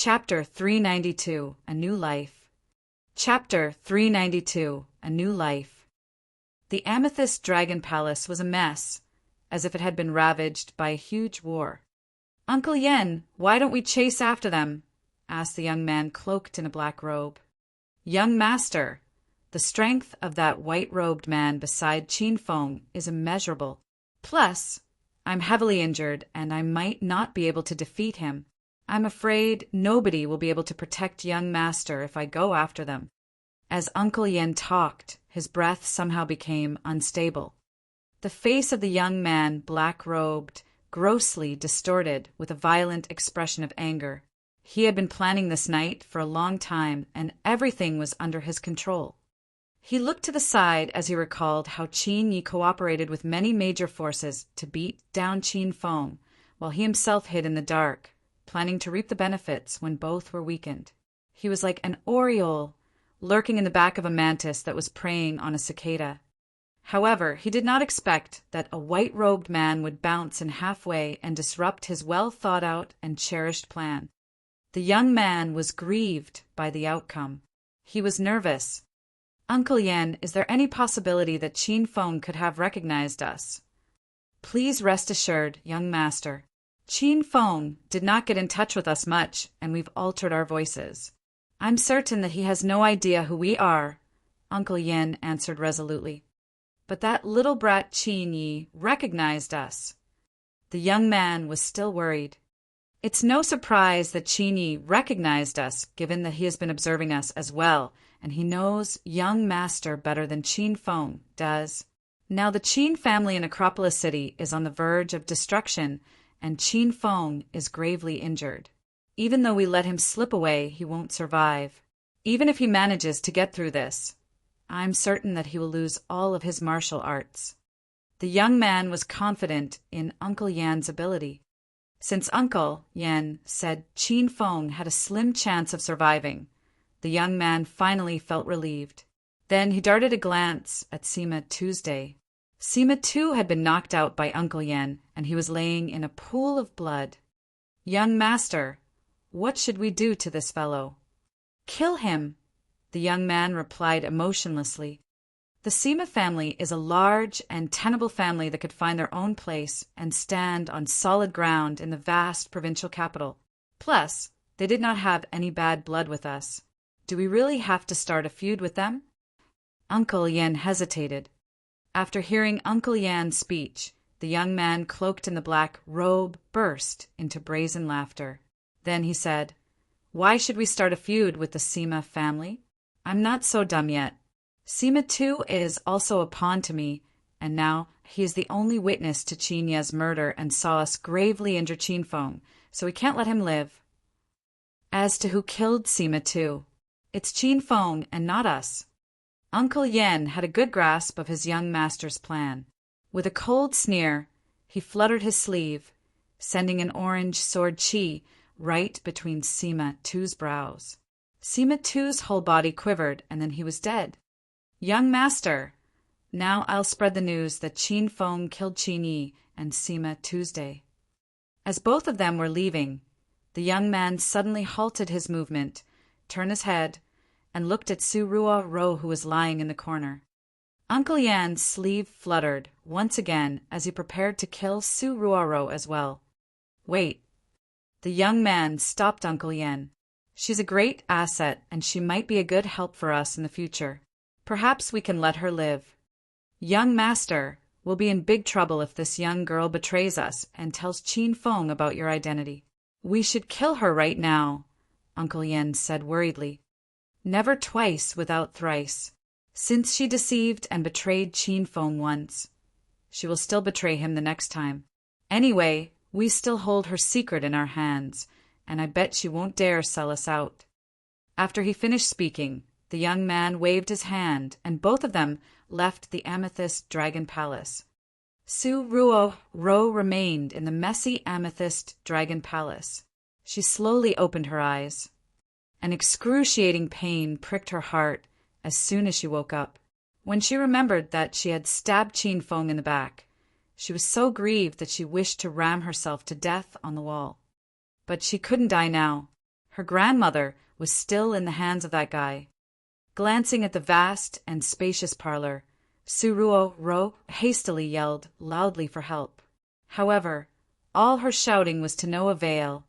Chapter 392, A New Life. Chapter 392, A New Life. The Amethyst Dragon Palace was a mess, as if it had been ravaged by a huge war. "Uncle Yan, why don't we chase after them?" asked the young man cloaked in a black robe. "Young master, the strength of that white-robed man beside Qin Feng is immeasurable. Plus, I'm heavily injured and I might not be able to defeat him. I'm afraid nobody will be able to protect young master if I go after them." As Uncle Yan talked, his breath somehow became unstable. The face of the young man, black-robed, grossly distorted with a violent expression of anger. He had been planning this night for a long time, and everything was under his control. He looked to the side as he recalled how Qin Yi cooperated with many major forces to beat down Qin Feng, while he himself hid in the dark, planning to reap the benefits when both were weakened. He was like an oriole lurking in the back of a mantis that was preying on a cicada. However, he did not expect that a white-robed man would bounce in halfway and disrupt his well-thought-out and cherished plan. The young man was grieved by the outcome. He was nervous. "Uncle Yan, is there any possibility that Qin Feng could have recognized us?" "Please rest assured, young master. Qin Feng did not get in touch with us much, and we've altered our voices. I'm certain that he has no idea who we are," Uncle Yan answered resolutely. "But that little brat Qin Yi recognized us." The young man was still worried. "It's no surprise that Qin Yi recognized us, given that he has been observing us as well, and he knows young master better than Qin Feng does. Now the Qin family in Acropolis City is on the verge of destruction, and Qin Feng is gravely injured. Even though we let him slip away, he won't survive. Even if he manages to get through this, I'm certain that he will lose all of his martial arts." The young man was confident in Uncle Yan's ability. Since Uncle Yan said Qin Feng had a slim chance of surviving, the young man finally felt relieved. Then he darted a glance at Sima Tuesday. Sima too had been knocked out by Uncle Yan, and he was laying in a pool of blood. "Young master, what should we do to this fellow?" "Kill him," the young man replied emotionlessly. "The Sima family is a large and tenable family that could find their own place and stand on solid ground in the vast provincial capital. Plus, they did not have any bad blood with us. Do we really have to start a feud with them?" Uncle Yan hesitated. After hearing Uncle Yan's speech, the young man cloaked in the black robe burst into brazen laughter. Then he said, "Why should we start a feud with the Sima family? I'm not so dumb yet. Sima too is also a pawn to me, and now he is the only witness to Qin Ye's murder and saw us gravely injure Qin Feng, so we can't let him live. As to who killed Sima too, it's Qin Feng and not us." Uncle Yan had a good grasp of his young master's plan. With a cold sneer, he fluttered his sleeve, sending an orange sword chi right between Sima Tu's brows. Sima Tu's whole body quivered, and then he was dead. "Young master, now I'll spread the news that Qin Feng killed Qin Yi and Sima Tuesday." As both of them were leaving, the young man suddenly halted his movement, turned his head, and looked at Su Ruo, who was lying in the corner. Uncle Yan's sleeve fluttered once again as he prepared to kill Su Ruo as well. "Wait." The young man stopped Uncle Yan. "She's a great asset, and she might be a good help for us in the future. Perhaps we can let her live. Young master, we'll be in big trouble if this young girl betrays us and tells Qin Feng about your identity." "We should kill her right now," Uncle Yan said worriedly. "Never twice without thrice. Since she deceived and betrayed Qin Feng once, she will still betray him the next time. Anyway, we still hold her secret in our hands, and I bet she won't dare sell us out." After he finished speaking, the young man waved his hand, and both of them left the Amethyst Dragon Palace. Su Ruo remained in the messy Amethyst Dragon Palace. She slowly opened her eyes. An excruciating pain pricked her heart as soon as she woke up. When she remembered that she had stabbed Qin Feng in the back, she was so grieved that she wished to ram herself to death on the wall. But she couldn't die now. Her grandmother was still in the hands of that guy. Glancing at the vast and spacious parlor, Suruo-ro hastily yelled loudly for help. However, all her shouting was to no avail.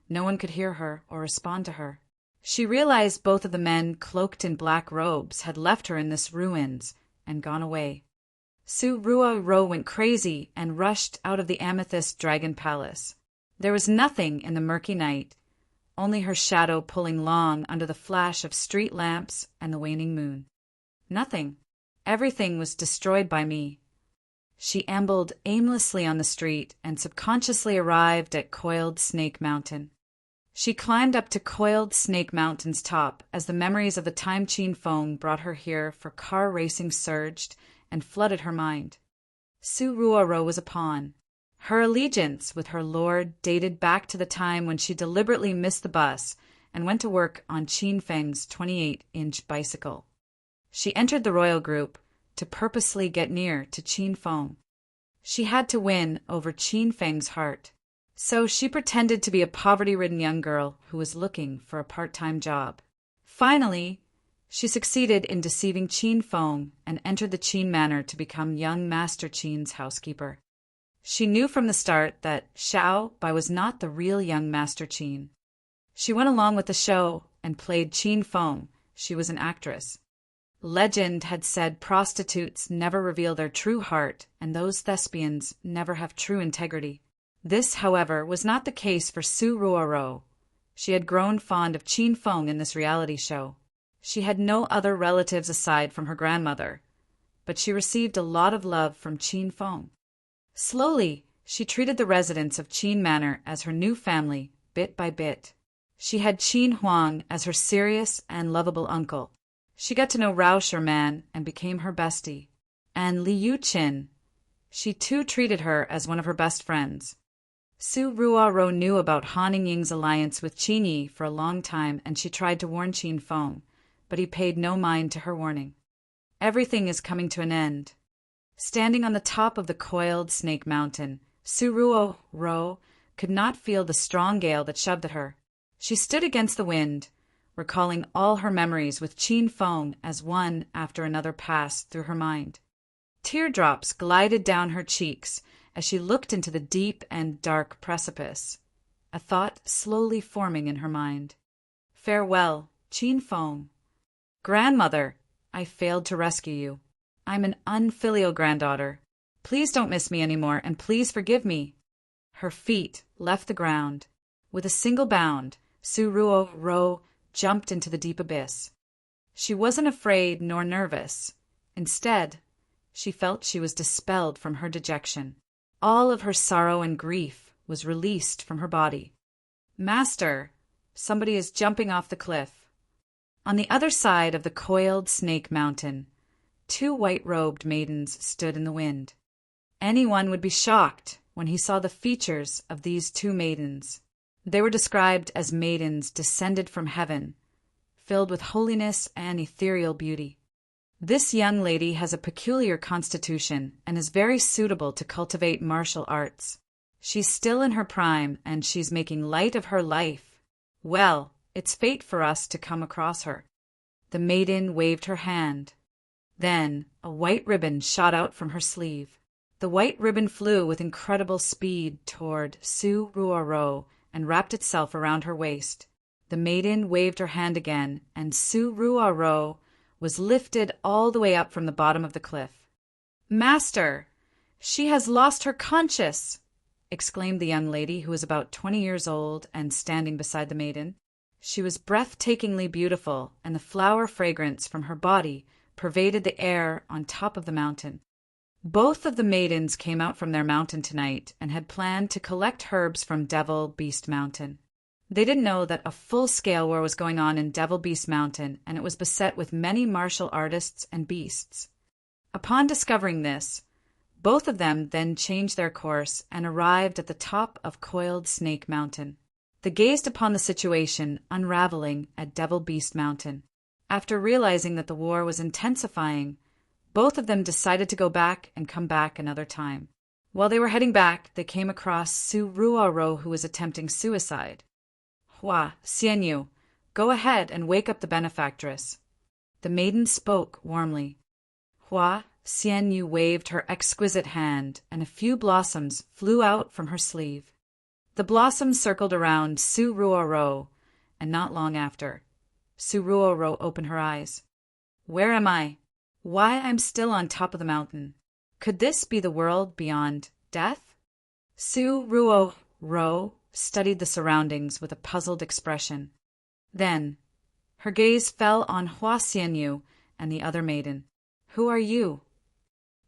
No one could hear her or respond to her. She realized both of the men cloaked in black robes had left her in this ruins and gone away. Suruo-ro went crazy and rushed out of the Amethyst Dragon Palace. There was nothing in the murky night, only her shadow pulling long under the flash of street lamps and the waning moon. Nothing. Everything was destroyed by me. She ambled aimlessly on the street and subconsciously arrived at Coiled Snake Mountain. She climbed up to Coiled Snake Mountain's top as the memories of the time Qin Feng brought her here for car racing surged and flooded her mind. Suruo-ro was a pawn. Her allegiance with her lord dated back to the time when she deliberately missed the bus and went to work on Qin Feng's 28-inch bicycle. She entered the royal group to purposely get near to Qin Feng. She had to win over Qin Feng's heart. So she pretended to be a poverty-ridden young girl who was looking for a part-time job. Finally, she succeeded in deceiving Qin Feng and entered the Qin Manor to become young Master Qin's housekeeper. She knew from the start that Xiao Bai was not the real young Master Qin. She went along with the show and played Qin Feng. She was an actress. Legend had said prostitutes never reveal their true heart, and those thespians never have true integrity. This, however, was not the case for Suruo-ro. She had grown fond of Qin Feng in this reality show. She had no other relatives aside from her grandmother, but she received a lot of love from Qin Feng. Slowly, she treated the residents of Qin Manor as her new family, bit by bit. She had Qin Huang as her serious and lovable uncle. She got to know Rao Man and became her bestie. And Liu Qin, she too treated her as one of her best friends. Suruo-ro knew about Han Ying's alliance with Qin Yi for a long time, and she tried to warn Qin Feng, but he paid no mind to her warning. Everything is coming to an end. Standing on the top of the Coiled Snake Mountain, Suruo-ro could not feel the strong gale that shoved at her. She stood against the wind, recalling all her memories with Qin Feng as one after another passed through her mind. Teardrops glided down her cheeks as she looked into the deep and dark precipice, a thought slowly forming in her mind. Farewell, Qin Feng. Grandmother, I failed to rescue you. I'm an unfilial granddaughter. Please don't miss me anymore, and please forgive me. Her feet left the ground. With a single bound, Suruo-ro jumped into the deep abyss. She wasn't afraid nor nervous. Instead, she felt she was dispelled from her dejection. All of her sorrow and grief was released from her body. Master, somebody is jumping off the cliff. On the other side of the Coiled Snake Mountain, two white-robed maidens stood in the wind. Anyone would be shocked when he saw the features of these two maidens. They were described as maidens descended from heaven, filled with holiness and ethereal beauty. This young lady has a peculiar constitution and is very suitable to cultivate martial arts. She's still in her prime, and she's making light of her life. Well, it's fate for us to come across her. The maiden waved her hand. Then a white ribbon shot out from her sleeve. The white ribbon flew with incredible speed toward Suruo-ro and wrapped itself around her waist. The maiden waved her hand again, and Suruo-ro was lifted all the way up from the bottom of the cliff. Master, she has lost her conscience, exclaimed the young lady, who was about 20 years old and standing beside the maiden. She was breathtakingly beautiful, and the flower fragrance from her body pervaded the air on top of the mountain. Both of the maidens came out from their mountain tonight and had planned to collect herbs from Devil Beast Mountain. They didn't know that a full-scale war was going on in Devil Beast Mountain, and it was beset with many martial artists and beasts. Upon discovering this, both of them then changed their course and arrived at the top of Coiled Snake Mountain. They gazed upon the situation unraveling at Devil Beast Mountain. After realizing that the war was intensifying, both of them decided to go back and come back another time. While they were heading back, they came across Suruo-ro, who was attempting suicide. Hua Yan, go ahead and wake up the benefactress. The maiden spoke warmly. Hua Yan waved her exquisite hand, and a few blossoms flew out from her sleeve. The blossoms circled around Su Ruo, and not long after, Su Ruo opened her eyes. Where am I? Why, I'm still on top of the mountain. Could this be the world beyond death? Su Ruo studied the surroundings with a puzzled expression. Then, her gaze fell on Hua Yan and the other maiden. Who are you?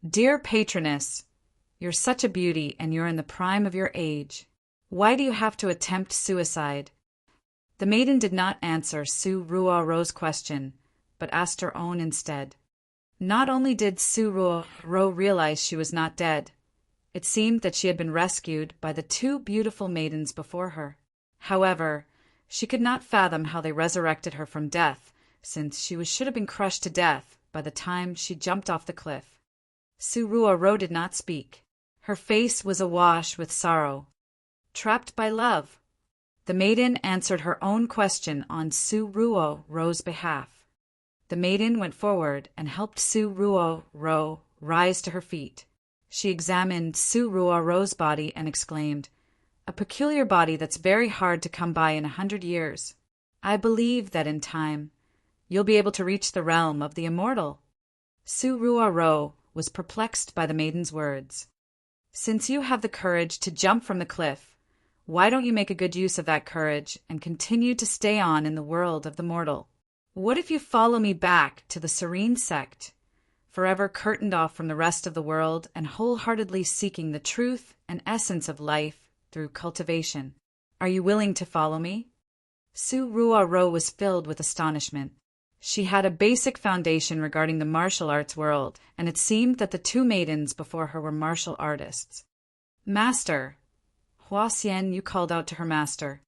Dear patroness, you're such a beauty and you're in the prime of your age. Why do you have to attempt suicide? The maiden did not answer Su Ruo's question, but asked her own instead. Not only did Su Ruo realize she was not dead, it seemed that she had been rescued by the two beautiful maidens before her. However, she could not fathom how they resurrected her from death, since she should have been crushed to death by the time she jumped off the cliff. Su Ruo did not speak. Her face was awash with sorrow. Trapped by love. The maiden answered her own question on Su Ruo's behalf. The maiden went forward and helped Su Ruo rise to her feet. She examined Su Ruo's body and exclaimed, "A peculiar body that's very hard to come by in 100 years. I believe that in time, you'll be able to reach the realm of the immortal." Su Ruo was perplexed by the maiden's words. "Since you have the courage to jump from the cliff, why don't you make a good use of that courage and continue to stay on in the world of the mortal? What if you follow me back to the Serene sect, forever curtained off from the rest of the world and wholeheartedly seeking the truth and essence of life through cultivation? Are you willing to follow me?" Su Ruo was filled with astonishment. She had a basic foundation regarding the martial arts world, and it seemed that the two maidens before her were martial artists. "Master," Hua Yan called out to her master.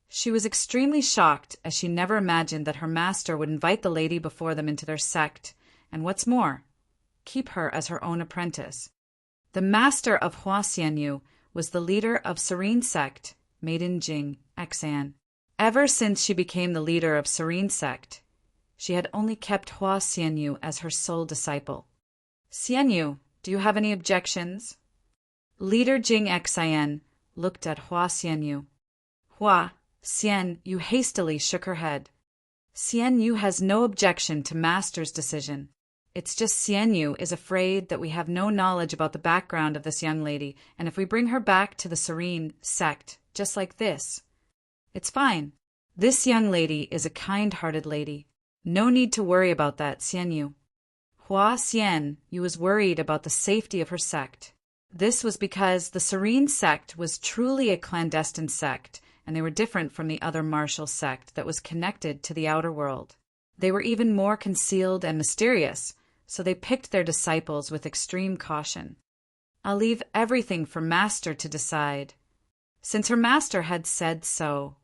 She was extremely shocked, as she never imagined that her master would invite the lady before them into their sect, and what's more, keep her as her own apprentice. The master of Hua Yan was the leader of Serene sect, Maiden Jing Xan. Ever since she became the leader of Serene sect, she had only kept Hua Yan as her sole disciple. "Xianyu, do you have any objections?" Leader Jing Xan looked at Hua Yan. Hua Yan hastily shook her head. "Xianyu has no objection to Master's decision. It's just Xianyu is afraid that we have no knowledge about the background of this young lady, and if we bring her back to the Serene sect, just like this, it's fine. This young lady is a kind-hearted lady. No need to worry about that, Xianyu." Hua Yan was worried about the safety of her sect. This was because the Serene sect was truly a clandestine sect, and they were different from the other martial sect that was connected to the outer world. They were even more concealed and mysterious, so they picked their disciples with extreme caution. "I'll leave everything for Master to decide." Since her master had said so,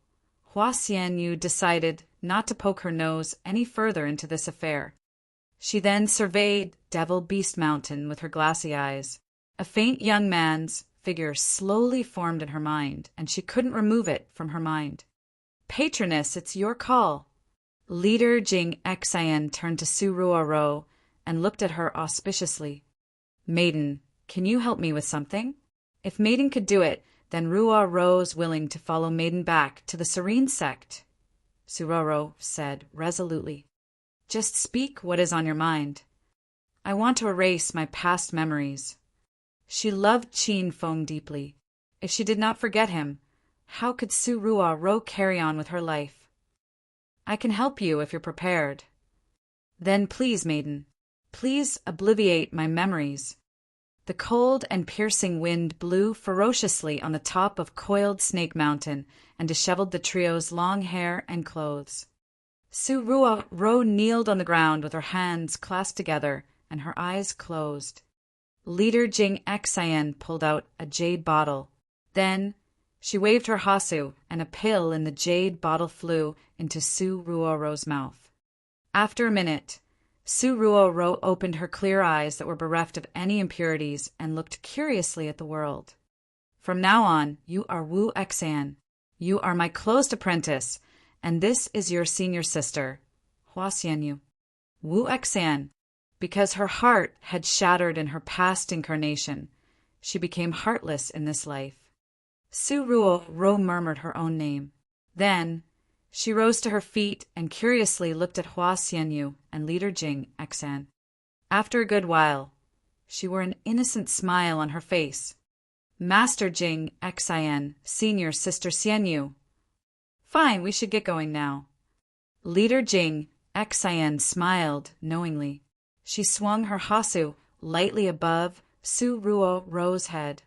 Hua Yan decided not to poke her nose any further into this affair. She then surveyed Devil Beast Mountain with her glassy eyes. A faint young man's figure slowly formed in her mind, and she couldn't remove it from her mind. "Patroness, it's your call." Leader Jing Xan turned to Su Ruo and looked at her auspiciously. "Maiden, can you help me with something?" If Maiden could do it, then Ruo's willing to follow Maiden back to the Serene sect, Su Ruo said resolutely. "Just speak what is on your mind." "I want to erase my past memories." She loved Qin Feng deeply. If she did not forget him, how could Su Ruo carry on with her life? "I can help you if you're prepared." "Then please, Maiden, please obliviate my memories." The cold and piercing wind blew ferociously on the top of Coiled Snake Mountain and disheveled the trio's long hair and clothes. Su Ruo kneeled on the ground with her hands clasped together and her eyes closed. Leader Jing Xan pulled out a jade bottle. Then she waved her hasu, and a pill in the jade bottle flew into Su Ruo's mouth. After a minute, Su Ruo opened her clear eyes that were bereft of any impurities and looked curiously at the world. "From now on, you are Wu Xan. You are my closed apprentice, and this is your senior sister, Hua Yan. Wu Xan. Because her heart had shattered in her past incarnation, she became heartless in this life. Su Ruo murmured her own name. Then, she rose to her feet and curiously looked at Hua Xianyu and leader Jing Xan. After a good while, she wore an innocent smile on her face. Master Jing Xian, senior sister Xianyu. Fine, we should get going now. Leader Jing Xian smiled knowingly. She swung her hasu lightly above Su Ruo's head,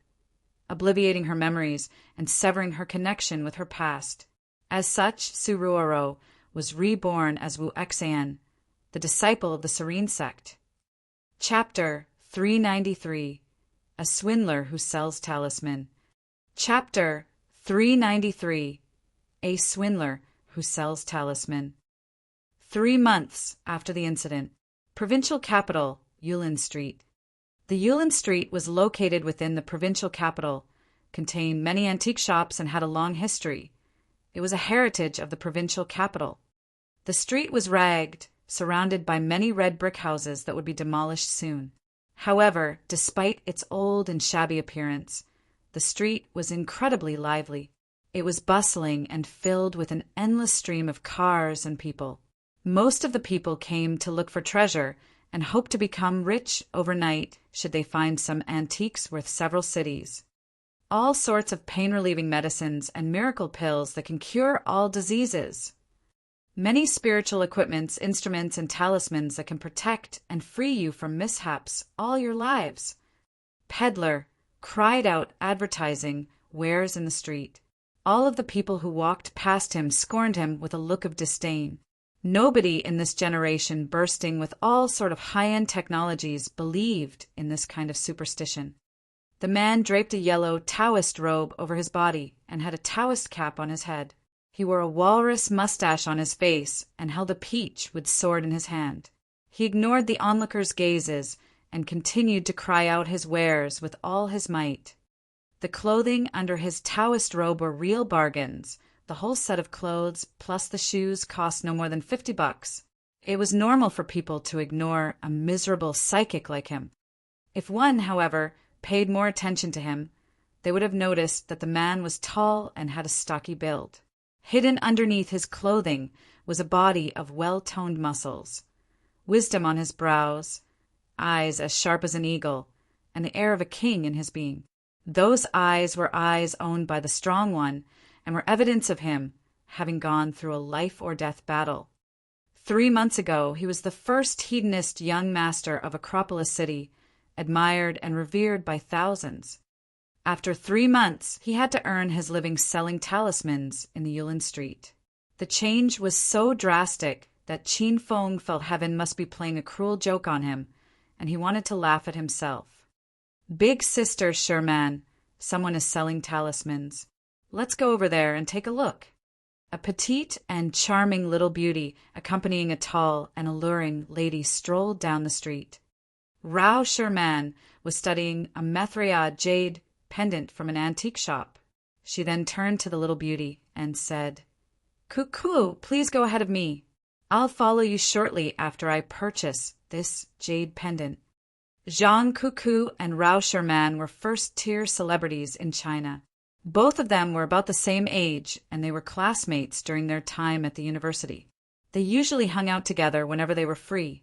obliviating her memories and severing her connection with her past. As such, Su Ruo was reborn as Wu Xan, the disciple of the Serene Sect. Chapter 393. A Swindler Who Sells Talisman. Chapter 393. A Swindler Who Sells Talisman. 3 months after the incident. Provincial capital, Yulin Street. The Yulin Street was located within the provincial capital, contained many antique shops, and had a long history. It was a heritage of the provincial capital. The street was ragged, surrounded by many red brick houses that would be demolished soon. However, despite its old and shabby appearance, the street was incredibly lively. It was bustling and filled with an endless stream of cars and people. Most of the people came to look for treasure and hoped to become rich overnight should they find some antiques worth several cities. All sorts of pain-relieving medicines and miracle pills that can cure all diseases. Many spiritual equipments, instruments, and talismans that can protect and free you from mishaps all your lives. Peddler cried out advertising wares in the street. All of the people who walked past him scorned him with a look of disdain. Nobody in this generation, bursting with all sort of high-end technologies, believed in this kind of superstition. The man draped a yellow Taoist robe over his body and had a Taoist cap on his head. He wore a walrus mustache on his face and held a peach with sword in his hand. He ignored the onlookers' gazes and continued to cry out his wares with all his might. The clothing under his Taoist robe were real bargains. The whole set of clothes, plus the shoes, cost no more than $50. It was normal for people to ignore a miserable psychic like him. If one, however, paid more attention to him, they would have noticed that the man was tall and had a stocky build. Hidden underneath his clothing was a body of well-toned muscles, wisdom on his brows, eyes as sharp as an eagle, and the air of a king in his being. Those eyes were eyes owned by the Strong One, and were evidence of him having gone through a life-or-death battle. 3 months ago, he was the first hedonist young master of Acropolis City, admired and revered by thousands. After 3 months, he had to earn his living selling talismans in the Yulin Street. The change was so drastic that Qin Feng felt heaven must be playing a cruel joke on him, and he wanted to laugh at himself. Big sister Sherman, someone is selling talismans. Let's go over there and take a look. A petite and charming little beauty accompanying a tall and alluring lady strolled down the street. Rao Sherman was studying a Mithriad jade pendant from an antique shop. She then turned to the little beauty and said, "Cuckoo, please go ahead of me. I'll follow you shortly after I purchase this jade pendant." Zhang Cuckoo and Rao Sherman were first-tier celebrities in China. Both of them were about the same age, and they were classmates during their time at the university. They usually hung out together whenever they were free.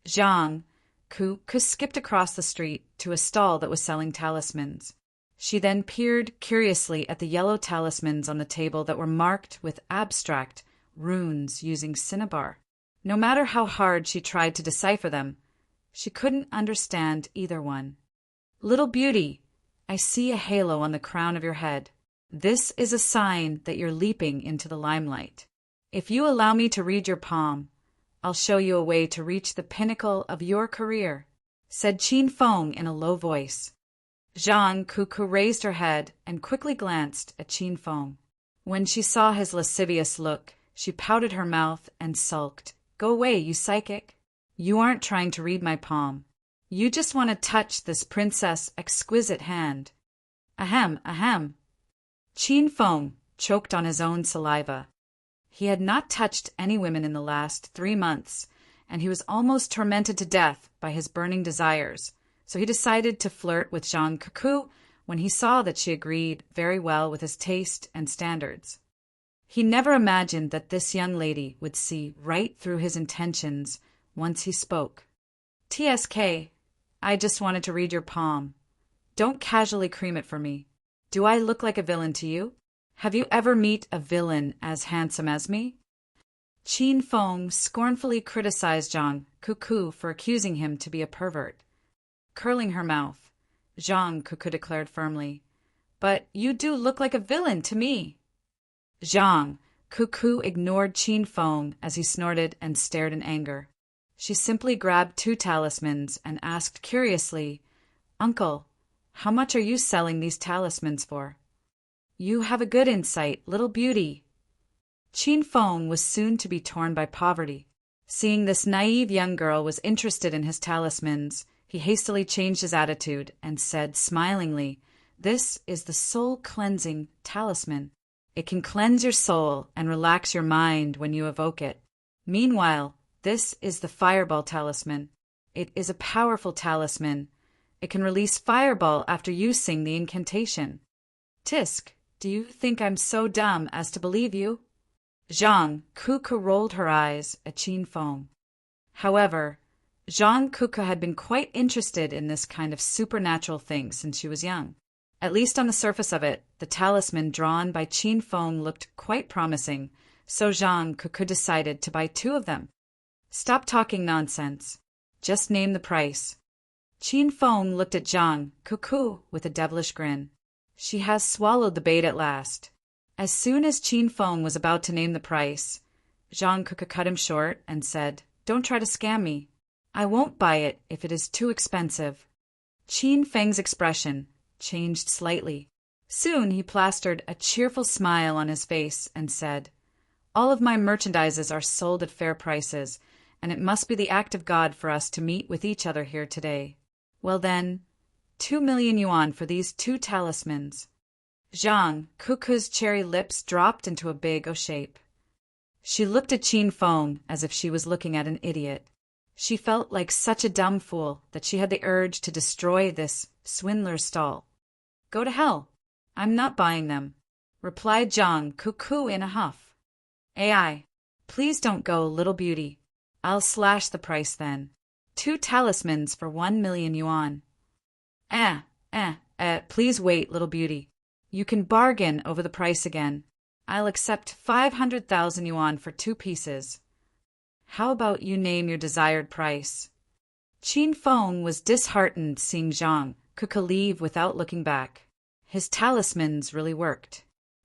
Zhang Cuckoo skipped across the street to a stall that was selling talismans. She then peered curiously at the yellow talismans on the table that were marked with abstract runes using cinnabar. No matter how hard she tried to decipher them, she couldn't understand either one. "Little beauty, I see a halo on the crown of your head. This is a sign that you're leaping into the limelight. If you allow me to read your palm, I'll show you a way to reach the pinnacle of your career," said Qin Feng in a low voice. Zhang Cuckoo raised her head and quickly glanced at Qin Feng. When she saw his lascivious look, she pouted her mouth and sulked. "Go away, you psychic. You aren't trying to read my palm. You just want to touch this princess' exquisite hand." Ahem, ahem. Qin Feng choked on his own saliva. He had not touched any women in the last 3 months, and he was almost tormented to death by his burning desires, so he decided to flirt with Zhang Cuckoo when he saw that she agreed very well with his taste and standards. He never imagined that this young lady would see right through his intentions once he spoke. "TSK, I just wanted to read your palm. Don't casually cream it for me. Do I look like a villain to you? Have you ever met a villain as handsome as me?" Qin Feng scornfully criticized Zhang Cuckoo for accusing him to be a pervert. Curling her mouth, Zhang Cuckoo declared firmly, "But you do look like a villain to me." Zhang Cuckoo ignored Qin Feng as he snorted and stared in anger. She simply grabbed 2 talismans and asked curiously, "Uncle, how much are you selling these talismans for?" "You have a good insight, little beauty." Qin Feng was soon to be torn by poverty. Seeing this naive young girl was interested in his talismans, he hastily changed his attitude and said smilingly, "This is the soul-cleansing talisman. It can cleanse your soul and relax your mind when you evoke it. Meanwhile, this is the Fireball talisman. It is a powerful talisman. It can release fireball after using the incantation. Tisk, do you think I'm so dumb as to believe you?" Zhang Cuckoo rolled her eyes at Qin Feng. However, Zhang Cuckoo had been quite interested in this kind of supernatural thing since she was young. At least on the surface of it, the talisman drawn by Qin Feng looked quite promising, so Zhang Cuckoo decided to buy 2 of them. "Stop talking nonsense. Just name the price." Qin Feng looked at Zhang Cuckoo with a devilish grin. She has swallowed the bait at last. As soon as Qin Feng was about to name the price, Zhang Cuckoo cut him short and said, "Don't try to scam me. I won't buy it if it is too expensive." Qin Feng's expression changed slightly. Soon he plastered a cheerful smile on his face and said, "All of my merchandises are sold at fair prices, and it must be the act of God for us to meet with each other here today. Well then, 2 million yuan for these 2 talismans." Zhang Cuckoo's cherry lips dropped into a big O shape. She looked at Qin Feng as if she was looking at an idiot. She felt like such a dumb fool that she had the urge to destroy this Swindler stall. "Go to hell. I'm not buying them," replied Zhang Cuckoo in a huff. "AI, please don't go, little beauty. I'll slash the price then. 2 talismans for 1 million yuan. Please wait, little beauty. You can bargain over the price again. I'll accept 500,000 yuan for 2 pieces. How about you name your desired price?" Qin Feng was disheartened seeing Zhang Cuckoo leave without looking back. His talismans really worked.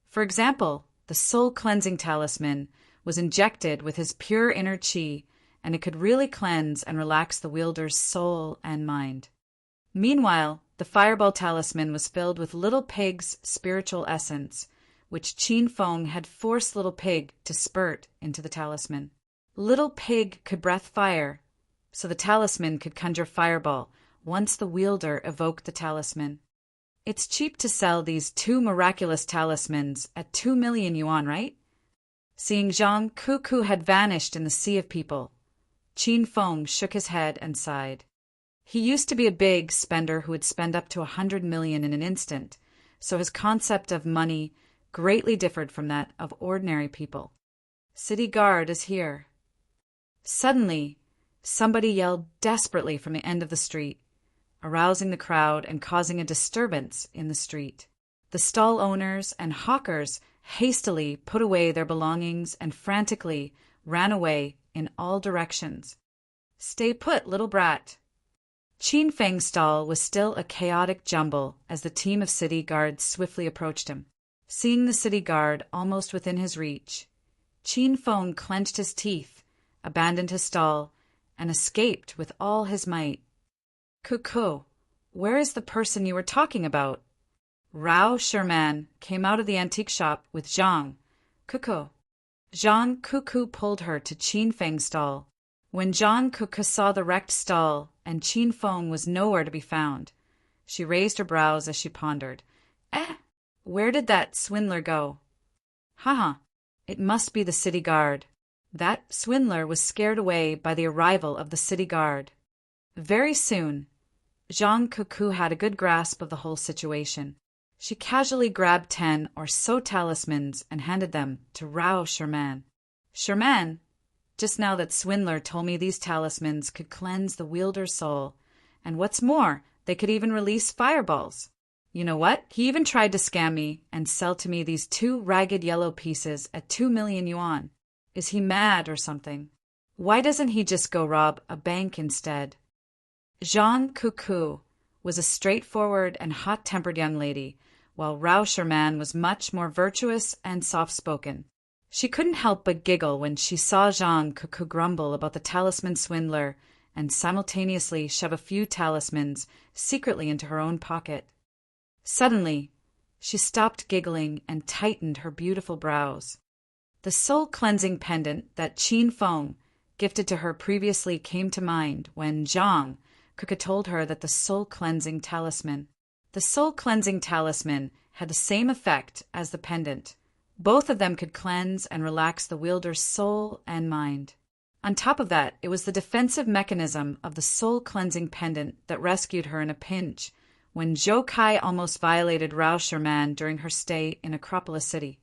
For example, the soul-cleansing talisman was injected with his pure inner qi, and it could really cleanse and relax the wielder's soul and mind. Meanwhile, the Fireball talisman was filled with Little Pig's spiritual essence, which Qin Feng had forced Little Pig to spurt into the talisman. Little Pig could breathe fire, so the talisman could conjure fireball once the wielder evoked the talisman. It's cheap to sell these 2 miraculous talismans at 2 million yuan, right? Seeing Zhang Cuckoo had vanished in the sea of people, Qin Feng shook his head and sighed. He used to be a big spender who would spend up to 100 million in an instant, so his concept of money greatly differed from that of ordinary people. "City guard is here." Suddenly, somebody yelled desperately from the end of the street, arousing the crowd and causing a disturbance in the street. The stall owners and hawkers hastily put away their belongings and frantically ran away in all directions. "Stay put, little brat." Qin Feng's stall was still a chaotic jumble as the team of city guards swiftly approached him. Seeing the city guard almost within his reach, Qin Feng clenched his teeth, abandoned his stall, and escaped with all his might. "Cuckoo, where is the person you were talking about?" Rao Sherman came out of the antique shop with Zhang Cuckoo. Zhang Cuckoo pulled her to Qin Feng's stall. When Zhang Cuckoo saw the wrecked stall and Qin Feng was nowhere to be found, she raised her brows as she pondered. Where did that swindler go?" Haha, it must be the city guard. That Swindler was scared away by the arrival of the city guard. Very soon, Zhang Cuckoo had a good grasp of the whole situation. She casually grabbed 10 or so talismans and handed them to Rao Sherman. Sherman, just now that Swindler told me these talismans could cleanse the wielder's soul, and what's more, they could even release fireballs. You know what? He even tried to scam me and sell to me these 2 ragged yellow pieces at 2 million yuan. Is he mad or something? Why doesn't he just go rob a bank instead? Zhang Cuckoo was a straightforward and hot-tempered young lady, while Rao Sherman was much more virtuous and soft-spoken. She couldn't help but giggle when she saw Zhang Cuckoo grumble about the talisman swindler and simultaneously shove a few talismans secretly into her own pocket. Suddenly, she stopped giggling and tightened her beautiful brows. The soul-cleansing pendant that Qin Feng gifted to her previously came to mind when Zhang Cuckoo told her that the soul-cleansing talisman had the same effect as the pendant. Both of them could cleanse and relax the wielder's soul and mind. On top of that, it was the defensive mechanism of the soul-cleansing pendant that rescued her in a pinch when Zhou Kai almost violated Rao Sherman during her stay in Acropolis City.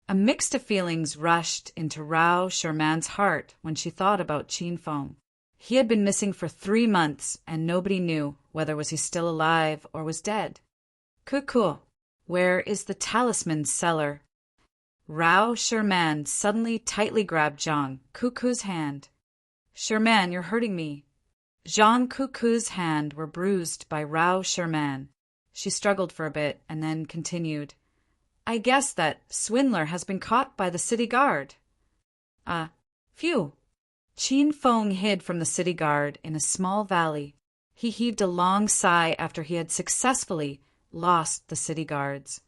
A mix of feelings rushed into Rao Sherman's heart when she thought about Qin Feng. He had been missing for 3 months, and nobody knew whether was he still alive or was dead. Cuckoo, where is the talisman seller? Rao Sherman suddenly tightly grabbed Zhang Cuckoo's hand. Sherman, you're hurting me. Zhang Cuckoo's hand were bruised by Rao Sherman. She struggled for a bit and then continued. I guess that Swindler has been caught by the city guard. Phew. Qin Feng hid from the city guard in a small valley. He heaved a long sigh after he had successfully lost the city guards.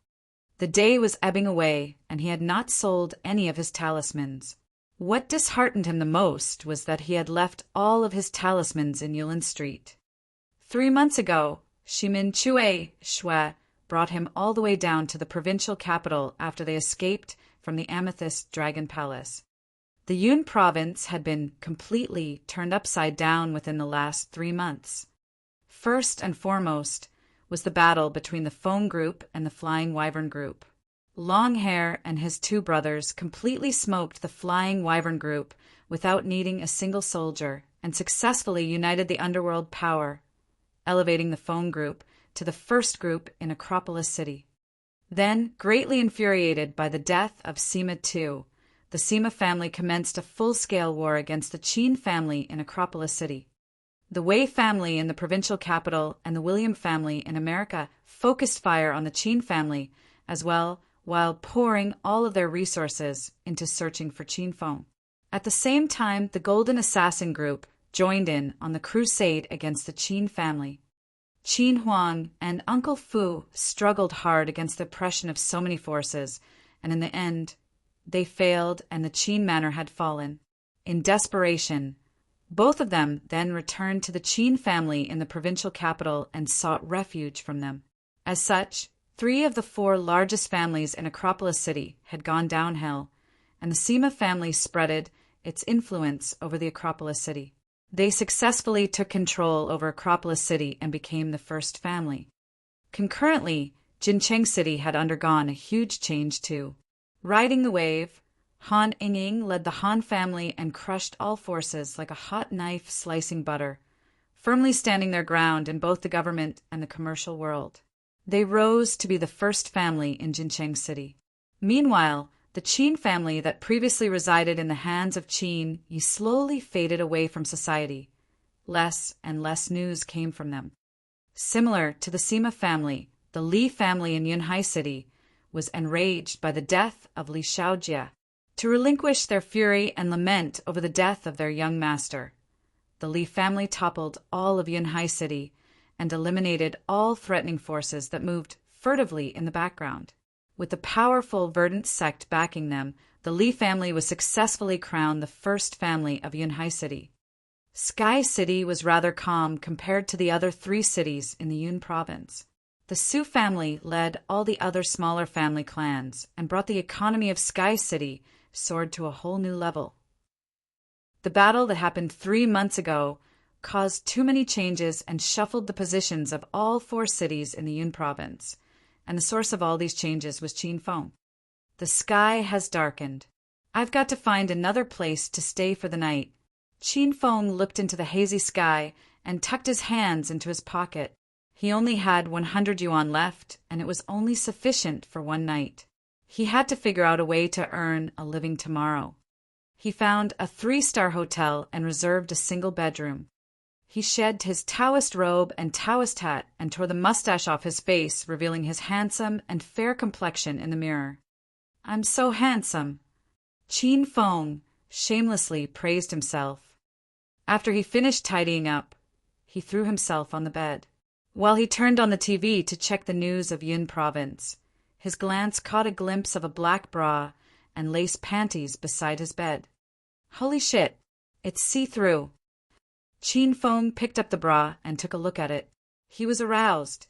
The day was ebbing away, and he had not sold any of his talismans. What disheartened him the most was that he had left all of his talismans in Yulin Street. 3 months ago, Shimin Chue Shui brought him all the way down to the provincial capital after they escaped from the Amethyst Dragon Palace. The Yun province had been completely turned upside down within the last 3 months. First and foremost was the battle between the Phone Group and the Flying Wyvern Group. Longhair and his 2 brothers completely smoked the Flying Wyvern Group without needing a single soldier and successfully united the underworld power, elevating the Phone Group to the first group in Acropolis City. Then, greatly infuriated by the death of Sima II, the Sima family commenced a full-scale war against the Qin family in Acropolis City. The Wei family in the provincial capital and the William family in America focused fire on the Qin family as well, while pouring all of their resources into searching for Qin Feng. At the same time, the Golden Assassin Group joined in on the crusade against the Qin family. Qin Huang and Uncle Fu struggled hard against the oppression of so many forces, and in the end, they failed and the Qin manor had fallen. In desperation, both of them then returned to the Qin family in the provincial capital and sought refuge from them. As such, 3 of the 4 largest families in Acropolis City had gone downhill, and the Sima family spreaded its influence over the Acropolis City. They successfully took control over Acropolis City and became the first family. Concurrently, Jincheng City had undergone a huge change too. Riding the wave, Han Yingying led the Han family and crushed all forces like a hot knife slicing butter, firmly standing their ground in both the government and the commercial world. They rose to be the first family in Jincheng City. Meanwhile, the Qin family that previously resided in the hands of Qin Yi slowly faded away from society. Less and less news came from them. Similar to the Sima family, the Li family in Yunhai City was enraged by the death of Li Shaojie. To relinquish their fury and lament over the death of their young master, the Li family toppled all of Yunhai City and eliminated all threatening forces that moved furtively in the background. With the powerful Verdant sect backing them, the Li family was successfully crowned the first family of Yunhai City. Sky City was rather calm compared to the other 3 cities in the Yun province. The Sioux family led all the other smaller family clans and brought the economy of Sky City soared to a whole new level. The battle that happened 3 months ago caused too many changes and shuffled the positions of all 4 cities in the Yun province, and the source of all these changes was Qin. The sky has darkened. I've got to find another place to stay for the night. Qin looked into the hazy sky and tucked his hands into his pocket. He only had 100 yuan left, and it was only sufficient for one night. He had to figure out a way to earn a living tomorrow. He found a 3-star hotel and reserved a single bedroom. He shed his Taoist robe and Taoist hat and tore the mustache off his face, revealing his handsome and fair complexion in the mirror. "I'm so handsome." Qin shamelessly praised himself. After he finished tidying up, he threw himself on the bed. While he turned on the TV to check the news of Yun province, his glance caught a glimpse of a black bra and lace panties beside his bed. Holy shit, it's see-through. Qin picked up the bra and took a look at it. He was aroused.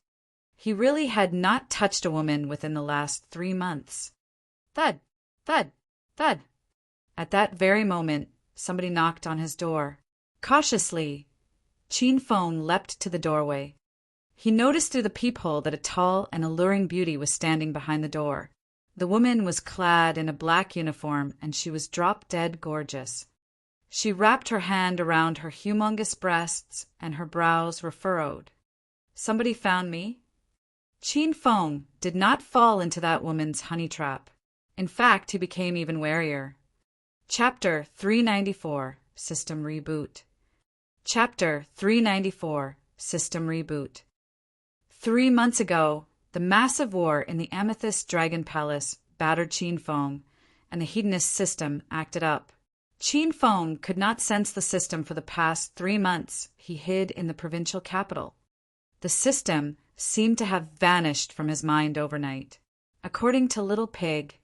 He really had not touched a woman within the last 3 months. Thud, thud, thud. At that very moment, somebody knocked on his door. Cautiously, Qin leapt to the doorway. He noticed through the peephole that a tall and alluring beauty was standing behind the door. The woman was clad in a black uniform, and she was drop-dead gorgeous. She wrapped her hand around her humongous breasts, and her brows were furrowed. "Somebody found me?" Qin did not fall into that woman's honey trap. In fact, he became even warier. Chapter 394, System Reboot. Chapter 394, System Reboot. 3 months ago, the massive war in the Amethyst Dragon Palace battered Qin, and the Hedonist system acted up. Qin could not sense the system for the past 3 months. He hid in the provincial capital. The system seemed to have vanished from his mind overnight. According to Little Pig,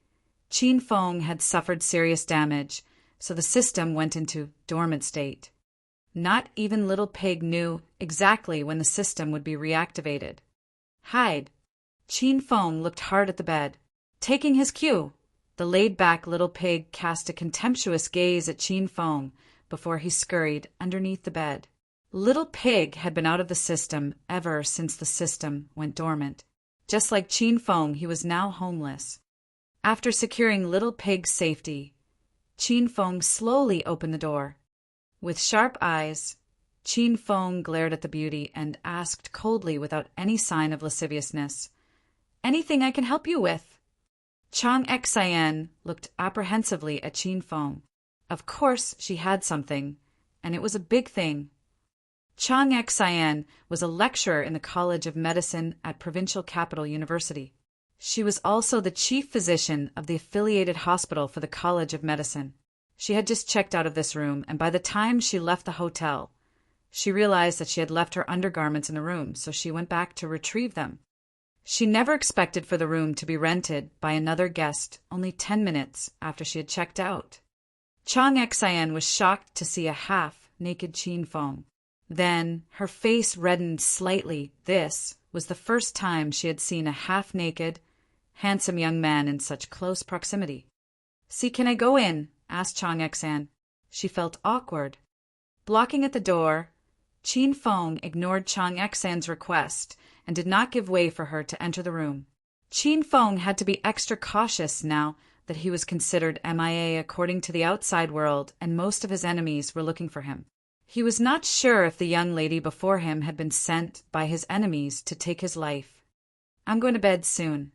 Qin had suffered serious damage, so the system went into dormant state. Not even Little Pig knew exactly when the system would be reactivated. Hide. Qin looked hard at the bed. Taking his cue, the laid-back Little Pig cast a contemptuous gaze at Qin before he scurried underneath the bed. Little Pig had been out of the system ever since the system went dormant. Just like Qin, he was now homeless. After securing Little Pig's safety, Qin slowly opened the door. With sharp eyes, Qin glared at the beauty and asked coldly without any sign of lasciviousness, "Anything I can help you with?" Chang looked apprehensively at Qin. Of course she had something, and it was a big thing. Chang was a lecturer in the College of Medicine at Provincial Capital University. She was also the chief physician of the affiliated hospital for the College of Medicine. She had just checked out of this room, and by the time she left the hotel, she realized that she had left her undergarments in the room, so she went back to retrieve them. She never expected for the room to be rented by another guest only 10 minutes after she had checked out. Chang was shocked to see a half-naked Qin. Then her face reddened slightly. This was the first time she had seen a half-naked, handsome young man in such close proximity. "See, can I go in?" asked Chang. She felt awkward. Blocking at the door, Qin ignored Chang-Xan's request and did not give way for her to enter the room. Qin had to be extra cautious now that he was considered MIA according to the outside world, and most of his enemies were looking for him. He was not sure if the young lady before him had been sent by his enemies to take his life. "I'm going to bed soon."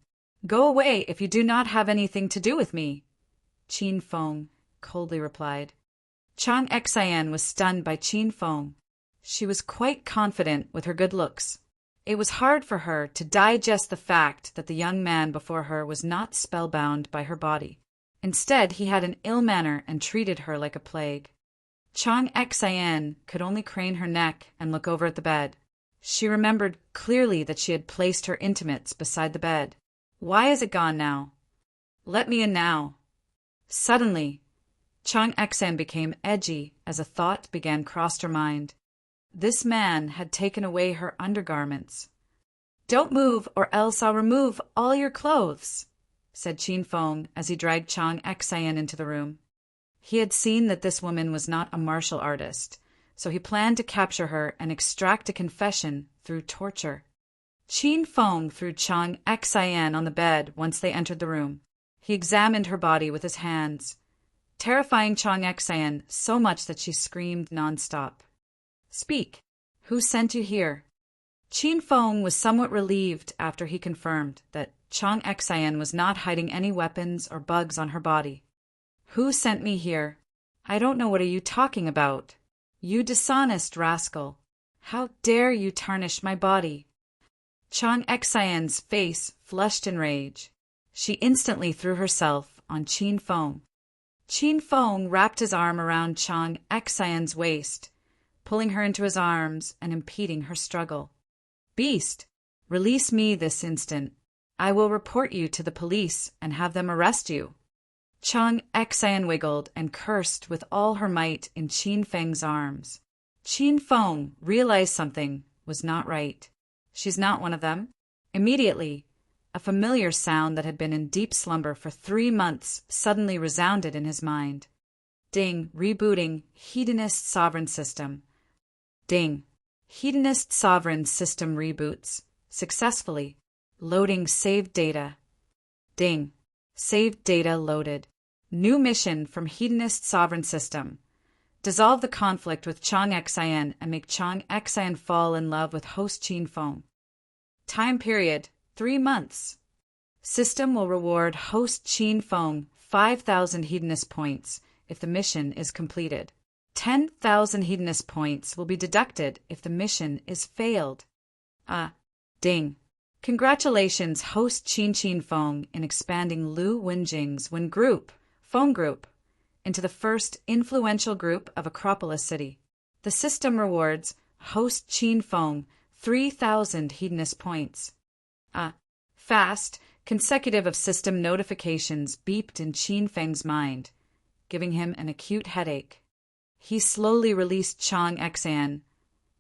"Go away if you do not have anything to do with me," Qin coldly replied. Chang was stunned by Qin. She was quite confident with her good looks. It was hard for her to digest the fact that the young man before her was not spellbound by her body. Instead, he had an ill manner and treated her like a plague. Chang could only crane her neck and look over at the bed. She remembered clearly that she had placed her intimates beside the bed. Why is it gone now? "Let me in now." Suddenly, Chang became edgy as a thought began crossed her mind. This man had taken away her undergarments. Don't move or else I'll remove all your clothes, said Qin Feng as he dragged Chang Xian into the room. He had seen that this woman was not a martial artist, so he planned to capture her and extract a confession through torture. Qin Feng threw Chang Xian on the bed once they entered the room. He examined her body with his hands, terrifying Chang Xian so much that she screamed nonstop. Speak. Who sent you here? Qin Feng was somewhat relieved after he confirmed that Chang Xian was not hiding any weapons or bugs on her body. Who sent me here? I don't know what are you talking about. You dishonest rascal. How dare you tarnish my body? Chang Xian's face flushed in rage. She instantly threw herself on Qin Feng. Qin Feng wrapped his arm around Chang Xian's waist, pulling her into his arms and impeding her struggle. Beast, release me this instant. I will report you to the police and have them arrest you. Chang Xian wiggled and cursed with all her might in Qin Feng's arms. Qin Feng realized something was not right. She's not one of them. Immediately, a familiar sound that had been in deep slumber for 3 months suddenly resounded in his mind. Ding, rebooting Hedonist sovereign system. Ding. Hedonist sovereign system reboots successfully. Loading saved data. Ding. Saved data loaded. New mission from Hedonist sovereign system. Dissolve the conflict with Chang Xian and make Chang Xian fall in love with host Qin Feng. Time period, 3 months. System will reward host Qin Feng 5,000 hedonist points if the mission is completed. 10,000 hedonist points will be deducted if the mission is failed. Ding. Congratulations, host Qin Feng, in expanding Lu Wenjing's phone group, into the first influential group of Acropolis City. The system rewards host Qin Feng 3,000 hedonist points. Fast, consecutive of system notifications beeped in Qin Feng's mind, giving him an acute headache. He slowly released Chang Xian,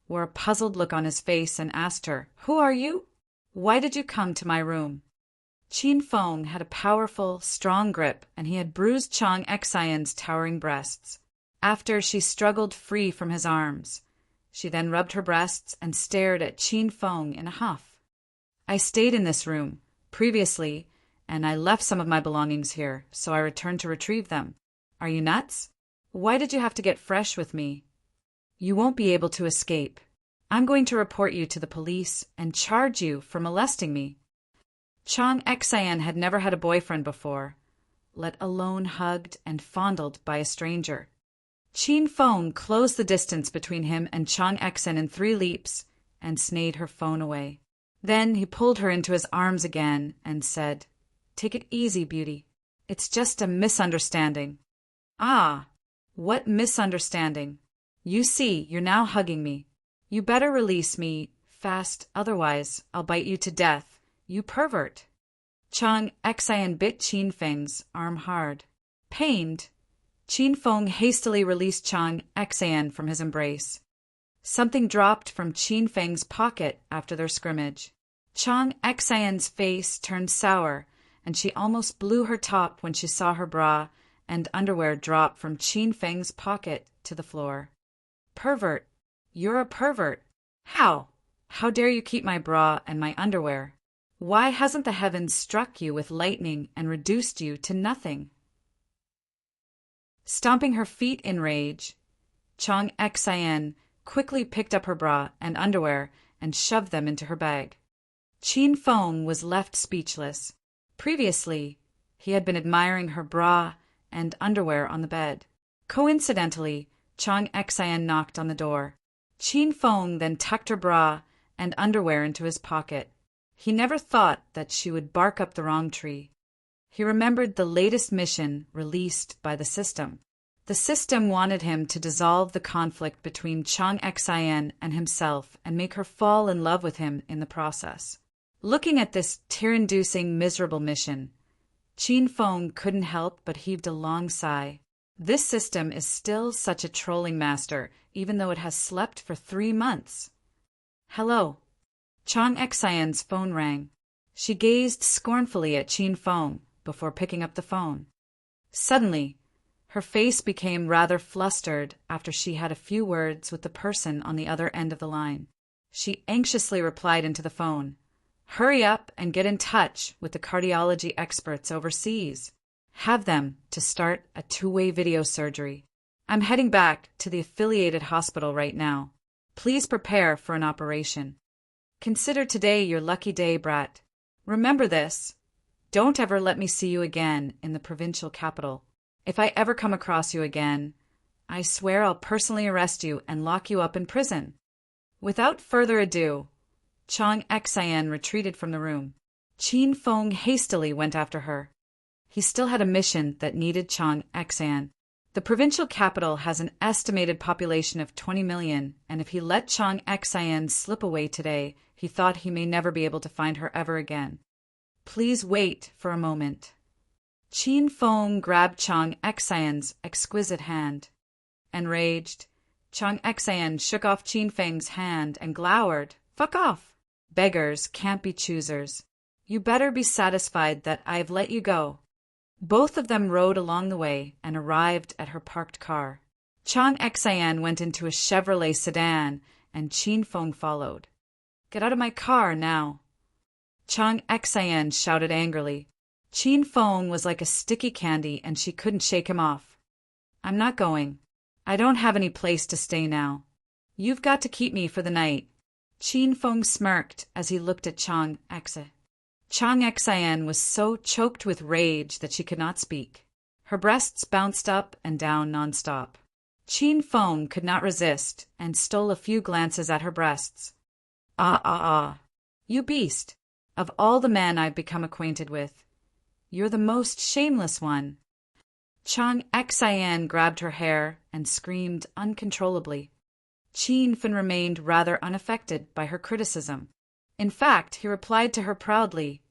wore a puzzled look on his face, and asked her, Who are you? Why did you come to my room? Qin Feng had a powerful, strong grip, and he had bruised Chang Xian's towering breasts. After she struggled free from his arms, she then rubbed her breasts and stared at Qin Feng in a huff. I stayed in this room previously, and I left some of my belongings here, so I returned to retrieve them. Are you nuts? Why did you have to get fresh with me? You won't be able to escape. I'm going to report you to the police and charge you for molesting me. Chang Xian had never had a boyfriend before, let alone hugged and fondled by a stranger. Qin Feng closed the distance between him and Chang Xian in 3 leaps and snayed her phone away. Then he pulled her into his arms again and said, Take it easy, beauty. It's just a misunderstanding. What misunderstanding? You see, you're now hugging me. You better release me fast, otherwise I'll bite you to death, you pervert. Chang Xian bit Qin Feng's arm hard. Pained, Qin Feng hastily released Chang Xian from his embrace. Something dropped from Qin Feng's pocket after their scrimmage. Chang Xian's face turned sour, and she almost blew her top when she saw her bra and underwear drop from Qin Feng's pocket to the floor. Pervert. You're a pervert. How? How dare you keep my bra and my underwear? Why hasn't the heavens struck you with lightning and reduced you to nothing? Stomping her feet in rage, Chang Xian quickly picked up her bra and underwear and shoved them into her bag. Qin Feng was left speechless. Previously, he had been admiring her bra and underwear on the bed. Coincidentally, Chang Xian knocked on the door. Qin Feng then tucked her bra and underwear into his pocket. He never thought that she would bark up the wrong tree. He remembered the latest mission released by the system. The system wanted him to dissolve the conflict between Chang Xian and himself and make her fall in love with him in the process. Looking at this tear-inducing, miserable mission, Qin Feng couldn't help but heaved a long sigh. This system is still such a trolling master, even though it has slept for 3 months. Hello. Chang Xian's phone rang. She gazed scornfully at Qin Feng before picking up the phone. Suddenly, her face became rather flustered after she had a few words with the person on the other end of the line. She anxiously replied into the phone, "Hurry up and get in touch with the cardiology experts overseas. Have them to start a two-way video surgery. I'm heading back to the affiliated hospital right now. Please prepare for an operation. Consider today your lucky day, brat. Remember this. Don't ever let me see you again in the provincial capital. If I ever come across you again, I swear I'll personally arrest you and lock you up in prison." Without further ado, Chang Xian retreated from the room. Qin Feng hastily went after her. He still had a mission that needed Chang Xian. The provincial capital has an estimated population of 20 million, and if he let Chang Xian slip away today, he thought he may never be able to find her ever again. "Please wait for a moment." Qin Feng grabbed Chang Xian's exquisite hand. Enraged, Chang Xian shook off Qin Feng's hand and glowered, "Fuck off! Beggars can't be choosers. You better be satisfied that I've let you go." Both of them rode along the way and arrived at her parked car. Chang Xian went into a Chevrolet sedan and Qin Feng followed. "Get out of my car now!" Chang Xian shouted angrily. Qin Feng was like a sticky candy and she couldn't shake him off. "I'm not going. I don't have any place to stay now. You've got to keep me for the night." Qin Feng smirked as he looked at Chang Xian. Chang Xian was so choked with rage that she could not speak. Her breasts bounced up and down nonstop. Qin Feng could not resist and stole a few glances at her breasts. Ah, you beast! Of all the men I've become acquainted with, you're the most shameless one." Chang Xian grabbed her hair and screamed uncontrollably. Qin Feng remained rather unaffected by her criticism. In fact, he replied to her proudly,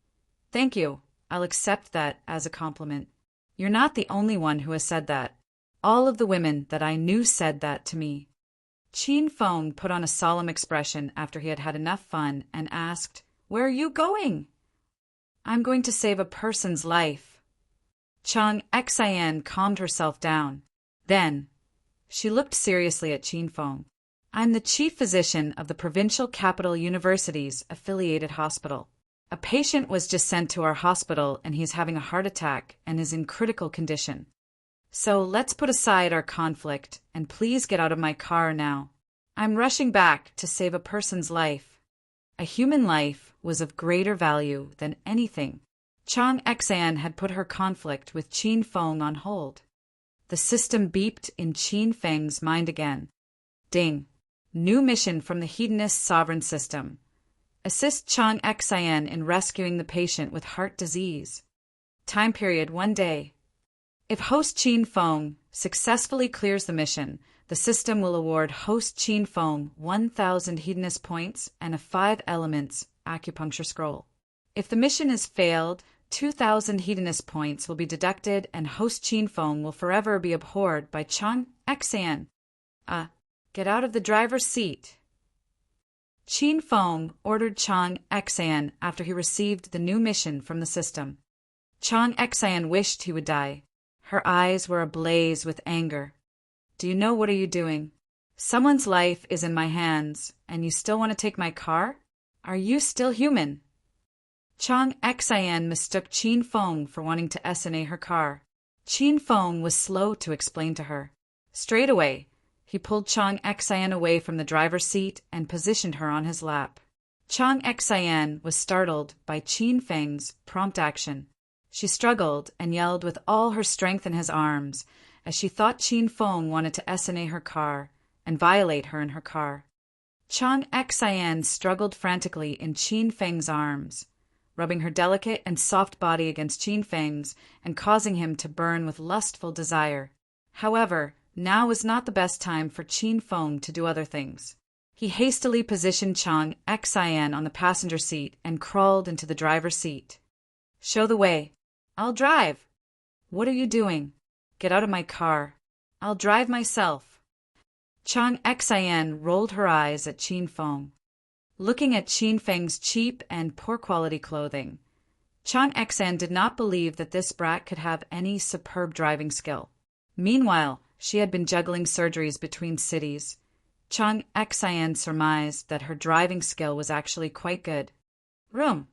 "Thank you, I'll accept that as a compliment. You're not the only one who has said that. All of the women that I knew said that to me." Qin Feng put on a solemn expression after he had had enough fun and asked, "Where are you going?" "I'm going to save a person's life." Chang Xian calmed herself down. Then, she looked seriously at Qin Feng. "I'm the chief physician of the Provincial Capital University's affiliated hospital. A patient was just sent to our hospital and he's having a heart attack and is in critical condition. So let's put aside our conflict and please get out of my car now. I'm rushing back to save a person's life." A human life was of greater value than anything. Chang Xian had put her conflict with Qin Feng on hold. The system beeped in Qin Feng's mind again. Ding! New mission from the Hedonist sovereign system. Assist Chang Xian in rescuing the patient with heart disease. Time period 1 day. If host Qin Feng successfully clears the mission, the system will award host Qin Feng 1,000 hedonist points and a 5 elements acupuncture scroll. If the mission is failed, 2,000 hedonist points will be deducted and host Qin Feng will forever be abhorred by Chang Xian. Get out of the driver's seat. Qin Feng ordered Chang Xian after he received the new mission from the system. Chang Xian wished he would die. Her eyes were ablaze with anger. "Do you know what are you doing? Someone's life is in my hands, and you still want to take my car? Are you still human?" Chang Xian mistook Qin Feng for wanting to S&A her car. Qin Feng was slow to explain to her. Straight away, he pulled Chang Xian away from the driver's seat and positioned her on his lap. Chang Xian was startled by Qin Feng's prompt action. She struggled and yelled with all her strength in his arms as she thought Qin Feng wanted to S&A her car and violate her in her car. Chang Xian struggled frantically in Qin Feng's arms, rubbing her delicate and soft body against Qin Feng's and causing him to burn with lustful desire. However, now was not the best time for Qin Feng to do other things. He hastily positioned Chang Xian on the passenger seat and crawled into the driver's seat. "Show the way. I'll drive." "What are you doing? Get out of my car. I'll drive myself." Chang Xian rolled her eyes at Qin Feng. Looking at Qin Feng's cheap and poor-quality clothing, Chang Xan did not believe that this brat could have any superb driving skill. Meanwhile, she had been juggling surgeries between cities. Chang Xan surmised that her driving skill was actually quite good. Room.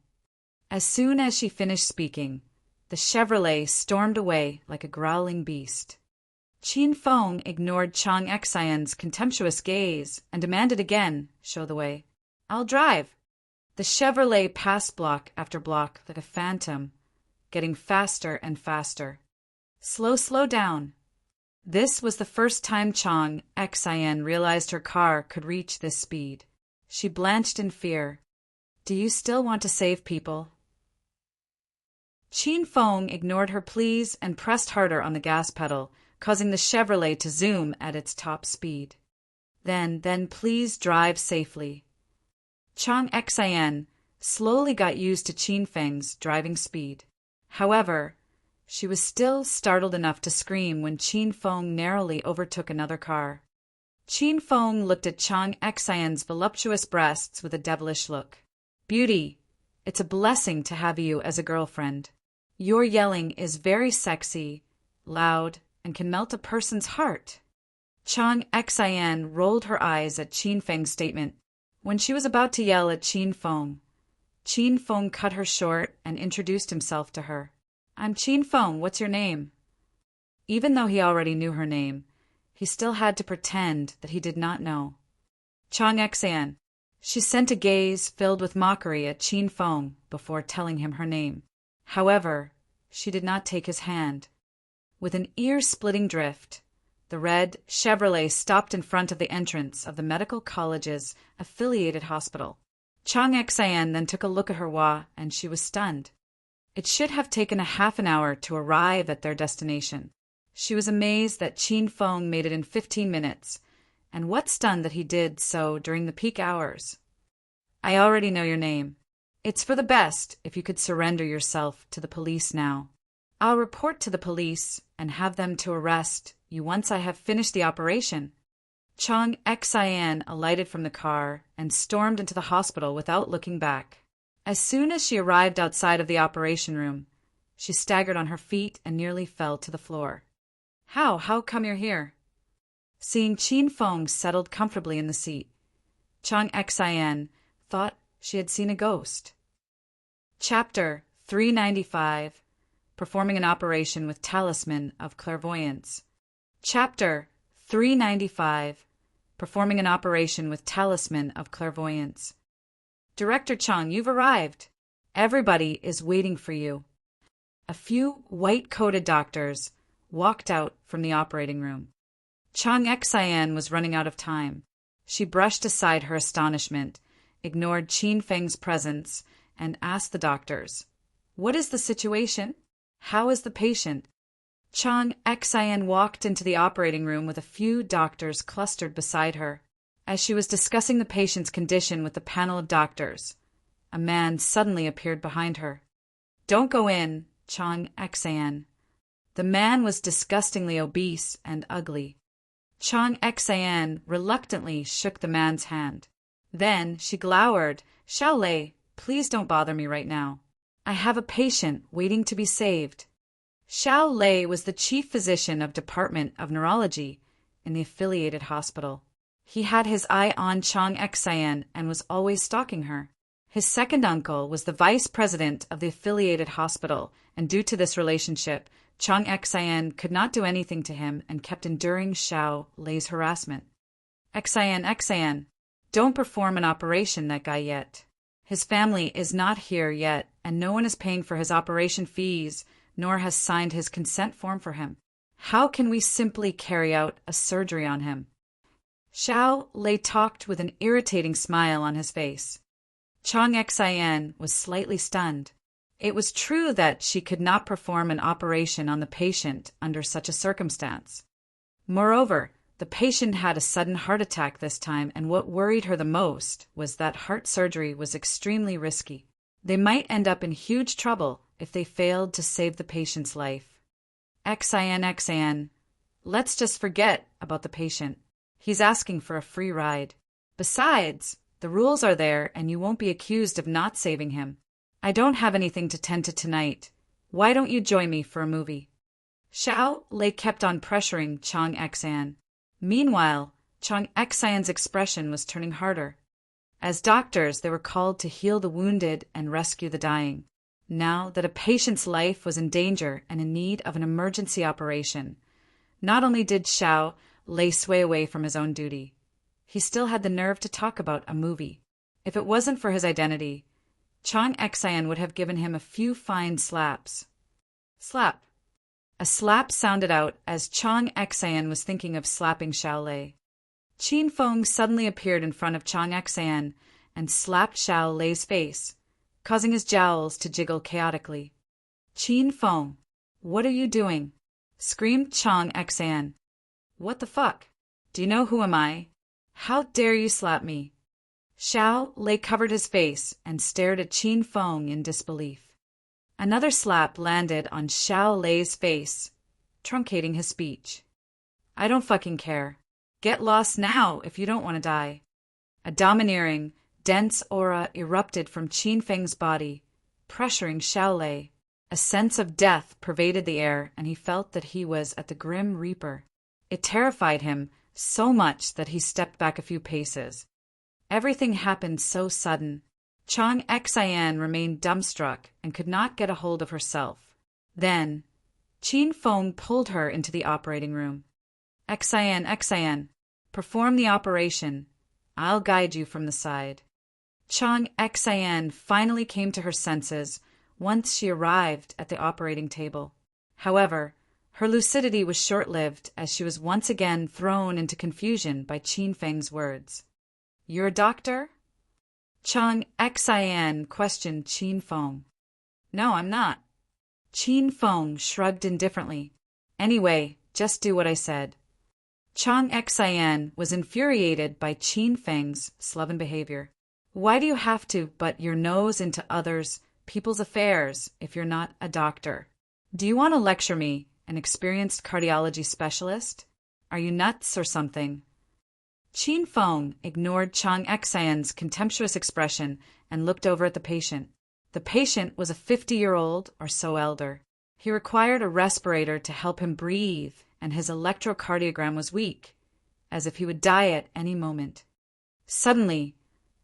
As soon as she finished speaking, the Chevrolet stormed away like a growling beast. Qin Feng ignored Chang Xan's contemptuous gaze and demanded again, "Show the way." "I'll drive." The Chevrolet passed block after block like a phantom, getting faster and faster. Slow down." This was the first time Chang Xan realized her car could reach this speed. She blanched in fear. "Do you still want to save people?" Qin Feng ignored her pleas and pressed harder on the gas pedal, causing the Chevrolet to zoom at its top speed. Then please drive safely." Chang Xan slowly got used to Qin Feng's driving speed. However, she was still startled enough to scream when Qin Feng narrowly overtook another car. Qin Feng looked at Chang Xan's voluptuous breasts with a devilish look. "Beauty, it's a blessing to have you as a girlfriend. Your yelling is very sexy, loud, and can melt a person's heart." Chang Xan rolled her eyes at Qin Feng's statement. When she was about to yell at Qin Feng cut her short and introduced himself to her. "I'm Qin Feng, what's your name?" Even though he already knew her name, he still had to pretend that he did not know. "Chang Xan." She sent a gaze filled with mockery at Qin Feng before telling him her name. However, she did not take his hand. With an ear-splitting drift, the red Chevrolet stopped in front of the entrance of the medical college's affiliated hospital. Chang Xan then took a look at her Hua, and she was stunned. It should have taken a half an hour to arrive at their destination. She was amazed that Qin Feng made it in 15 minutes, and what stunned that he did so during the peak hours. "I already know your name. It's for the best if you could surrender yourself to the police now. I'll report to the police and have them to arrest you once I have finished the operation." Chang Xan alighted from the car and stormed into the hospital without looking back. As soon as she arrived outside of the operation room, she staggered on her feet and nearly fell to the floor. How come you're here?" Seeing Qin Feng settled comfortably in the seat, Chang Xan thought she had seen a ghost. Chapter 395. Performing an operation with Talisman of Clairvoyance. Chapter 395. Performing an operation with Talisman of Clairvoyance. "Director Chang, you've arrived. Everybody is waiting for you." A few white-coated doctors walked out from the operating room. Chang Xan was running out of time. She brushed aside her astonishment, ignored Qin Feng's presence, and asked the doctors, "What is the situation? How is the patient?" Chang Xan walked into the operating room with a few doctors clustered beside her. As she was discussing the patient's condition with the panel of doctors, a man suddenly appeared behind her. "Don't go in, Chang Xan." The man was disgustingly obese and ugly. Chang Xan reluctantly shook the man's hand. Then she glowered, "Xiao Lei, please don't bother me right now. I have a patient waiting to be saved." Xiao Lei was the chief physician of Department of Neurology in the affiliated hospital. He had his eye on Chang Xan and was always stalking her. His second uncle was the vice president of the affiliated hospital, and due to this relationship, Chang Xan could not do anything to him and kept enduring Xiao Lei's harassment. Xan, don't perform an operation that guy yet. His family is not here yet, and no one is paying for his operation fees, nor has signed his consent form for him. How can we simply carry out a surgery on him?" Xiao Lei talked with an irritating smile on his face. Chang Xan was slightly stunned. It was true that she could not perform an operation on the patient under such a circumstance. Moreover, the patient had a sudden heart attack this time, and what worried her the most was that heart surgery was extremely risky. They might end up in huge trouble if they failed to save the patient's life. Xan, let's just forget about the patient. He's asking for a free ride. Besides, The rules are there, and you won't be accused of not saving him. I don't have anything to tend to tonight. Why don't you join me for a movie? Xiao Lei kept on pressuring Chang Xan. Meanwhile, Chang Xan's expression was turning harder. As doctors, they were called to heal the wounded and rescue the dying. Now that a patient's life was in danger and in need of an emergency operation, not only did Xiao Lei sway away from his own duty, he still had the nerve to talk about a movie. If it wasn't for his identity, Chang Xan would have given him a few fine slaps. Slap. A slap sounded out as Chang Xan was thinking of slapping Xiao Lei. Qin Feng suddenly appeared in front of Chang Xan and slapped Xiao Lei's face, causing his jowls to jiggle chaotically. Qin Feng, what are you doing? Screamed Chang Xan. What the fuck? Do you know who am I? How dare you slap me? Xiao Lei covered his face and stared at Qin Feng in disbelief. Another slap landed on Xiao Lei's face, truncating his speech. I don't fucking care. Get lost now if you don't want to die. A domineering, dense aura erupted from Qin Feng's body, pressuring Xiao Lei. A sense of death pervaded the air, and he felt that he was at the Grim Reaper. It terrified him so much that he stepped back a few paces. Everything happened so sudden. Chang Xan remained dumbstruck and could not get a hold of herself. Then, Qin Feng pulled her into the operating room. Xan, perform the operation. I'll guide you from the side. Chang Xan finally came to her senses once she arrived at the operating table. However, her lucidity was short-lived as she was once again thrown into confusion by Qin Feng's words. You're a doctor? Chang Xan questioned Qin Feng. No, I'm not. Qin Feng shrugged indifferently. Anyway, just do what I said. Chang Xan was infuriated by Qin Feng's sloven behavior. Why do you have to butt your nose into people's affairs if you're not a doctor? Do you want to lecture me, an experienced cardiology specialist? Are you nuts or something? Qin Feng ignored Chang Xan's contemptuous expression and looked over at the patient. The patient was a 50-year-old or so elder. He required a respirator to help him breathe, and his electrocardiogram was weak, as if he would die at any moment. Suddenly,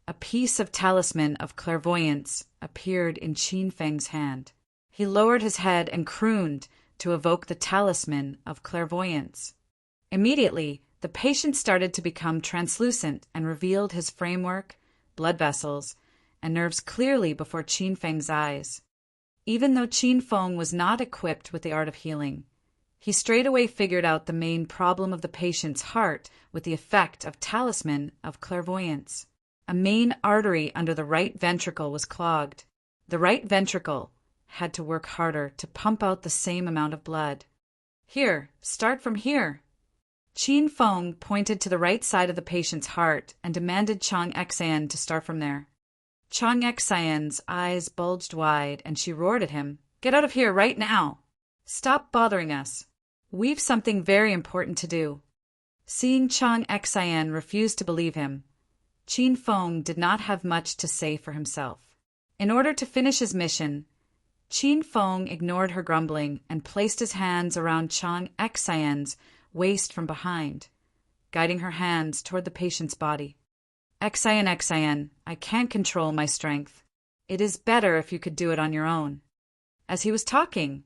a piece of Talisman of Clairvoyance appeared in Qin Feng's hand. He lowered his head and crooned to evoke the Talisman of Clairvoyance. Immediately, the patient started to become translucent and revealed his framework, blood vessels, and nerves clearly before Qin Feng's eyes. Even though Qin Feng was not equipped with the art of healing, he straightaway figured out the main problem of the patient's heart with the effect of Talisman of Clairvoyance. A main artery under the right ventricle was clogged. The right ventricle had to work harder to pump out the same amount of blood. Here, start from here. Qin Feng pointed to the right side of the patient's heart and demanded Chang Xan to start from there. Chang Xan's eyes bulged wide and she roared at him, Get out of here right now! Stop bothering us. We've something very important to do. Seeing Chang Xan refuse to believe him, Qin Feng did not have much to say for himself. In order to finish his mission, Qin Feng ignored her grumbling and placed his hands around Chang Xan's waist from behind, guiding her hands toward the patient's body. Xan, I can't control my strength. It is better if you could do it on your own. As he was talking,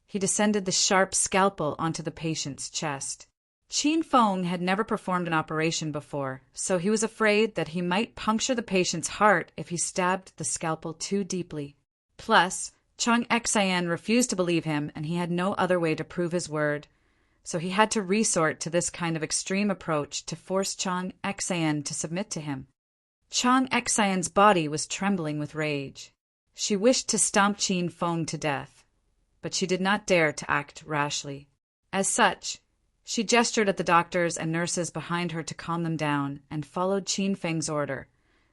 he descended the sharp scalpel onto the patient's chest. Qin Feng had never performed an operation before, so he was afraid that he might puncture the patient's heart if he stabbed the scalpel too deeply. Plus, Chang Xan refused to believe him, and he had no other way to prove his word, so he had to resort to this kind of extreme approach to force Chang Xan to submit to him. Chang Xan's body was trembling with rage. She wished to stomp Qin Feng to death, but she did not dare to act rashly. As such, she gestured at the doctors and nurses behind her to calm them down and followed Qin Feng's order,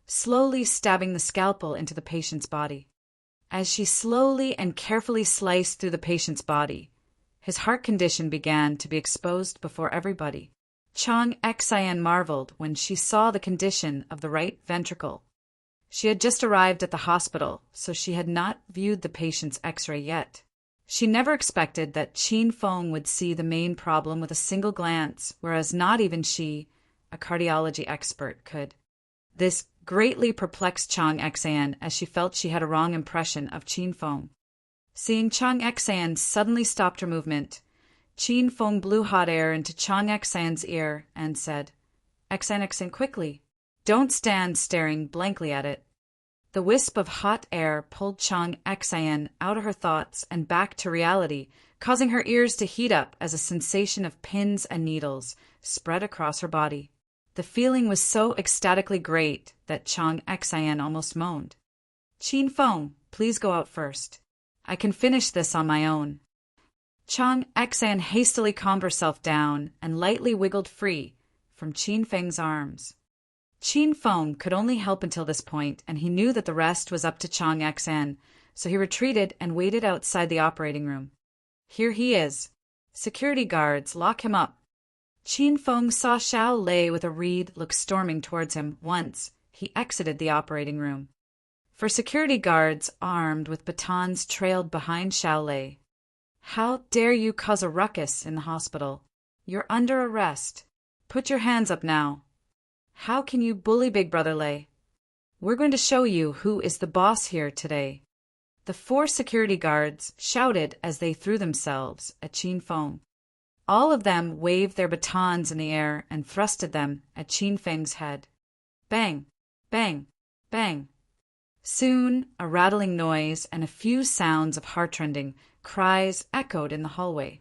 slowly stabbing the scalpel into the patient's body. As she slowly and carefully sliced through the patient's body, his heart condition began to be exposed before everybody. Chang Xian marveled when she saw the condition of the right ventricle. She had just arrived at the hospital, so she had not viewed the patient's X-ray yet. She never expected that Qin Feng would see the main problem with a single glance, whereas not even she, a cardiology expert, could. This greatly perplexed Chang Xian as she felt she had a wrong impression of Qin Feng. Seeing Chang Xian suddenly stopped her movement, Qin Feng blew hot air into Chang Xian's ear and said, Xian, quickly. Don't stand staring blankly at it. The wisp of hot air pulled Chang Xian out of her thoughts and back to reality, causing her ears to heat up as a sensation of pins and needles spread across her body. The feeling was so ecstatically great that Chang Xian almost moaned. Qin Feng, please go out first. I can finish this on my own. Chang Xian hastily calmed herself down and lightly wiggled free from Qin Feng's arms. Qin Feng could only help until this point, and he knew that the rest was up to Chang Xian, so he retreated and waited outside the operating room. Here he is. Security guards, lock him up. Qin Feng saw Xiao Lei with a reed look storming towards him once he exited the operating room. For security guards armed with batons trailed behind Xiao Lei. How dare you cause a ruckus in the hospital? You're under arrest. Put your hands up now. How can you bully Big Brother Lei? We're going to show you who is the boss here today. The 4 security guards shouted as they threw themselves at Qin Feng. All of them waved their batons in the air and thrusted them at Qin Feng's head. Bang, bang, bang. Soon, a rattling noise and a few sounds of heartrending cries echoed in the hallway.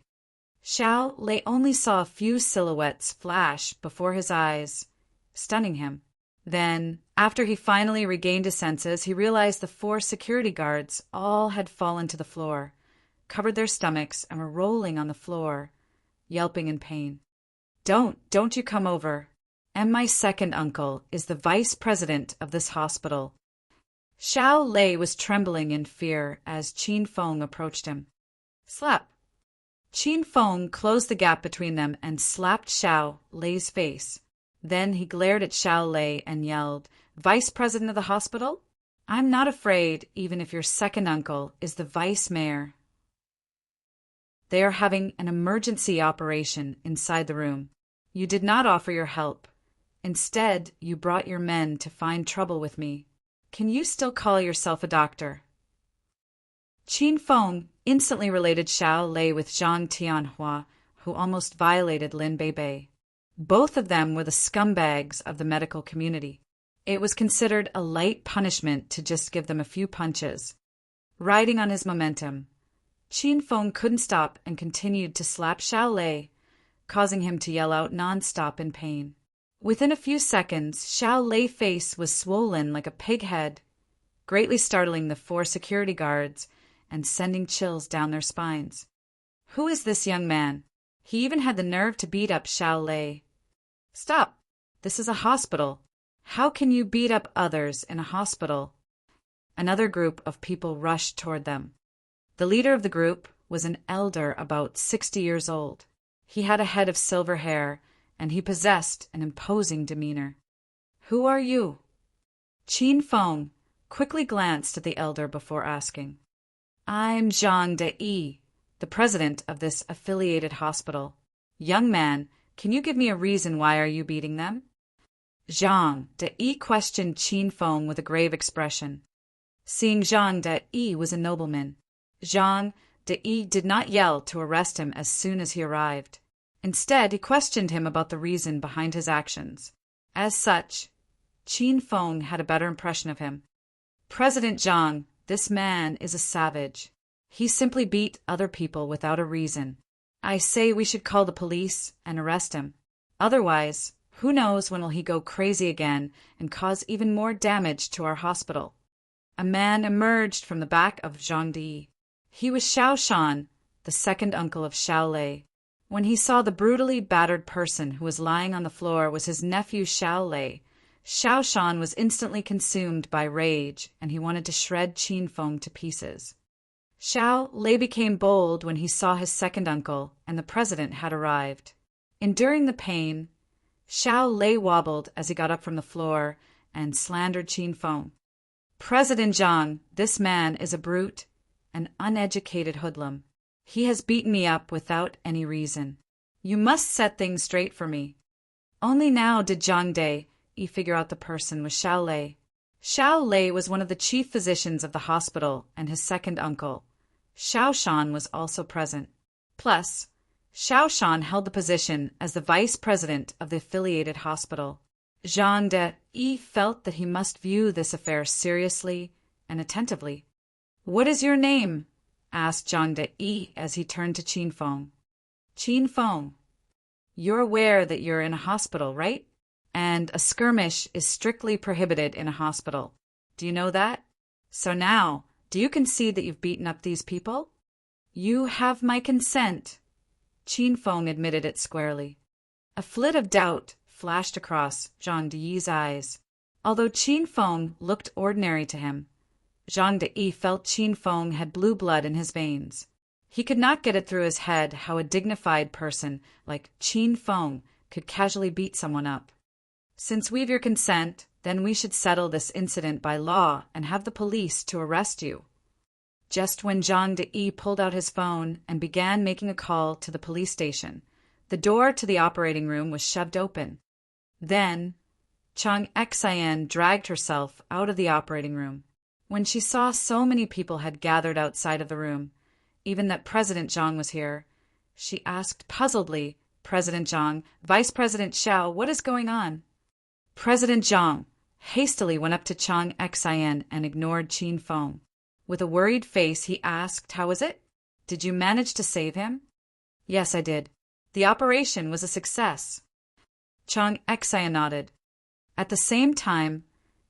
Xiao Lei only saw a few silhouettes flash before his eyes, stunning him. Then, after he finally regained his senses, he realized the 4 security guards all had fallen to the floor, covered their stomachs, and were rolling on the floor, yelping in pain. Don't you come over. And my second uncle is the vice president of this hospital. Xiao Lei was trembling in fear as Qin Feng approached him. Slap. Qin Feng closed the gap between them and slapped Xiao Lei's face. Then he glared at Xiao Lei and yelled, Vice President of the hospital? I'm not afraid, even if your second uncle is the vice mayor. They are having an emergency operation inside the room. You did not offer your help. Instead, you brought your men to find trouble with me. Can you still call yourself a doctor? Qin Feng instantly related Xiao Lei with Zhang Tianhua, who almost violated Lin Beibei. Both of them were the scumbags of the medical community. It was considered a light punishment to just give them a few punches. Riding on his momentum, Qin Feng couldn't stop and continued to slap Xiao Lei, causing him to yell out nonstop in pain. Within a few seconds, Xiao Lei's face was swollen like a pig head, greatly startling the 4 security guards and sending chills down their spines. Who is this young man? He even had the nerve to beat up Xiao Lei. Stop! This is a hospital. How can you beat up others in a hospital? Another group of people rushed toward them. The leader of the group was an elder about 60 years old. He had a head of silver hair, and he possessed an imposing demeanor. Who are you? Qin Feng quickly glanced at the elder before asking. I'm Zhang De, the president of this affiliated hospital. Young man, can you give me a reason why are you beating them? Zhang De questioned Qin Feng with a grave expression. Seeing Zhang De was a nobleman, Zhang De did not yell to arrest him as soon as he arrived. Instead, he questioned him about the reason behind his actions. As such, Qin Feng had a better impression of him. President Zhang, this man is a savage. He simply beat other people without a reason. I say we should call the police and arrest him. Otherwise, who knows when will he go crazy again and cause even more damage to our hospital. A man emerged from the back of Zhang Di. He was Xiao Shan, the second uncle of Xiao Lei. When he saw the brutally battered person who was lying on the floor was his nephew Xiao Lei, Xiao Shan was instantly consumed by rage, and he wanted to shred Qin Feng to pieces. Xiao Lei became bold when he saw his second uncle and the president had arrived. Enduring the pain, Xiao Lei wobbled as he got up from the floor and slandered Qin Feng. President Zhang, this man is a brute, an uneducated hoodlum. He has beaten me up without any reason. You must set things straight for me. Only now did Zhang Dai figure out the person was Xiao Lei. Xiao Lei was one of the chief physicians of the hospital and his second uncle. Xiao Shan was also present. Plus, Xiao Shan held the position as the vice president of the affiliated hospital. Zhang Dai felt that he must view this affair seriously and attentively. "What is your name?" asked Zhang Dai as he turned to Qin Feng. "Qin Feng, you're aware that you're in a hospital, right? And a skirmish is strictly prohibited in a hospital. Do you know that? So now, do you concede that you've beaten up these people?" "You have my consent." Qin Feng admitted it squarely. A flit of doubt flashed across Zhang Dai's eyes. Although Qin Feng looked ordinary to him, Zhang Dai felt Qin Feng had blue blood in his veins. He could not get it through his head how a dignified person like Qin Feng could casually beat someone up. "Since we've your consent, then we should settle this incident by law and have the police to arrest you." Just when Zhang Dai pulled out his phone and began making a call to the police station, the door to the operating room was shoved open. Then, Chang Xian dragged herself out of the operating room. When she saw so many people had gathered outside of the room, even that President Zhang was here, she asked puzzledly, "President Zhang, Vice President Xiao, what is going on?" President Zhang hastily went up to Chang Xian and ignored Qin Feng. With a worried face, he asked, "How is it? Did you manage to save him?" "Yes, I did. The operation was a success." Chang Xian nodded. At the same time,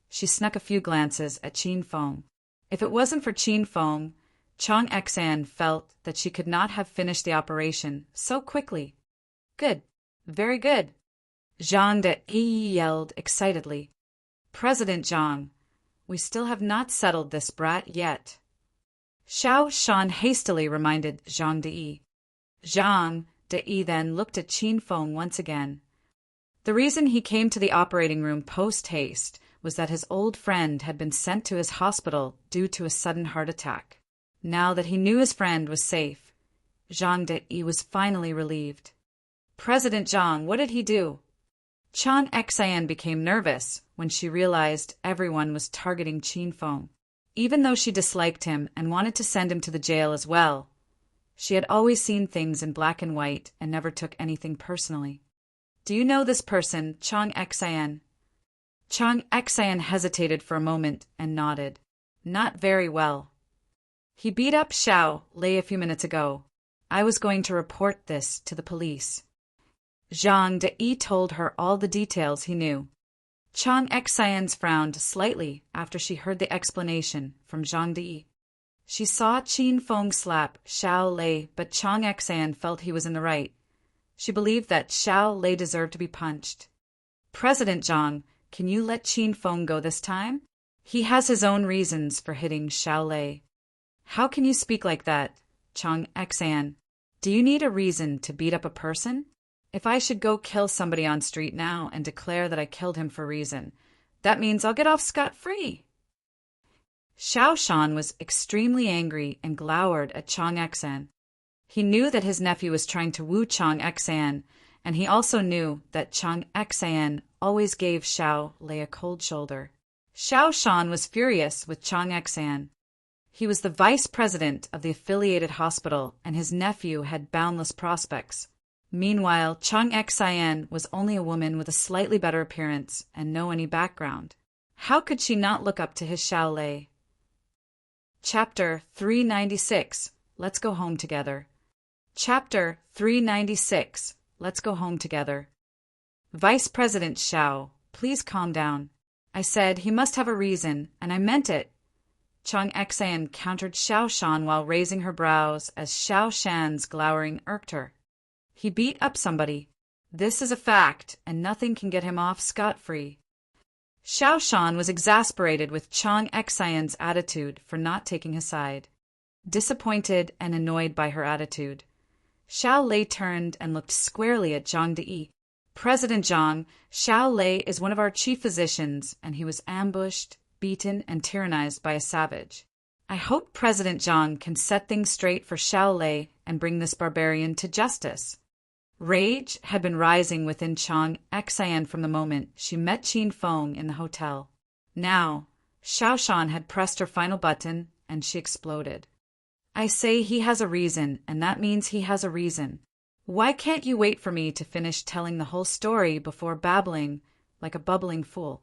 she snuck a few glances at Qin Feng. If it wasn't for Qin Feng, Chang Xian felt that she could not have finished the operation so quickly. "Good. Very good." Zhang Dai yelled excitedly. "President Zhang, we still have not settled this brat yet." Xiao Shan hastily reminded Zhang Dai. Zhang Dai then looked at Qin Feng once again. The reason he came to the operating room post-haste was that his old friend had been sent to his hospital due to a sudden heart attack. Now that he knew his friend was safe, Zhang Dai was finally relieved. "President Zhang, what did he do?" Chang Xian became nervous when she realized everyone was targeting Qin Feng. Even though she disliked him and wanted to send him to the jail as well, she had always seen things in black and white and never took anything personally. "Do you know this person, Chang Xian?" Chang Xian hesitated for a moment and nodded. "Not very well. He beat up Xiao Lei a few minutes ago. I was going to report this to the police." Zhang Dai told her all the details he knew. Chang Xian frowned slightly after she heard the explanation from Zhang Dai. She saw Qin Feng slap Xiao Lei, but Chang Xian felt he was in the right. She believed that Xiao Lei deserved to be punched. "President Zhang, can you let Qin Feng go this time? He has his own reasons for hitting Xiao Lei." "How can you speak like that, Chang Xian? Do you need a reason to beat up a person? If I should go kill somebody on street now and declare that I killed him for a reason, that means I'll get off scot-free." Xiao Shan was extremely angry and glowered at Chang Xian. He knew that his nephew was trying to woo Chang Xian, and he also knew that Chang Xian always gave Xiao Lei a cold shoulder. Xiao Shan was furious with Chang Xian. He was the vice president of the affiliated hospital, and his nephew had boundless prospects. Meanwhile, Chang Xian was only a woman with a slightly better appearance and no any background. How could she not look up to his Xiao Lei? Chapter 396. Let's go home together. Chapter 396. Let's go home together. "Vice President Xiao, please calm down. I said he must have a reason, and I meant it." Chang Xian countered Xiao Shan while raising her brows as Xiao Shan's glowering irked her. "He beat up somebody. This is a fact, and nothing can get him off scot-free." Xiao Shan was exasperated with Chang Xian's attitude for not taking his side. Disappointed and annoyed by her attitude, Xiao Lei turned and looked squarely at Zhang Dai. President Zhang, Xiao Lei is one of our chief physicians, and he was ambushed, beaten, and tyrannized by a savage. I hope President Zhang can set things straight for Xiao Lei and bring this barbarian to justice. Rage had been rising within Chang Xian from the moment she met Qin Feng in the hotel. Now, Xiao Shan had pressed her final button, and she exploded. I say he has a reason, and that means he has a reason. Why can't you wait for me to finish telling the whole story before babbling like a bubbling fool?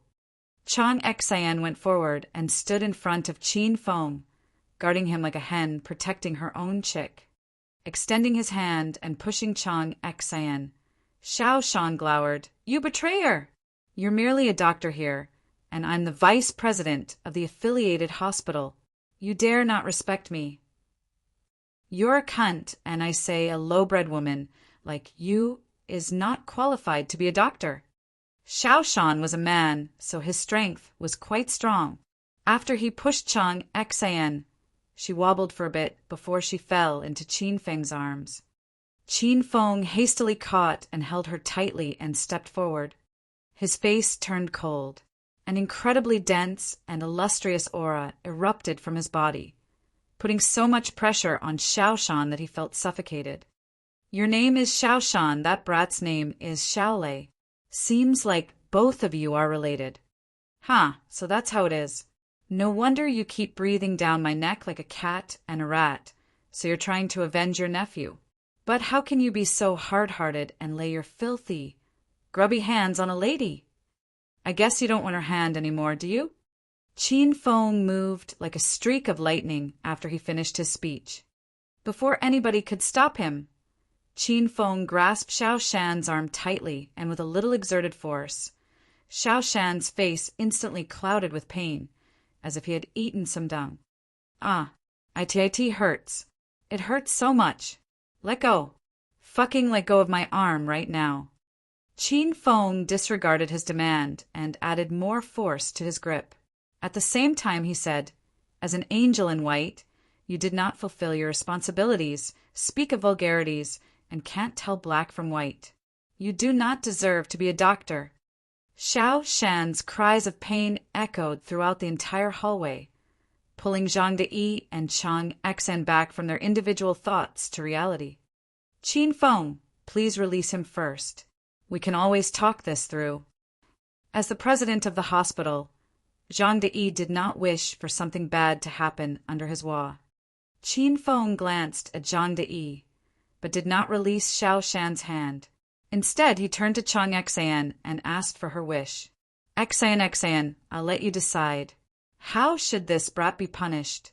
Chang Xian went forward and stood in front of Qin Feng, guarding him like a hen protecting her own chick. Extending his hand and pushing Chang Xian, Xiao Shan glowered, "You betrayer! You're merely a doctor here, and I'm the vice president of the affiliated hospital. You dare not respect me. You're a cunt, and I say a low-bred woman like you is not qualified to be a doctor." Xiao Shan was a man, so his strength was quite strong. After he pushed Chang Xian, she wobbled for a bit before she fell into Qin Feng's arms. Qin Feng hastily caught and held her tightly and stepped forward. His face turned cold. An incredibly dense and illustrious aura erupted from his body, putting so much pressure on Xiao Shan that he felt suffocated. "Your name is Xiao Shan, that brat's name is Xiao Lei. Seems like both of you are related." "Huh, so that's how it is. No wonder you keep breathing down my neck like a cat and a rat, so you're trying to avenge your nephew. But how can you be so hard-hearted and lay your filthy, grubby hands on a lady? I guess you don't want her hand anymore, do you?" Qin Feng moved like a streak of lightning after he finished his speech. Before anybody could stop him, Qin Feng grasped Xiao Shan's arm tightly and with a little exerted force. Xiao Shan's face instantly clouded with pain, as if he had eaten some dung. "Ah, it hurts. It hurts so much. Let go. Fucking let go of my arm right now." Qin Feng disregarded his demand and added more force to his grip. At the same time he said, "As an angel in white, you did not fulfill your responsibilities, speak of vulgarities, and can't tell black from white. You do not deserve to be a doctor." Xiao Shan's cries of pain echoed throughout the entire hallway, pulling Zhang De and Chang Xian back from their individual thoughts to reality. "Qin Feng, please release him first. We can always talk this through." As the president of the hospital, Zhang De did not wish for something bad to happen under his wa. Qin Feng glanced at Zhang De, but did not release Xiao Shan's hand. Instead, he turned to Chang Xian and asked for her wish. Xian, I'll let you decide. How should this brat be punished?"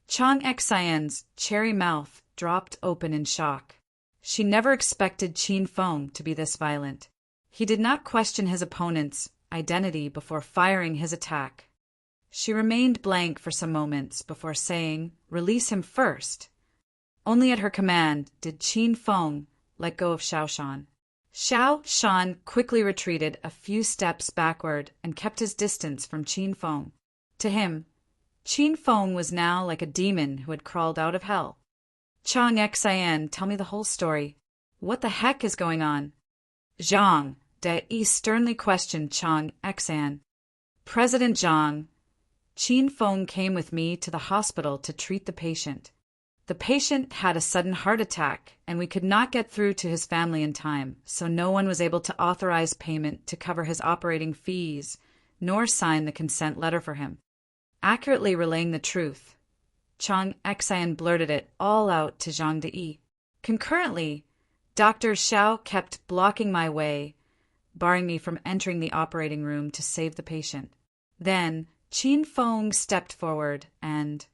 Chang Xian's cherry mouth dropped open in shock. She never expected Qin Feng to be this violent. He did not question his opponent's identity before firing his attack. She remained blank for some moments before saying, "Release him first." Only at her command did Qin Feng let go of Xiao Shan. Xiao Shan quickly retreated a few steps backward and kept his distance from Qin Feng. To him, Qin Feng was now like a demon who had crawled out of hell. "Chang Xian, tell me the whole story. What the heck is going on?" Zhang De sternly questioned Chang Xian. "President Zhang, Qin Feng came with me to the hospital to treat the patient. The patient had a sudden heart attack, and we could not get through to his family in time, so no one was able to authorize payment to cover his operating fees, nor sign the consent letter for him." Accurately relaying the truth, Chang Xian blurted it all out to Zhang De. Concurrently, Dr. Xiao kept blocking my way, barring me from entering the operating room to save the patient. Then, Qin Feng stepped forward and,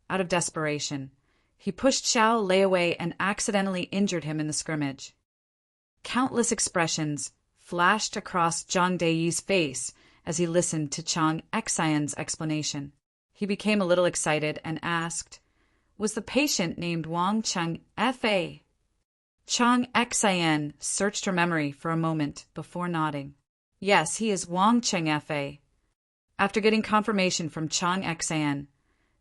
out of desperation, he pushed Xiao Lei away and accidentally injured him in the scrimmage. Countless expressions flashed across Zhang Deyi's face as he listened to Chang Xian's explanation. He became a little excited and asked, "Was the patient named Wang Cheng Fa?" Chang Xian searched her memory for a moment before nodding. "Yes, he is Wang Cheng Fa." After getting confirmation from Chang Xian,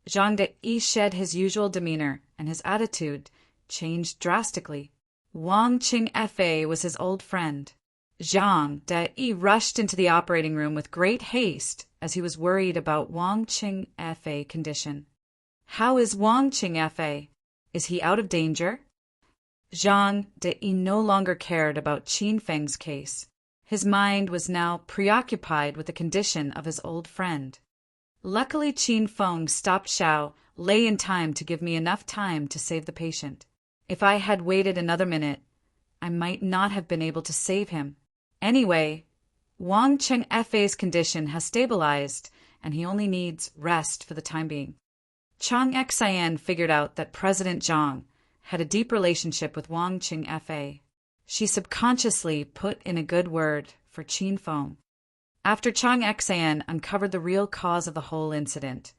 Zhang De shed his usual demeanor, and his attitude changed drastically. Wang Cheng Fa was his old friend. Zhang De rushed into the operating room with great haste as he was worried about Wang Qing's condition. How is Wang Qing's? Is he out of danger? Zhang De no longer cared about Qin Feng's case. His mind was now preoccupied with the condition of his old friend. Luckily, Qin Feng stopped Xiao Lei in time to give me enough time to save the patient. If I had waited another minute, I might not have been able to save him. Anyway, Wang Qing's condition has stabilized, and he only needs rest for the time being. Chang Xian figured out that President Zhang had a deep relationship with Wang Qing's. She subconsciously put in a good word for Qin Feng. After Chang Xian uncovered the real cause of the whole incident,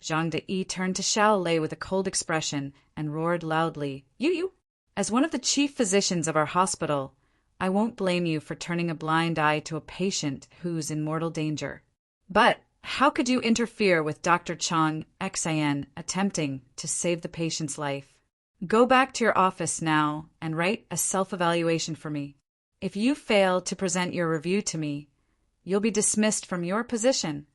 Zhang De turned to Xiao Lei with a cold expression and roared loudly, You! As one of the chief physicians of our hospital, I won't blame you for turning a blind eye to a patient who's in mortal danger. But how could you interfere with Dr. Chang Xian attempting to save the patient's life? Go back to your office now and write a self-evaluation for me. If you fail to present your review to me, you'll be dismissed from your position.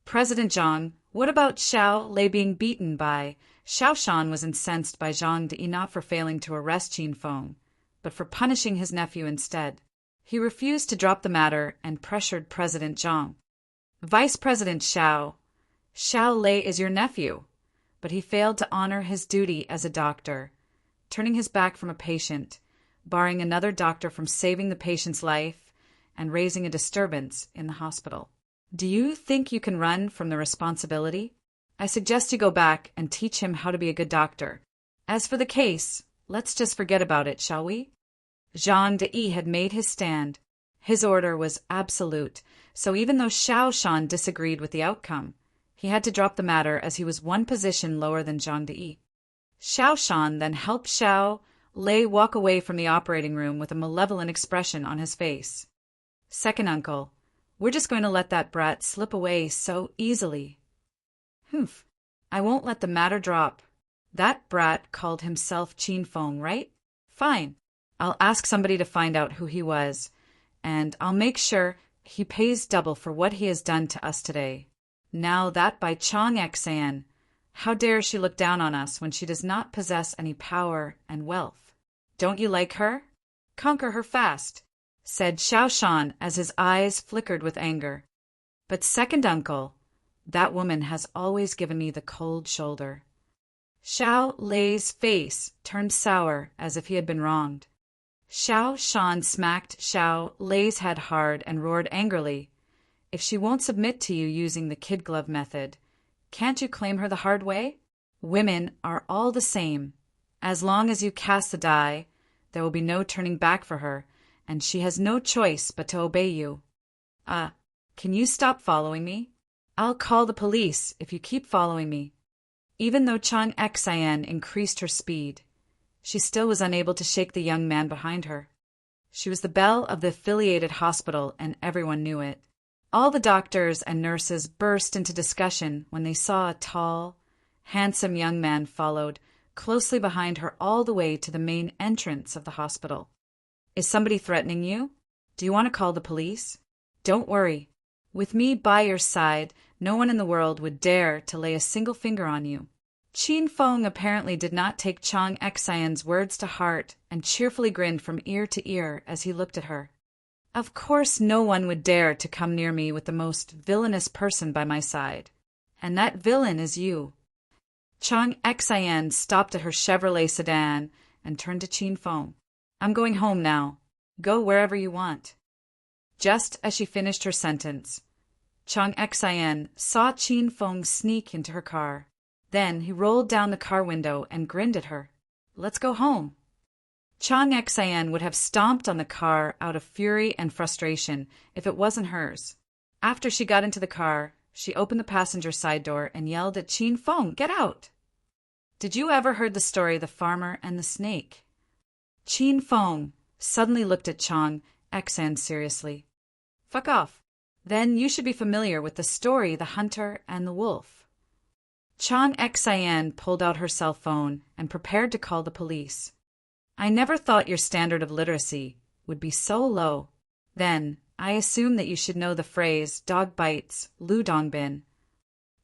President Zhang, what about Xiao Lei being beaten by? Xiao Shan was incensed by Zhang De not for failing to arrest Qin Feng, but for punishing his nephew instead. He refused to drop the matter and pressured President Zhang. Vice President Xiao Lei is your nephew, but he failed to honor his duty as a doctor, turning his back from a patient, barring another doctor from saving the patient's life, and raising a disturbance in the hospital. Do you think you can run from the responsibility? I suggest you go back and teach him how to be a good doctor. As for the case, let's just forget about it, shall we? Zhang De had made his stand. His order was absolute, so even though Xiao Shan disagreed with the outcome, he had to drop the matter as he was one position lower than Zhang De. Xiao Shan then helped Xiao Lei walk away from the operating room with a malevolent expression on his face. Second uncle, we're just going to let that brat slip away so easily. Humph, I won't let the matter drop. That brat called himself Qin Feng, right? Fine. I'll ask somebody to find out who he was, and I'll make sure he pays double for what he has done to us today. Now that by Chang Xian, how dare she look down on us when she does not possess any power and wealth? Don't you like her? Conquer her fast, said Xiao Shan as his eyes flickered with anger. But second uncle, that woman has always given me the cold shoulder. Xiao Lei's face turned sour as if he had been wronged. Xiao Shan smacked Xiao Lei's head hard and roared angrily, If she won't submit to you using the kid glove method, can't you claim her the hard way? Women are all the same. As long as you cast the die, there will be no turning back for her, and she has no choice but to obey you. Can you stop following me? I'll call the police if you keep following me. Even though Chang Xian increased her speed, she still was unable to shake the young man behind her. She was the belle of the affiliated hospital, and everyone knew it. All the doctors and nurses burst into discussion when they saw a tall, handsome young man followed closely behind her all the way to the main entrance of the hospital. Is somebody threatening you? Do you want to call the police? Don't worry. With me by your side, no one in the world would dare to lay a single finger on you. Qin Feng apparently did not take Chang Xian's words to heart and cheerfully grinned from ear to ear as he looked at her. Of course no one would dare to come near me with the most villainous person by my side. And that villain is you. Chang Xian stopped at her Chevrolet sedan and turned to Qin Feng. I'm going home now. Go wherever you want. Just as she finished her sentence, Chang Xian saw Qin Feng sneak into her car. Then he rolled down the car window and grinned at her. Let's go home. Chang Xian would have stomped on the car out of fury and frustration if it wasn't hers. After she got into the car, she opened the passenger side door and yelled at Qin Feng, "Get out!" Did you ever heard the story The Farmer and the Snake? Qin Feng suddenly looked at Chang Xian seriously. Fuck off. Then you should be familiar with the story The Hunter and the Wolf. Chang Xian pulled out her cell phone and prepared to call the police. I never thought your standard of literacy would be so low. Then, I assume that you should know the phrase, dog bites, Lu Dongbin.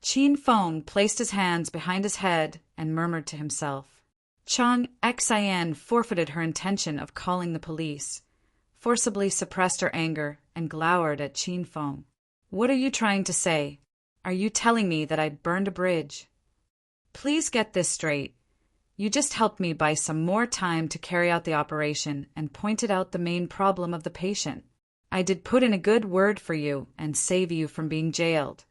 Qin Feng placed his hands behind his head and murmured to himself. Chang Xian forfeited her intention of calling the police, forcibly suppressed her anger, and glowered at Qin Feng. What are you trying to say? Are you telling me that I burned a bridge? Please get this straight. You just helped me buy some more time to carry out the operation and pointed out the main problem of the patient. I did put in a good word for you and save you from being jailed.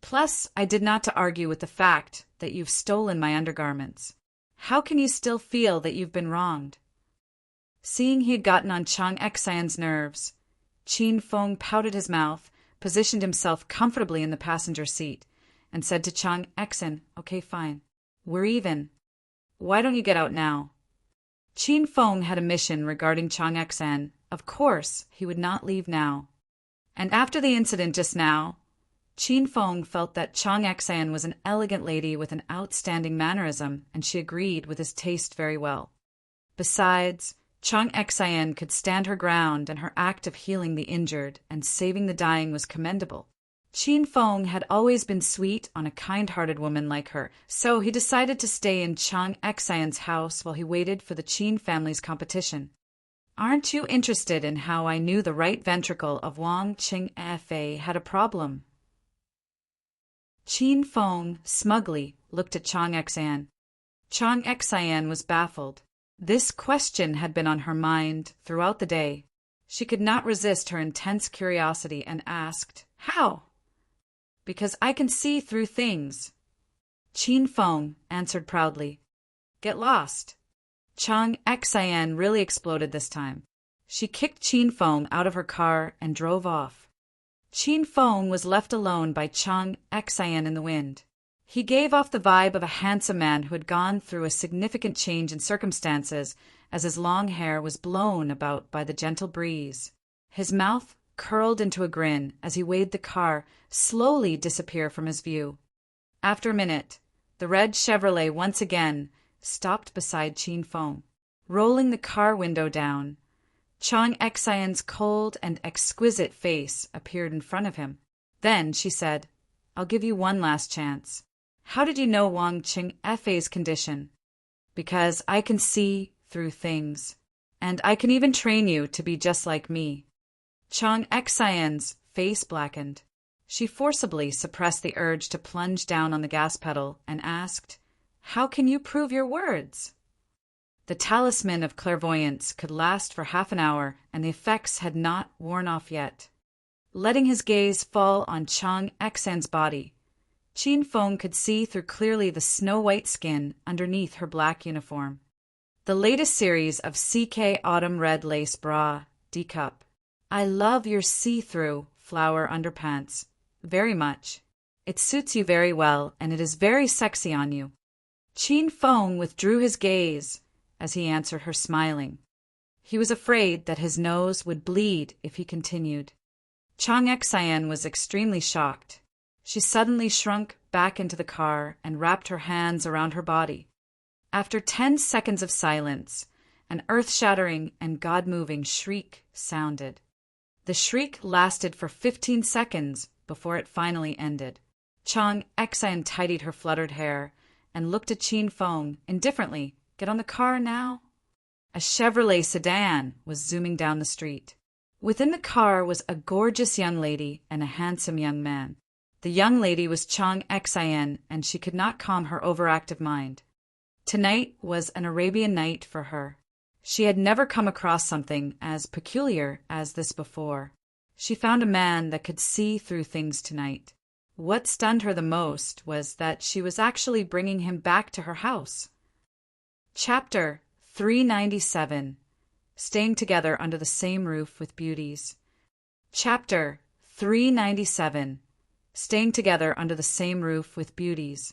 Plus, I did not to argue with the fact that you've stolen my undergarments. How can you still feel that you've been wronged? Seeing he had gotten on Chang Xian's nerves, Qin Feng pouted his mouth, positioned himself comfortably in the passenger seat, and said to Chang Xian, "Okay, fine. We're even. Why don't you get out now?" Qin Feng had a mission regarding Chang Xian. Of course, he would not leave now. And after the incident just now, Qin Feng felt that Chang Xian was an elegant lady with an outstanding mannerism, and she agreed with his taste very well. Besides, Chang Xian could stand her ground, and her act of healing the injured and saving the dying was commendable. Qin Feng had always been sweet on a kind-hearted woman like her, so he decided to stay in Chang Xian's house while he waited for the Qin family's competition. Aren't you interested in how I knew the right ventricle of Wang Qingfei had a problem? Qin Feng smugly looked at Chang Xian. Chang Xian was baffled. This question had been on her mind throughout the day. She could not resist her intense curiosity and asked, "How?" "Because I can see through things." Qin Feng answered proudly. "Get lost." Chang Xian really exploded this time. She kicked Qin Feng out of her car and drove off. Qin Feng was left alone by Chang Xian in the wind. He gave off the vibe of a handsome man who had gone through a significant change in circumstances as his long hair was blown about by the gentle breeze. His mouth curled into a grin as he watched the car slowly disappear from his view. After a minute, the red Chevrolet once again stopped beside Qin Feng. Rolling the car window down, Chang Xian's cold and exquisite face appeared in front of him. Then she said, "I'll give you one last chance. How did you know Wang Qingfei's condition?" "Because I can see through things. And I can even train you to be just like me." Chang Xian's face blackened. She forcibly suppressed the urge to plunge down on the gas pedal and asked, "How can you prove your words?" The talisman of clairvoyance could last for half an hour, and the effects had not worn off yet. Letting his gaze fall on Chang Xian's body, Qin Feng could see through clearly the snow-white skin underneath her black uniform. The latest series of CK Autumn Red Lace Bra, D-Cup. "I love your see-through flower underpants. Very much. It suits you very well, and it is very sexy on you." Qin Feng withdrew his gaze as he answered her, smiling. He was afraid that his nose would bleed if he continued. Chang Xian was extremely shocked. She suddenly shrunk back into the car and wrapped her hands around her body. After 10 seconds of silence, an earth-shattering and God-moving shriek sounded. The shriek lasted for 15 seconds before it finally ended. Chang Xian tidied her fluttered hair and looked at Qin Feng indifferently. "Get on the car now." A Chevrolet sedan was zooming down the street. Within the car was a gorgeous young lady and a handsome young man. The young lady was Chang Xian, and she could not calm her overactive mind. Tonight was an Arabian night for her. She had never come across something as peculiar as this before. She found a man that could see through things tonight. What stunned her the most was that she was actually bringing him back to her house. Chapter 397. Staying Together Under the Same Roof with Beauties. Chapter 397. Staying Together Under the Same Roof with Beauties.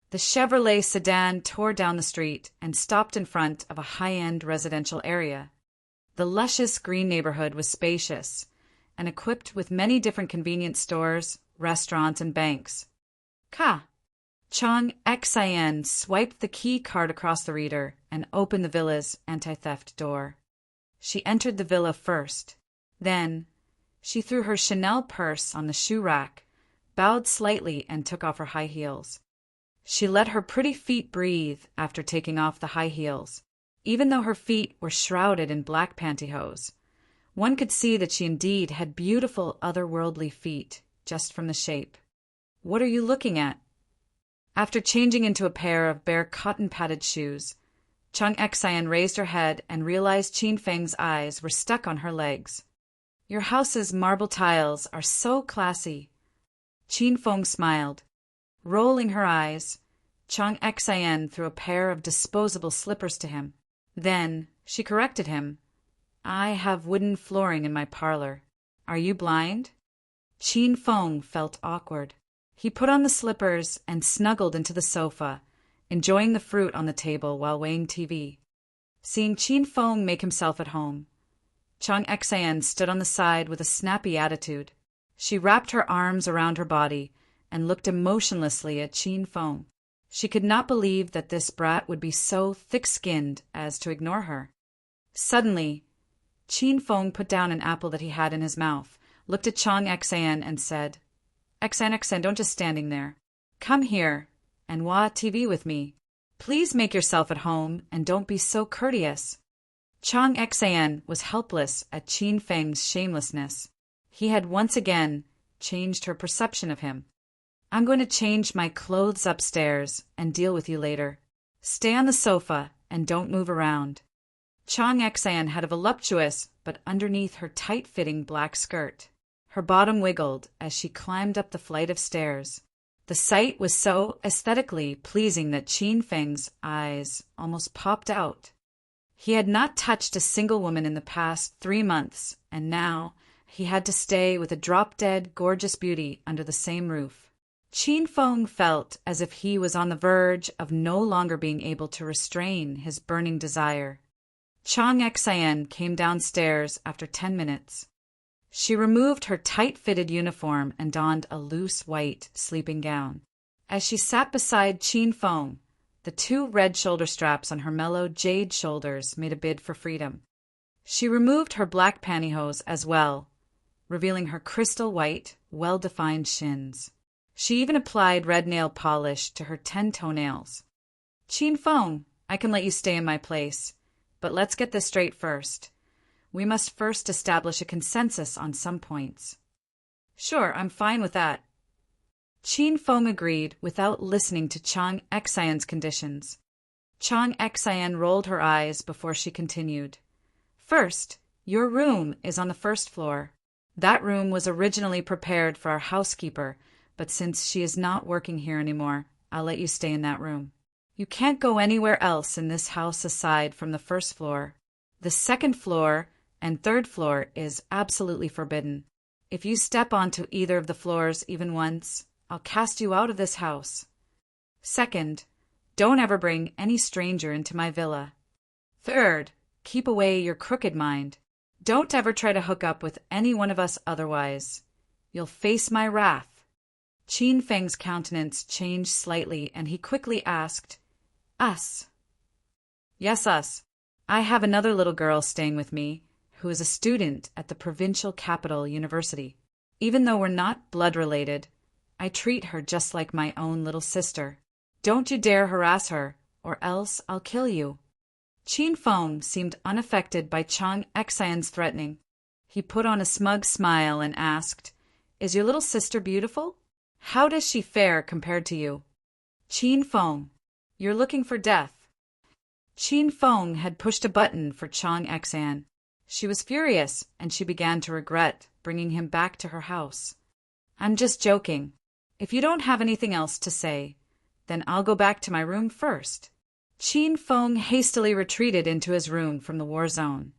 The Chevrolet sedan tore down the street and stopped in front of a high-end residential area. The luscious green neighborhood was spacious and equipped with many different convenience stores, restaurants, and banks. Chang Xian swiped the key card across the reader and opened the villa's anti-theft door. She entered the villa first. Then, she threw her Chanel purse on the shoe rack, bowed slightly, and took off her high heels. She let her pretty feet breathe after taking off the high heels. Even though her feet were shrouded in black pantyhose, one could see that she indeed had beautiful otherworldly feet, just from the shape. "What are you looking at?" After changing into a pair of bare cotton-padded shoes, Chang Xian raised her head and realized Qin Feng's eyes were stuck on her legs. "Your house's marble tiles are so classy." Qin Feng smiled. Rolling her eyes, Chang Xian threw a pair of disposable slippers to him. Then she corrected him. "I have wooden flooring in my parlor. Are you blind?" Qin Feng felt awkward. He put on the slippers and snuggled into the sofa, enjoying the fruit on the table while weighing TV. Seeing Qin Feng make himself at home, Chang Xian stood on the side with a snappy attitude. She wrapped her arms around her body and looked emotionlessly at Qin Feng. She could not believe that this brat would be so thick-skinned as to ignore her. Suddenly, Qin Feng put down an apple that he had in his mouth, looked at Chang Xian and said, Xian, don't just standing there. Come here and watch TV with me. Please make yourself at home and don't be so courteous." Chang Xian was helpless at Qin Feng's shamelessness. He had once again changed her perception of him. "I'm going to change my clothes upstairs and deal with you later. Stay on the sofa and don't move around." Chang Xian had a voluptuous but underneath her tight-fitting black skirt. Her bottom wiggled as she climbed up the flight of stairs. The sight was so aesthetically pleasing that Qin Feng's eyes almost popped out. He had not touched a single woman in the past 3 months, and now he had to stay with a drop-dead, gorgeous beauty under the same roof. Qin Feng felt as if he was on the verge of no longer being able to restrain his burning desire. Chang Xian came downstairs after 10 minutes. She removed her tight-fitted uniform and donned a loose white sleeping gown. As she sat beside Qin Feng, the 2 red shoulder straps on her mellow jade shoulders made a bid for freedom. She removed her black pantyhose as well, revealing her crystal white, well-defined shins. She even applied red nail polish to her 10 toenails. "Qin Feng, I can let you stay in my place, but let's get this straight first. We must first establish a consensus on some points." "Sure, I'm fine with that." Qin Feng agreed without listening to Chang Xian's conditions. Chang Xian rolled her eyes before she continued. "First, your room is on the first floor. That room was originally prepared for our housekeeper, but since she is not working here anymore, I'll let you stay in that room. You can't go anywhere else in this house aside from the first floor. The second floor and third floor is absolutely forbidden. If you step onto either of the floors even once, I'll cast you out of this house. Second, don't ever bring any stranger into my villa. Third, keep away your crooked mind. Don't ever try to hook up with any one of us otherwise. You'll face my wrath." Qin Feng's countenance changed slightly, and he quickly asked, "Us?" "Yes, us. I have another little girl staying with me, who is a student at the provincial capital university. Even though we're not blood-related, I treat her just like my own little sister. Don't you dare harass her, or else I'll kill you." Qin Feng seemed unaffected by Chang Xian's threatening. He put on a smug smile and asked, "Is your little sister beautiful? How does she fare compared to you?" "Qin Feng, you're looking for death." Qin Feng had pushed a button for Chang Xian. She was furious, and she began to regret bringing him back to her house. "I'm just joking. If you don't have anything else to say, then I'll go back to my room first." Qin Feng hastily retreated into his room from the war zone,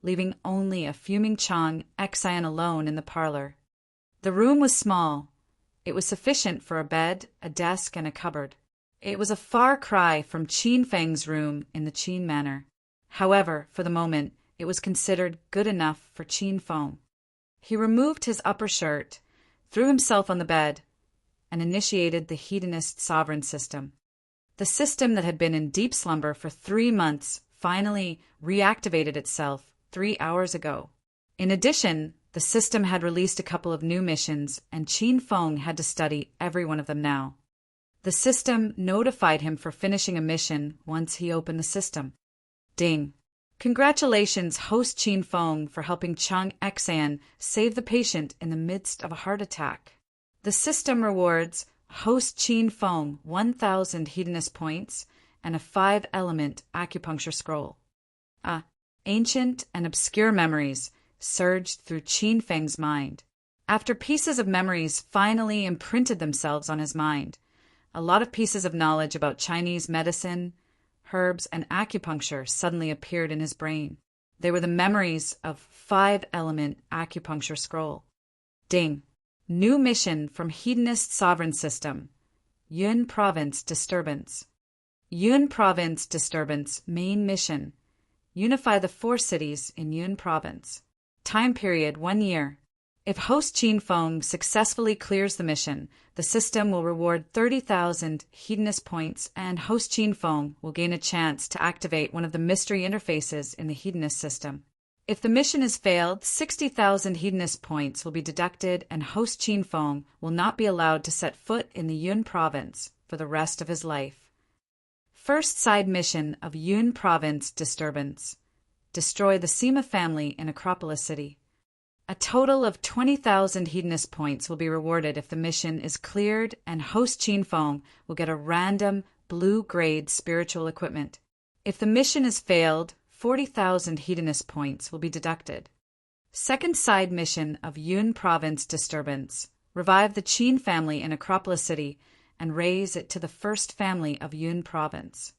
leaving only a fuming Chang Xian alone in the parlor. The room was small. It was sufficient for a bed, a desk, and a cupboard. It was a far cry from Qin Feng's room in the Qin manor. However, for the moment, it was considered good enough for Qin Feng. He removed his upper shirt, threw himself on the bed, and initiated the Hedonist sovereign system. The system that had been in deep slumber for 3 months finally reactivated itself 3 hours ago. In addition, the system had released a couple of new missions, and Qin Feng had to study every one of them now. The system notified him for finishing a mission once he opened the system. Ding. Congratulations, host Qin Feng, for helping Chang Xan save the patient in the midst of a heart attack. The system rewards host Qin Feng 1,000 Hedonist points and a 5-element acupuncture scroll. Ancient and obscure memories surged through Qin Feng's mind. After pieces of memories finally imprinted themselves on his mind, a lot of pieces of knowledge about Chinese medicine, herbs, and acupuncture suddenly appeared in his brain. They were the memories of 5-element acupuncture scroll. Ding. New mission from Hedonist Sovereign System. Yun Province Disturbance. Yun Province Disturbance main mission. Unify the 4 cities in Yun Province. Time period 1 year. If host Qin Feng successfully clears the mission, the system will reward 30,000 Hedonist points, and host Qin Feng will gain a chance to activate one of the mystery interfaces in the Hedonist system. If the mission is failed, 60,000 Hedonist points will be deducted, and host Qin Feng will not be allowed to set foot in the Yun Province for the rest of his life. First side mission of Yun Province Disturbance. Destroy the Sima family in Acropolis City. A total of 20,000 Hedonist points will be rewarded if the mission is cleared, and host Qin Feng will get a random blue-grade spiritual equipment. If the mission is failed, 40,000 Hedonist points will be deducted. Second side mission of Yun Province Disturbance. Revive the Qin family in Acropolis City and raise it to the first family of Yun Province.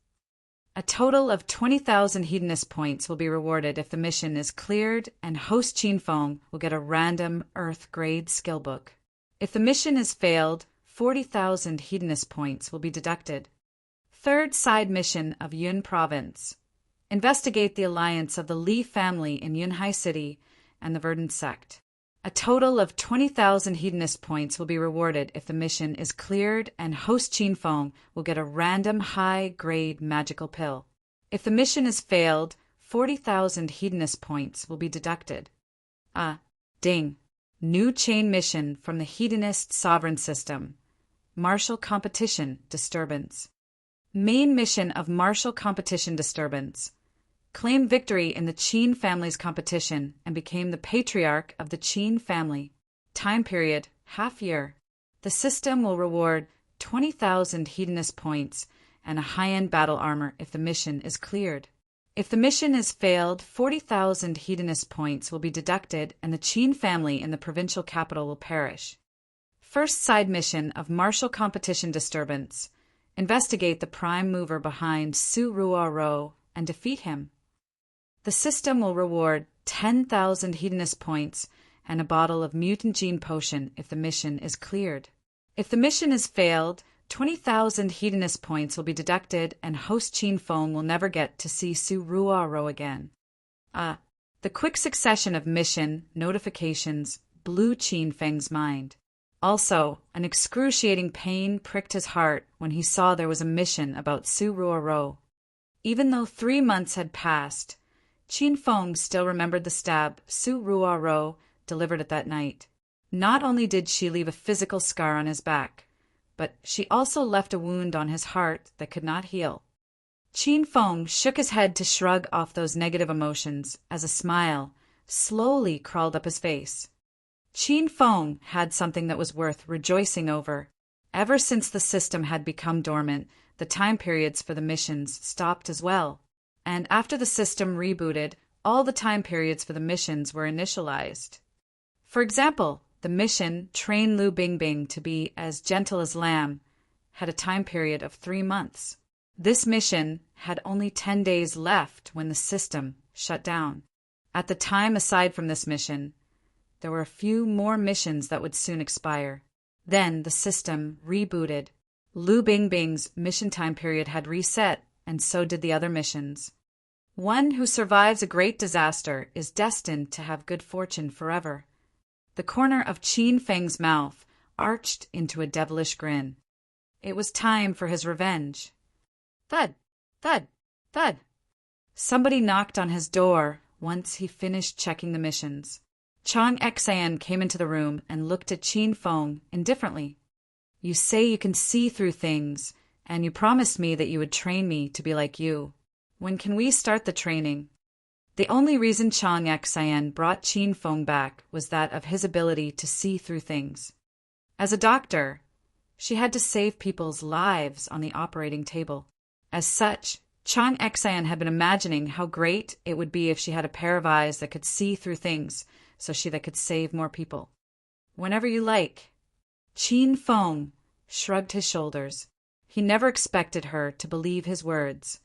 A total of 20,000 Hedonist points will be rewarded if the mission is cleared, and host Qin Feng will get a random Earth-grade skill book. If the mission is failed, 40,000 Hedonist points will be deducted. Third side mission of Yun Province. Investigate the alliance of the Li family in Yunhai City and the Verdant sect. A total of 20,000 Hedonist points will be rewarded if the mission is cleared, and host Qin Feng will get a random high-grade magical pill. If the mission is failed, 40,000 Hedonist points will be deducted. Ding. New chain mission from the Hedonist Sovereign System. Martial Competition Disturbance. Main mission of Martial Competition Disturbance. Claim victory in the Qin family's competition and became the patriarch of the Qin family. Time period, half year. The system will reward 20,000 Hedonist points and a high-end battle armor if the mission is cleared. If the mission is failed, 40,000 Hedonist points will be deducted, and the Qin family in the provincial capital will perish. First side mission of Martial Competition Disturbance. Investigate the prime mover behind Su Ruoro and defeat him. The system will reward 10,000 Hedonist points and a bottle of mutant gene potion if the mission is cleared. If the mission is failed, 20,000 Hedonist points will be deducted, and host Qin Feng will never get to see Su Ruoro again. The quick succession of mission notifications blew Qin Feng's mind. Also, an excruciating pain pricked his heart when he saw there was a mission about Su Ruoro. Even though 3 months had passed, Qin Feng still remembered the stab Su Ruoro delivered it that night. Not only did she leave a physical scar on his back, but she also left a wound on his heart that could not heal. Qin Feng shook his head to shrug off those negative emotions as a smile slowly crawled up his face. Qin Feng had something that was worth rejoicing over. Ever since the system had become dormant, the time periods for the missions stopped as well. And after the system rebooted, all the time periods for the missions were initialized. For example, the mission, Train Lu Bingbing to be as gentle as lamb, had a time period of 3 months. This mission had only 10 days left when the system shut down. At the time aside from this mission, there were a few more missions that would soon expire. Then the system rebooted. Lu Bingbing's mission time period had reset, and so did the other missions. One who survives a great disaster is destined to have good fortune forever. The corner of Qin Feng's mouth arched into a devilish grin. It was time for his revenge. Thud, thud, thud. Somebody knocked on his door once he finished checking the missions. Chang Xian came into the room and looked at Qin Feng indifferently. You say you can see through things, and you promised me that you would train me to be like you. When can we start the training? The only reason Chang Xian brought Qin Feng back was that of his ability to see through things. As a doctor, she had to save people's lives on the operating table. As such, Chang Xian had been imagining how great it would be if she had a pair of eyes that could see through things, so that could save more people. Whenever you like. Qin Feng shrugged his shoulders. He never expected her to believe his words.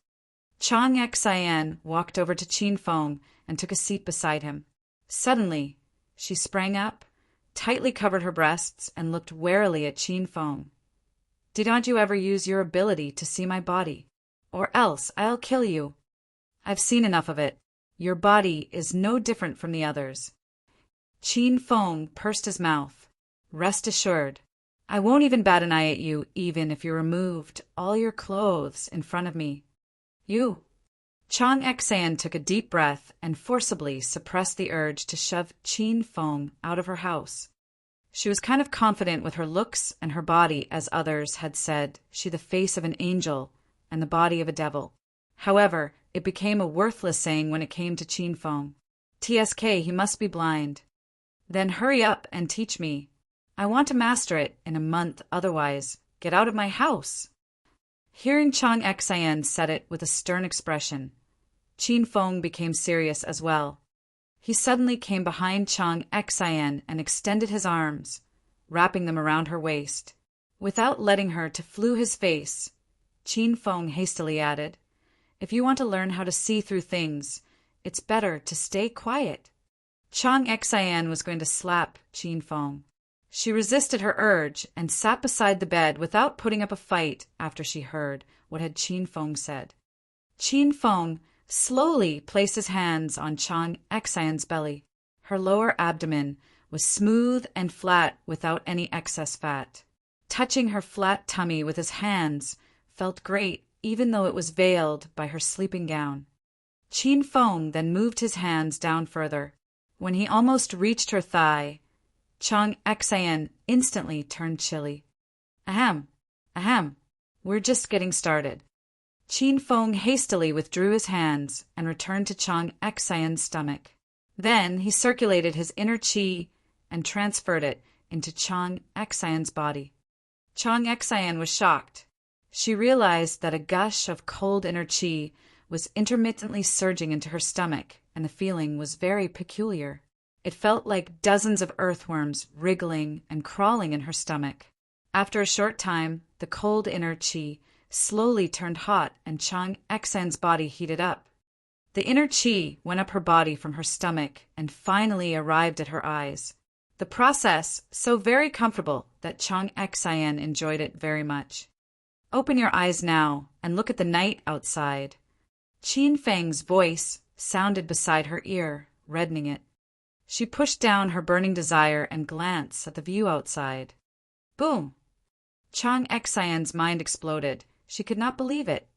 Chang Xian walked over to Qin Feng and took a seat beside him. Suddenly, she sprang up, tightly covered her breasts, and looked warily at Qin Feng. Didn't you ever use your ability to see my body? Or else I'll kill you. I've seen enough of it. Your body is no different from the others. Qin Feng pursed his mouth. Rest assured, I won't even bat an eye at you even if you removed all your clothes in front of me. You. Chang Xian took a deep breath and forcibly suppressed the urge to shove Qin Feng out of her house. She was kind of confident with her looks and her body, as others had said, she the face of an angel and the body of a devil. However, it became a worthless saying when it came to Qin Feng. TSK, he must be blind. Then hurry up and teach me. I want to master it in a month, otherwise, get out of my house. Hearing Chang Xian said it with a stern expression, Qin Feng became serious as well. He suddenly came behind Chang Xian and extended his arms, wrapping them around her waist. Without letting her to flew his face, Qin Feng hastily added, If you want to learn how to see through things, it's better to stay quiet. Chang Xian was going to slap Qin Feng. She resisted her urge and sat beside the bed without putting up a fight after she heard what had Qin Feng said. Qin Feng slowly placed his hands on Chang Xian's belly. Her lower abdomen was smooth and flat without any excess fat. Touching her flat tummy with his hands felt great even though it was veiled by her sleeping gown. Qin Feng then moved his hands down further. When he almost reached her thigh, Chang Xian instantly turned chilly. Ahem, we're just getting started. Qin Feng hastily withdrew his hands and returned to Chang Xian's stomach. Then he circulated his inner qi and transferred it into Chang Xian's body. Chang Xian was shocked. She realized that a gush of cold inner qi was intermittently surging into her stomach, and the feeling was very peculiar. It felt like dozens of earthworms wriggling and crawling in her stomach. After a short time, the cold inner qi slowly turned hot and Chang Xian's body heated up. The inner qi went up her body from her stomach and finally arrived at her eyes. The process so very comfortable that Chang Xian enjoyed it very much. Open your eyes now and look at the night outside. Qin Feng's voice sounded beside her ear, reddening it. She pushed down her burning desire and glanced at the view outside. Boom! Chang Xian's mind exploded. She could not believe it.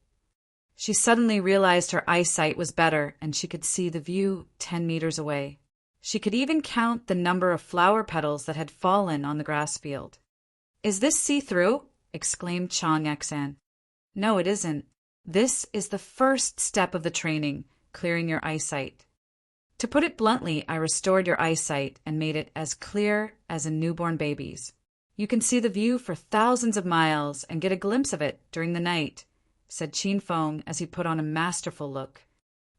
She suddenly realized her eyesight was better and she could see the view 10 meters away. She could even count the number of flower petals that had fallen on the grass field. Is this see-through? Exclaimed Chang Xian. No, it isn't. This is the first step of the training, clearing your eyesight. To put it bluntly, I restored your eyesight and made it as clear as a newborn baby's. You can see the view for thousands of miles and get a glimpse of it during the night, said Qin Feng as he put on a masterful look.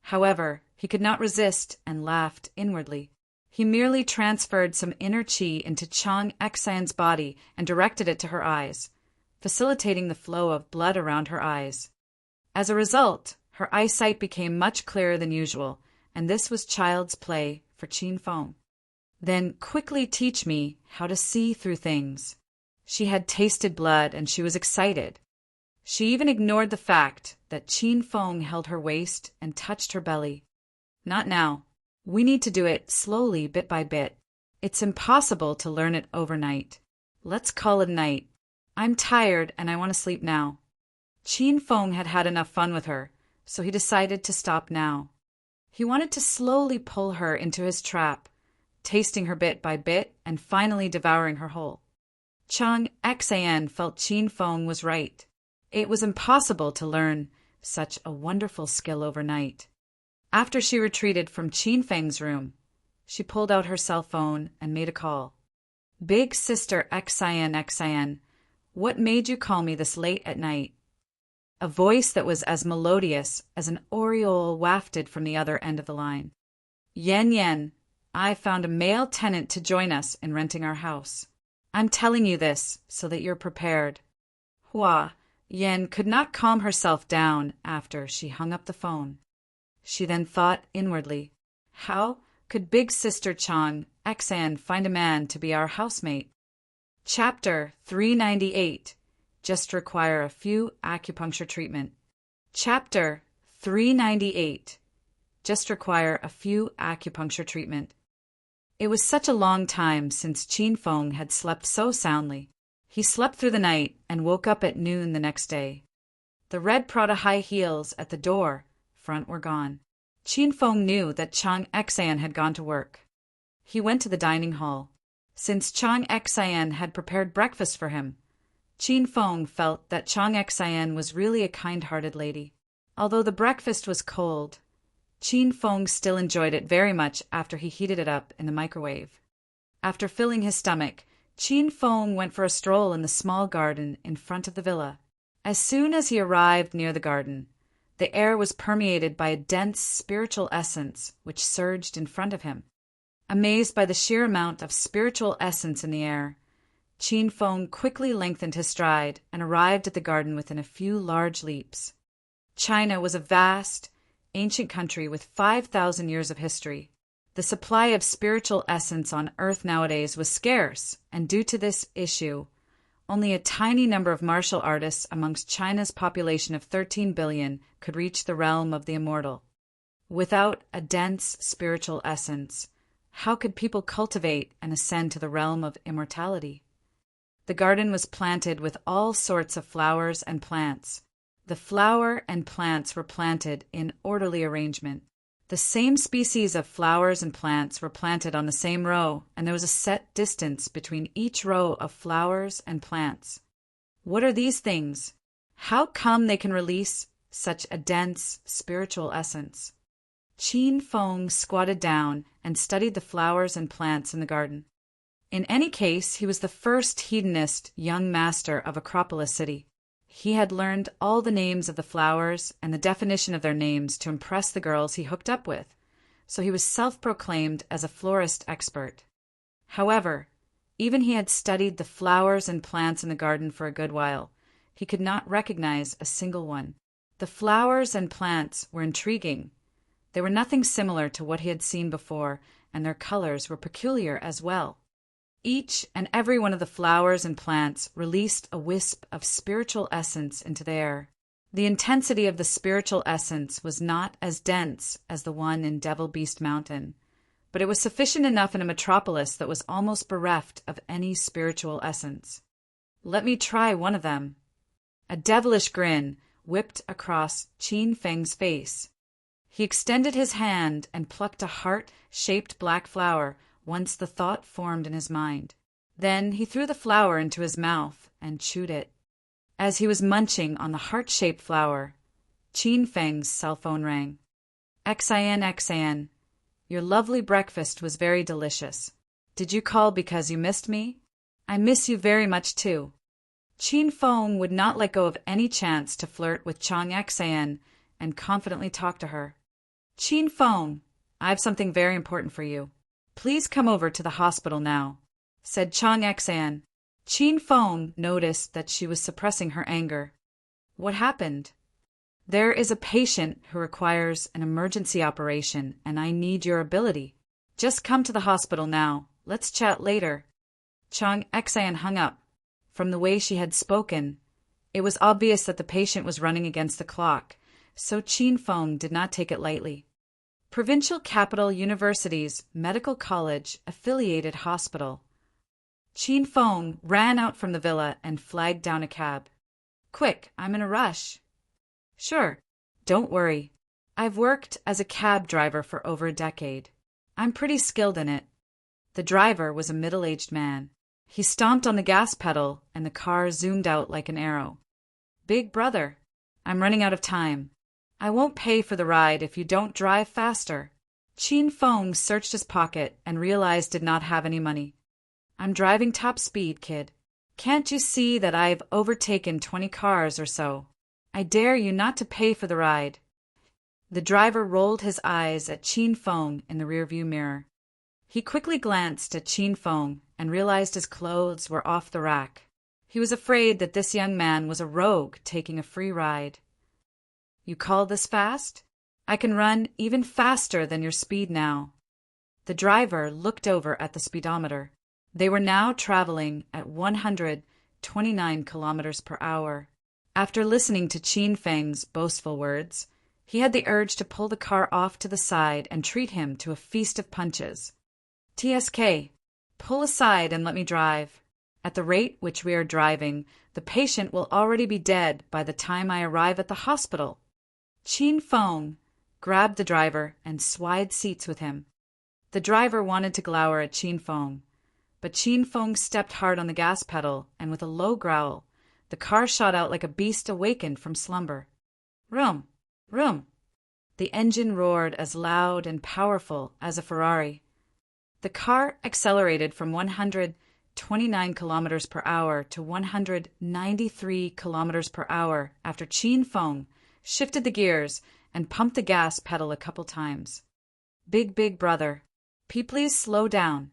However, he could not resist and laughed inwardly. He merely transferred some inner qi into Chang Xian's body and directed it to her eyes, facilitating the flow of blood around her eyes. As a result, her eyesight became much clearer than usual, and this was child's play for Qin Feng. Then quickly teach me how to see through things. She had tasted blood and she was excited. She even ignored the fact that Qin Feng held her waist and touched her belly. Not now. We need to do it slowly, bit by bit. It's impossible to learn it overnight. Let's call it a night. I'm tired and I want to sleep now. Qin Feng had had enough fun with her, so he decided to stop now. He wanted to slowly pull her into his trap, tasting her bit by bit and finally devouring her whole. Chang Xan felt Qin Feng was right. It was impossible to learn such a wonderful skill overnight. After she retreated from Qin Feng's room, she pulled out her cell phone and made a call. Big sister Xian, what made you call me this late at night? A voice that was as melodious as an aureole wafted from the other end of the line. Yan, I found a male tenant to join us in renting our house. I'm telling you this so that you're prepared. Hua Yan could not calm herself down after she hung up the phone. She then thought inwardly, how could big sister Chang Xan find a man to be our housemate? Chapter 398. Just require a few acupuncture treatment. Chapter 398. Just require a few acupuncture treatment. It was such a long time since Qin Feng had slept so soundly. He slept through the night and woke up at noon the next day. The red Prada high heels at the door front were gone. Qin Feng knew that Chang Xan had gone to work. He went to the dining hall. Since Chang Xan had prepared breakfast for him, Qin Feng felt that Chang Xan was really a kind-hearted lady. Although the breakfast was cold, Qin Feng still enjoyed it very much after he heated it up in the microwave. After filling his stomach, Qin Feng went for a stroll in the small garden in front of the villa. As soon as he arrived near the garden, the air was permeated by a dense spiritual essence which surged in front of him. Amazed by the sheer amount of spiritual essence in the air, Qin Feng quickly lengthened his stride and arrived at the garden within a few large leaps. China was a vast, ancient country with 5,000 years of history. The supply of spiritual essence on Earth nowadays was scarce, and due to this issue, only a tiny number of martial artists amongst China's population of 13 billion could reach the realm of the immortal. Without a dense spiritual essence, how could people cultivate and ascend to the realm of immortality? The garden was planted with all sorts of flowers and plants. The flower and plants were planted in orderly arrangement. The same species of flowers and plants were planted on the same row, and there was a set distance between each row of flowers and plants. What are these things? How come they can release such a dense spiritual essence? Qin Feng squatted down and studied the flowers and plants in the garden. In any case, he was the first hedonist young master of Acropolis City. He had learned all the names of the flowers and the definition of their names to impress the girls he hooked up with, so he was self-proclaimed as a florist expert. However, even he had studied the flowers and plants in the garden for a good while, he could not recognize a single one. The flowers and plants were intriguing. They were nothing similar to what he had seen before, and their colors were peculiar as well. Each and every one of the flowers and plants released a wisp of spiritual essence into the air. The intensity of the spiritual essence was not as dense as the one in Devil Beast Mountain, but it was sufficient enough in a metropolis that was almost bereft of any spiritual essence. Let me try one of them. A devilish grin whipped across Qin Feng's face. He extended his hand and plucked a heart-shaped black flower once the thought formed in his mind. Then he threw the flower into his mouth and chewed it. As he was munching on the heart-shaped flower, Qin Feng's cell phone rang. Xan, your lovely breakfast was very delicious. Did you call because you missed me? I miss you very much too. Qin Feng would not let go of any chance to flirt with Chang Xan and confidently talk to her. Qin Feng, I have something very important for you. Please come over to the hospital now, said Chang Xan. Qin Feng noticed that she was suppressing her anger. What happened? There is a patient who requires an emergency operation, and I need your ability. Just come to the hospital now. Let's chat later. Chang Xan hung up. From the way she had spoken, it was obvious that the patient was running against the clock, so Qin Feng did not take it lightly. Provincial Capital University's Medical College affiliated hospital. Qin Feng ran out from the villa and flagged down a cab. Quick, I'm in a rush. Sure, don't worry. I've worked as a cab driver for over a decade. I'm pretty skilled in it. The driver was a middle-aged man. He stomped on the gas pedal, and the car zoomed out like an arrow. "Big brother, I'm running out of time. I won't pay for the ride if you don't drive faster." Chin Feng searched his pocket and realized did not have any money. "I'm driving top speed, kid. Can't you see that I've overtaken 20 cars or so? I dare you not to pay for the ride." The driver rolled his eyes at Chin Feng in the rearview mirror. He quickly glanced at Chin Feng and realized his clothes were off the rack. He was afraid that this young man was a rogue taking a free ride. "You call this fast? I can run even faster than your speed now." The driver looked over at the speedometer. They were now traveling at 129 kilometers per hour. After listening to Chin Feng's boastful words, he had the urge to pull the car off to the side and treat him to a feast of punches. "TSK, pull aside and let me drive. At the rate which we are driving, the patient will already be dead by the time I arrive at the hospital." Chin Feng grabbed the driver and swayed seats with him. The driver wanted to glower at Chin Feng, but Chin Feng stepped hard on the gas pedal, and with a low growl, the car shot out like a beast awakened from slumber. "Vroom, vroom." The engine roared as loud and powerful as a Ferrari. The car accelerated from 129 kilometers per hour to 193 kilometers per hour after Chin Feng shifted the gears and pumped the gas pedal a couple times. Big brother, please slow down."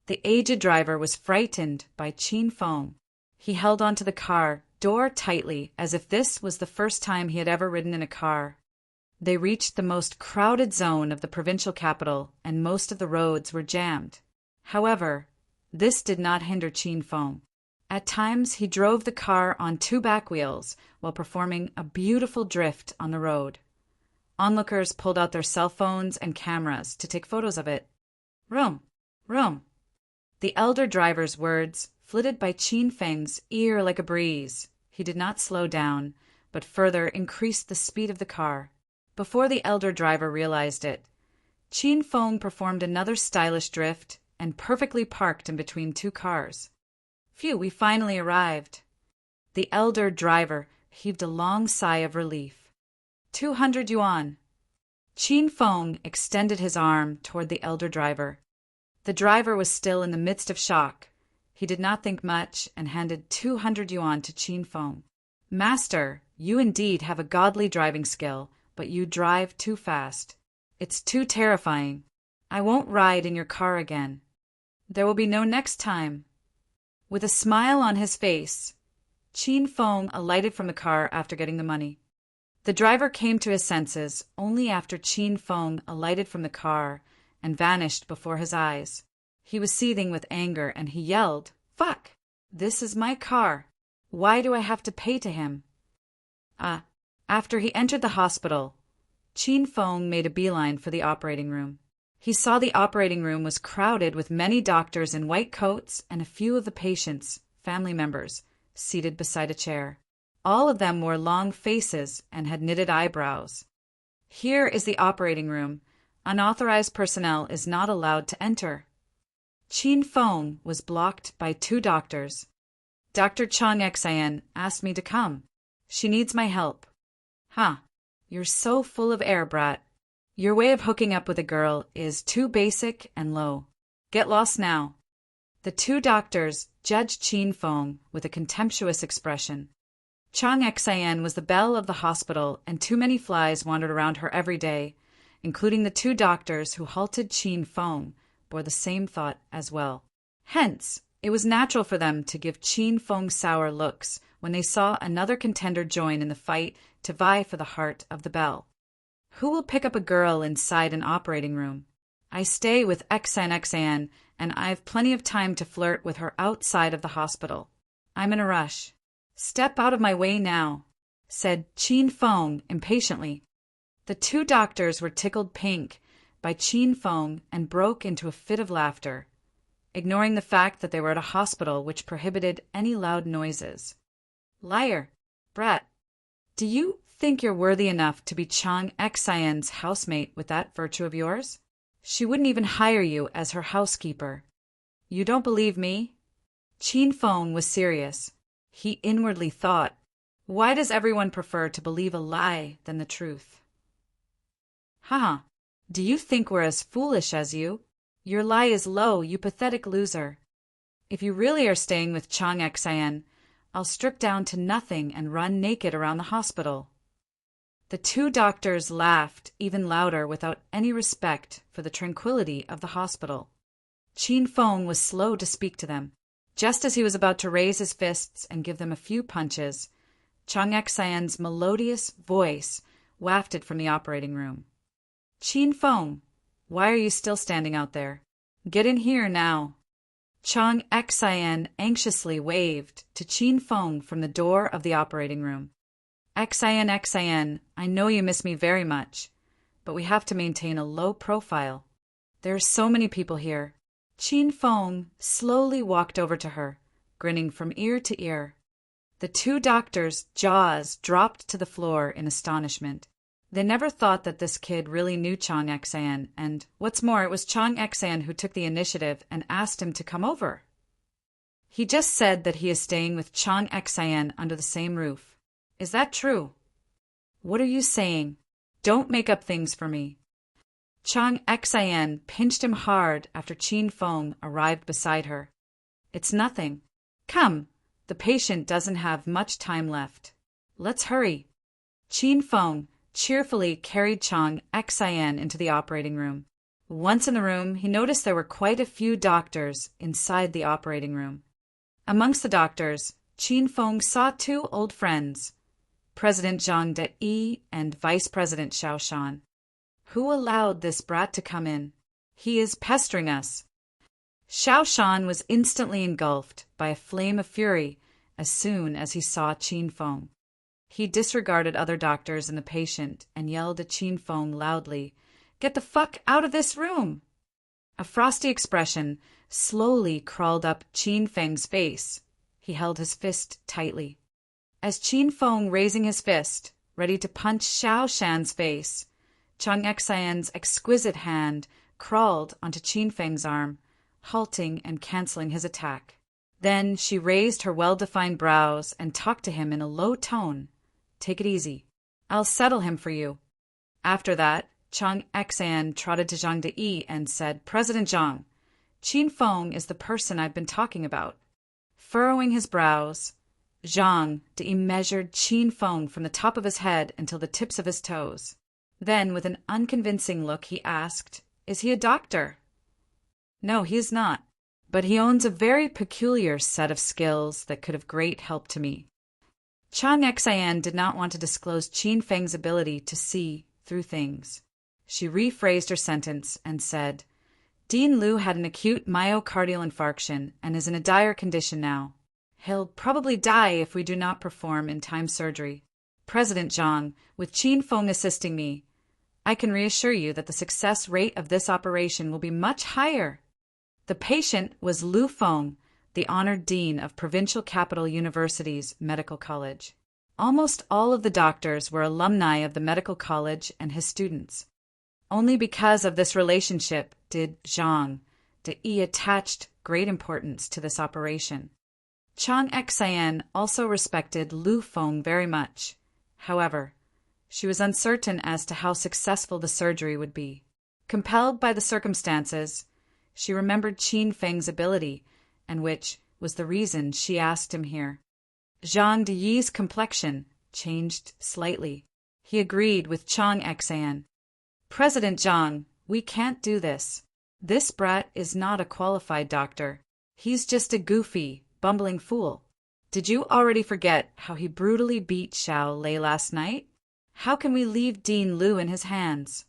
The aged driver was frightened by Chin Feng. He held onto the car door tightly as if this was the first time he had ever ridden in a car. They reached the most crowded zone of the provincial capital, and most of the roads were jammed. However, this did not hinder Chin Feng. At times, he drove the car on 2 back wheels while performing a beautiful drift on the road. Onlookers pulled out their cell phones and cameras to take photos of it. "Vroom, vroom." The elder driver's words flitted by Chin Feng's ear like a breeze. He did not slow down, but further increased the speed of the car. Before the elder driver realized it, Chin Feng performed another stylish drift and perfectly parked in between 2 cars. "Phew, we finally arrived." The elder driver heaved a long sigh of relief. 200 yuan. Chin Feng extended his arm toward the elder driver. The driver was still in the midst of shock. He did not think much and handed 200 yuan to Chin Feng. "Master, you indeed have a godly driving skill, but you drive too fast. It's too terrifying. I won't ride in your car again. There will be no next time." With a smile on his face, Chin Feng alighted from the car after getting the money. The driver came to his senses only after Chin Feng alighted from the car and vanished before his eyes. He was seething with anger and he yelled, "Fuck! This is my car. Why do I have to pay to him?" After he entered the hospital, Chin Feng made a beeline for the operating room. He saw the operating room was crowded with many doctors in white coats and a few of the patients, family members, seated beside a chair. All of them wore long faces and had knitted eyebrows. "Here is the operating room. Unauthorized personnel is not allowed to enter." Chin Feng was blocked by 2 doctors. "Dr. Chang Xian asked me to come. She needs my help." "Huh, you're so full of air, brat. Your way of hooking up with a girl is too basic and low. Get lost now." The 2 doctors judged Chin Feng with a contemptuous expression. Chang Xian was the belle of the hospital, and too many flies wandered around her every day, including the 2 doctors who halted Chin Feng bore the same thought as well. Hence, it was natural for them to give Chin Feng sour looks when they saw another contender join in the fight to vie for the heart of the belle. Who will pick up a girl inside an operating room? I stay with Xian, and I've plenty of time to flirt with her outside of the hospital. I'm in a rush. Step out of my way now, said Chin Feng impatiently. The 2 doctors were tickled pink by Chin Feng and broke into a fit of laughter, ignoring the fact that they were at a hospital which prohibited any loud noises. "Liar, brat, do you think you're worthy enough to be Chang Xian's housemate with that virtue of yours? She wouldn't even hire you as her housekeeper. You don't believe me? Qin Feng was serious. He inwardly thought, why does everyone prefer to believe a lie than the truth? Haha, do you think we're as foolish as you? Your lie is low, you pathetic loser. If you really are staying with Chang Xian, I'll strip down to nothing and run naked around the hospital. The two doctors laughed even louder without any respect for the tranquility of the hospital. Qin Feng was slow to speak to them. Just as he was about to raise his fists and give them a few punches, Chang Xian's melodious voice wafted from the operating room. Qin Feng, why are you still standing out there? Get in here now. Chang Xian anxiously waved to Qin Feng from the door of the operating room. Xian, I know you miss me very much, but we have to maintain a low profile. There are so many people here. Qin Feng slowly walked over to her, grinning from ear to ear. The two doctors' jaws dropped to the floor in astonishment. They never thought that this kid really knew Chang Xian, and, what's more, it was Chang Xian who took the initiative and asked him to come over. He just said that he is staying with Chang Xian under the same roof. Is that true? What are you saying? Don't make up things for me. Chang Xian pinched him hard after Qin Feng arrived beside her. It's nothing. Come, the patient doesn't have much time left. Let's hurry. Qin Feng cheerfully carried Chang Xian into the operating room. Once in the room, he noticed there were quite a few doctors inside the operating room. Amongst the doctors, Qin Feng saw two old friends, President Zhang De and Vice President Xiao Shan. Who allowed this brat to come in? He is pestering us. Xiao Shan was instantly engulfed by a flame of fury as soon as he saw Qin Feng. He disregarded other doctors and the patient and yelled at Qin Feng loudly, "Get the fuck out of this room!" A frosty expression slowly crawled up Qin Feng's face. He held his fist tightly. As Qin Feng raising his fist, ready to punch Xiao Shan's face, Chang Xian's exquisite hand crawled onto Qin Feng's arm, halting and canceling his attack. Then she raised her well-defined brows and talked to him in a low tone. Take it easy. I'll settle him for you. After that, Chang Xian trotted to Zhang De and said, President Zhang, Qin Feng is the person I've been talking about. Furrowing his brows, Zhang De measured Qin Feng from the top of his head until the tips of his toes. Then, with an unconvincing look, he asked, Is he a doctor? No, he is not, but he owns a very peculiar set of skills that could have great help to me. Chang Xian did not want to disclose Qin Feng's ability to see through things. She rephrased her sentence and said, Dean Liu had an acute myocardial infarction and is in a dire condition now. He'll probably die if we do not perform in-time surgery. President Zhang, with Qin Feng assisting me, I can reassure you that the success rate of this operation will be much higher. The patient was Lu Feng, the honored dean of Provincial Capital University's Medical College. Almost all of the doctors were alumni of the medical college and his students. Only because of this relationship did Zhang De attached great importance to this operation. Chang Xian also respected Lu Feng very much. However, she was uncertain as to how successful the surgery would be. Compelled by the circumstances, she remembered Qin Feng's ability, and which was the reason she asked him here. Zhang De's complexion changed slightly. He agreed with Chang Xian. President Zhang, we can't do this. This brat is not a qualified doctor. He's just a goofy, bumbling fool. Did you already forget how he brutally beat Xiao Lei last night? How can we leave Dean Liu in his hands?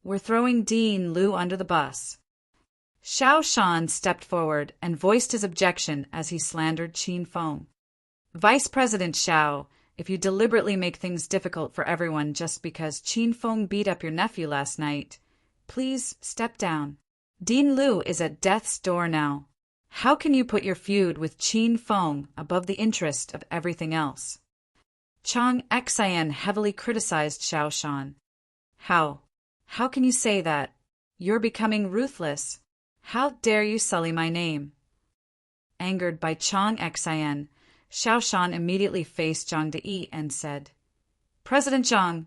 We're throwing Dean Liu under the bus. Xiao Shan stepped forward and voiced his objection as he slandered Qin Feng. Vice President Xiao, if you deliberately make things difficult for everyone just because Qin Feng beat up your nephew last night, please step down. Dean Liu is at death's door now. How can you put your feud with Qin Feng above the interest of everything else? Chang Xian heavily criticized Xiao Shan. How can you say that? You're becoming ruthless. How dare you sully my name? Angered by Chang Xian, Xiao Shan immediately faced Zhang De and said, President Zhang,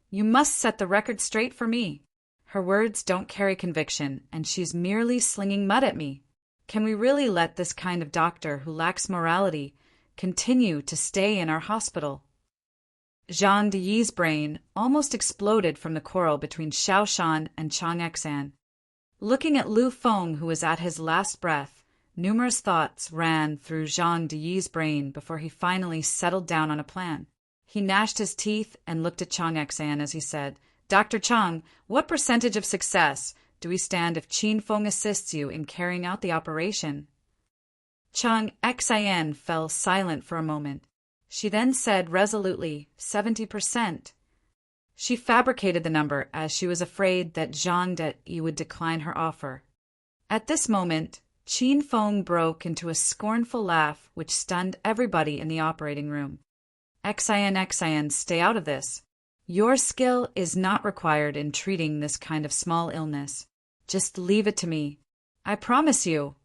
you must set the record straight for me. Her words don't carry conviction, and she's merely slinging mud at me. Can we really let this kind of doctor who lacks morality continue to stay in our hospital? Zhang Deyi's brain almost exploded from the quarrel between Xiao Shan and Chang Xian. Looking at Lu Feng, who was at his last breath, numerous thoughts ran through Zhang Deyi's brain before he finally settled down on a plan. He gnashed his teeth and looked at Chang Xian as he said, Dr. Chang, what percentage of success do we stand if Qin Feng assists you in carrying out the operation? Chang Xian fell silent for a moment. She then said resolutely, 70%. She fabricated the number as she was afraid that Zhang De would decline her offer. At this moment, Qin Feng broke into a scornful laugh which stunned everybody in the operating room. Xian, stay out of this. Your skill is not required in treating this kind of small illness. Just leave it to me. I promise you,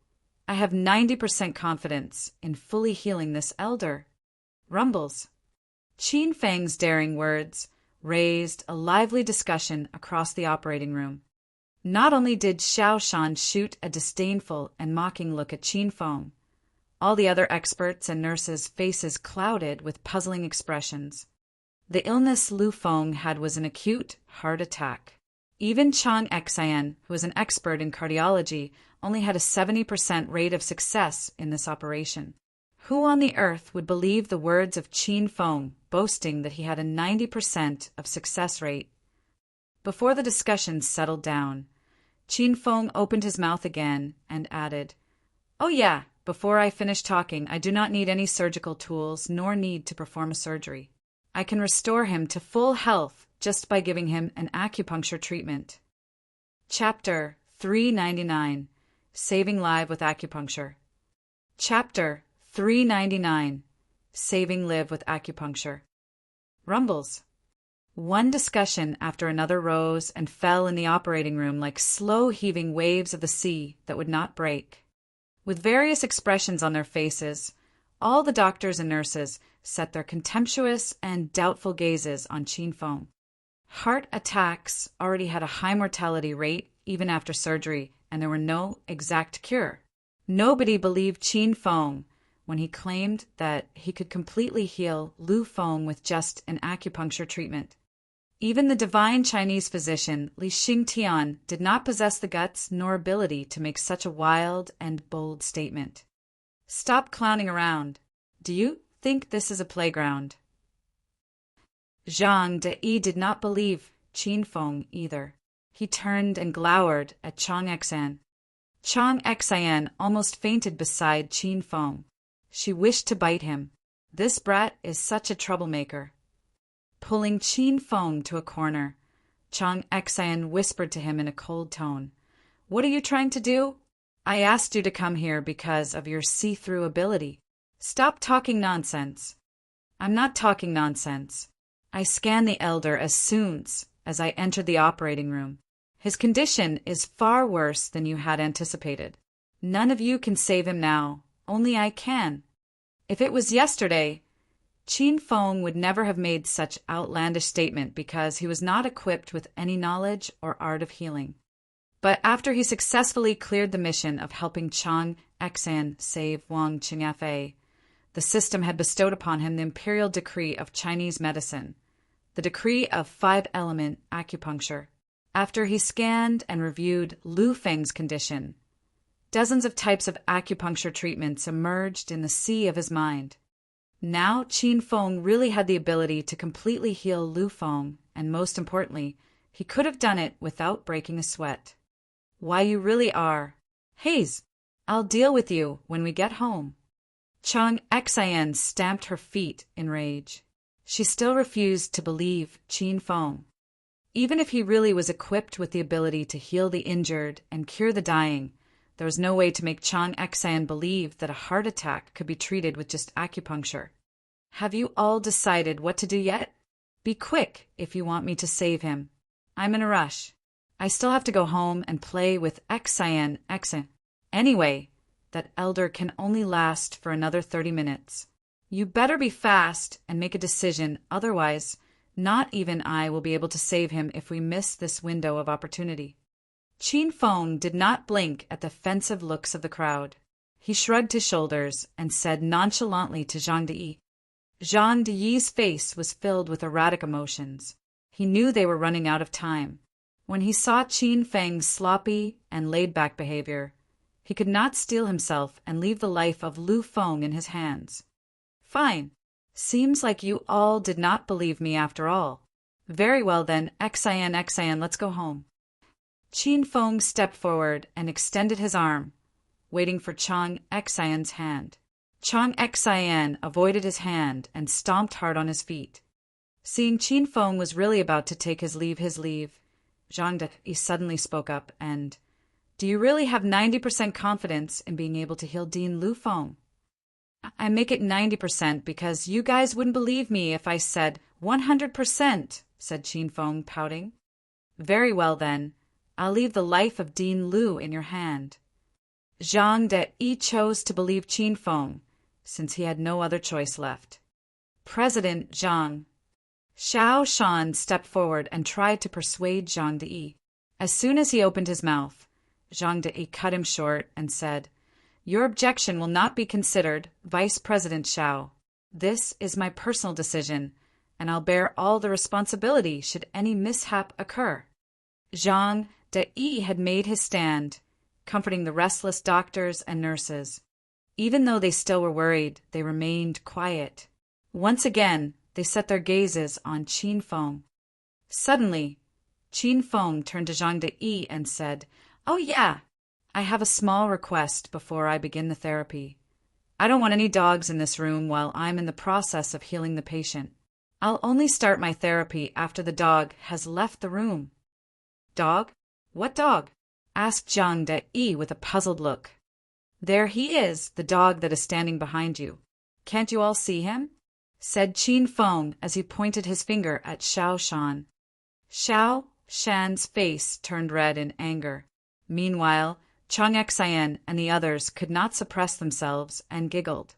I have 90% confidence in fully healing this elder. Rumbles. Qin Feng's daring words raised a lively discussion across the operating room. Not only did Xiao Shan shoot a disdainful and mocking look at Qin Feng, all the other experts and nurses' faces clouded with puzzling expressions. The illness Lu Feng had was an acute heart attack. Even Chang Xian, who was an expert in cardiology, only had a 70% rate of success in this operation. Who on the earth would believe the words of Qin Feng boasting that he had a 90% of success rate? Before the discussion settled down, Qin Feng opened his mouth again and added, Oh yeah, before I finish talking, I do not need any surgical tools nor need to perform a surgery. I can restore him to full health just by giving him an acupuncture treatment. Chapter 399, Saving Live with Acupuncture. Chapter 399, Saving Live with Acupuncture. Rumbles. One discussion after another rose and fell in the operating room like slow heaving waves of the sea that would not break. With various expressions on their faces, all the doctors and nurses set their contemptuous and doubtful gazes on Qin Feng. Heart attacks already had a high mortality rate even after surgery, and there were no exact cure. Nobody believed Qin Feng when he claimed that he could completely heal Lu Feng with just an acupuncture treatment. Even the divine Chinese physician Li Xingtian did not possess the guts nor ability to make such a wild and bold statement. Stop clowning around. Do you think this is a playground? Zhang De did not believe Qin Feng either. He turned and glowered at Chang Xian. Chang Xian almost fainted beside Qin Feng. She wished to bite him. This brat is such a troublemaker. Pulling Qin Feng to a corner, Chang Xian whispered to him in a cold tone, What are you trying to do? I asked you to come here because of your see-through ability. Stop talking nonsense. I'm not talking nonsense. I scanned the elder as soon as I entered the operating room. His condition is far worse than you had anticipated. None of you can save him now. Only I can. If it was yesterday, Qin Feng would never have made such outlandish statement because he was not equipped with any knowledge or art of healing. But after he successfully cleared the mission of helping Chang Xian save Wang Qingfei, the system had bestowed upon him the imperial decree of Chinese medicine, the decree of 5-element acupuncture. After he scanned and reviewed Lu Feng's condition, dozens of types of acupuncture treatments emerged in the sea of his mind. Now Qin Feng really had the ability to completely heal Lu Feng, and most importantly, he could have done it without breaking a sweat. Why, you really are. Haze, I'll deal with you when we get home. Chang Xian stamped her feet in rage. She still refused to believe Qin Feng. Even if he really was equipped with the ability to heal the injured and cure the dying, there was no way to make Chang Xian believe that a heart attack could be treated with just acupuncture. Have you all decided what to do yet? Be quick if you want me to save him. I'm in a rush. I still have to go home and play with Xian. Anyway, that elder can only last for another 30 minutes. You better be fast and make a decision, otherwise, not even I will be able to save him if we miss this window of opportunity. Qin Feng did not blink at the offensive looks of the crowd. He shrugged his shoulders and said nonchalantly to Zhang De. Zhang De's face was filled with erratic emotions. He knew they were running out of time. When he saw Qin Feng's sloppy and laid-back behavior, he could not steel himself and leave the life of Lu Feng in his hands. Fine. Seems like you all did not believe me after all. Very well then, Xian, let's go home. Qin Feng stepped forward and extended his arm, waiting for Chang Xian's hand. Chang Xian avoided his hand and stomped hard on his feet. Seeing Qin Feng was really about to take his leave, Zhang De suddenly spoke up and, "Do you really have 90% confidence in being able to heal Dean Lu Feng?" "I make it 90% because you guys wouldn't believe me if I said 100%, said Qin Feng, pouting. "Very well then, I'll leave the life of Dean Lu in your hand." Zhang De chose to believe Qin Feng, since he had no other choice left. President Zhang. Xiao Shan stepped forward and tried to persuade Zhang De. As soon as he opened his mouth, Zhang De cut him short and said, "Your objection will not be considered, Vice President Xiao. This is my personal decision, and I'll bear all the responsibility should any mishap occur." Zhang De had made his stand, comforting the restless doctors and nurses. Even though they still were worried, they remained quiet. Once again, they set their gazes on Qin Feng. Suddenly, Qin Feng turned to Zhang De and said, "Oh yeah, I have a small request before I begin the therapy. I don't want any dogs in this room while I'm in the process of healing the patient. I'll only start my therapy after the dog has left the room." "Dog? What dog?" asked Zhang De with a puzzled look. "There he is, the dog that is standing behind you. Can't you all see him?" said Qin Feng as he pointed his finger at Xiao Shan. Xiao Shan's face turned red in anger. Meanwhile, Chang Xian and the others could not suppress themselves and giggled.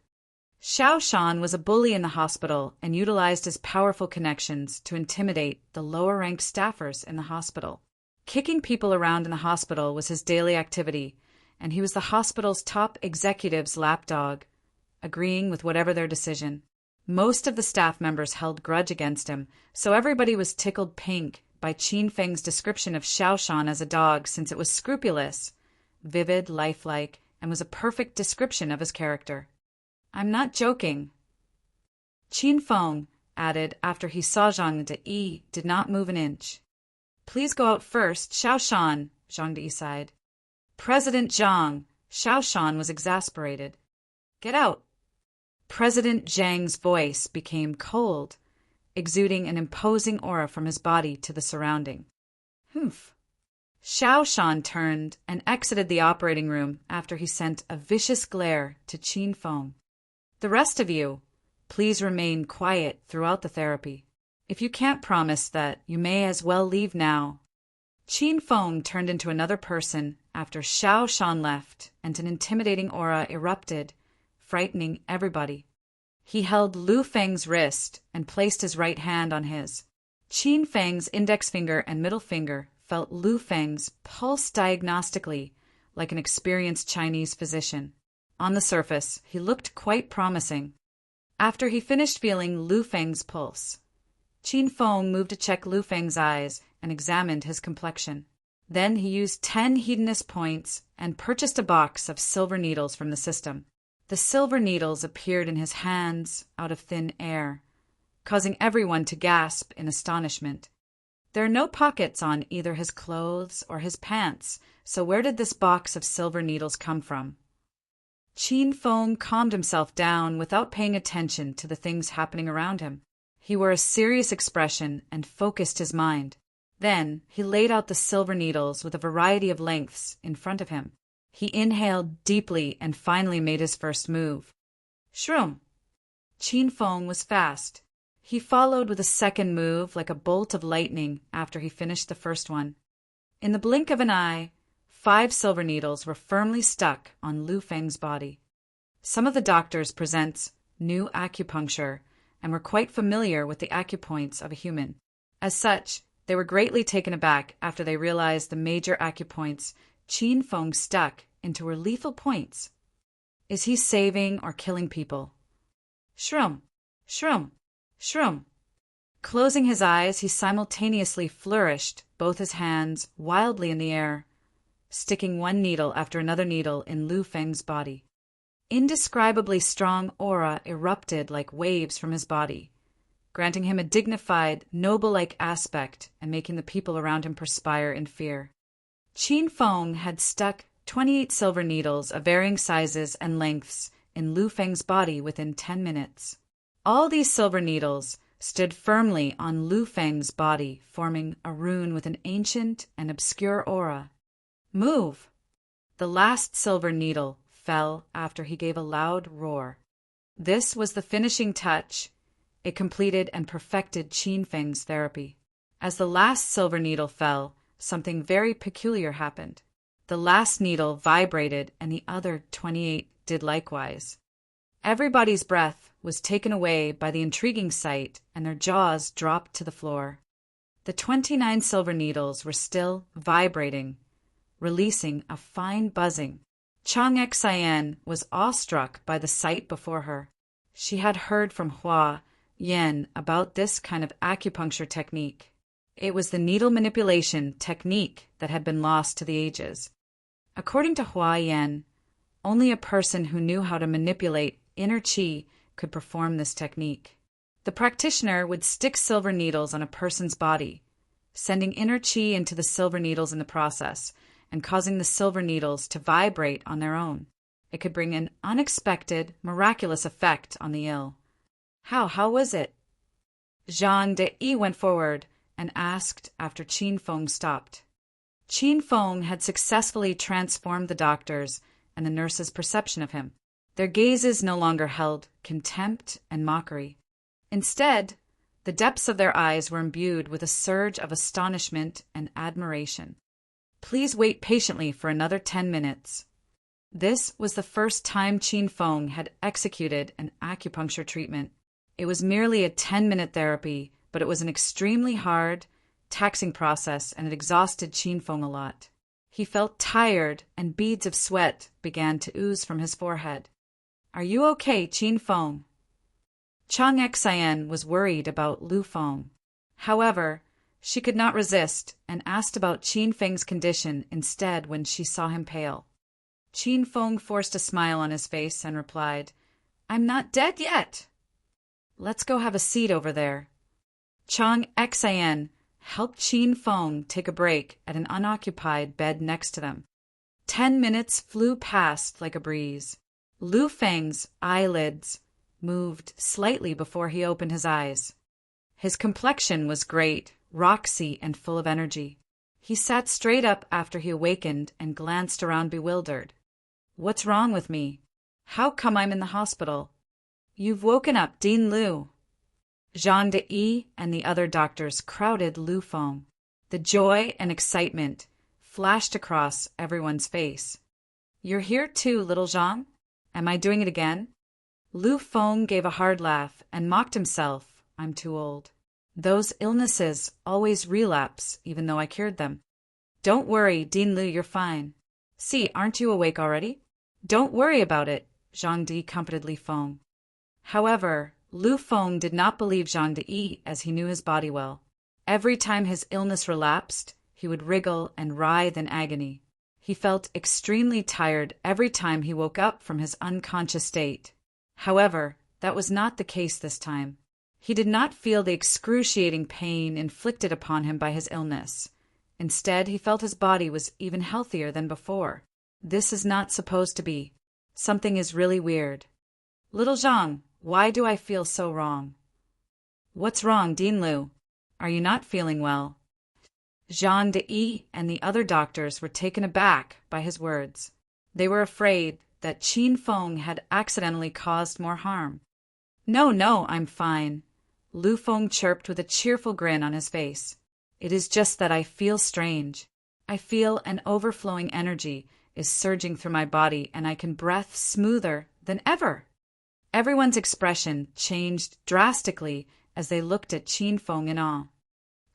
Xiao Shan was a bully in the hospital and utilized his powerful connections to intimidate the lower-ranked staffers in the hospital. Kicking people around in the hospital was his daily activity, and he was the hospital's top executive's lapdog, agreeing with whatever their decision. Most of the staff members held grudge against him, so everybody was tickled pink by Qin Feng's description of Xiao Shan as a dog, since it was scrupulous, vivid, lifelike, and was a perfect description of his character. "I'm not joking," Qin Feng added after he saw Zhang De did not move an inch. "Please go out first, Xiao Shan," Zhang De sighed. "President Zhang," Xiao Shan was exasperated. "Get out." President Zhang's voice became cold, exuding an imposing aura from his body to the surrounding. "Humph." Xiao Shan turned and exited the operating room after he sent a vicious glare to Qin Feng. "The rest of you, please remain quiet throughout the therapy. If you can't promise that, you may as well leave now." Qin Feng turned into another person after Xiao Shan left, and an intimidating aura erupted, frightening everybody. He held Lu Feng's wrist and placed his right hand on his. Qin Feng's index finger and middle finger felt Lu Feng's pulse diagnostically, like an experienced Chinese physician. On the surface, he looked quite promising. After he finished feeling Lu Feng's pulse, Qin Feng moved to check Lu Feng's eyes and examined his complexion. Then he used 10 hedonist points and purchased a box of silver needles from the system. The silver needles appeared in his hands out of thin air, causing everyone to gasp in astonishment. There are no pockets on either his clothes or his pants, so where did this box of silver needles come from? Qin Feng calmed himself down without paying attention to the things happening around him. He wore a serious expression and focused his mind. Then he laid out the silver needles with a variety of lengths in front of him. He inhaled deeply and finally made his first move. Shroom! Qin Feng was fast. He followed with a second move like a bolt of lightning after he finished the first one. In the blink of an eye, 5 silver needles were firmly stuck on Lu Feng's body. Some of the doctors present new acupuncture and were quite familiar with the acupoints of a human. As such, they were greatly taken aback after they realized the major acupoints Qin Feng stuck into were lethal points. Is he saving or killing people? Shroom, shroom, shroom. Closing his eyes, he simultaneously flourished both his hands wildly in the air, sticking one needle after another needle in Lu Feng's body. Indescribably strong aura erupted like waves from his body, granting him a dignified, noble-like aspect and making the people around him perspire in fear. Qin Feng had stuck 28 silver needles of varying sizes and lengths in Lu Feng's body within 10 minutes. All these silver needles stood firmly on Lu Feng's body, forming a rune with an ancient and obscure aura. Move! The last silver needle fell after he gave a loud roar. This was the finishing touch. It completed and perfected Qin Feng's therapy. As the last silver needle fell, something very peculiar happened. The last needle vibrated and the other 28 did likewise. Everybody's breath was taken away by the intriguing sight and their jaws dropped to the floor. The 29 silver needles were still vibrating, releasing a fine buzzing. Chang Yan was awestruck by the sight before her. She had heard from Hua Yan about this kind of acupuncture technique. It was the needle manipulation technique that had been lost to the ages. According to Hua Yan, only a person who knew how to manipulate inner qi could perform this technique. The practitioner would stick silver needles on a person's body, sending inner qi into the silver needles in the process, and causing the silver needles to vibrate on their own. It could bring an unexpected, miraculous effect on the ill. How was it? Zhang De went forward and asked after Qin Feng stopped. Qin Feng had successfully transformed the doctors and the nurses' perception of him. Their gazes no longer held contempt and mockery. Instead, the depths of their eyes were imbued with a surge of astonishment and admiration. Please wait patiently for another 10 minutes. This was the first time Qin Feng had executed an acupuncture treatment. It was merely a 10-minute therapy, but it was an extremely hard, taxing process, and it exhausted Qin Feng a lot. He felt tired, and beads of sweat began to ooze from his forehead. Are you okay, Qin Feng? Chang Yan was worried about Lu Feng. However, she could not resist and asked about Qin Feng's condition instead when she saw him pale. Qin Feng forced a smile on his face and replied, I'm not dead yet. Let's go have a seat over there. Chang Yan helped Qin Feng take a break at an unoccupied bed next to them. 10 minutes flew past like a breeze. Lu Feng's eyelids moved slightly before he opened his eyes. His complexion was great, roxy, and full of energy. He sat straight up after he awakened and glanced around bewildered. What's wrong with me? How come I'm in the hospital? You've woken up Dean Lu. Zhang De and the other doctors crowded Lu Feng. The joy and excitement flashed across everyone's face. You're here too, little Zhang? Am I doing it again? Lu Feng gave a hard laugh and mocked himself. I'm too old. Those illnesses always relapse, even though I cured them. Don't worry, Dean Lu, you're fine. See, aren't you awake already? Don't worry about it, Zhang De comforted Lu Feng. However, Lu Feng did not believe Zhang De as he knew his body well. Every time his illness relapsed, he would wriggle and writhe in agony. He felt extremely tired every time he woke up from his unconscious state. However, that was not the case this time. He did not feel the excruciating pain inflicted upon him by his illness. Instead, he felt his body was even healthier than before. This is not supposed to be. Something is really weird. Little Zhang, why do I feel so wrong? What's wrong, Dean Lu? Are you not feeling well? Zhang De and the other doctors were taken aback by his words. They were afraid that Qin Feng had accidentally caused more harm. No, I'm fine. Lu Feng chirped with a cheerful grin on his face. It is just that I feel strange. I feel an overflowing energy is surging through my body and I can breathe smoother than ever. Everyone's expression changed drastically as they looked at Qin Feng in awe.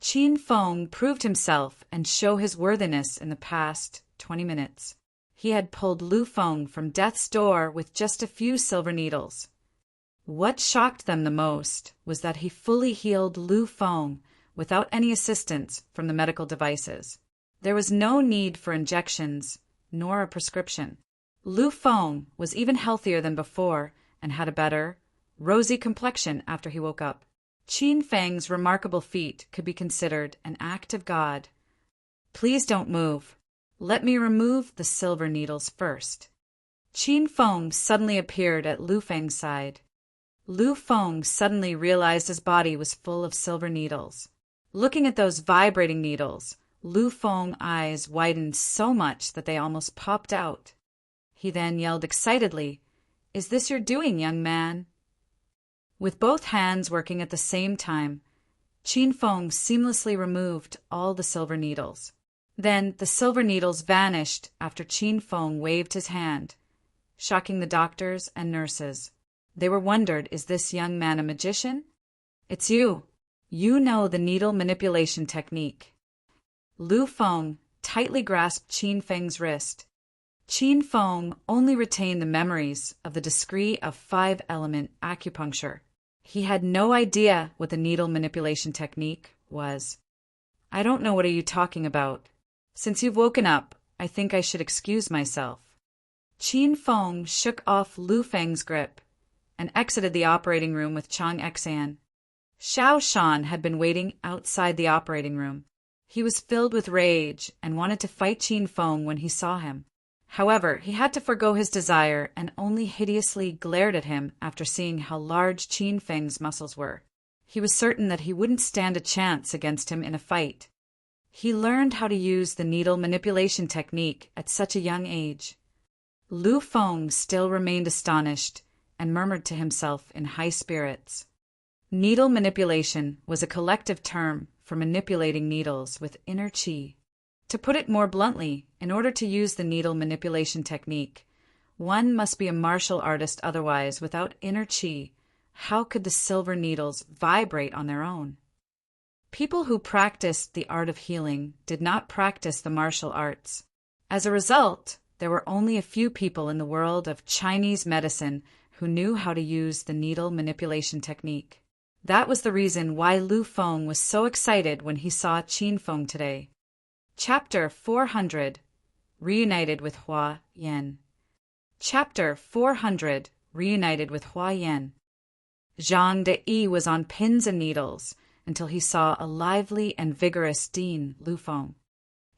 Qin Feng proved himself and showed his worthiness in the past 20 minutes. He had pulled Lu Feng from death's door with just a few silver needles. What shocked them the most was that he fully healed Lu Feng without any assistance from the medical devices. There was no need for injections, nor a prescription. Lu Feng was even healthier than before and had a better, rosy complexion after he woke up. Qin Feng's remarkable feat could be considered an act of God. Please don't move. Let me remove the silver needles first. Qin Feng suddenly appeared at Lu Feng's side. Lu Feng suddenly realized his body was full of silver needles. Looking at those vibrating needles, Lu Feng's eyes widened so much that they almost popped out. He then yelled excitedly, "Is this your doing, young man?" With both hands working at the same time, Qin Feng seamlessly removed all the silver needles. Then the silver needles vanished after Qin Feng waved his hand, shocking the doctors and nurses. They were wondered, is this young man a magician? It's you. You know the needle manipulation technique. Lu Feng tightly grasped Qin Feng's wrist. Qin Feng only retained the memories of the decree of 5-element acupuncture. He had no idea what the needle manipulation technique was. I don't know what are you talking about. Since you've woken up, I think I should excuse myself. Qin Feng shook off Lu Feng's grip and exited the operating room with Chang Xan. Xiao Shan had been waiting outside the operating room. He was filled with rage and wanted to fight Qin Feng when he saw him. However, he had to forgo his desire and only hideously glared at him after seeing how large Qin Feng's muscles were. He was certain that he wouldn't stand a chance against him in a fight. He learned how to use the needle manipulation technique at such a young age. Lu Feng still remained astonished and murmured to himself in high spirits. Needle manipulation was a collective term for manipulating needles with inner qi. To put it more bluntly, in order to use the needle manipulation technique, one must be a martial artist, otherwise, without inner qi, how could the silver needles vibrate on their own? People who practiced the art of healing did not practice the martial arts. As a result, there were only a few people in the world of Chinese medicine who knew how to use the needle manipulation technique. That was the reason why Lu Feng was so excited when he saw Qin Feng today. Chapter 400 Reunited with Hua Yan. Chapter 400 Reunited with Hua Yan. Zhang De was on pins and needles until he saw a lively and vigorous Dean Lu Feng.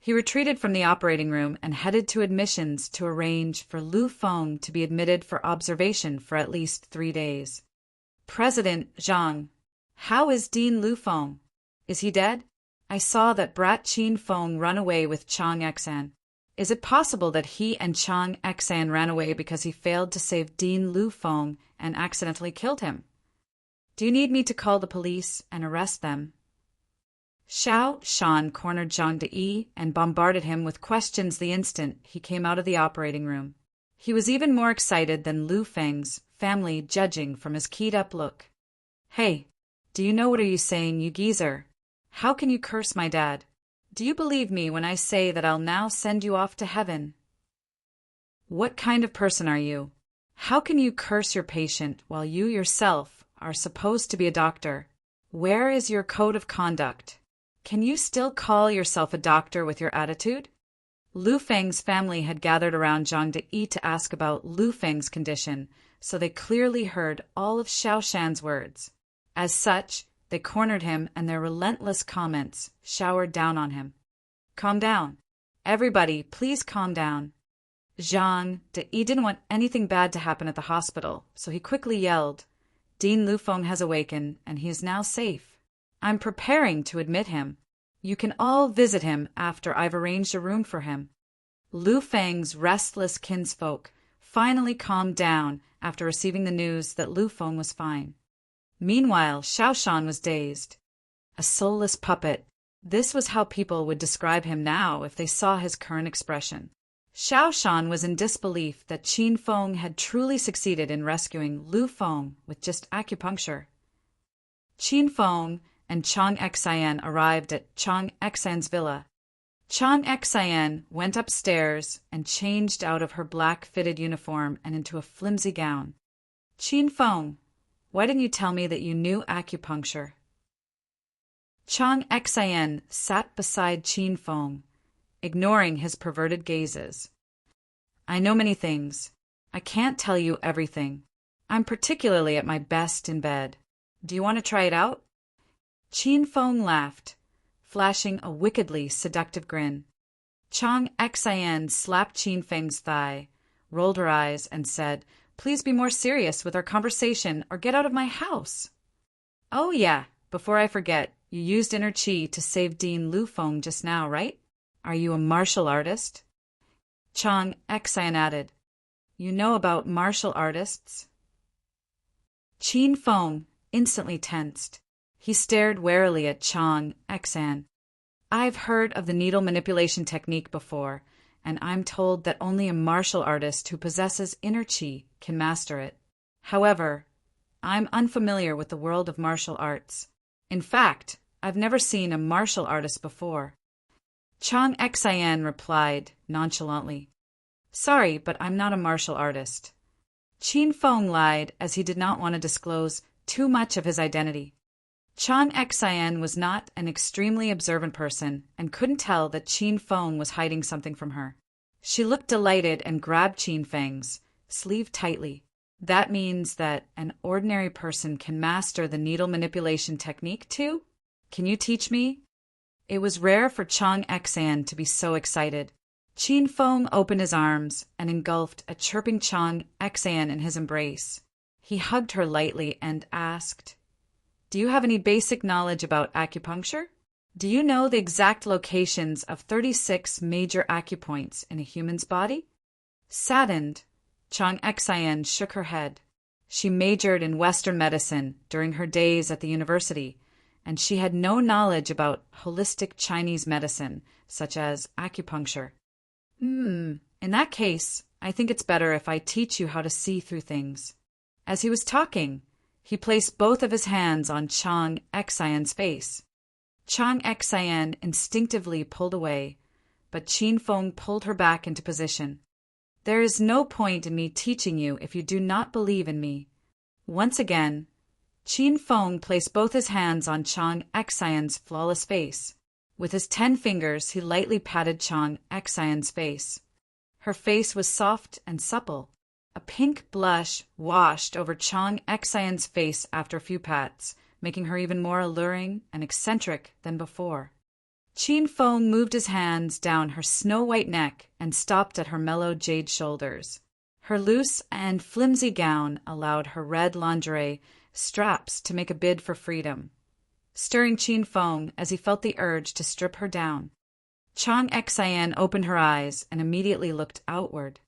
He retreated from the operating room and headed to admissions to arrange for Lu Feng to be admitted for observation for at least 3 days. President Zhang, how is Dean Lu Feng? Is he dead? I saw that brat Qin Feng run away with Chang Xan. Is it possible that he and Chang Xan ran away because he failed to save Dean Lu Feng and accidentally killed him? Do you need me to call the police and arrest them? Xiao Shan cornered Zhang De and bombarded him with questions the instant he came out of the operating room. He was even more excited than Lu Feng's family, judging from his keyed-up look. Hey, do you know what are you saying, you geezer? How can you curse my dad? Do you believe me when I say that I'll now send you off to heaven? What kind of person are you? How can you curse your patient while you yourself are supposed to be a doctor? Where is your code of conduct? Can you still call yourself a doctor with your attitude? Lu Feng's family had gathered around Zhang De to ask about Lu Feng's condition, so they clearly heard all of Xiao Shan's words. As such, they cornered him and their relentless comments showered down on him. Calm down. Everybody, please calm down. Zhang De didn't want anything bad to happen at the hospital, so he quickly yelled, Dean Lu Feng has awakened and he is now safe. I'm preparing to admit him. You can all visit him after I've arranged a room for him. Lu Feng's restless kinsfolk finally calmed down after receiving the news that Lu Feng was fine. Meanwhile, Xiao Shan was dazed. A soulless puppet, This was how people would describe him now if they saw his current expression. Xiao Shan was in disbelief that Qin Feng had truly succeeded in rescuing Lu Feng with just acupuncture. Qin Feng and Chang Xian arrived at Chang Xian's villa. Chang Xian went upstairs and changed out of her black fitted uniform and into a flimsy gown. Qin Feng, why didn't you tell me that you knew acupuncture? Chang Xian sat beside Qin Feng, ignoring his perverted gazes. I know many things. I can't tell you everything. I'm particularly at my best in bed. Do you want to try it out? Qin Feng laughed, flashing a wickedly seductive grin. Chang Xian slapped Qin Feng's thigh, rolled her eyes, and said, Please be more serious with our conversation or get out of my house. Oh yeah, before I forget, you used inner qi to save Dean Lu Feng just now, right? Are you a martial artist? Chang Xian added, You know about martial artists? Qin Feng instantly tensed. He stared warily at Chang Xian. I've heard of the needle manipulation technique before, and I'm told that only a martial artist who possesses inner qi can master it. However, I'm unfamiliar with the world of martial arts. In fact, I've never seen a martial artist before. Chang Xian replied nonchalantly, Sorry, but I'm not a martial artist. Qin Feng lied as he did not want to disclose too much of his identity. Chang Xian was not an extremely observant person and couldn't tell that Qin Feng was hiding something from her. She looked delighted and grabbed Qin Feng's sleeve tightly. That means that an ordinary person can master the needle manipulation technique too? Can you teach me? It was rare for Chang Xian to be so excited. Qin Feng opened his arms and engulfed a chirping Chang Xian in his embrace. He hugged her lightly and asked, Do you have any basic knowledge about acupuncture? Do you know the exact locations of 36 major acupoints in a human's body? Saddened, Chang Xian shook her head. She majored in Western medicine during her days at the university, and she had no knowledge about holistic Chinese medicine, such as acupuncture. In that case, I think it's better if I teach you how to see through things. As he was talking, he placed both of his hands on Chang Xian's face. Chang Xian instinctively pulled away, but Qin Feng pulled her back into position. There is no point in me teaching you if you do not believe in me. Once again, Qin Feng placed both his hands on Chang Xian's flawless face. With his 10 fingers, he lightly patted Chang Xian's face. Her face was soft and supple. A pink blush washed over Chang Xian's face after a few pats, making her even more alluring and eccentric than before. Qin Feng moved his hands down her snow-white neck and stopped at her mellow jade shoulders. Her loose and flimsy gown allowed her red lingerie straps to make a bid for freedom, stirring Qin Feng as he felt the urge to strip her down. Chang Xian opened her eyes and immediately looked outward.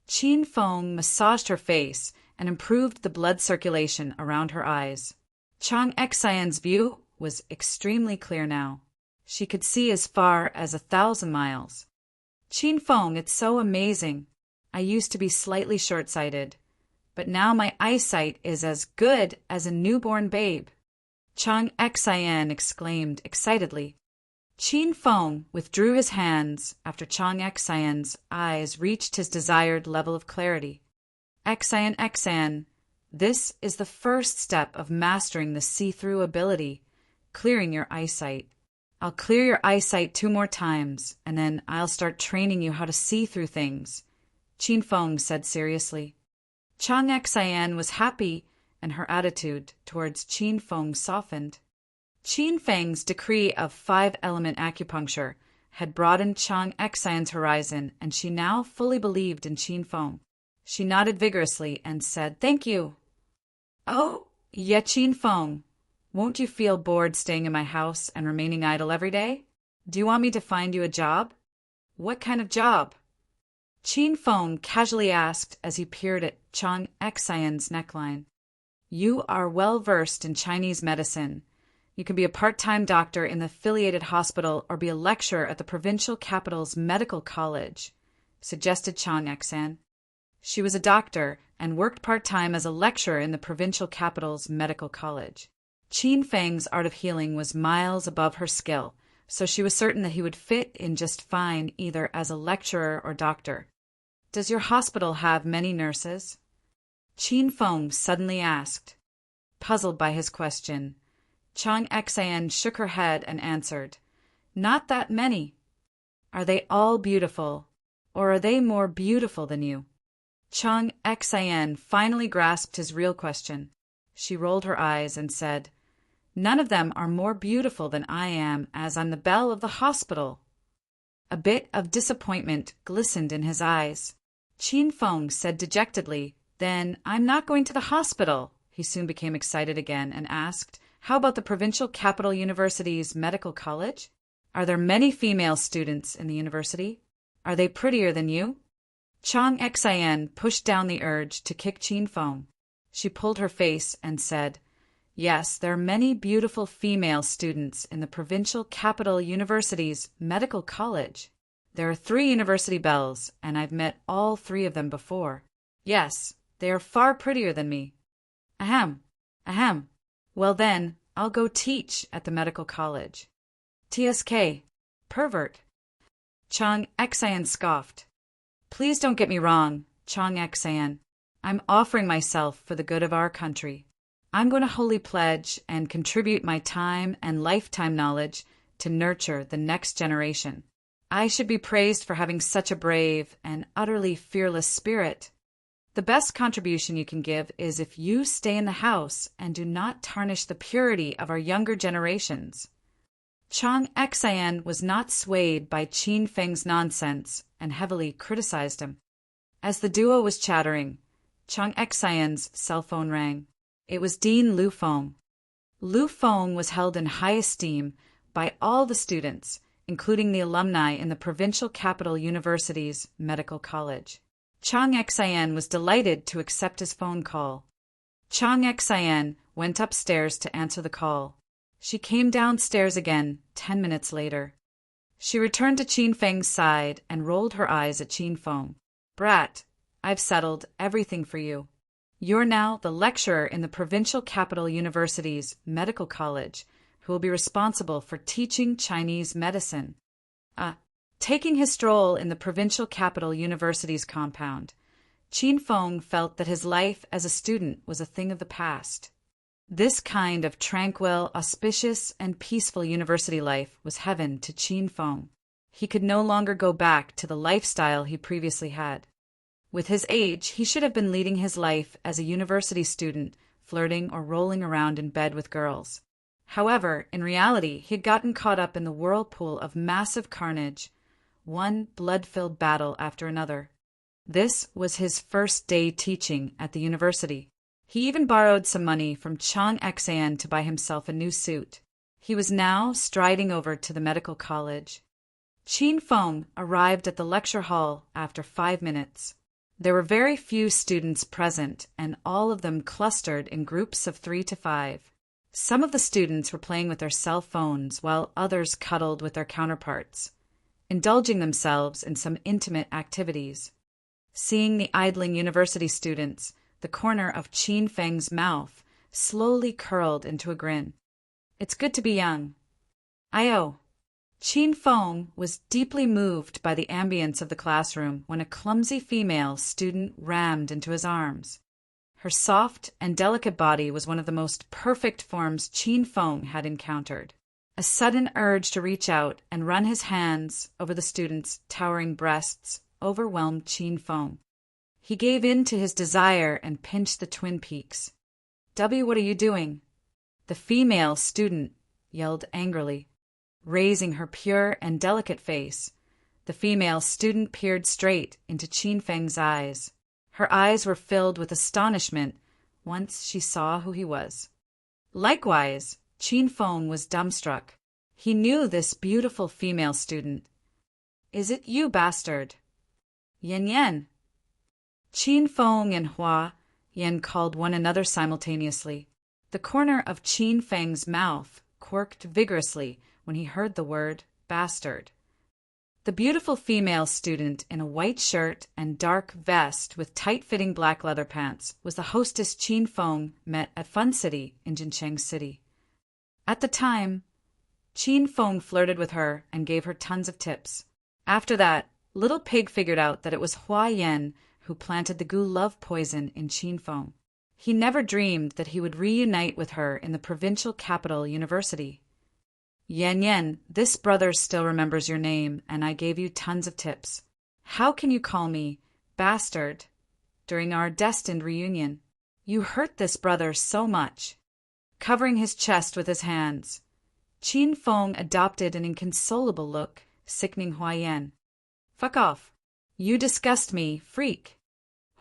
Qin Feng massaged her face and improved the blood circulation around her eyes. Chang Xian's view was extremely clear now. She could see as far as 1,000 miles. Qin Feng, it's so amazing. I used to be slightly short-sighted, but now my eyesight is as good as a newborn babe. Chang Xian exclaimed excitedly. Qin Feng withdrew his hands after Chang Xian's eyes reached his desired level of clarity. Xian, this is the first step of mastering the see-through ability, clearing your eyesight. I'll clear your eyesight 2 more times, and then I'll start training you how to see through things, Qin Feng said seriously. Chang Xian was happy, and her attitude towards Qin Feng softened. Qin Feng's decree of 5-element acupuncture had broadened Chang Xian's horizon, and she now fully believed in Qin Feng. She nodded vigorously and said, Thank you. Oh, yeah, Qin Feng. Won't you feel bored staying in my house and remaining idle every day? Do you want me to find you a job? What kind of job? Qin Feng casually asked as he peered at Chang Xian's neckline. You are well versed in Chinese medicine. You can be a part-time doctor in the affiliated hospital or be a lecturer at the provincial capital's medical college, suggested Chang Xan. She was a doctor and worked part-time as a lecturer in the provincial capital's medical college. Qin Feng's art of healing was miles above her skill, so she was certain that he would fit in just fine either as a lecturer or doctor. Does your hospital have many nurses? Qin Feng suddenly asked. Puzzled by his question, Chang Xan shook her head and answered, Not that many. Are they all beautiful, or are they more beautiful than you? Chang Xan finally grasped his real question. She rolled her eyes and said, None of them are more beautiful than I am, as I'm the belle of the hospital. A bit of disappointment glistened in his eyes. Qin Feng said dejectedly, Then I'm not going to the hospital. He soon became excited again and asked, How about the provincial capital university's medical college? Are there many female students in the university? Are they prettier than you? Chang Xan pushed down the urge to kick Qin Feng. She pulled her face and said, Yes, there are many beautiful female students in the provincial capital university's medical college. There are 3 university belles, and I've met all 3 of them before. Yes, they are far prettier than me. Ahem, ahem. Well then, I'll go teach at the medical college. TSK, pervert. Chang Xan scoffed. Please don't get me wrong, Chang Xan. I'm offering myself for the good of our country. I'm going to wholly pledge and contribute my time and lifetime knowledge to nurture the next generation. I should be praised for having such a brave and utterly fearless spirit. The best contribution you can give is if you stay in the house and do not tarnish the purity of our younger generations. Chang Xan was not swayed by Qin Feng's nonsense and heavily criticized him. As the duo was chattering, Chang Xan's cell phone rang. It was Dean Lu Feng. Lu Feng was held in high esteem by all the students, including the alumni in the provincial capital university's medical college. Chang Xan was delighted to accept his phone call. Chang Xan went upstairs to answer the call. She came downstairs again 10 minutes later. She returned to Qin Feng's side and rolled her eyes at Qin Feng. Brat, I've settled everything for you. You're now the lecturer in the provincial capital university's medical college, who will be responsible for teaching Chinese medicine. Taking his stroll in the provincial capital university's compound, Qin Feng felt that his life as a student was a thing of the past. This kind of tranquil, auspicious, and peaceful university life was heaven to Qin Feng. He could no longer go back to the lifestyle he previously had. With his age, he should have been leading his life as a university student, flirting or rolling around in bed with girls. However, in reality, he had gotten caught up in the whirlpool of massive carnage, one blood-filled battle after another. This was his first day teaching at the university. He even borrowed some money from Chang Xan to buy himself a new suit. He was now striding over to the medical college. Qin Feng arrived at the lecture hall after 5 minutes. There were very few students present, and all of them clustered in groups of 3 to 5. Some of the students were playing with their cell phones, while others cuddled with their counterparts, indulging themselves in some intimate activities. Seeing the idling university students, the corner of Qin Feng's mouth slowly curled into a grin. It's good to be young. Ayo. Qin Feng was deeply moved by the ambience of the classroom when a clumsy female student rammed into his arms. Her soft and delicate body was one of the most perfect forms Qin Feng had encountered. A sudden urge to reach out and run his hands over the student's towering breasts overwhelmed Qin Feng. He gave in to his desire and pinched the twin peaks. What are you doing? The female student yelled angrily. Raising her pure and delicate face, the female student peered straight into Qin Feng's eyes. Her eyes were filled with astonishment once she saw who he was. Likewise, Qin Feng was dumbstruck. He knew this beautiful female student. Is it you, bastard? Yan Yan. Qin Feng and Hua Yan called one another simultaneously. The corner of Qin Feng's mouth quirked vigorously when he heard the word bastard. The beautiful female student in a white shirt and dark vest with tight-fitting black leather pants was the hostess Qin Feng met at Fun City in Jincheng City. At the time, Qin Feng flirted with her and gave her tons of tips. After that, Little Pig figured out that it was Hua Yan who planted the goo love poison in Qin Feng. He never dreamed that he would reunite with her in the provincial capital university. Yan, this brother still remembers your name, and I gave you tons of tips. How can you call me bastard during our destined reunion? You hurt this brother so much. Covering his chest with his hands, Qin Feng adopted an inconsolable look, sickening Hua Yan. Fuck off. You disgust me, freak.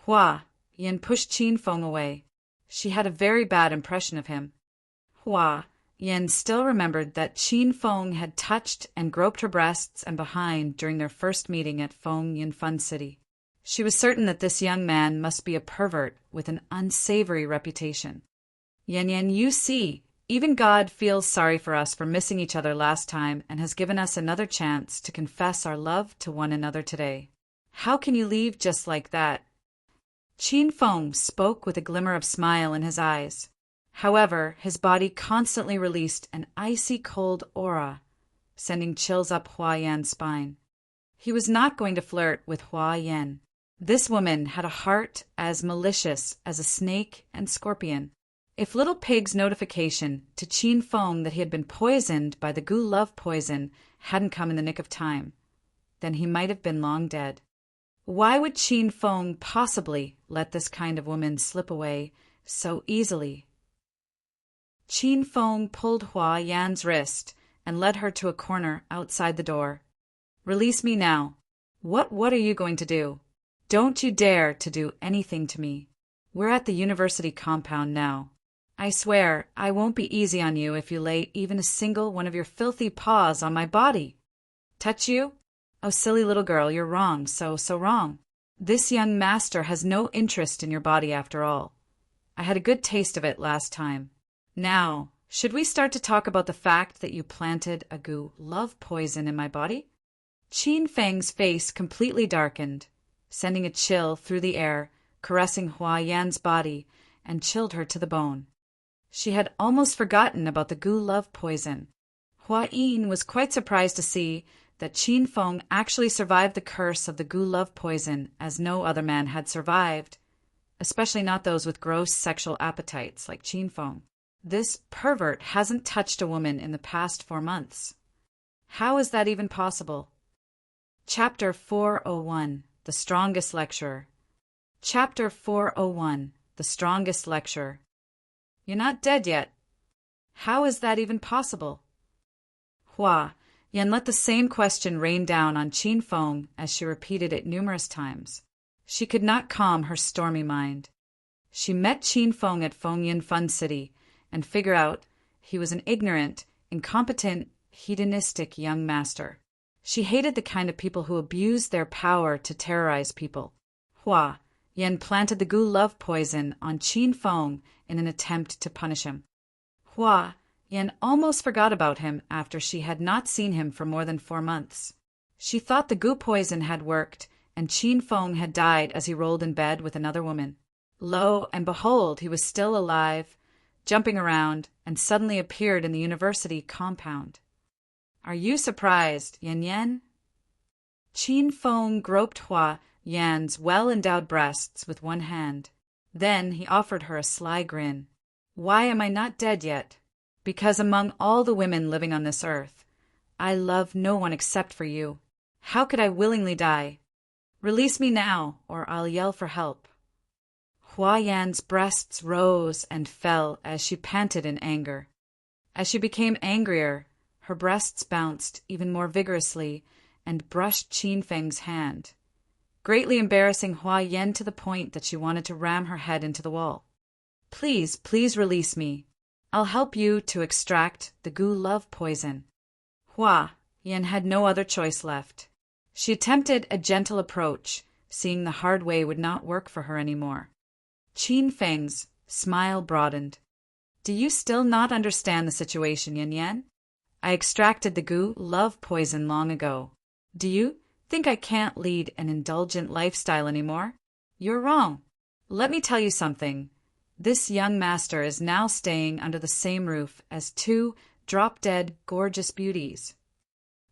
Hua Yan pushed Qin Feng away. She had a very bad impression of him. Hua Yan still remembered that Qin Feng had touched and groped her breasts and behind during their first meeting at Feng Yin Fun City. She was certain that this young man must be a pervert with an unsavory reputation. Yan, you see, even God feels sorry for us for missing each other last time and has given us another chance to confess our love to one another today. How can you leave just like that? Qin Feng spoke with a glimmer of smile in his eyes. However, his body constantly released an icy cold aura, sending chills up Hua Yan's spine. He was not going to flirt with Hua Yan. This woman had a heart as malicious as a snake and scorpion. If Little Pig's notification to Qin Feng that he had been poisoned by the goo love poison hadn't come in the nick of time, then he might have been long dead. Why would Qin Feng possibly let this kind of woman slip away so easily? Qin Feng pulled Hua Yan's wrist and led her to a corner outside the door. Release me now. What are you going to do? Don't you dare to do anything to me. We're at the university compound now. I swear I won't be easy on you if you lay even a single one of your filthy paws on my body. Touch you? Oh, silly little girl, you're wrong, so wrong. This young master has no interest in your body after all. I had a good taste of it last time. Now, should we start to talk about the fact that you planted a goo love poison in my body? Qin Feng's face completely darkened, sending a chill through the air, caressing Hua Yan's body, and chilled her to the bone. She had almost forgotten about the goo love poison. Hua Yan was quite surprised to see that Qin Feng actually survived the curse of the goo love poison, as no other man had survived, especially not those with gross sexual appetites like Qin Feng. This pervert hasn't touched a woman in the past 4 months. How is that even possible? Chapter 401, The Strongest Lecturer. Chapter 401, The Strongest Lecturer. You're not dead yet. How is that even possible? Hua Yan let the same question rain down on Qin Feng as she repeated it numerous times. She could not calm her stormy mind. She met Qin Feng at Feng Yin Fun City and figured out he was an ignorant, incompetent, hedonistic young master. She hated the kind of people who abused their power to terrorize people. Hua Yan planted the goo love poison on Qin Feng in an attempt to punish him. Hua Yan almost forgot about him after she had not seen him for more than 4 months. She thought the goo poison had worked and Qin Feng had died as he rolled in bed with another woman. Lo and behold, he was still alive, jumping around, and suddenly appeared in the university compound. Are you surprised, Yan? Qin Feng groped Hua Yan's well-endowed breasts with one hand. Then he offered her a sly grin. Why am I not dead yet? Because among all the women living on this earth, I love no one except for you. How could I willingly die? Release me now, or I'll yell for help. Hua Yan's breasts rose and fell as she panted in anger. As she became angrier, her breasts bounced even more vigorously and brushed Qin Feng's hand, greatly embarrassing Hua Yan to the point that she wanted to ram her head into the wall. Please release me. I'll help you to extract the goo love poison. Hua Yan had no other choice left. She attempted a gentle approach, seeing the hard way would not work for her anymore. Qin Feng's smile broadened. Do you still not understand the situation, Yan Yan? I extracted the goo love poison long ago. Do you think I can't lead an indulgent lifestyle anymore? You're wrong. Let me tell you something. This young master is now staying under the same roof as two drop-dead gorgeous beauties.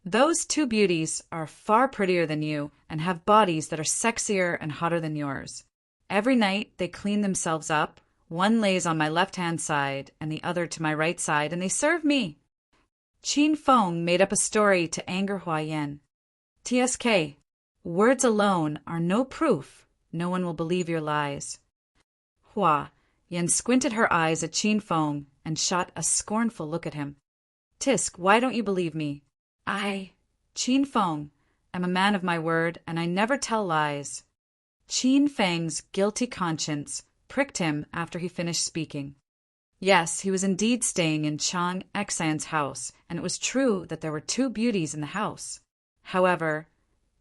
Those two beauties are far prettier than you and have bodies that are sexier and hotter than yours. Every night they clean themselves up. One lays on my left-hand side and the other to my right side, and they serve me. Qin Feng made up a story to anger Hua Yan. TSK, words alone are no proof. No one will believe your lies. Hua Yan squinted her eyes at Qin Feng and shot a scornful look at him. Tisk, why don't you believe me? Qin Feng, am a man of my word, and I never tell lies. Qin Feng's guilty conscience pricked him after he finished speaking. Yes, he was indeed staying in Chang Xian's house, and it was true that there were two beauties in the house. However,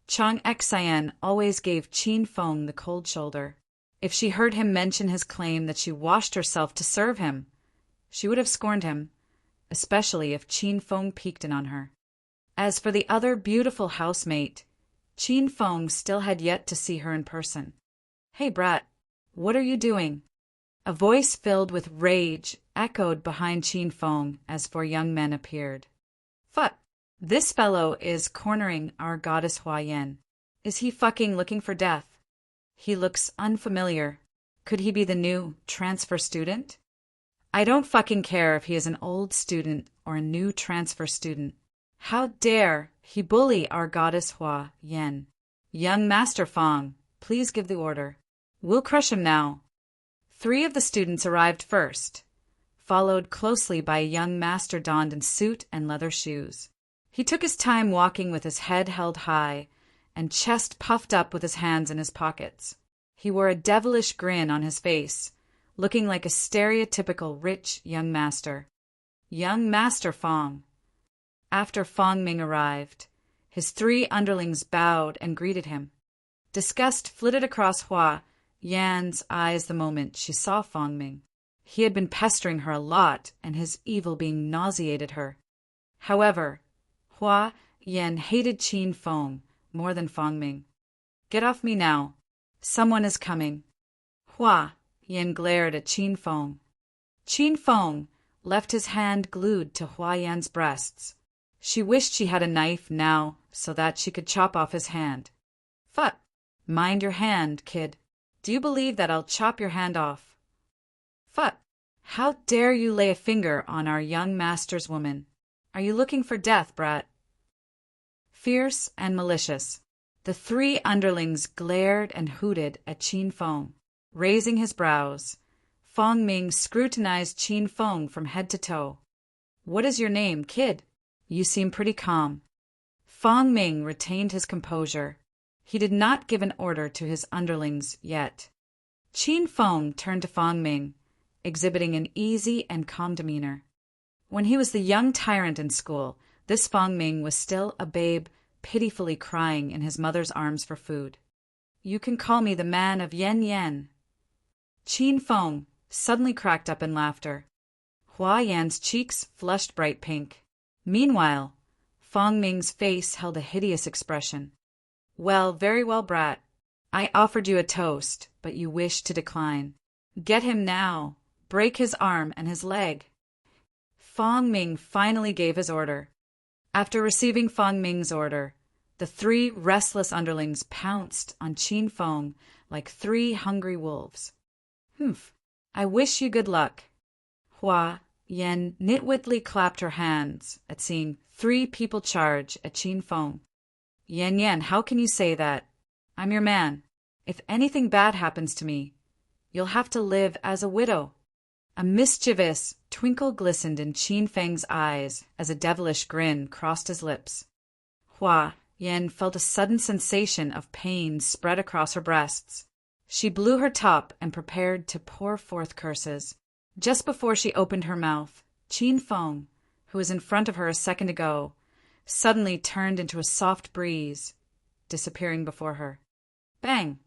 Chang Xian always gave Qin Feng the cold shoulder. If she heard him mention his claim that she washed herself to serve him, she would have scorned him, especially if Qin Feng peeked in on her. As for the other beautiful housemate, Qin Feng still had yet to see her in person. Hey, brat, what are you doing? A voice filled with rage echoed behind Qin Feng as four young men appeared. Fuck, this fellow is cornering our goddess Hua Yan. Is he fucking looking for death? He looks unfamiliar. Could he be the new transfer student? I don't fucking care if he is an old student or a new transfer student. How dare he bully our goddess Hua Yan? Young Master Feng, please give the order. We'll crush him now. 3 of the students arrived first, followed closely by a young master donned in suit and leather shoes. He took his time walking with his head held high and chest puffed up with his hands in his pockets. He wore a devilish grin on his face, looking like a stereotypical rich young master. Young Master Feng. After Feng Ming arrived, his 3 underlings bowed and greeted him. Disgust flitted across Hua Yan's eyes the moment she saw Feng Ming. He had been pestering her a lot, and his evil being nauseated her. However, Hua Yan hated Qin Feng more than Feng Ming. Get off me now. Someone is coming. Hua Yan glared at Qin Feng. Qin Feng left his hand glued to Hua Yan's breasts. She wished she had a knife now so that she could chop off his hand. Fuck. Mind your hand, kid. Do you believe that I'll chop your hand off? Fuck. How dare you lay a finger on our young master's woman? Are you looking for death, brat? Fierce and malicious, the 3 underlings glared and hooted at Qin Feng. Raising his brows, Feng Ming scrutinized Qin Feng from head to toe. What is your name, kid? You seem pretty calm. Feng Ming retained his composure. He did not give an order to his underlings yet. Qin Feng turned to Feng Ming, exhibiting an easy and calm demeanor. When he was the young tyrant in school, this Feng Ming was still a babe pitifully crying in his mother's arms for food. You can call me the man of Yan Yan. Qin Feng suddenly cracked up in laughter. Hua Yan's cheeks flushed bright pink. Meanwhile, Feng Ming's face held a hideous expression. Well, very well, brat. I offered you a toast, but you wished to decline. Get him now. Break his arm and his leg. Feng Ming finally gave his order. After receiving Feng Ming's order, the 3 restless underlings pounced on Qin Feng like 3 hungry wolves. Humph. I wish you good luck. Hua Yan nitwitly clapped her hands at seeing 3 people charge at Qin Feng. Yan Yan, how can you say that? I'm your man. If anything bad happens to me, you'll have to live as a widow. A mischievous twinkle glistened in Qin Feng's eyes as a devilish grin crossed his lips. Hua Yan felt a sudden sensation of pain spread across her breasts. She blew her top and prepared to pour forth curses. Just before she opened her mouth, Qin Feng, who was in front of her a second ago, suddenly turned into a soft breeze, disappearing before her. Bang!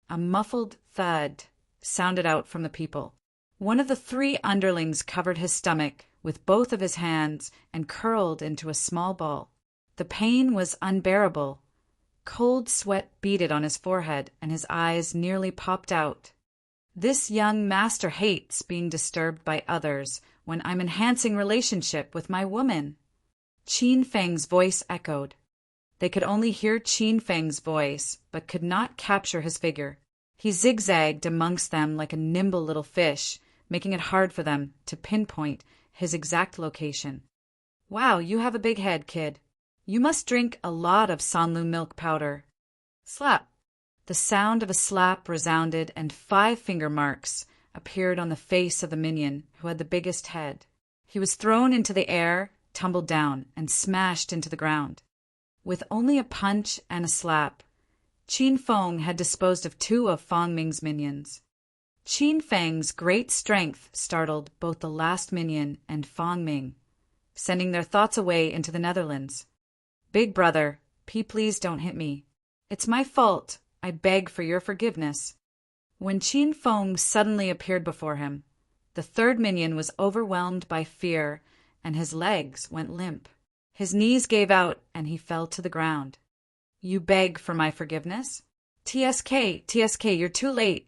A muffled thud sounded out from the people. One of the three underlings covered his stomach with both of his hands and curled into a small ball. The pain was unbearable. Cold sweat beaded on his forehead, and his eyes nearly popped out. This young master hates being disturbed by others when I'm enhancing relationship with my woman. Qin Feng's voice echoed. They could only hear Qin Feng's voice, but could not capture his figure. He zigzagged amongst them like a nimble little fish, making it hard for them to pinpoint his exact location. Wow, you have a big head, kid. You must drink a lot of Sanlu milk powder. Slap. The sound of a slap resounded, and 5 finger marks appeared on the face of the minion who had the biggest head. He was thrown into the air, tumbled down, and smashed into the ground. With only a punch and a slap, Qin Feng had disposed of 2 of Fang Ming's minions. Qin Feng's great strength startled both the last minion and Fang Ming, sending their thoughts away into the Netherlands. Big brother, please don't hit me. It's my fault. I beg for your forgiveness. When Qin Feng suddenly appeared before him, the 3rd minion was overwhelmed by fear, and his legs went limp. His knees gave out, and he fell to the ground. You beg for my forgiveness? TSK, you're too late.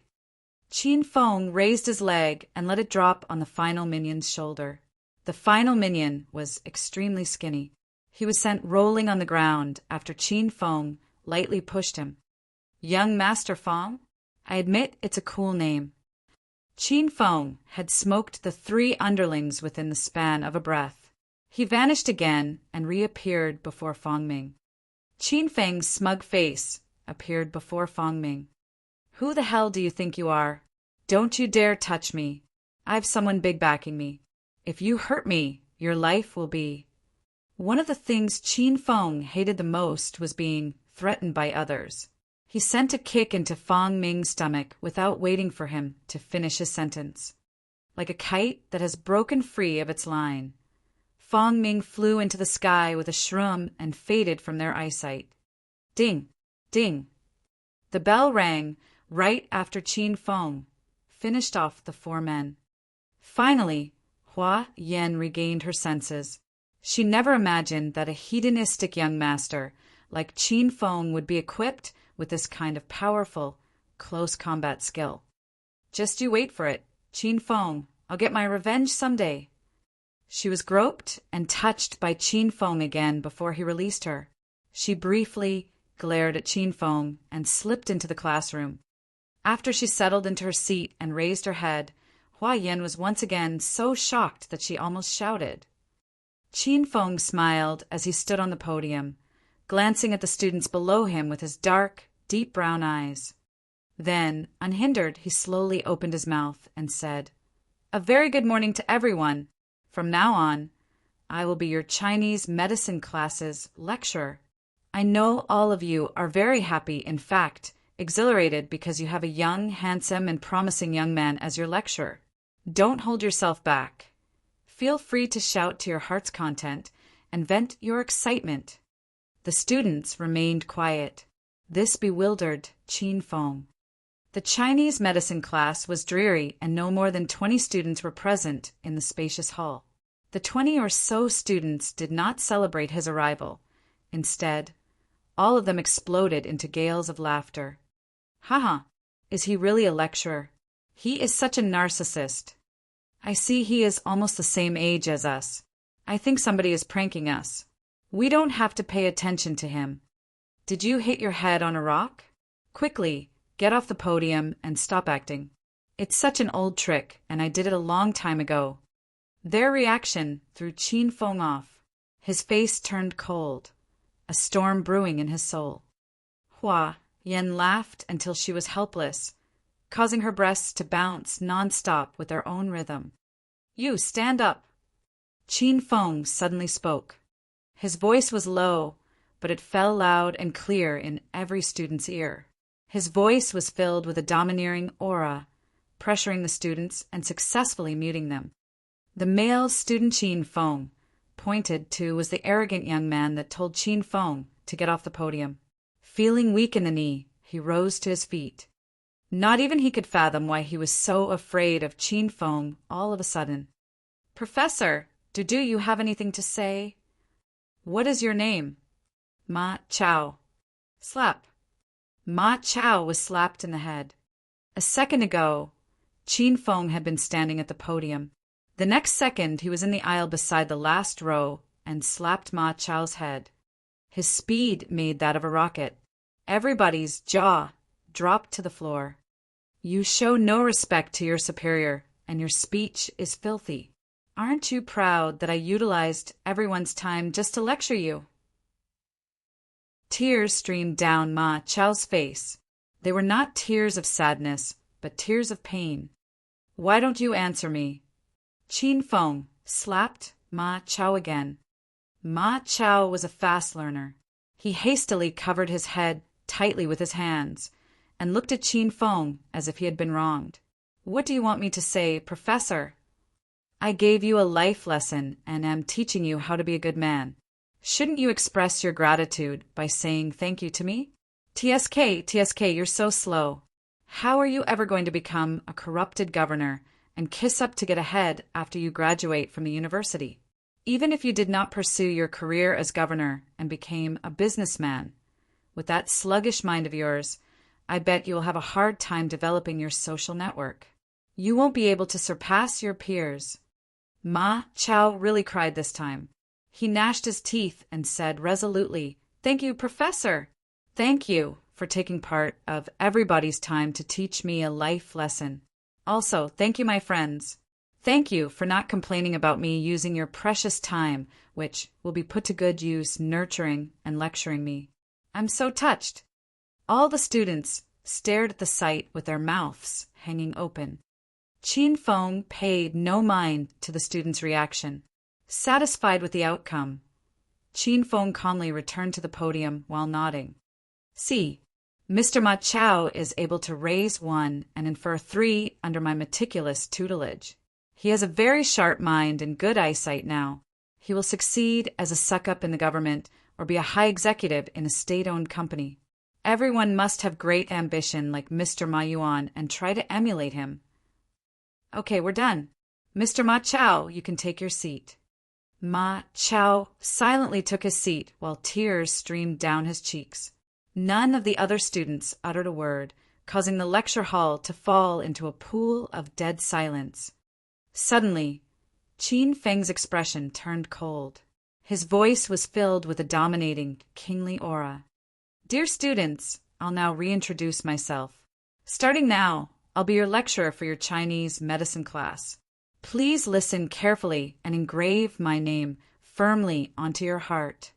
Qin Feng raised his leg and let it drop on the final minion's shoulder. The final minion was extremely skinny. He was sent rolling on the ground after Qin Feng lightly pushed him. Young Master Feng? I admit it's a cool name. Qin Feng had smoked the 3 underlings within the span of a breath. He vanished again and reappeared before Fang Ming. Qin Feng's smug face appeared before Fang Ming. Who the hell do you think you are? Don't you dare touch me. I've someone big backing me. If you hurt me, your life will be... One of the things Qin Feng hated the most was being threatened by others. He sent a kick into Fang Ming's stomach without waiting for him to finish his sentence. Like a kite that has broken free of its line, Fang Ming flew into the sky with a shroom and faded from their eyesight. Ding! Ding! The bell rang right after Qin Feng finished off the 4 men. Finally, Hua Yan regained her senses. She never imagined that a hedonistic young master like Qin Feng would be equipped with this kind of powerful, close combat skill. Just you wait for it, Qin Feng. I'll get my revenge someday. She was groped and touched by Qin Feng again before he released her. She briefly glared at Qin Feng and slipped into the classroom. After she settled into her seat and raised her head, Hua Yan was once again so shocked that she almost shouted. Qin Feng smiled as he stood on the podium, glancing at the students below him with his dark, deep brown eyes. Then, unhindered, he slowly opened his mouth and said, "A very good morning to everyone. From now on, I will be your Chinese medicine class's lecturer. I know all of you are very happy, in fact, exhilarated because you have a young, handsome, and promising young man as your lecturer. Don't hold yourself back. Feel free to shout to your heart's content and vent your excitement." The students remained quiet. This bewildered Qin Feng. The Chinese medicine class was dreary, and no more than 20 students were present in the spacious hall. The 20 or so students did not celebrate his arrival. Instead, all of them exploded into gales of laughter. Haha, is he really a lecturer? He is such a narcissist. I see he is almost the same age as us. I think somebody is pranking us. We don't have to pay attention to him. Did you hit your head on a rock? Quickly, get off the podium and stop acting. It's such an old trick, and I did it a long time ago. Their reaction threw Qin Feng off. His face turned cold, a storm brewing in his soul. Hua Yan laughed until she was helpless, causing her breasts to bounce non-stop with their own rhythm. You stand up. Qin Feng suddenly spoke. His voice was low, but it fell loud and clear in every student's ear. His voice was filled with a domineering aura, pressuring the students and successfully muting them. The male student Qin Feng pointed to was the arrogant young man that told Qin Feng to get off the podium. Feeling weak in the knee, he rose to his feet. Not even he could fathom why he was so afraid of Qin Feng all of a sudden. Professor, do you have anything to say? What is your name? Ma Chao. Slap. Ma Chao was slapped in the head. A second ago, Qin Feng had been standing at the podium. The next second, he was in the aisle beside the last row and slapped Ma Chao's head. His speed made that of a rocket. Everybody's jaw dropped to the floor. You show no respect to your superior, and your speech is filthy. Aren't you proud that I utilized everyone's time just to lecture you? Tears streamed down Ma Chao's face. They were not tears of sadness, but tears of pain. Why don't you answer me? Qin Feng slapped Ma Chao again. Ma Chao was a fast learner. He hastily covered his head tightly with his hands and looked at Qin Feng as if he had been wronged. What do you want me to say, Professor? I gave you a life lesson and am teaching you how to be a good man. Shouldn't you express your gratitude by saying thank you to me? TSK, you're so slow. How are you ever going to become a corrupted governor and kiss up to get ahead after you graduate from the university? Even if you did not pursue your career as governor and became a businessman, with that sluggish mind of yours, I bet you will have a hard time developing your social network. You won't be able to surpass your peers. Ma Chao really cried this time. He gnashed his teeth and said resolutely, Thank you, Professor. Thank you for taking part of everybody's time to teach me a life lesson. Also, thank you, my friends. Thank you for not complaining about me using your precious time, which will be put to good use nurturing and lecturing me. I'm so touched. All the students stared at the sight with their mouths hanging open. Qin Feng paid no mind to the students' reaction. Satisfied with the outcome, Qin Feng calmly returned to the podium while nodding. See, Mr. Ma Chao is able to raise 1 and infer 3 under my meticulous tutelage. He has a very sharp mind and good eyesight now. He will succeed as a suck-up in the government or be a high executive in a state-owned company. Everyone must have great ambition like Mr. Ma Yuan and try to emulate him. Okay, we're done. Mr. Ma Chao, you can take your seat. Ma Chao silently took his seat while tears streamed down his cheeks. None of the other students uttered a word, causing the lecture hall to fall into a pool of dead silence. Suddenly, Qin Feng's expression turned cold. His voice was filled with a dominating, kingly aura. Dear students, I'll now reintroduce myself. Starting now, I'll be your lecturer for your Chinese medicine class. Please listen carefully and engrave my name firmly onto your heart.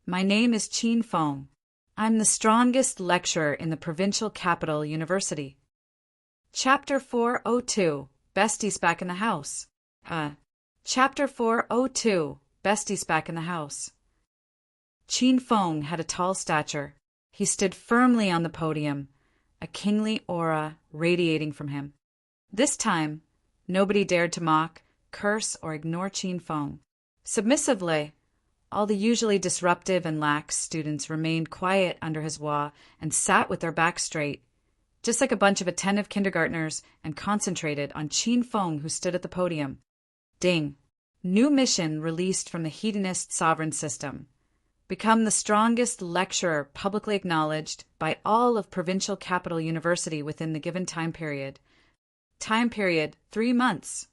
My name is Qin Feng. I'm the strongest lecturer in the provincial capital university. Chapter 402, Bestie's back in the house. Chapter 402, Bestie's back in the house. Qin Feng had a tall stature. He stood firmly on the podium, a kingly aura radiating from him. This time, nobody dared to mock, curse, or ignore Qin Feng. Submissively, all the usually disruptive and lax students remained quiet under his hua and sat with their backs straight, just like a bunch of attentive kindergartners, and concentrated on Qin Feng, who stood at the podium. Ding! New mission released from the Hedonist sovereign system. Become the strongest lecturer publicly acknowledged by all of Provincial Capital University within the given time period. Time period, 3 months.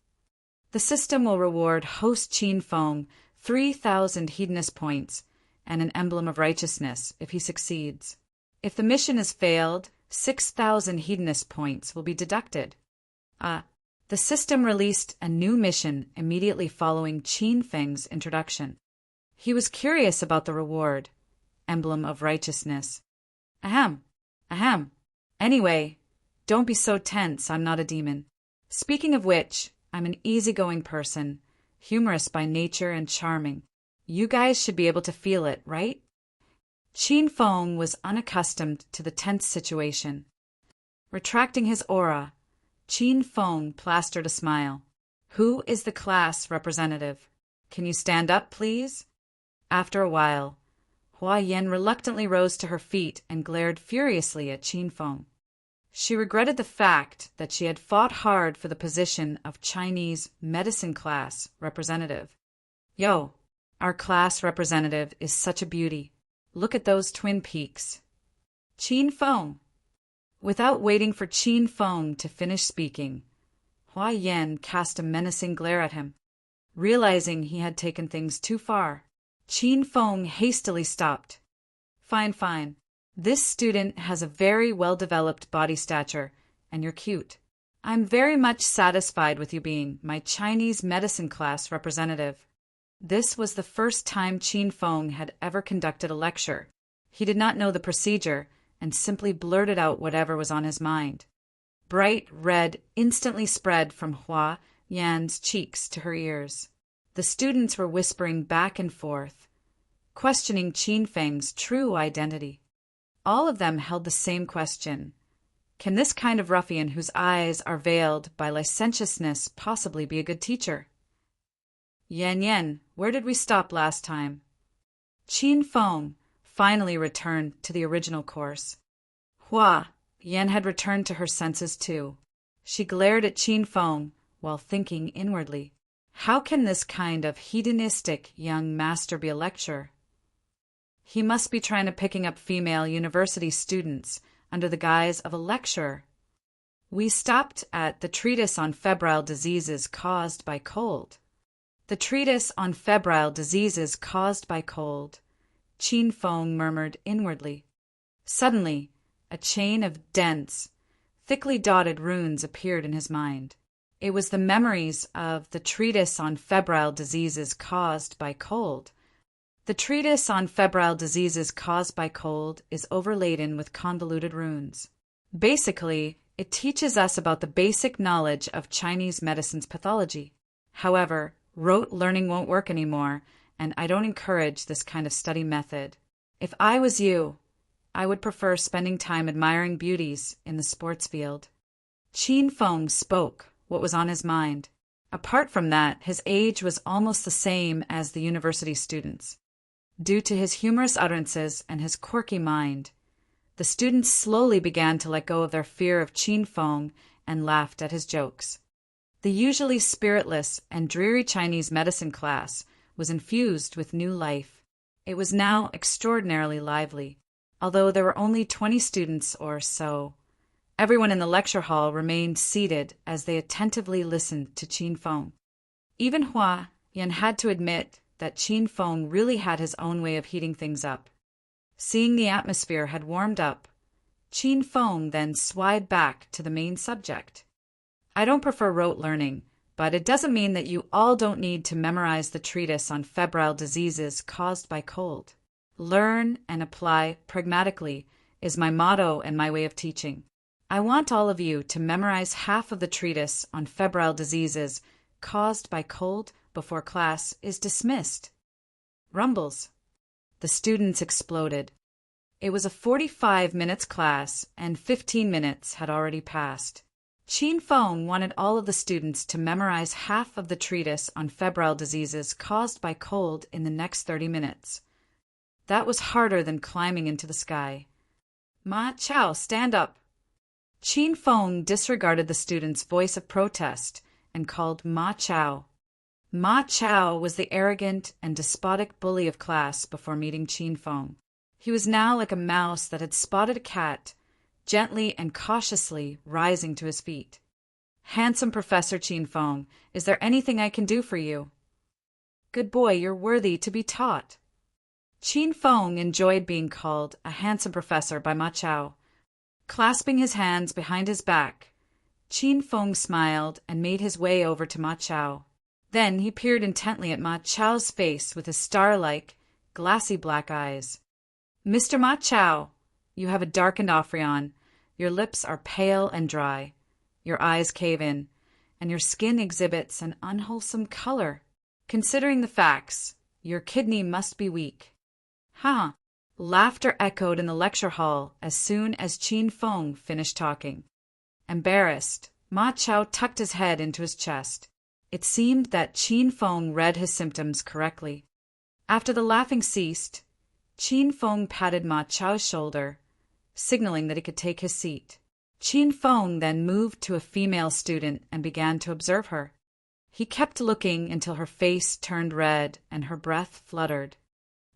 The system will reward host Qin Feng 3,000 hedonist points and an emblem of righteousness if he succeeds. If the mission is failed, 6,000 hedonist points will be deducted. The system released a new mission immediately following Qin Feng's introduction. He was curious about the reward, emblem of righteousness. Ahem. Anyway, don't be so tense, I'm not a demon. Speaking of which, I'm an easygoing person, humorous by nature and charming. You guys should be able to feel it, right? Qin Feng was unaccustomed to the tense situation. Retracting his aura, Qin Feng plastered a smile. Who is the class representative? Can you stand up, please? After a while, Hua Yan reluctantly rose to her feet and glared furiously at Qin Feng. She regretted the fact that she had fought hard for the position of Chinese medicine class representative. Yo, our class representative is such a beauty. Look at those twin peaks. Qin Feng. Without waiting for Qin Feng to finish speaking, Hua Yan cast a menacing glare at him. Realizing he had taken things too far, Qin Feng hastily stopped. Fine, fine. This student has a very well-developed body stature, and you're cute. I'm very much satisfied with you being my Chinese medicine class representative. This was the first time Qin Feng had ever conducted a lecture. He did not know the procedure and simply blurted out whatever was on his mind. Bright red instantly spread from Hua Yan's cheeks to her ears. The students were whispering back and forth, questioning Qin Feng's true identity. All of them held the same question. Can this kind of ruffian whose eyes are veiled by licentiousness possibly be a good teacher? Yan, where did we stop last time? Qin Feng finally returned to the original course. Hua Yan had returned to her senses too. She glared at Qin Feng while thinking inwardly, how can this kind of hedonistic young master be a lecturer? He must be trying to picking up female university students under the guise of a lecturer. We stopped at the treatise on febrile diseases caused by cold. The treatise on febrile diseases caused by cold, Qin Feng murmured inwardly. Suddenly, a chain of dense, thickly dotted runes appeared in his mind. It was the memories of the treatise on febrile diseases caused by cold. The treatise on febrile diseases caused by cold is overladen with convoluted runes. Basically, it teaches us about the basic knowledge of Chinese medicine's pathology. However, rote learning won't work anymore, and I don't encourage this kind of study method. If I was you, I would prefer spending time admiring beauties in the sports field. Qin Feng spoke what was on his mind. Apart from that, his age was almost the same as the university students. Due to his humorous utterances and his quirky mind, the students slowly began to let go of their fear of Qin Feng and laughed at his jokes. The usually spiritless and dreary Chinese medicine class was infused with new life. It was now extraordinarily lively. Although there were only 20 students or so, everyone in the lecture hall remained seated as they attentively listened to Qin Feng. Even Hua Yan had to admit that Qin Feng really had his own way of heating things up. Seeing the atmosphere had warmed up, Qin Feng then swayed back to the main subject. I don't prefer rote learning, but it doesn't mean that you all don't need to memorize the treatise on febrile diseases caused by cold. Learn and apply pragmatically is my motto and my way of teaching. I want all of you to memorize half of the treatise on febrile diseases caused by cold before class is dismissed. Rumbles. The students exploded. It was a 45 minutes class, and 15 minutes had already passed. Qin Feng wanted all of the students to memorize half of the treatise on febrile diseases caused by cold in the next 30 minutes. That was harder than climbing into the sky. Ma Chao, stand up. Qin Feng disregarded the student's voice of protest and called Ma Chao. Ma Chao was the arrogant and despotic bully of class before meeting Qin Feng. He was now like a mouse that had spotted a cat, gently and cautiously rising to his feet. Handsome Professor Qin Feng, is there anything I can do for you? Good boy, you're worthy to be taught. Qin Feng enjoyed being called a handsome professor by Ma Chao. Clasping his hands behind his back, Qin Feng smiled and made his way over to Ma Chao. Then he peered intently at Ma Chao's face with his star-like, glassy black eyes. Mr. Ma Chao, you have a darkened Ophion. Your lips are pale and dry. Your eyes cave in, and your skin exhibits an unwholesome color. Considering the facts, your kidney must be weak. Huh. Laughter echoed in the lecture hall as soon as Qin Feng finished talking. Embarrassed, Ma Chao tucked his head into his chest. It seemed that Qin Feng read his symptoms correctly. After the laughing ceased, Qin Feng patted Ma Chao's shoulder, signaling that he could take his seat. Qin Feng then moved to a female student and began to observe her. He kept looking until her face turned red and her breath fluttered.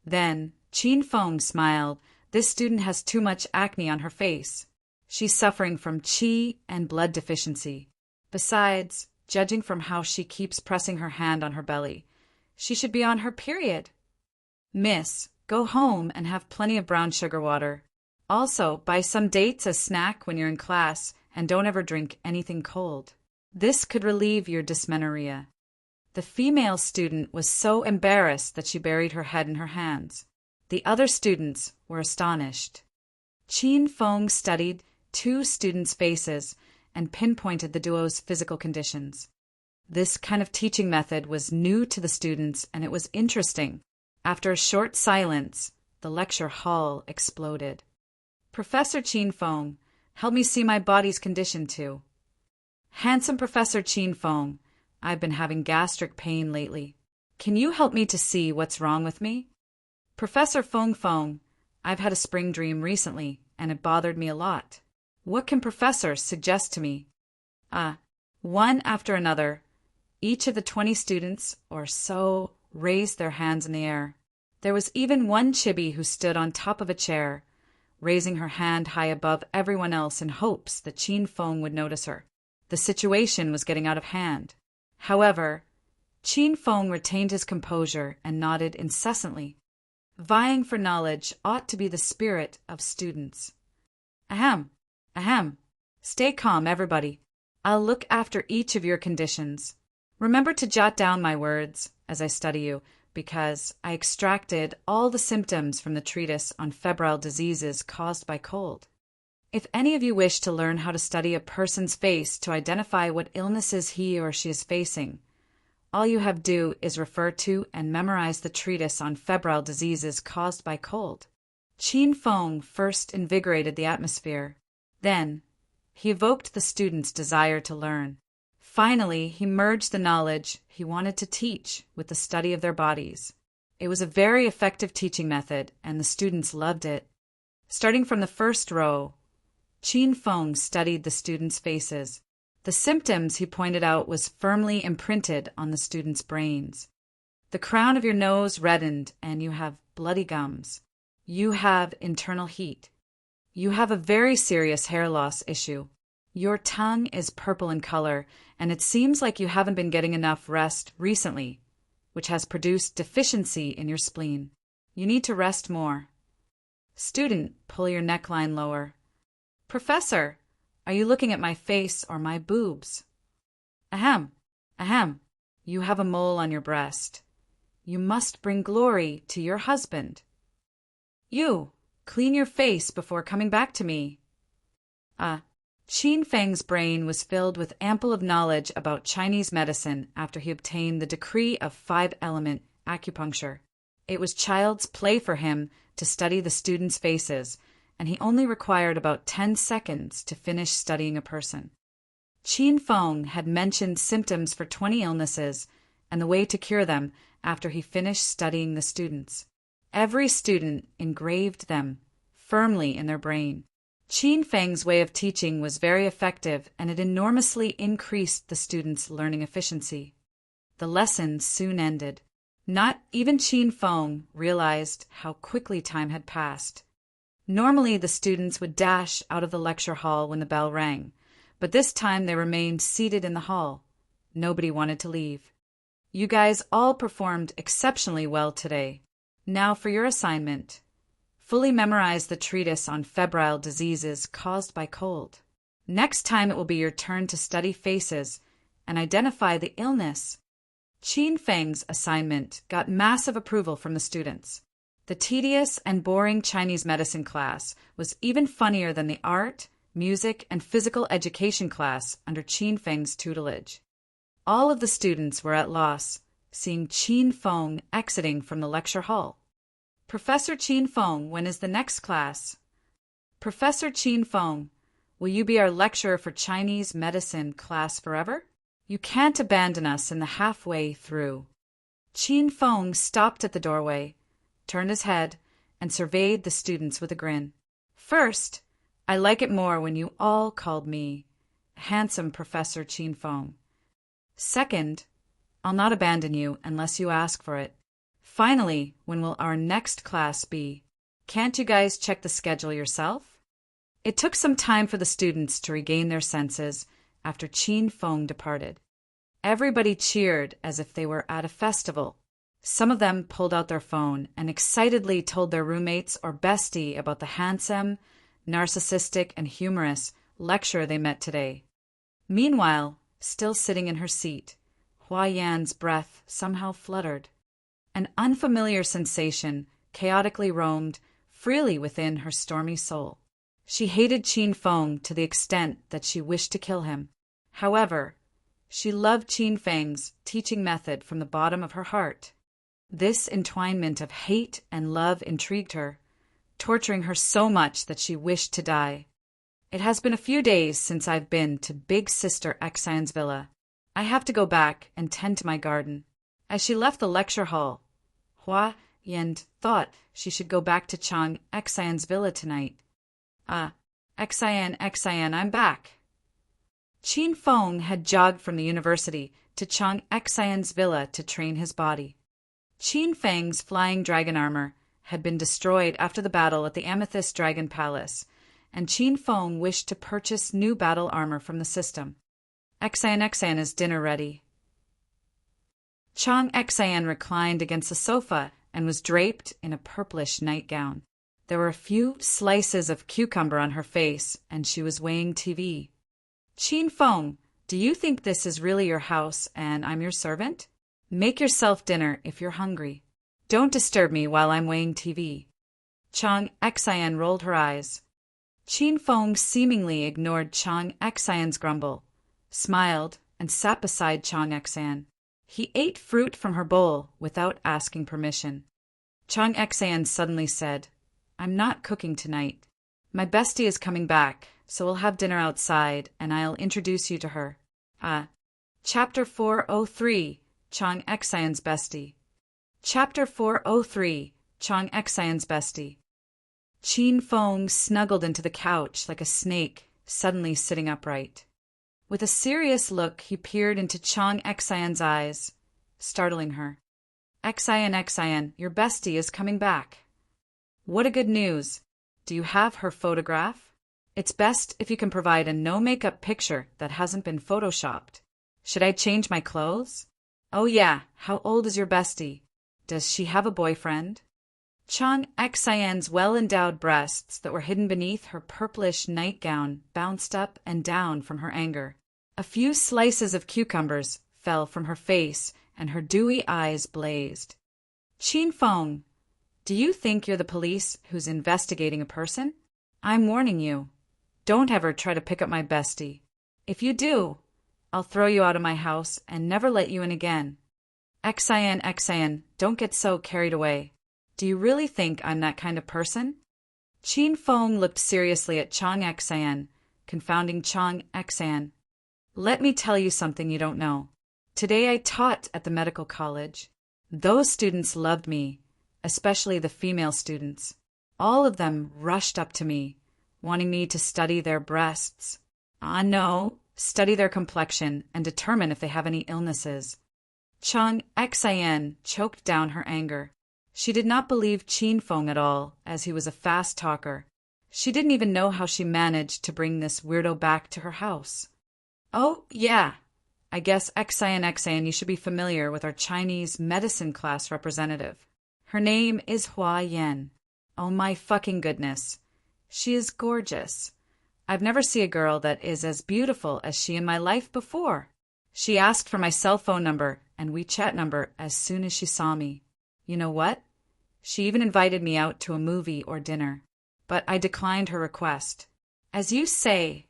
Then Qin Feng smiled. This student has too much acne on her face. She's suffering from qi and blood deficiency. Besides, judging from how she keeps pressing her hand on her belly, she should be on her period. Miss, go home and have plenty of brown sugar water. Also, buy some dates as snack when you're in class and don't ever drink anything cold. This could relieve your dysmenorrhea. The female student was so embarrassed that she buried her head in her hands. The other students were astonished. Qin Feng studied 2 students' faces and pinpointed the duo's physical conditions. This kind of teaching method was new to the students and it was interesting. After a short silence, the lecture hall exploded. Professor Qin Feng, help me see my body's condition too. Handsome Professor Qin Feng, I've been having gastric pain lately. Can you help me to see what's wrong with me? Professor Feng, I've had a spring dream recently, and it bothered me a lot. What can Professor suggest to me? One after another, each of the 20 students or so raised their hands in the air. There was even one chibi who stood on top of a chair, raising her hand high above everyone else in hopes that Qin Feng would notice her. The situation was getting out of hand. However, Qin Feng retained his composure and nodded incessantly. Vying for knowledge ought to be the spirit of students. Ahem. Stay calm, everybody. I'll look after each of your conditions. Remember to jot down my words as I study you, because I extracted all the symptoms from the treatise on febrile diseases caused by cold. If any of you wish to learn how to study a person's face to identify what illnesses he or she is facing, all you have to do is refer to and memorize the treatise on febrile diseases caused by cold. Qin Feng first invigorated the atmosphere. Then, he evoked the students' desire to learn. Finally, he merged the knowledge he wanted to teach with the study of their bodies. It was a very effective teaching method, and the students loved it. Starting from the first row, Qin Feng studied the students' faces. The symptoms he pointed out was firmly imprinted on the students' brains. The crown of your nose reddened, and you have bloody gums. You have internal heat. You have a very serious hair loss issue. Your tongue is purple in color, and it seems like you haven't been getting enough rest recently, which has produced deficiency in your spleen. You need to rest more. Student, pull your neckline lower. Professor, are you looking at my face or my boobs? Ahem. You have a mole on your breast. You must bring glory to your husband. You, clean your face before coming back to me. Qin Feng's brain was filled with ample of knowledge about Chinese medicine after he obtained the decree of 5-element acupuncture. It was child's play for him to study the students' faces, and he only required about 10 seconds to finish studying a person. Qin Feng had mentioned symptoms for 20 illnesses and the way to cure them after he finished studying the students. Every student engraved them firmly in their brain. Qin Feng's way of teaching was very effective, and it enormously increased the students' learning efficiency. The lessons soon ended. Not even Qin Feng realized how quickly time had passed. Normally, the students would dash out of the lecture hall when the bell rang, but this time they remained seated in the hall. Nobody wanted to leave. You guys all performed exceptionally well today. Now for your assignment. Fully memorize the treatise on febrile diseases caused by cold. Next time it will be your turn to study faces and identify the illness. Qin Feng's assignment got massive approval from the students. The tedious and boring Chinese medicine class was even funnier than the art, music, and physical education class under Qin Feng's tutelage. All of the students were at loss, seeing Qin Feng exiting from the lecture hall. Professor Qin Feng, when is the next class? Professor Qin Feng, will you be our lecturer for Chinese medicine class forever? You can't abandon us in the halfway through. Qin Feng stopped at the doorway, turned his head, and surveyed the students with a grin. First, I like it more when you all called me handsome Professor Qin Feng. Second, I'll not abandon you unless you ask for it. Finally, when will our next class be? Can't you guys check the schedule yourself? It took some time for the students to regain their senses after Qin Feng departed. Everybody cheered as if they were at a festival. Some of them pulled out their phone and excitedly told their roommates or bestie about the handsome, narcissistic, and humorous lecturer they met today. Meanwhile, still sitting in her seat, Hua Yan's breath somehow fluttered. An unfamiliar sensation chaotically roamed freely within her stormy soul. She hated Qin Feng to the extent that she wished to kill him. However, she loved Qin Feng's teaching method from the bottom of her heart. This entwinement of hate and love intrigued her, torturing her so much that she wished to die. It has been a few days since I've been to Big Sister Xian's villa. I have to go back and tend to my garden. As she left the lecture hall, Hua Yan thought she should go back to Chang Xian's villa tonight. Xian, I'm back. Qin Feng had jogged from the university to Chang Xian's villa to train his body. Qin Feng's flying dragon armor had been destroyed after the battle at the Amethyst Dragon Palace, and Qin Feng wished to purchase new battle armor from the system. Xian, is dinner ready? Chang Xian reclined against the sofa and was draped in a purplish nightgown. There were a few slices of cucumber on her face, and she was weighing TV. Qin Feng, do you think this is really your house and I'm your servant? Make yourself dinner if you're hungry. Don't disturb me while I'm weighing TV. Chang Xian rolled her eyes. Qin Feng seemingly ignored Chang Xian's grumble, smiled, and sat beside Chang Xian. He ate fruit from her bowl without asking permission. Chang Xian suddenly said, I'm not cooking tonight. My bestie is coming back, so we'll have dinner outside, and I'll introduce you to her. Chapter 403, Chang Xian's Bestie. Chapter 403, Chang Xian's Bestie. Qin Feng snuggled into the couch like a snake, suddenly sitting upright. With a serious look, he peered into Chang Xian's eyes, startling her. Xian, your bestie is coming back. What a good news. Do you have her photograph? It's best if you can provide a no-makeup picture that hasn't been photoshopped. Should I change my clothes? Oh yeah, how old is your bestie? Does she have a boyfriend? Chang Xian's well-endowed breasts that were hidden beneath her purplish nightgown bounced up and down from her anger. A few slices of cucumbers fell from her face, and her dewy eyes blazed. Qin Feng, do you think you're the police who's investigating a person? I'm warning you. Don't ever try to pick up my bestie. If you do, I'll throw you out of my house and never let you in again. Xian, don't get so carried away. Do you really think I'm that kind of person? Qin Feng looked seriously at Chang Xian, confounding Chang Xian. Let me tell you something you don't know. Today I taught at the medical college. Those students loved me, especially the female students. All of them rushed up to me, wanting me to study their breasts. No, study their complexion and determine if they have any illnesses. Chang Xian choked down her anger. She did not believe Qin Feng at all, as he was a fast talker. She didn't even know how she managed to bring this weirdo back to her house. Oh, yeah. I guess Xian, you should be familiar with our Chinese medicine class representative. Her name is Hua Yan. Oh my fucking goodness. She is gorgeous. I've never seen a girl that is as beautiful as she in my life before. She asked for my cell phone number and WeChat number as soon as she saw me. You know what? She even invited me out to a movie or dinner. But I declined her request. As you say,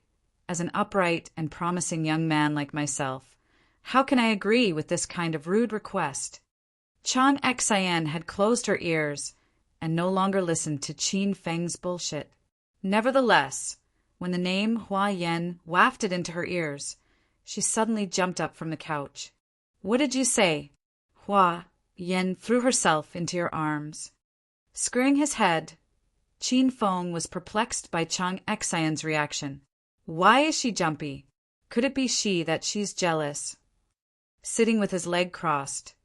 as an upright and promising young man like myself, how can I agree with this kind of rude request? Chang Xian had closed her ears and no longer listened to Qin Feng's bullshit. Nevertheless, when the name Hua Yan wafted into her ears, she suddenly jumped up from the couch. What did you say? Hua Yan threw herself into your arms. Screwing his head, Qin Feng was perplexed by Chang Xian's reaction. Why is she jumpy? Could it be she's jealous? Sitting with his leg crossed,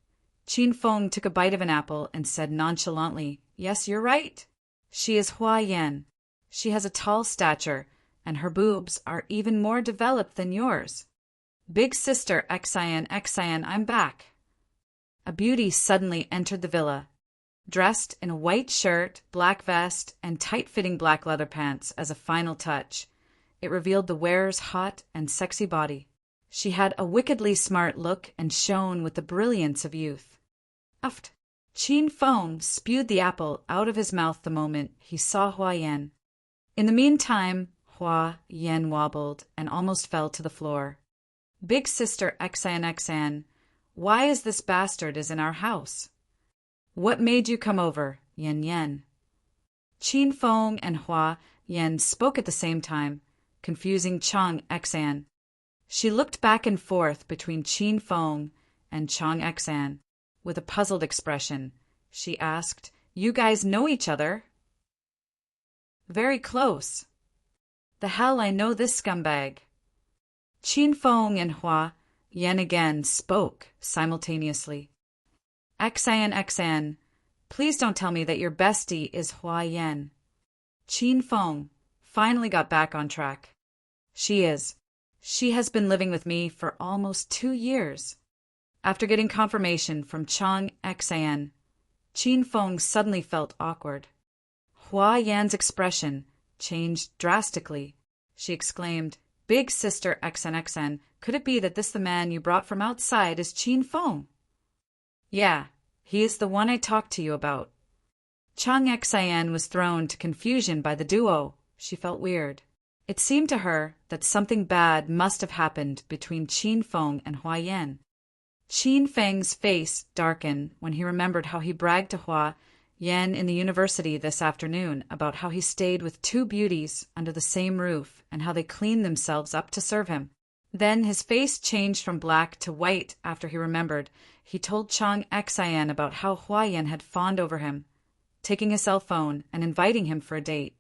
Qin Feng took a bite of an apple and said nonchalantly, "Yes, you're right. She is Hua Yan. She has a tall stature, and her boobs are even more developed than yours. Big sister Xian, I'm back." A beauty suddenly entered the villa, dressed in a white shirt, black vest, and tight-fitting black leather pants as a final touch. It revealed the wearer's hot and sexy body. She had a wickedly smart look and shone with the brilliance of youth. Uft! Qin Feng spewed the apple out of his mouth the moment he saw Hua Yan. In the meantime, Hua Yan wobbled and almost fell to the floor. "Big sister Xian, why is this bastard in our house? What made you come over, Yan?" Qin Feng and Hua Yan spoke at the same time, confusing Chang Xian. She looked back and forth between Qin Feng and Chang Xian. With a puzzled expression, she asked, "You guys know each other?" "Very close." "The hell I know this scumbag." Qin Feng and Hua Yan again spoke simultaneously. Xian, please don't tell me that your bestie is Hua Yan." Qin Feng finally got back on track. "She is. She has been living with me for almost 2 years. After getting confirmation from Chang Xian, Qin Feng suddenly felt awkward. Hua Yan's expression changed drastically. She exclaimed, "Big sister Xian, could it be that the man you brought from outside is Qin Feng?" "Yeah, he is the one I talked to you about." Chang Xian was thrown to confusion by the duo. She felt weird. It seemed to her that something bad must have happened between Qin Feng and Hua Yan. Qin Feng's face darkened when he remembered how he bragged to Hua Yan in the university this afternoon about how he stayed with 2 beauties under the same roof and how they cleaned themselves up to serve him. Then his face changed from black to white after he remembered. He told Chang Xian about how Hua Yan had fawned over him, taking his cell phone and inviting him for a date.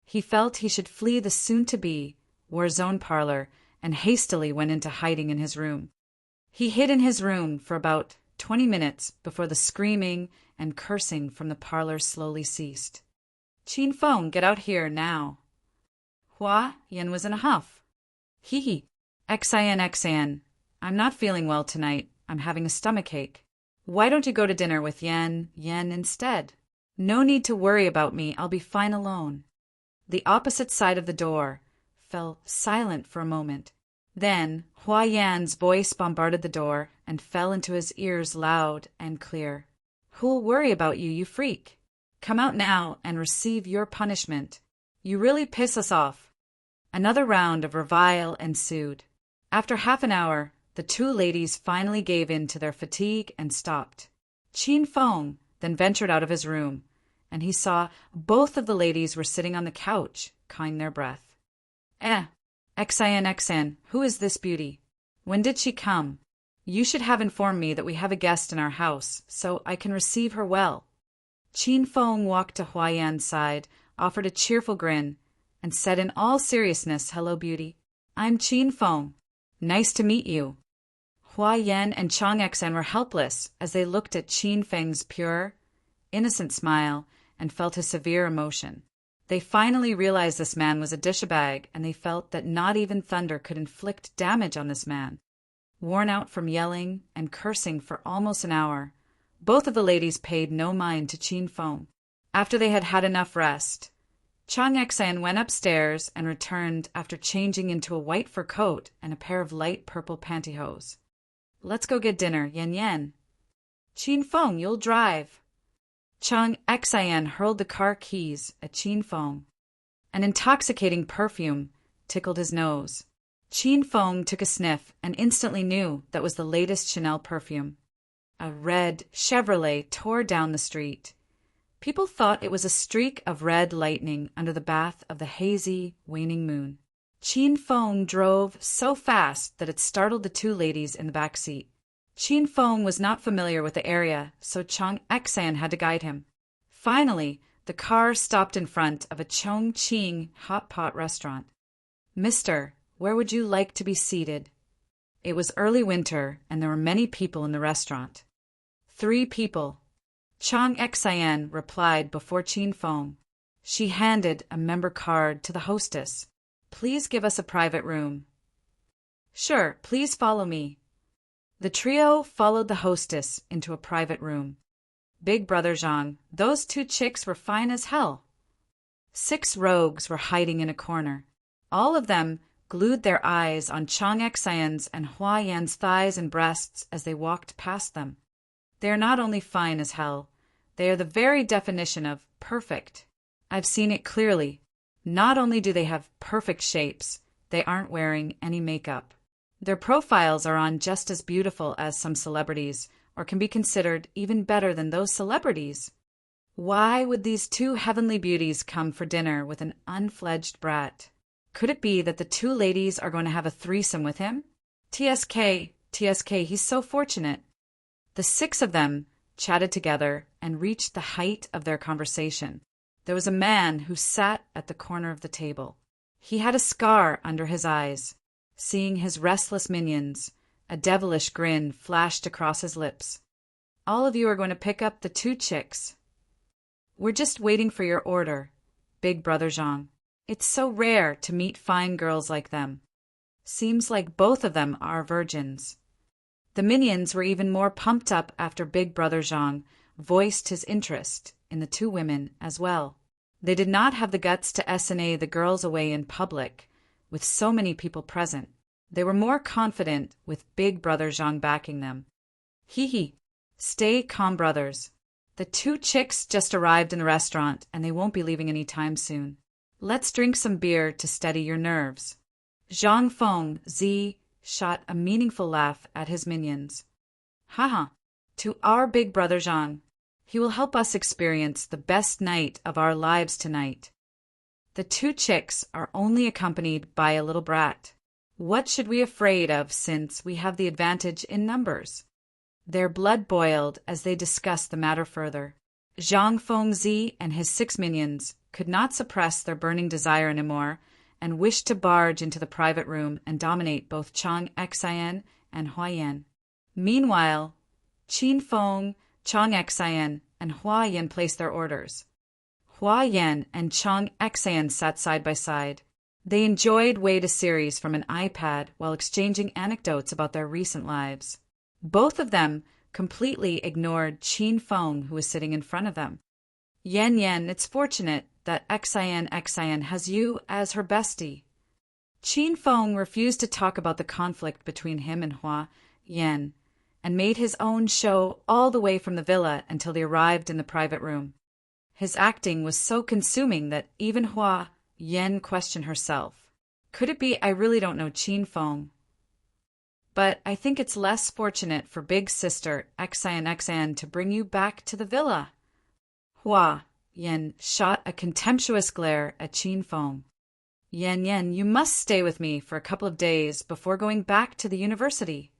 He felt he should flee the soon-to-be war-zone parlor and hastily went into hiding in his room. He hid in his room for about 20 minutes before the screaming and cursing from the parlor slowly ceased. "Qin Feng, get out here now." Hua Yan was in a huff. "Hee. Xian, I'm not feeling well tonight. I'm having a stomachache. Why don't you go to dinner with Yan instead? No need to worry about me. I'll be fine alone." The opposite side of the door fell silent for a moment. Then Hua Yan's voice bombarded the door and fell into his ears loud and clear. "Who'll worry about you, you freak? Come out now and receive your punishment. You really piss us off." Another round of revile ensued. After half an hour, the 2 ladies finally gave in to their fatigue and stopped. Qin Feng then ventured out of his room, and he saw both of the ladies were sitting on the couch, cawing their breath. Xian, who is this beauty? When did she come? You should have informed me that we have a guest in our house, so I can receive her well." Qin Feng walked to Hua Yan's side, offered a cheerful grin, and said in all seriousness, "Hello, beauty. I'm Qin Feng. Nice to meet you." Hua Yan and Chang Xian were helpless as they looked at Qin Feng's pure, innocent smile and felt his severe emotion. They finally realized this man was a dish-a-bag, and they felt that not even thunder could inflict damage on this man. Worn out from yelling and cursing for almost an hour, both of the ladies paid no mind to Qin Feng. After they had had enough rest, Chang Xian went upstairs and returned after changing into a white fur coat and a pair of light purple pantyhose. "Let's go get dinner, Yan." "Qin Feng, you'll drive." Chang Xian hurled the car keys at Qin Feng. An intoxicating perfume tickled his nose. Qin Feng took a sniff and instantly knew that was the latest Chanel perfume. A red Chevrolet tore down the street. People thought it was a streak of red lightning under the bath of the hazy, waning moon. Qin Feng drove so fast that it startled the 2 ladies in the back seat. Qin Feng was not familiar with the area, so Chang Xian had to guide him. Finally, The car stopped in front of a Chongqing hot pot restaurant. "Mister, where would you like to be seated?" It was early winter, and there were many people in the restaurant. 3 people. Chang Xian replied before Qin Feng. She handed a member card to the hostess. "Please give us a private room." "Sure, please follow me." The trio followed the hostess into a private room. Big Brother Zhang, those 2 chicks were fine as hell. 6 rogues were hiding in a corner. All of them glued their eyes on Chang Xian's and Hua Yan's thighs and breasts as they walked past them. They are not only fine as hell, they are the very definition of perfect. I've seen it clearly. Not only do they have perfect shapes, they aren't wearing any makeup. Their profiles are on just as beautiful as some celebrities, or can be considered even better than those celebrities. Why would these 2 heavenly beauties come for dinner with an unfledged brat? Could it be that the 2 ladies are going to have a threesome with him? TSK, he's so fortunate. The 6 of them chatted together and reached the height of their conversation. There was a man who sat at the corner of the table. He had a scar under his eyes. Seeing his restless minions, a devilish grin flashed across his lips. "All of you are going to pick up the 2 chicks." "We're just waiting for your order, Big Brother Zhang. It's so rare to meet fine girls like them. Seems like both of them are virgins." The minions were even more pumped up after Big Brother Zhang voiced his interest in the 2 women as well. They did not have the guts to S&A the girls away in public, with so many people present. They were more confident with Big Brother Zhang backing them. Hee. Stay calm, brothers. The 2 chicks just arrived in the restaurant, and they won't be leaving any time soon. Let's drink some beer to steady your nerves. Zhang Feng Z shot a meaningful laugh at his minions. Haha, to our Big Brother Zhang. He will help us experience the best night of our lives tonight. The 2 chicks are only accompanied by a little brat. What should we be afraid of since we have the advantage in numbers? Their blood boiled as they discussed the matter further. Zhang Fengzi and his 6 minions could not suppress their burning desire anymore and wished to barge into the private room and dominate both Chang Xian and Hua Yan. Meanwhile, Qin Feng, Chang Xian, and Hua Yan placed their orders. Hua Yan and Chang Xian sat side by side. They enjoyed Wade a series from an iPad while exchanging anecdotes about their recent lives. Both of them completely ignored Qin Feng, who was sitting in front of them. Yan, it's fortunate that Xian has you as her bestie. Qin Feng refused to talk about the conflict between him and Hua Yan, and made his own show all the way from the villa until they arrived in the private room. His acting was so consuming that even Hua Yan questioned herself. Could it be I really don't know Qin Feng? But I think it's less fortunate for big sister Xian to bring you back to the villa. Hua Yan shot a contemptuous glare at Qin Feng. Yan, you must stay with me for a couple of days before going back to the university.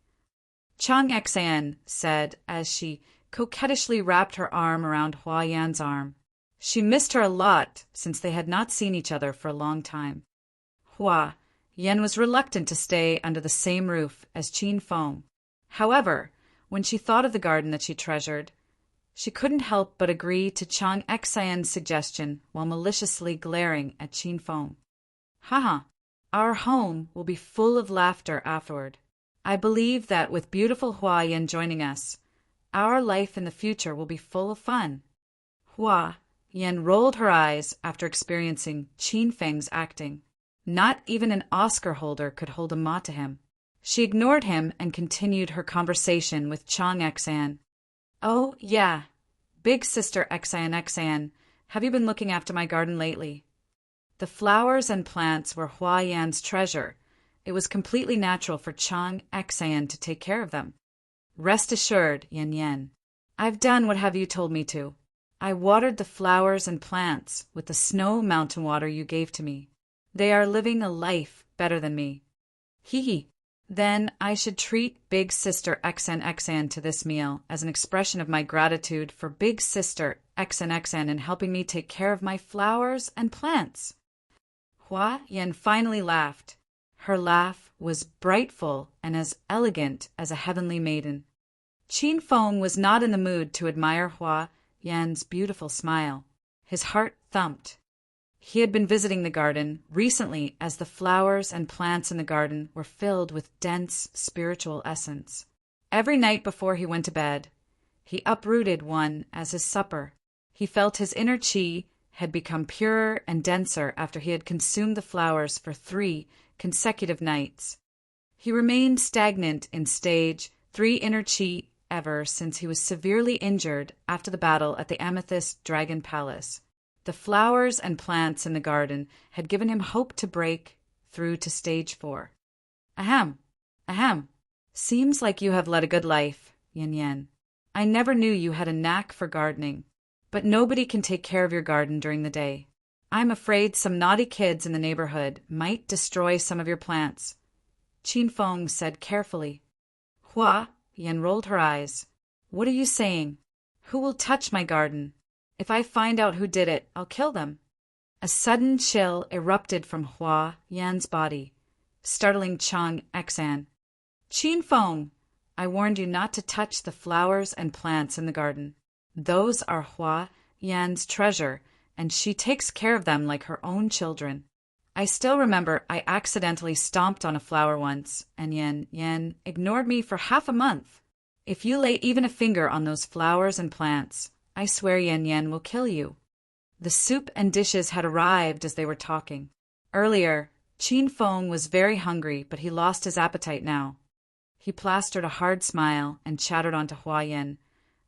Chang Xian said as she coquettishly wrapped her arm around Hua Yan's arm. She missed her a lot since they had not seen each other for a long time. Hua Yan was reluctant to stay under the same roof as Qin Feng. However, when she thought of the garden that she treasured, she couldn't help but agree to Chang Xian's suggestion while maliciously glaring at Qin Feng. Haha, our home will be full of laughter afterward. I believe that with beautiful Hua Yan joining us, our life in the future will be full of fun. Hua Yan rolled her eyes after experiencing Qin Feng's acting. Not even an Oscar holder could hold a ma to him. She ignored him and continued her conversation with Chang Xian. Oh, yeah. Big sister Xian, have you been looking after my garden lately? The flowers and plants were Hua Yan's treasure. It was completely natural for Chang Xian to take care of them. Rest assured, Yan. I've done what have you told me to. I watered the flowers and plants with the snow mountain water you gave to me. They are living a life better than me. Hee. Then I should treat big sister Xian to this meal as an expression of my gratitude for big sister XNXN in helping me take care of my flowers and plants." Hua Yan finally laughed. Her laugh was brightful and as elegant as a heavenly maiden. Qin Feng was not in the mood to admire Hua Yan's beautiful smile. His heart thumped. He had been visiting the garden recently as the flowers and plants in the garden were filled with dense spiritual essence. Every night before he went to bed, he uprooted one as his supper. He felt his inner qi had become purer and denser after he had consumed the flowers for 3 consecutive nights. He remained stagnant in stage 3 inner qi ever since he was severely injured after the battle at the Amethyst Dragon Palace. The flowers and plants in the garden had given him hope to break through to stage 4. Ahem, ahem. Seems like you have led a good life, Yan Yan. I never knew you had a knack for gardening, but nobody can take care of your garden during the day. I'm afraid some naughty kids in the neighborhood might destroy some of your plants, Qin Feng said carefully. Hua Yan rolled her eyes. What are you saying? Who will touch my garden? If I find out who did it, I'll kill them. A sudden chill erupted from Hua Yan's body, startling Chang Xan. Qin Feng, I warned you not to touch the flowers and plants in the garden. Those are Hua Yan's treasure, and she takes care of them like her own children. I still remember I accidentally stomped on a flower once, and Yan ignored me for half a month. If you lay even a finger on those flowers and plants, I swear Yan will kill you. The soup and dishes had arrived as they were talking. Earlier, Qin Feng was very hungry, but he lost his appetite now. He plastered a hard smile and chattered on to Hua Yan.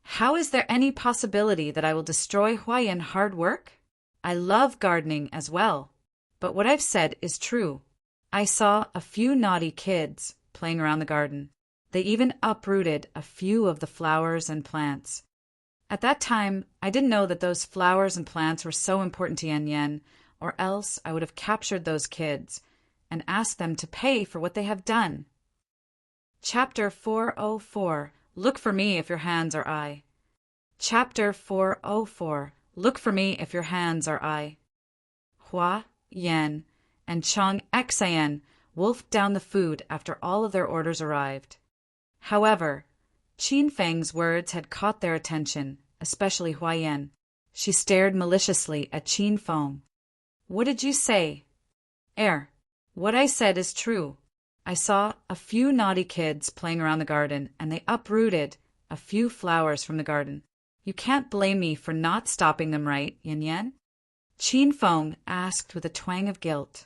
How is there any possibility that I will destroy Hua Yan's hard work? I love gardening as well, but what I've said is true. I saw a few naughty kids playing around the garden. They even uprooted a few of the flowers and plants. At that time, I didn't know that those flowers and plants were so important to Yan, or else I would have captured those kids and asked them to pay for what they have done. Chapter 404. Look for me if your hands are I. Chapter 404. Look for me if your hands are I. Hua Yan and Chang Xan wolfed down the food after all of their orders arrived. However, Qin Feng's words had caught their attention, especially Hua Yan. She stared maliciously at Qin Feng. What did you say? What I said is true. I saw a few naughty kids playing around the garden, and they uprooted a few flowers from the garden. You can't blame me for not stopping them, right, Yan? Qin Feng asked with a twang of guilt.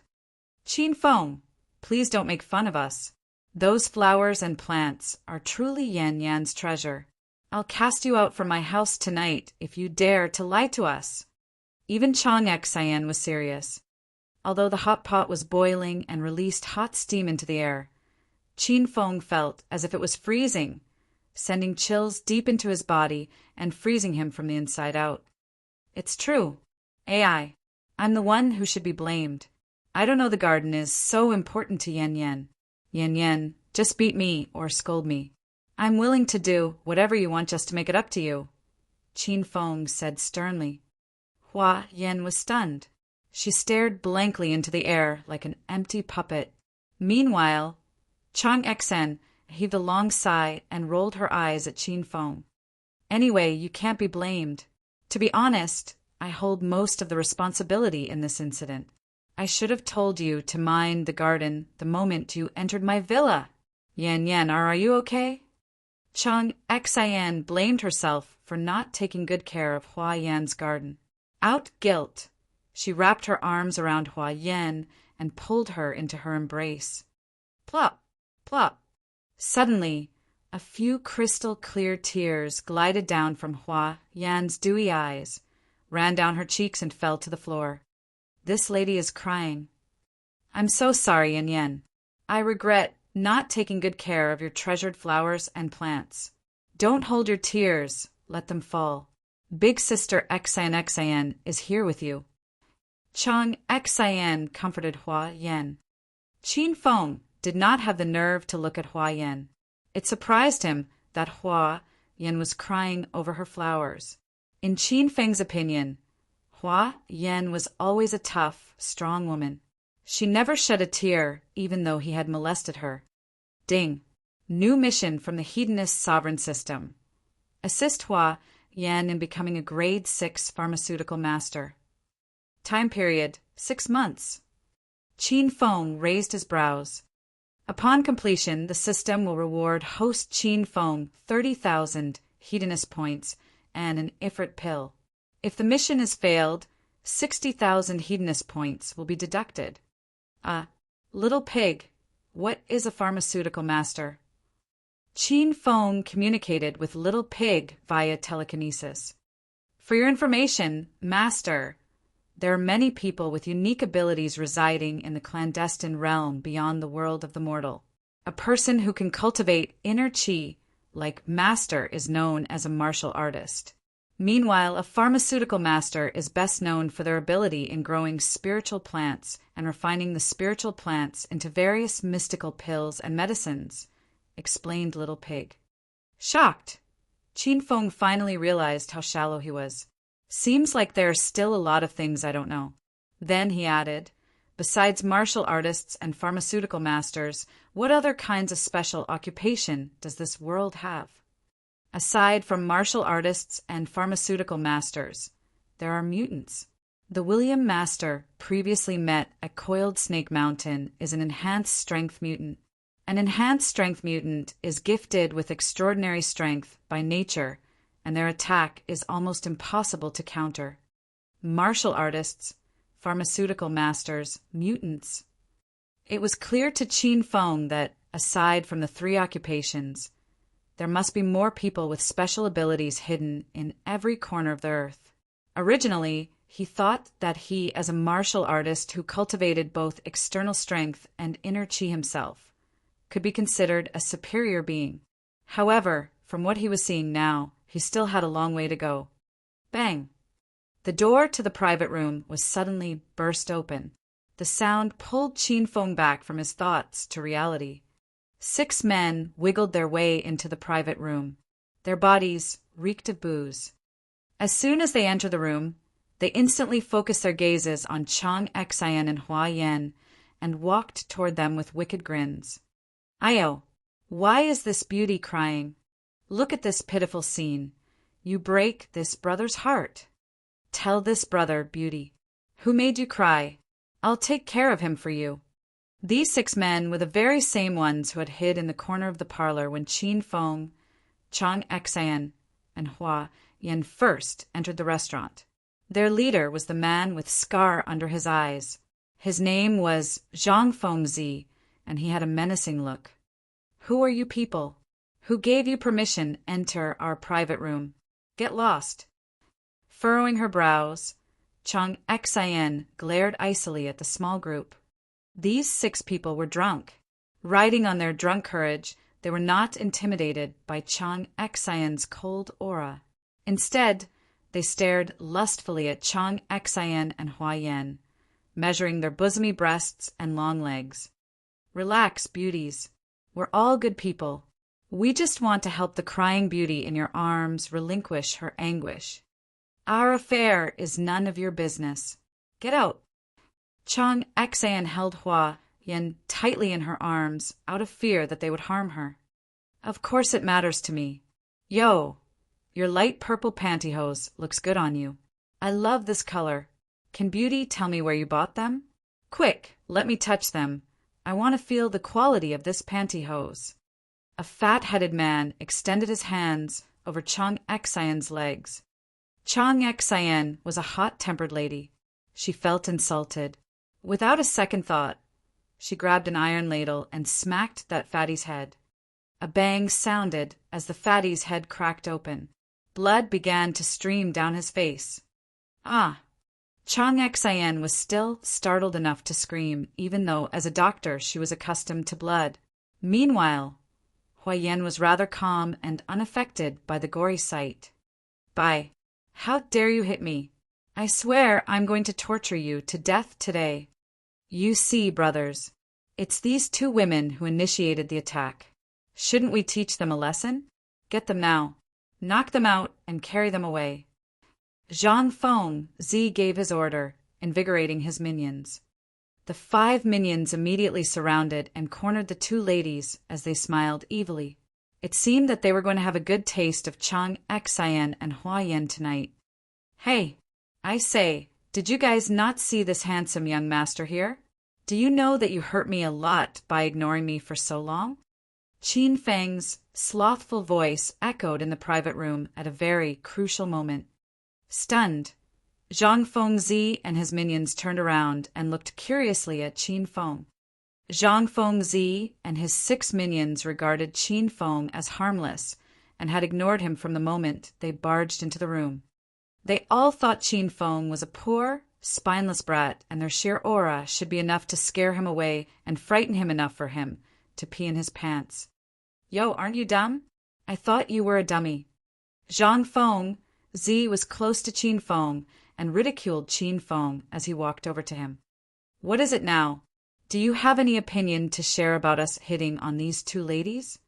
Qin Feng, please don't make fun of us. Those flowers and plants are truly Yan's treasure. I'll cast you out from my house tonight if you dare to lie to us. Even Chang Xan was serious. Although the hot pot was boiling and released hot steam into the air, Qin Feng felt as if it was freezing, sending chills deep into his body and freezing him from the inside out. It's true. I'm the one who should be blamed. I don't know the garden is so important to Yan. Yan, just beat me or scold me. I'm willing to do whatever you want just to make it up to you, Qin Feng said sternly. Hua Yan was stunned. She stared blankly into the air like an empty puppet. Meanwhile, Chang Xan heaved a long sigh and rolled her eyes at Qin Feng. Anyway, you can't be blamed. To be honest, I hold most of the responsibility in this incident. I should have told you to mind the garden the moment you entered my villa. Yan, are you okay? Chang Xan blamed herself for not taking good care of Hua Yan's garden. Out guilt, she wrapped her arms around Hua Yan and pulled her into her embrace. Plop, plop. Suddenly, a few crystal-clear tears glided down from Hua Yan's dewy eyes, ran down her cheeks and fell to the floor. This lady is crying. I'm so sorry, Yan. I regret not taking good care of your treasured flowers and plants. Don't hold your tears, let them fall. Big sister Xan is here with you. Chang Xan comforted Hua Yan. Qin Feng did not have the nerve to look at Hua Yan. It surprised him that Hua Yan was crying over her flowers. In Qin Feng's opinion, Hua Yan was always a tough, strong woman. She never shed a tear, even though he had molested her. Ding. New mission from the Hedonist sovereign system. Assist Hua Yan in becoming a grade 6 pharmaceutical master. Time period, 6 months. Qin Feng raised his brows. Upon completion, the system will reward host Qin Feng 30,000 hedonist points and an Ifrit pill. If the mission is failed, 60,000 hedonist points will be deducted. Little pig, what is a pharmaceutical master? Qin Feng communicated with Little Pig via telekinesis. For your information, Master, there are many people with unique abilities residing in the clandestine realm beyond the world of the mortal. A person who can cultivate inner qi, like Master, is known as a martial artist. Meanwhile, a pharmaceutical master is best known for their ability in growing spiritual plants and refining the spiritual plants into various mystical pills and medicines, explained Little Pig. Shocked, Qin Feng finally realized how shallow he was. Seems like there are still a lot of things I don't know. Then he added, besides martial artists and pharmaceutical masters, what other kinds of special occupation does this world have? Aside from martial artists and pharmaceutical masters, there are mutants. The William Master, previously met at Coiled Snake Mountain, is an enhanced strength mutant. An enhanced strength mutant is gifted with extraordinary strength by nature, and their attack is almost impossible to counter. Martial artists, pharmaceutical masters, mutants. It was clear to Qin Feng that, aside from the 3 occupations, there must be more people with special abilities hidden in every corner of the earth. Originally, he thought that he, as a martial artist who cultivated both external strength and inner qi himself, could be considered a superior being. However, from what he was seeing now, he still had a long way to go. Bang! The door to the private room was suddenly burst open. The sound pulled Qin Feng back from his thoughts to reality. 6 men wiggled their way into the private room. Their bodies reeked of booze. As soon as they entered the room, they instantly focused their gazes on Chang Xian and Hua Yan and walked toward them with wicked grins. Io, why is this beauty crying? Look at this pitiful scene. You break this brother's heart. Tell this brother, Beauty. Who made you cry? I'll take care of him for you. These 6 men were the very same ones who had hid in the corner of the parlor when Qin Feng, Chang Xian, and Hua Yan first entered the restaurant. Their leader was the man with scar under his eyes. His name was Zhang Fengzi, and he had a menacing look. Who are you people? Who gave you permission enter our private room? Get lost. Furrowing her brows, Chang Xian glared icily at the small group. These 6 people were drunk. Riding on their drunk courage, they were not intimidated by Chang Xian's cold aura. Instead, they stared lustfully at Chang Xian and Hua Yan, measuring their bosomy breasts and long legs. Relax, beauties. We're all good people. We just want to help the crying beauty in your arms relinquish her anguish. Our affair is none of your business. Get out. Chang Xian held Hua Yan tightly in her arms out of fear that they would harm her. Of course it matters to me. Yo, your light purple pantyhose looks good on you. I love this color. Can Beauty tell me where you bought them? Quick, let me touch them. I want to feel the quality of this pantyhose. A fat-headed man extended his hands over Chang Xian's legs. Chang Xian was a hot-tempered lady. She felt insulted. Without a second thought, she grabbed an iron ladle and smacked that fatty's head. A bang sounded as the fatty's head cracked open. Blood began to stream down his face. Ah! Chang Xian was still startled enough to scream, even though as a doctor she was accustomed to blood. Meanwhile, Hua Yan was rather calm and unaffected by the gory sight. Bye. How dare you hit me? I swear I'm going to torture you to death today. You see, brothers, it's these 2 women who initiated the attack. Shouldn't we teach them a lesson? Get them now. Knock them out and carry them away. Zhang Feng Zi gave his order, invigorating his minions. The 5 minions immediately surrounded and cornered the 2 ladies as they smiled evilly. It seemed that they were going to have a good taste of Chang Yan and Hua Yan tonight. Hey, I say, did you guys not see this handsome young master here? Do you know that you hurt me a lot by ignoring me for so long? Qin Feng's slothful voice echoed in the private room at a very crucial moment. Stunned, Zhang Fengzi and his minions turned around and looked curiously at Qin Feng. Zhang Fengzi and his 6 minions regarded Qin Feng as harmless and had ignored him from the moment they barged into the room. They all thought Qin Feng was a poor, spineless brat, and their sheer aura should be enough to scare him away and frighten him enough for him to pee in his pants. Yo, aren't you dumb? I thought you were a dummy. Zhang Feng Zi was close to Qin Feng and ridiculed Qin Feng as he walked over to him. What is it now? Do you have any opinion to share about us hitting on these 2 ladies?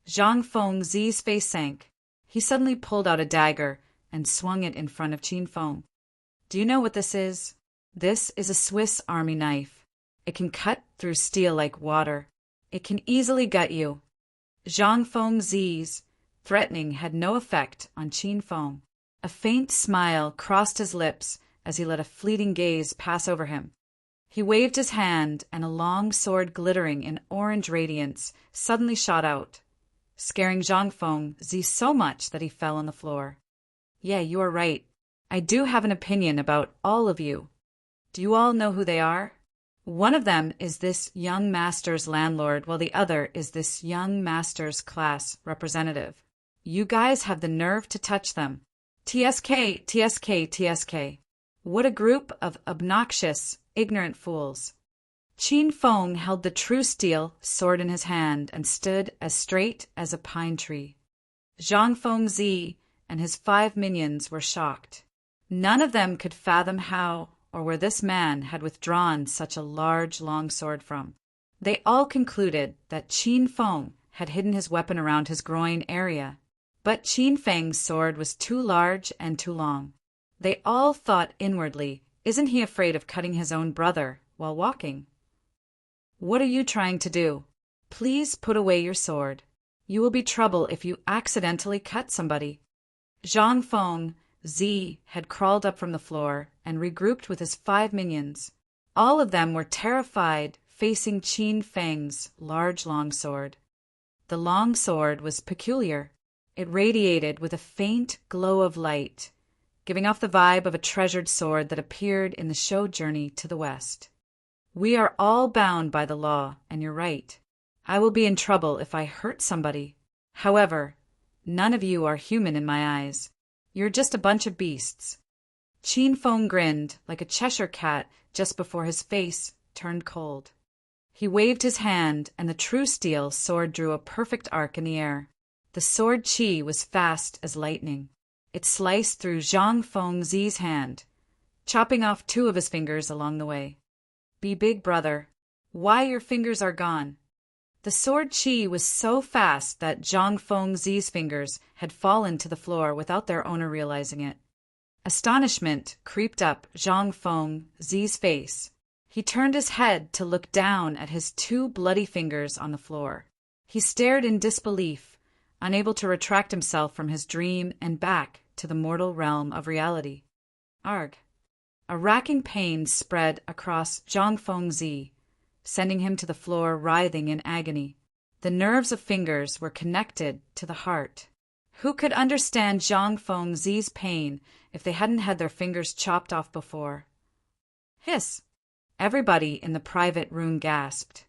Zhang Feng Zi's face sank. He suddenly pulled out a dagger and swung it in front of Qin Feng. Do you know what this is? This is a Swiss Army knife. It can cut through steel like water. It can easily gut you. Zhang Feng Zi's threatening had no effect on Qin Feng. A faint smile crossed his lips as he let a fleeting gaze pass over him. He waved his hand, and a long sword glittering in orange radiance suddenly shot out, scaring Zhang Feng Zi so much that he fell on the floor. Yeah, you are right. I do have an opinion about all of you. Do you all know who they are? One of them is this young master's landlord, while the other is this young master's class representative. You guys have the nerve to touch them. TSK, TSK, TSK. What a group of obnoxious, ignorant fools. Qin Feng held the true steel sword in his hand and stood as straight as a pine tree. Zhang Feng Zi and his 5 minions were shocked. None of them could fathom how or where this man had withdrawn such a large, long sword from. They all concluded that Qin Feng had hidden his weapon around his groin area, but Qin Feng's sword was too large and too long. They all thought inwardly, isn't he afraid of cutting his own brother while walking? What are you trying to do? Please put away your sword. You will be trouble if you accidentally cut somebody. Zhang Feng Zi had crawled up from the floor and regrouped with his 5 minions. All of them were terrified, facing Qin Feng's large long sword. The long sword was peculiar. It radiated with a faint glow of light, giving off the vibe of a treasured sword that appeared in the show journey to the west. We are all bound by the law, and you're right. I will be in trouble if I hurt somebody. However, none of you are human in my eyes. You're just a bunch of beasts. Qin Feng grinned like a Cheshire cat just before his face turned cold. He waved his hand, and the true steel sword drew a perfect arc in the air. The sword chi was fast as lightning. It sliced through Zhang Feng Zi's hand, chopping off 2 of his fingers along the way. Be big, brother. Why your fingers are gone? The sword chi was so fast that Zhang Feng Zi's fingers had fallen to the floor without their owner realizing it. Astonishment creeped up Zhang Feng Zi's face. He turned his head to look down at his 2 bloody fingers on the floor. He stared in disbelief, unable to retract himself from his dream and back to the mortal realm of reality. Arg! A racking pain spread across Zhang Feng Zi, sending him to the floor writhing in agony. The nerves of fingers were connected to the heart. Who could understand Zhang Feng Zi's pain if they hadn't had their fingers chopped off before? Hiss! Everybody in the private room gasped.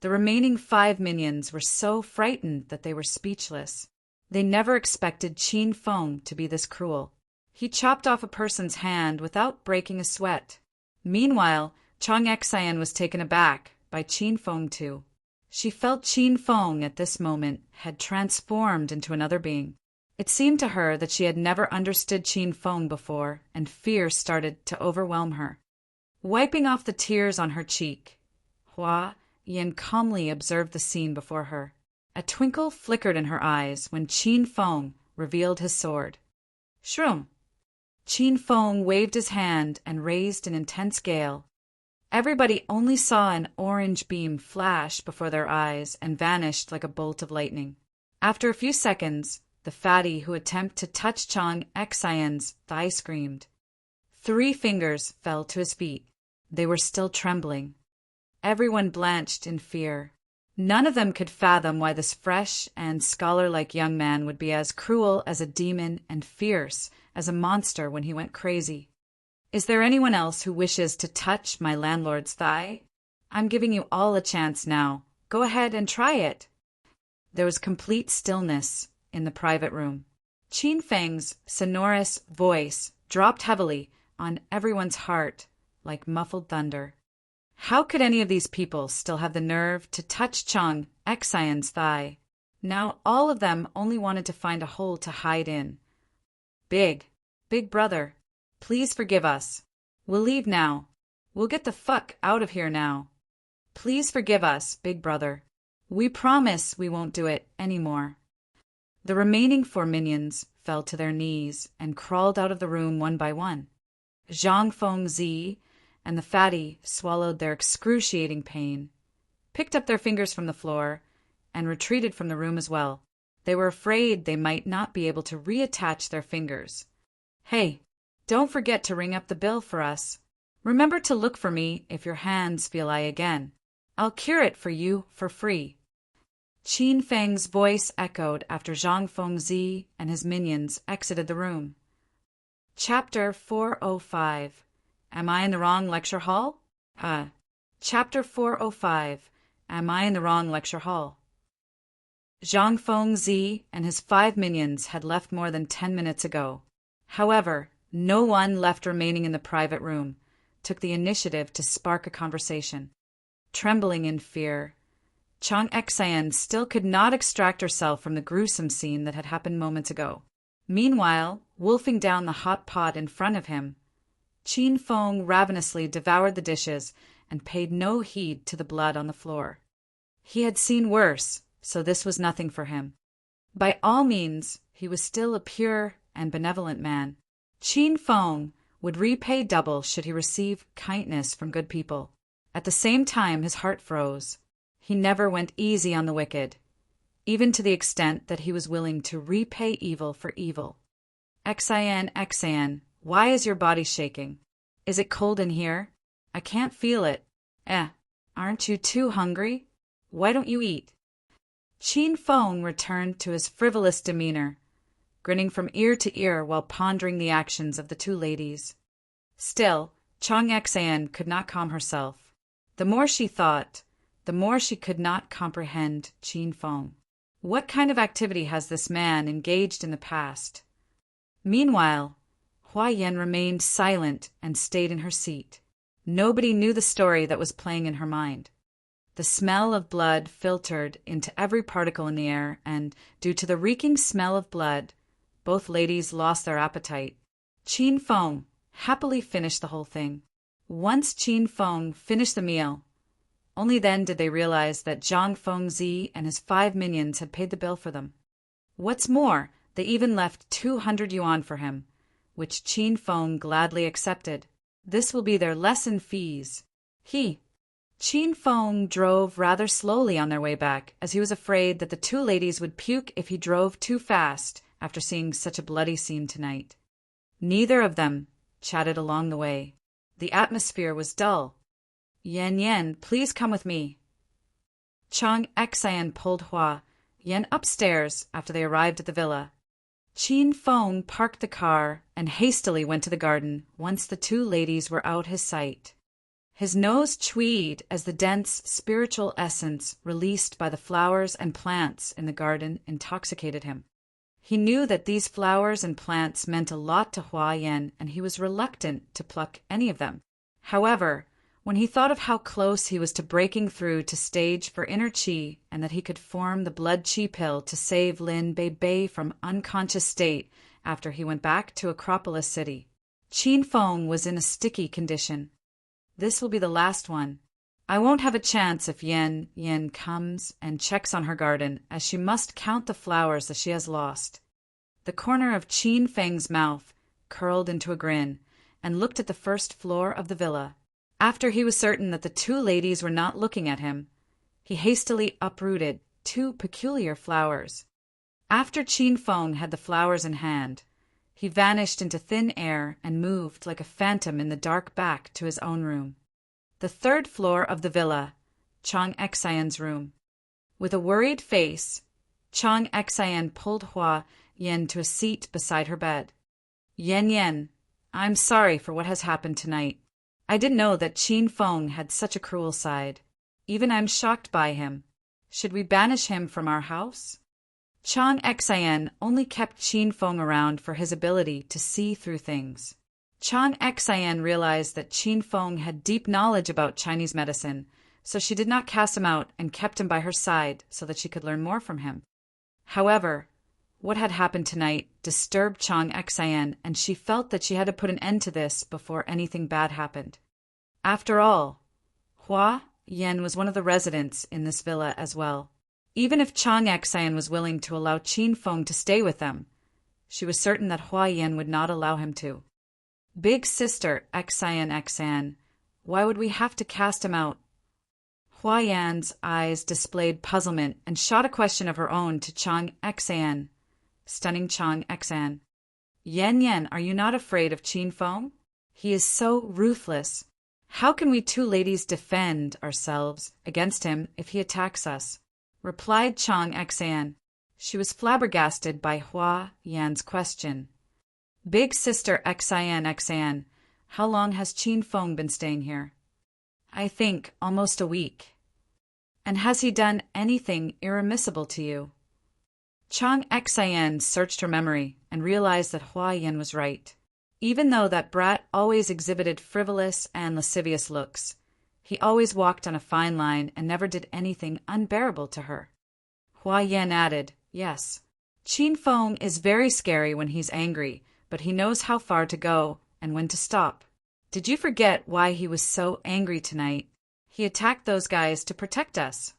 The remaining 5 minions were so frightened that they were speechless. They never expected Qin Feng to be this cruel. He chopped off a person's hand without breaking a sweat. Meanwhile, Chang Yan was taken aback by Qin Feng too. She felt Qin Feng at this moment had transformed into another being. It seemed to her that she had never understood Qin Feng before, and fear started to overwhelm her. Wiping off the tears on her cheek, Hua Yan calmly observed the scene before her. A twinkle flickered in her eyes when Qin Feng revealed his sword. Shroom! Qin Feng waved his hand and raised an intense gale. Everybody only saw an orange beam flash before their eyes and vanished like a bolt of lightning. After a few seconds, the fatty who attempted to touch Chang Xian's thigh screamed. 3 fingers fell to his feet. They were still trembling. Everyone blanched in fear. None of them could fathom why this fresh and scholar-like young man would be as cruel as a demon and fierce as a monster when he went crazy. Is there anyone else who wishes to touch my landlord's thigh? I'm giving you all a chance now. Go ahead and try it. There was complete stillness in the private room. Qin Feng's sonorous voice dropped heavily on everyone's heart like muffled thunder. How could any of these people still have the nerve to touch Chang Xian's thigh? Now all of them only wanted to find a hole to hide in. Big brother, please forgive us. We'll leave now. We'll get the fuck out of here now. Please forgive us, big brother. We promise we won't do it anymore. The remaining 4 minions fell to their knees and crawled out of the room one by one. Zhang Fengzi and the fatty swallowed their excruciating pain, picked up their fingers from the floor, and retreated from the room as well. They were afraid they might not be able to reattach their fingers. Hey, don't forget to ring up the bill for us. Remember to look for me if your hands feel I again. I'll cure it for you for free. Qin Feng's voice echoed after Zhang Fengzi and his minions exited the room. Chapter 405. Am I in the wrong lecture hall? Chapter 405. Am I in the wrong lecture hall? Zhang Fengzi and his 5 minions had left more than 10 minutes ago. However, no one left remaining in the private room took the initiative to spark a conversation. Trembling in fear, Chang Xian still could not extract herself from the gruesome scene that had happened moments ago. Meanwhile, wolfing down the hot pot in front of him, Qin Feng ravenously devoured the dishes and paid no heed to the blood on the floor. He had seen worse, so this was nothing for him. By all means, he was still a pure and benevolent man. Qin Feng would repay double should he receive kindness from good people. At the same time, his heart froze. He never went easy on the wicked, even to the extent that he was willing to repay evil for evil. Xian, why is your body shaking? Is it cold in here? I can't feel it. Aren't you too hungry? Why don't you eat? Qin Feng returned to his frivolous demeanor, grinning from ear to ear while pondering the actions of the 2 ladies. Still, Chang Xian could not calm herself. The more she thought, the more she could not comprehend Qin Feng. What kind of activity has this man engaged in the past? Meanwhile, Hua Yan remained silent and stayed in her seat. Nobody knew the story that was playing in her mind. The smell of blood filtered into every particle in the air, and, due to the reeking smell of blood, both ladies lost their appetite. Qin Feng happily finished the whole thing. Once Qin Feng finished the meal, only then did they realize that Zhang Fengzi and his 5 minions had paid the bill for them. What's more, they even left 200 yuan for him, which Qin Feng gladly accepted. This will be their lesson fees. Qin Feng drove rather slowly on their way back, as he was afraid that the 2 ladies would puke if he drove too fast after seeing such a bloody scene tonight. Neither of them chatted along the way. The atmosphere was dull. Yan, please come with me. Chang Xian pulled Hua Yan upstairs after they arrived at the villa. Qin Feng parked the car and hastily went to the garden once the 2 ladies were out his sight. His nose tweed as the dense spiritual essence released by the flowers and plants in the garden intoxicated him. He knew that these flowers and plants meant a lot to Hua Yan, and he was reluctant to pluck any of them. However, when he thought of how close he was to breaking through to stage for inner qi, and that he could form the blood qi pill to save Lin Bei from unconscious state after he went back to Acropolis City, Qin Feng was in a sticky condition. This will be the last one. I won't have a chance if Yan comes and checks on her garden, as she must count the flowers that she has lost. The corner of Qin Feng's mouth curled into a grin, and looked at the first floor of the villa. After he was certain that the two ladies were not looking at him, he hastily uprooted 2 peculiar flowers. After Qin Feng had the flowers in hand, he vanished into thin air and moved like a phantom in the dark back to his own room. The 3rd floor of the villa, Chang Xian's room. With a worried face, Chang Xian pulled Hua Yan to a seat beside her bed. Yan, I'm sorry for what has happened tonight. I didn't know that Qin Feng had such a cruel side. Even I'm shocked by him. Should we banish him from our house? Chang Xian only kept Qin Feng around for his ability to see through things. Chang Xian realized that Qin Feng had deep knowledge about Chinese medicine, so she did not cast him out and kept him by her side so that she could learn more from him. However, what had happened tonight disturbed Chang Xian, and she felt that she had to put an end to this before anything bad happened. After all, Hua Yan was one of the residents in this villa as well. Even if Chang Xian was willing to allow Qin Feng to stay with them, she was certain that Hua Yan would not allow him to. Big sister Xian, why would we have to cast him out? Hua Yan's eyes displayed puzzlement and shot a question of her own to Chang Xian, stunning Chang Xian. Yan, are you not afraid of Qin Feng? He is so ruthless. How can we 2 ladies defend ourselves against him if he attacks us? Replied Chang Xian. She was flabbergasted by Hua Yan's question. Big sister Xian, how long has Qin Feng been staying here? I think almost a week. And has he done anything irremissible to you? Chang Xian searched her memory and realized that Hua Yan was right. Even though that brat always exhibited frivolous and lascivious looks, he always walked on a fine line and never did anything unbearable to her. Hua Yan added, yes, Qin Feng is very scary when he's angry, but he knows how far to go and when to stop. Did you forget why he was so angry tonight? He attacked those guys to protect us.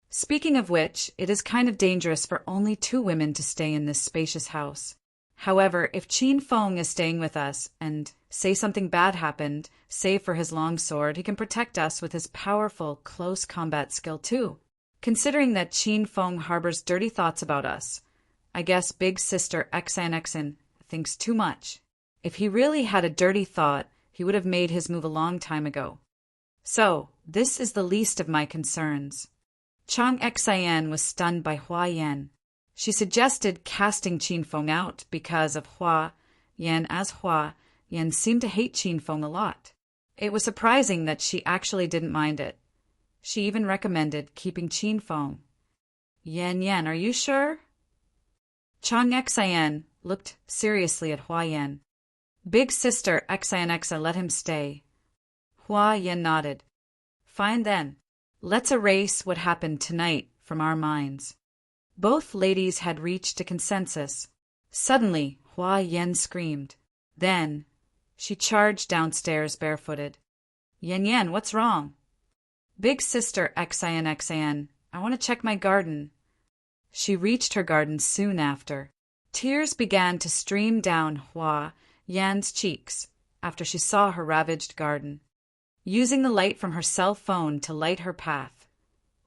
Speaking of which, it is kind of dangerous for only 2 women to stay in this spacious house. However, if Qin Feng is staying with us and, say something bad happened, save for his long sword, he can protect us with his powerful close combat skill too. Considering that Qin Feng harbors dirty thoughts about us, I guess big sister Xian thinks too much. If he really had a dirty thought, he would have made his move a long time ago. So, this is the least of my concerns. Chang Xian was stunned by Hua Yan. She suggested casting Qin Feng out because of Hua Yan, as Hua Yan seemed to hate Qin Feng a lot. It was surprising that she actually didn't mind it. She even recommended keeping Qin Feng. Yan, are you sure? Chang Xian looked seriously at Hua Yan. Big sister Xian let him stay. Hua Yan nodded. Fine then. Let's erase what happened tonight from our minds. Both ladies had reached a consensus. Suddenly, Hua Yan screamed. Then, she charged downstairs barefooted. Yan, what's wrong? Big sister Xian, I want to check my garden. She reached her garden soon after. Tears began to stream down Hua Yan's cheeks after she saw her ravaged garden. Using the light from her cell phone to light her path,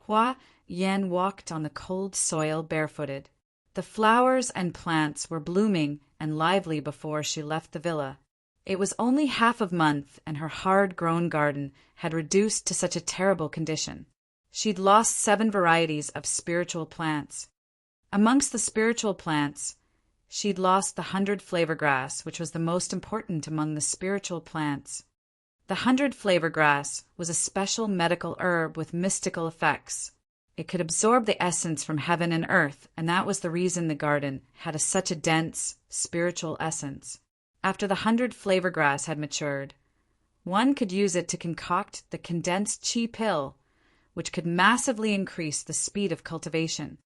Hua Yan walked on the cold soil barefooted. The flowers and plants were blooming and lively before she left the villa. It was only half a month, and her hard-grown garden had reduced to such a terrible condition. She'd lost 7 varieties of spiritual plants. Amongst the spiritual plants, she'd lost the 100 flavor grass, which was the most important among the spiritual plants. The 100 flavor grass was a special medical herb with mystical effects. It could absorb the essence from heaven and earth, and that was the reason the garden had such a dense, spiritual essence. After the 100 flavor grass had matured, one could use it to concoct the condensed qi pill, which could massively increase the speed of cultivation.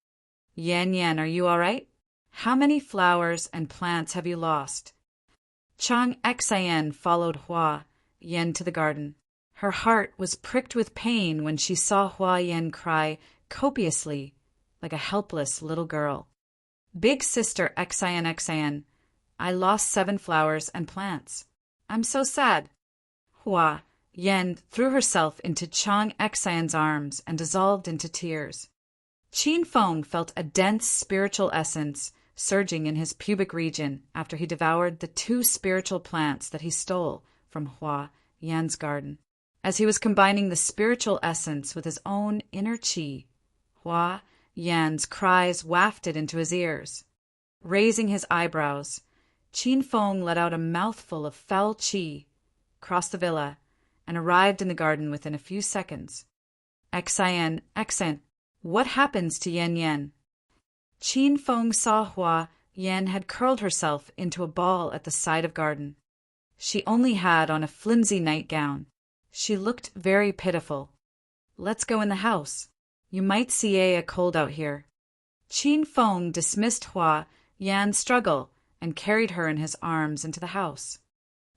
Yan, are you all right? How many flowers and plants have you lost? Chang Xian followed Hua Yan to the garden. Her heart was pricked with pain when she saw Hua Yan cry copiously, like a helpless little girl. Big sister Xian, I lost 7 flowers and plants. I'm so sad. Hua Yan threw herself into Chang Xian's arms and dissolved into tears. Qin Feng felt a dense spiritual essence surging in his pubic region after he devoured the 2 spiritual plants that he stole from Hua Yan's garden. As he was combining the spiritual essence with his own inner qi, Hua Yan's cries wafted into his ears. Raising his eyebrows, Qin Feng let out a mouthful of foul qi, crossed the villa, and arrived in the garden within a few seconds. Xian, what happens to Yan Yan? Qin Feng saw Hua Yan had curled herself into a ball at the side of garden. She only had on a flimsy nightgown. She looked very pitiful. Let's go in the house. You might see a cold out here. Qin Feng dismissed Hua Yan's struggle and carried her in his arms into the house.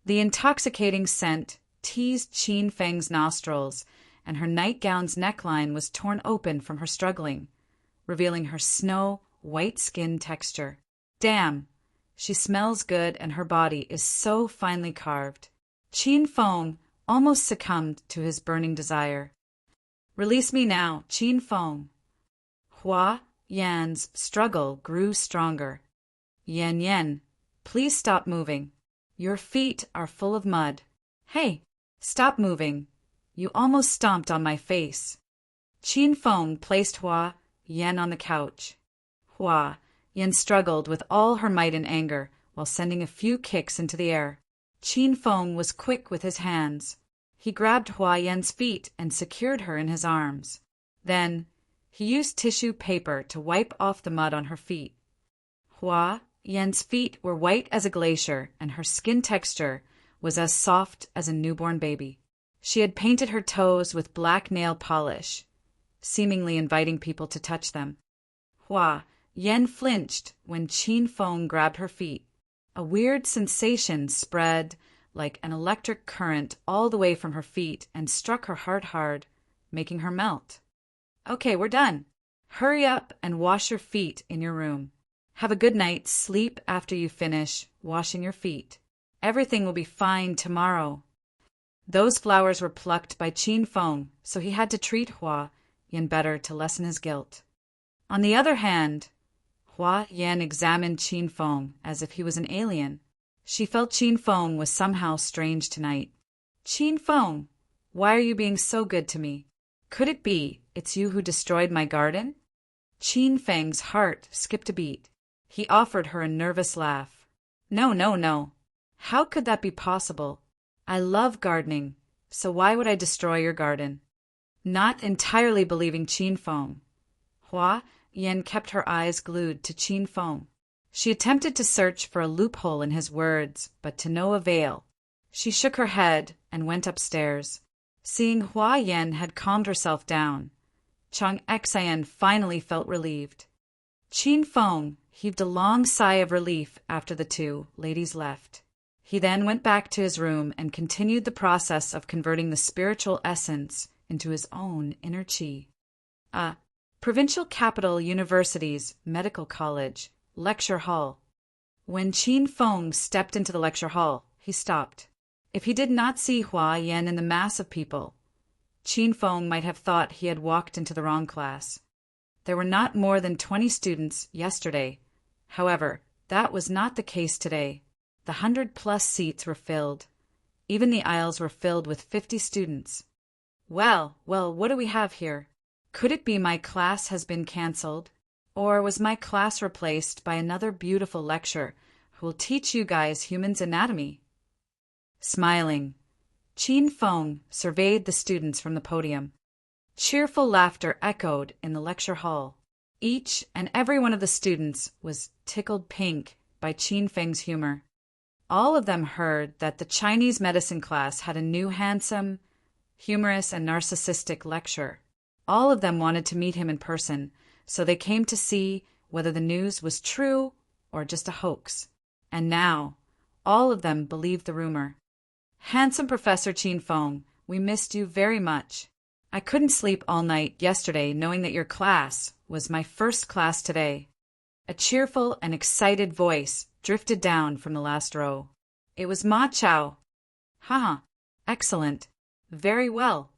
The intoxicating scent teased Qin Feng's nostrils, and her nightgown's neckline was torn open from her struggling, revealing her snow-white skin texture. Damn, she smells good and her body is so finely carved. Qin Feng almost succumbed to his burning desire. Release me now, Qin Feng. Hua Yan's struggle grew stronger. Yan, please stop moving. Your feet are full of mud. Hey, stop moving. You almost stomped on my face. Qin Feng placed Hua Yan on the couch. Hua Yan struggled with all her might and anger while sending a few kicks into the air. Qin Feng was quick with his hands. He grabbed Hua Yan's feet and secured her in his arms. Then, he used tissue paper to wipe off the mud on her feet. Hua Yan's feet were white as a glacier, and her skin texture was as soft as a newborn baby. She had painted her toes with black nail polish, seemingly inviting people to touch them. Hua Yan flinched when Qin Feng grabbed her feet. A weird sensation spread like an electric current all the way from her feet and struck her heart hard, making her melt. Okay, we're done. Hurry up and wash your feet in your room. Have a good night's sleep after you finish washing your feet. Everything will be fine tomorrow. Those flowers were plucked by Qin Feng, so he had to treat Hua Yan better to lessen his guilt. On the other hand, Hua Yan examined Qin Feng as if he was an alien. She felt Qin Feng was somehow strange tonight. Qin Feng, why are you being so good to me? Could it be it's you who destroyed my garden? Qin Feng's heart skipped a beat. He offered her a nervous laugh. No. How could that be possible? I love gardening, so why would I destroy your garden? Not entirely believing Qin Feng, Hua Yan kept her eyes glued to Qin Feng. She attempted to search for a loophole in his words, but to no avail. She shook her head and went upstairs. Seeing Hua Yan had calmed herself down, Chang Xian finally felt relieved. Qin Feng heaved a long sigh of relief after the 2 ladies left. He then went back to his room and continued the process of converting the spiritual essence into his own inner qi. Provincial Capital University's Medical College, Lecture Hall. When Qin Feng stepped into the lecture hall, he stopped. If he did not see Hua Yan in the mass of people, Qin Feng might have thought he had walked into the wrong class. There were not more than 20 students yesterday. However, that was not the case today. The 100+ seats were filled. Even the aisles were filled with 50 students. Well, what do we have here? Could it be my class has been cancelled? Or was my class replaced by another beautiful lecturer who will teach you guys humans anatomy? Smiling, Qin Feng surveyed the students from the podium. Cheerful laughter echoed in the lecture hall. Each and every one of the students was tickled pink by Qin Feng's humor. All of them heard that the Chinese medicine class had a new handsome, humorous, and narcissistic lecturer. All of them wanted to meet him in person, so they came to see whether the news was true or just a hoax. And now, all of them believed the rumor. Handsome Professor Qin Feng, we missed you very much. I couldn't sleep all night yesterday knowing that your class was my first class today. A cheerful and excited voice drifted down from the last row. It was Ma Chao. Haha, excellent. Very well.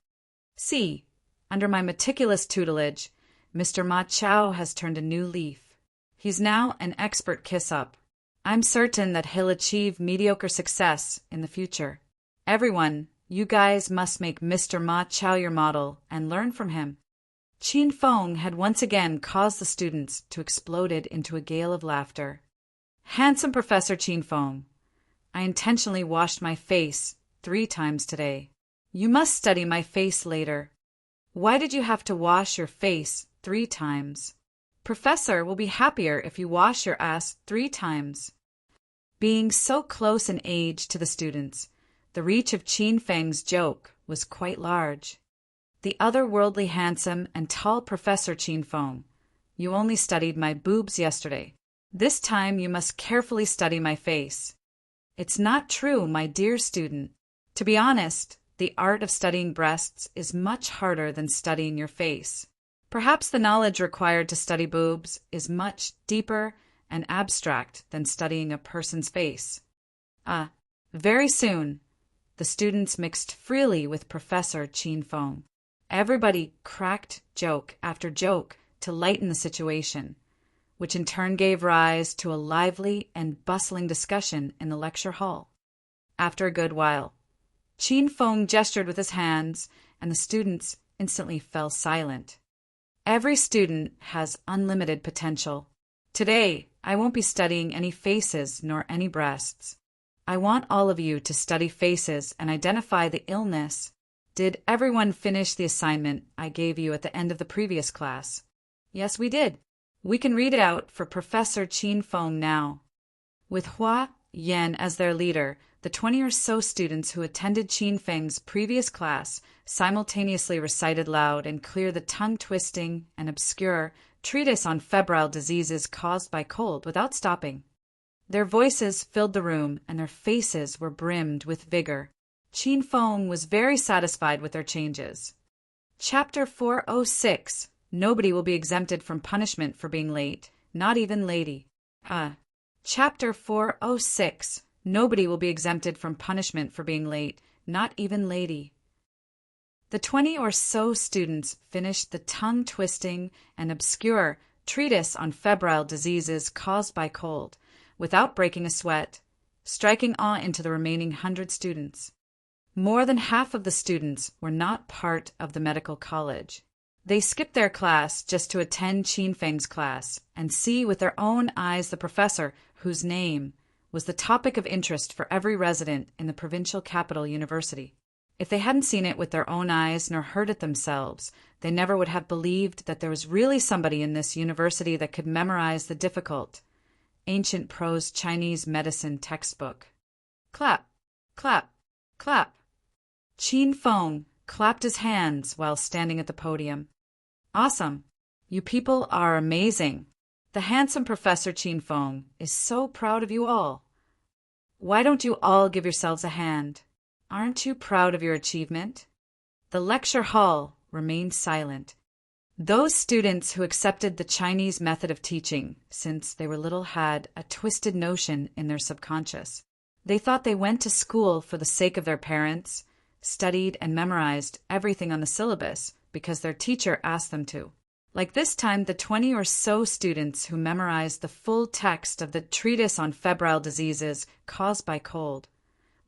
See, under my meticulous tutelage, Mr. Ma Chao has turned a new leaf. He's now an expert kiss-up. I'm certain that he'll achieve mediocre success in the future. Everyone, you guys must make Mr. Ma Chao your model and learn from him. Qin Feng had once again caused the students to explode into a gale of laughter. Handsome Professor Qin Feng, I intentionally washed my face 3 times today. You must study my face later. Why did you have to wash your face 3 times? Professor will be happier if you wash your ass 3 times. Being so close in age to the students, the reach of Qin Feng's joke was quite large. The otherworldly handsome and tall Professor Qin Feng, you only studied my boobs yesterday. This time you must carefully study my face. It's not true, my dear student. To be honest, the art of studying breasts is much harder than studying your face. Perhaps the knowledge required to study boobs is much deeper and abstract than studying a person's face. Very soon, the students mixed freely with Professor Qin Feng. Everybody cracked joke after joke to lighten the situation, which in turn gave rise to a lively and bustling discussion in the lecture hall. After a good while, Qin Feng gestured with his hands, and the students instantly fell silent. Every student has unlimited potential. Today, I won't be studying any faces nor any breasts. I want all of you to study faces and identify the illness. Did everyone finish the assignment I gave you at the end of the previous class? Yes, we did. We can read it out for Professor Qin Feng now. With Hua Yan as their leader, the 20 or so students who attended Qin Feng's previous class simultaneously recited loud and clear the tongue-twisting and obscure treatise on febrile diseases caused by cold without stopping. Their voices filled the room and their faces were brimmed with vigor. Qin Feng was very satisfied with their changes. Chapter 406. Nobody will be exempted from punishment for being late, not even lady. Chapter 406. Nobody will be exempted from punishment for being late, not even lady. The 20 or so students finished the tongue-twisting and obscure treatise on febrile diseases caused by cold, without breaking a sweat, striking awe into the remaining 100 students. More than half of the students were not part of the medical college. They skipped their class just to attend Qin Feng's class and see with their own eyes the professor whose name was the topic of interest for every resident in the provincial capital university. If they hadn't seen it with their own eyes nor heard it themselves, they never would have believed that there was really somebody in this university that could memorize the difficult, ancient prose Chinese medicine textbook. Clap, clap, clap. Qin Feng clapped his hands while standing at the podium. Awesome! You people are amazing. The handsome Professor Qin Feng is so proud of you all. Why don't you all give yourselves a hand? Aren't you proud of your achievement? The lecture hall remained silent. Those students who accepted the Chinese method of teaching since they were little had a twisted notion in their subconscious. They thought they went to school for the sake of their parents, studied and memorized everything on the syllabus because their teacher asked them to. Like this time, the 20 or so students who memorized the full text of the treatise on febrile diseases caused by cold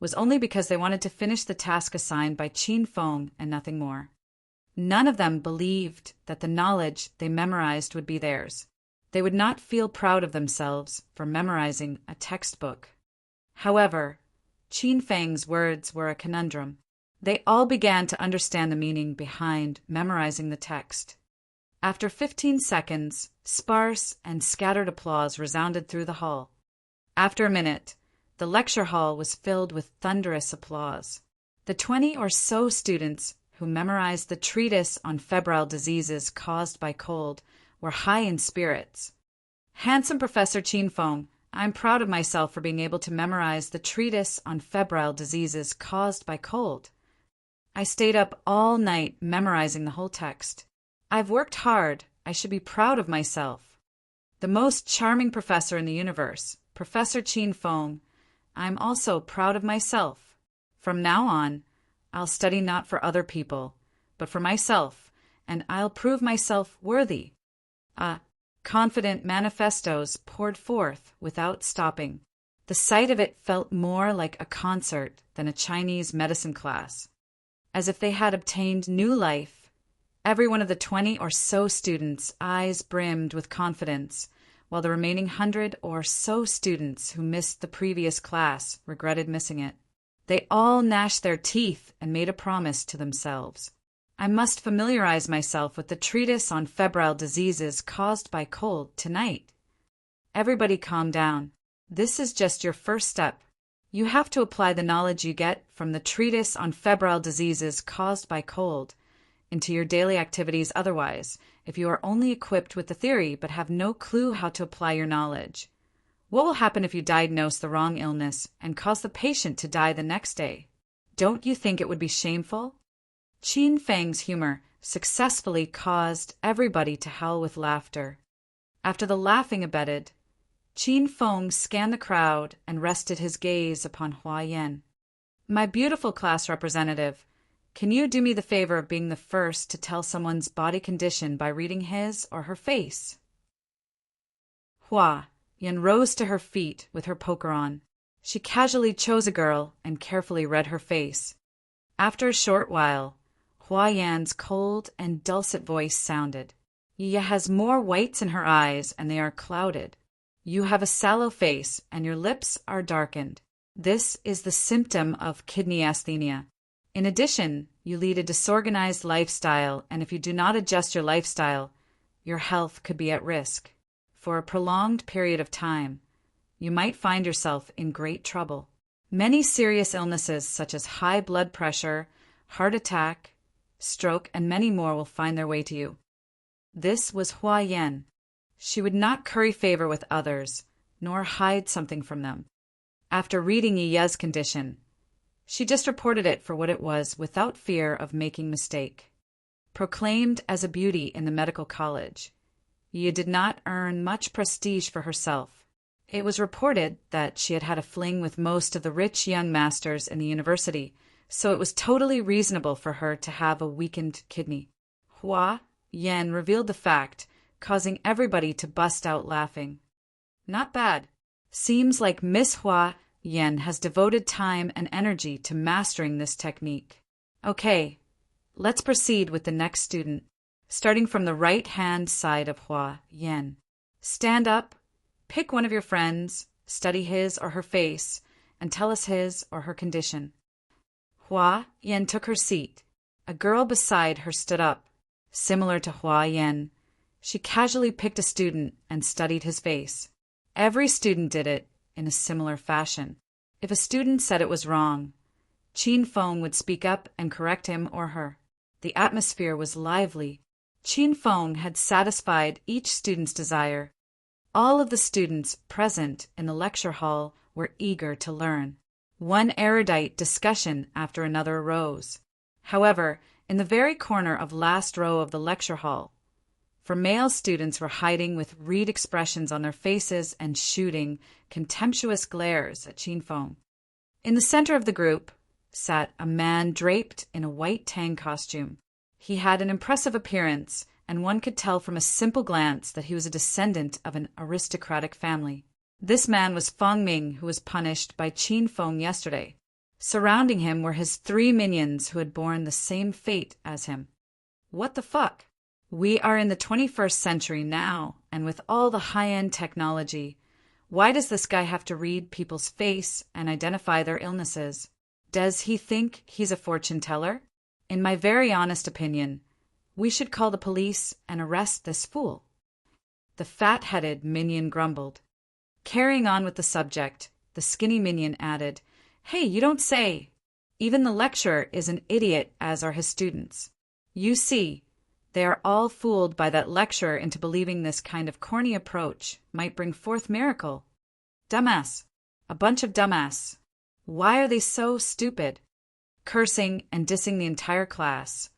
was only because they wanted to finish the task assigned by Qin Feng and nothing more. None of them believed that the knowledge they memorized would be theirs. They would not feel proud of themselves for memorizing a textbook. However, Qin Feng's words were a conundrum. They all began to understand the meaning behind memorizing the text. After 15 seconds, sparse and scattered applause resounded through the hall. After a minute, the lecture hall was filled with thunderous applause. The 20 or so students who memorized the treatise on febrile diseases caused by cold were high in spirits. Handsome Professor Qin Feng, I'm proud of myself for being able to memorize the treatise on febrile diseases caused by cold. I stayed up all night memorizing the whole text. I've worked hard. I should be proud of myself. The most charming professor in the universe, Professor Qin Feng, I'm also proud of myself. From now on, I'll study not for other people, but for myself, and I'll prove myself worthy. Confident manifestos poured forth without stopping. The sight of it felt more like a concert than a Chinese medicine class. As if they had obtained new life, every one of the 20 or so students' eyes brimmed with confidence, while the remaining 100 or so students who missed the previous class regretted missing it. They all gnashed their teeth and made a promise to themselves. I must familiarize myself with the treatise on febrile diseases caused by cold tonight. Everybody calm down. This is just your first step. You have to apply the knowledge you get from the treatise on febrile diseases caused by cold into your daily activities otherwise, if you are only equipped with the theory but have no clue how to apply your knowledge. What will happen if you diagnose the wrong illness and cause the patient to die the next day? Don't you think it would be shameful? Qin Feng's humor successfully caused everybody to howl with laughter. After the laughing abated, Qin Feng scanned the crowd and rested his gaze upon Hua Yan. My beautiful class representative, can you do me the favor of being the first to tell someone's body condition by reading his or her face? Hua Yan rose to her feet with her poker on. She casually chose a girl and carefully read her face. After a short while, Hua Yan's cold and dulcet voice sounded. Yi has more whites in her eyes, and they are clouded. You have a sallow face, and your lips are darkened. This is the symptom of kidney asthenia. In addition, you lead a disorganized lifestyle, and if you do not adjust your lifestyle, your health could be at risk. For a prolonged period of time, you might find yourself in great trouble. Many serious illnesses such as high blood pressure, heart attack, stroke, and many more will find their way to you. This was Hua Yan. She would not curry favor with others, nor hide something from them. After reading Yi's condition, she just reported it for what it was without fear of making mistake. Proclaimed as a beauty in the medical college, Yi did not earn much prestige for herself. It was reported that she had had a fling with most of the rich young masters in the university, so it was totally reasonable for her to have a weakened kidney. Hua Yan revealed the fact, causing everybody to bust out laughing. Not bad. Seems like Miss Hua Yan has devoted time and energy to mastering this technique. Okay, let's proceed with the next student. Starting from the right-hand side of Hua Yan. Stand up, pick one of your friends, study his or her face, and tell us his or her condition. Hua Yan took her seat. A girl beside her stood up. Similar to Hua Yan, she casually picked a student and studied his face. Every student did it in a similar fashion. If a student said it was wrong, Qin Feng would speak up and correct him or her. The atmosphere was lively. Qin Feng had satisfied each student's desire. All of the students present in the lecture hall were eager to learn. One erudite discussion after another arose. However, in the very corner of last row of the lecture hall, for male students were hiding with reed expressions on their faces and shooting contemptuous glares at Qin Feng. In the center of the group sat a man draped in a white Tang costume. He had an impressive appearance, and one could tell from a simple glance that he was a descendant of an aristocratic family. This man was Feng Ming, who was punished by Qin Feng yesterday. Surrounding him were his 3 minions who had borne the same fate as him. What the fuck? We are in the 21st century now, and with all the high-end technology, why does this guy have to read people's face and identify their illnesses? Does he think he's a fortune teller? In my very honest opinion, we should call the police and arrest this fool. The fat-headed minion grumbled. Carrying on with the subject, the skinny minion added, "Hey, you don't say. Even the lecturer is an idiot, as are his students. You see, they are all fooled by that lecturer into believing this kind of corny approach might bring forth miracle. Dumbass. A bunch of dumbass. Why are they so stupid?" Cursing and dissing the entire class,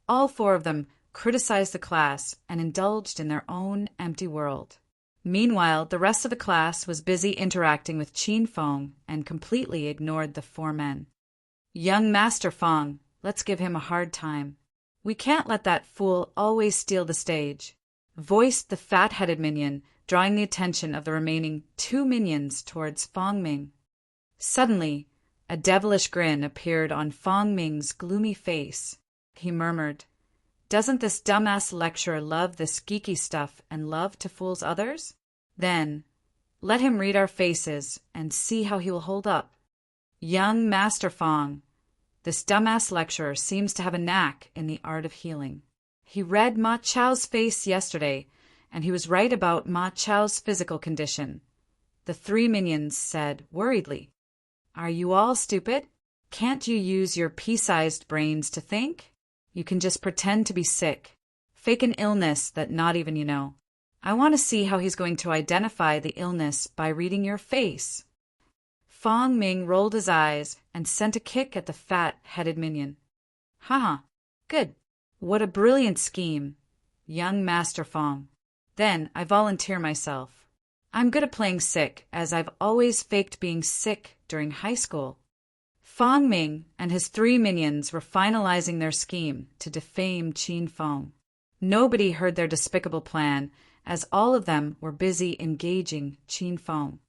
all 4 of them criticized the class and indulged in their own empty world. Meanwhile, the rest of the class was busy interacting with Qin Feng and completely ignored the four men. Young Master Feng, let's give him a hard time. We can't let that fool always steal the stage, voiced the fat-headed minion, drawing the attention of the remaining 2 minions towards Feng Ming. Suddenly, a devilish grin appeared on Feng Ming's gloomy face. He murmured, "Doesn't this dumbass lecturer love this geeky stuff and love to fool others? Then, let him read our faces and see how he will hold up. Young Master Feng, this dumbass lecturer seems to have a knack in the art of healing. He read Ma Chao's face yesterday, and he was right about Ma Chao's physical condition." The 3 minions said worriedly, "Are you all stupid? Can't you use your pea-sized brains to think? You can just pretend to be sick, fake an illness that not even you know. I want to see how he's going to identify the illness by reading your face." Feng Ming rolled his eyes and sent a kick at the fat-headed minion. "Haha, good. What a brilliant scheme, young Master Feng. Then I volunteer myself. I'm good at playing sick, as I've always faked being sick during high school." Feng Ming and his 3 minions were finalizing their scheme to defame Qin Feng. Nobody heard their despicable plan, as all of them were busy engaging Qin Feng.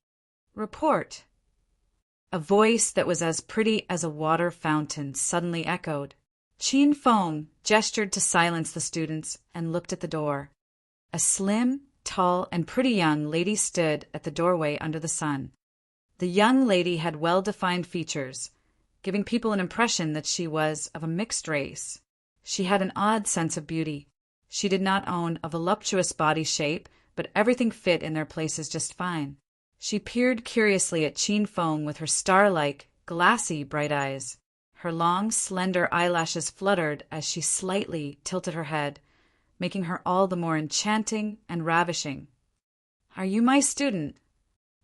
"Report." A voice that was as pretty as a water fountain suddenly echoed. Qin Feng gestured to silence the students and looked at the door. A slim, tall, and pretty young lady stood at the doorway under the sun. The young lady had well-defined features, giving people an impression that she was of a mixed race. She had an odd sense of beauty. She did not own a voluptuous body shape, but everything fit in their places just fine. She peered curiously at Qin Feng with her star-like, glassy bright eyes. Her long, slender eyelashes fluttered as she slightly tilted her head, making her all the more enchanting and ravishing. "Are you my student?"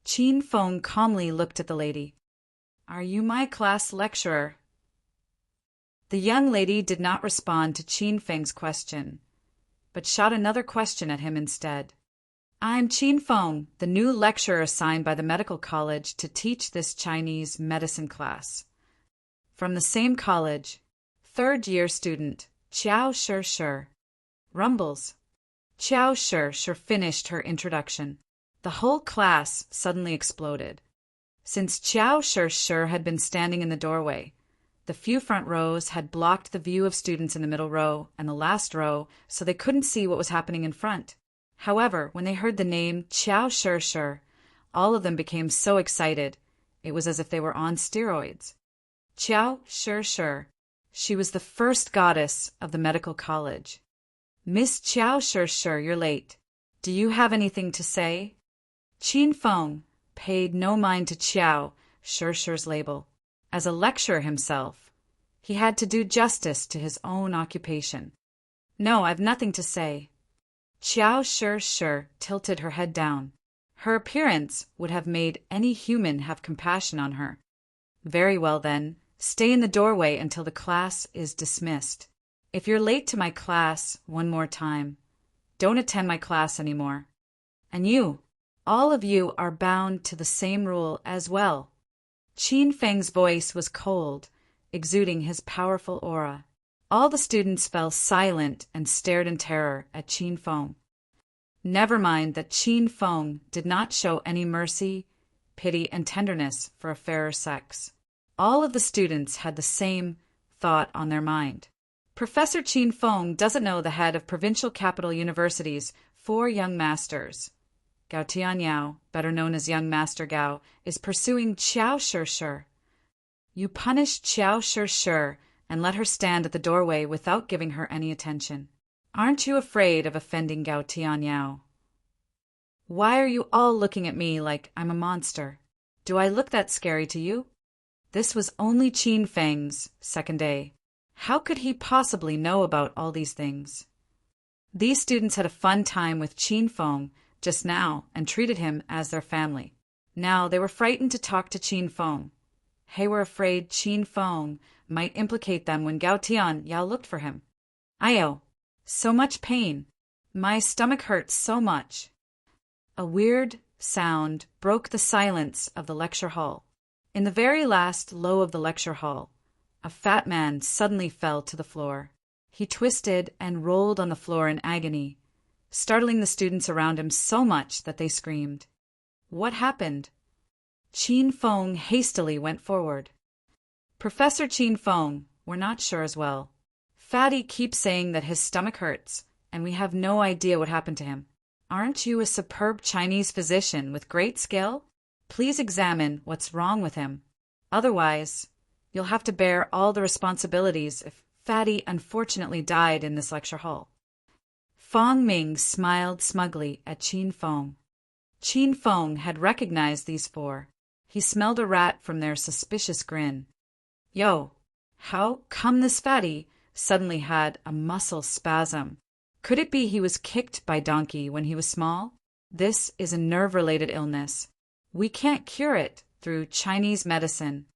Qin Feng calmly looked at the lady. "Are you my class lecturer?" The young lady did not respond to Qin Feng's question, but shot another question at him instead. "I'm Qin Feng, the new lecturer assigned by the medical college to teach this Chinese medicine class. From the same college, 3rd-year student, Qiao Shi. Rumbles. Qiao Shi finished her introduction. The whole class suddenly exploded. Since Qiao Shi had been standing in the doorway, the few front rows had blocked the view of students in the middle row and the last row, so they couldn't see what was happening in front. However, when they heard the name Qiao Shi, all of them became so excited, it was as if they were on steroids. Qiao Shi. She was the first goddess of the medical college. "Miss Qiao Shi, you're late. Do you have anything to say?" Qin Feng paid no mind to Qiao Shi's label. As a lecturer himself, he had to do justice to his own occupation. "No, I've nothing to say." Qiao Shi tilted her head down. Her appearance would have made any human have compassion on her. "Very well then, stay in the doorway until the class is dismissed. If you're late to my class one more time, don't attend my class anymore. And you, all of you are bound to the same rule as well." Qin Feng's voice was cold, exuding his powerful aura. All the students fell silent and stared in terror at Qin Feng. Never mind that Qin Feng did not show any mercy, pity, and tenderness for a fairer sex. All of the students had the same thought on their mind. Professor Qin Feng doesn't know the head of provincial capital university's 4 young masters. Gao Tianyao, better known as Young Master Gao, is pursuing Qiao Shi. You punished Qiao Shi and let her stand at the doorway without giving her any attention. Aren't you afraid of offending Gao Tianyao? Why are you all looking at me like I'm a monster? Do I look that scary to you? This was only Qin Feng's second day. How could he possibly know about all these things? These students had a fun time with Qin Feng just now and treated him as their family. Now they were frightened to talk to Qin Feng. They were afraid Qin Feng might implicate them when Gao Tianyao looked for him. "Ayo, so much pain. My stomach hurts so much." A weird sound broke the silence of the lecture hall. In the very last low of the lecture hall, a fat man suddenly fell to the floor. He twisted and rolled on the floor in agony, startling the students around him so much that they screamed. What happened? Qin Feng hastily went forward. Professor Qin Feng, we're not sure as well. Fatty keeps saying that his stomach hurts, and we have no idea what happened to him. Aren't you a superb Chinese physician with great skill? Please examine what's wrong with him. Otherwise, you'll have to bear all the responsibilities if Fatty unfortunately died in this lecture hall. Fong Ming smiled smugly at Qin Feng. Qin Feng had recognized these four. He smelled a rat from their suspicious grin. Yo, how come this Fatty suddenly had a muscle spasm? Could it be he was kicked by Donkey when he was small? This is a nerve-related illness. We can't cure it through Chinese medicine.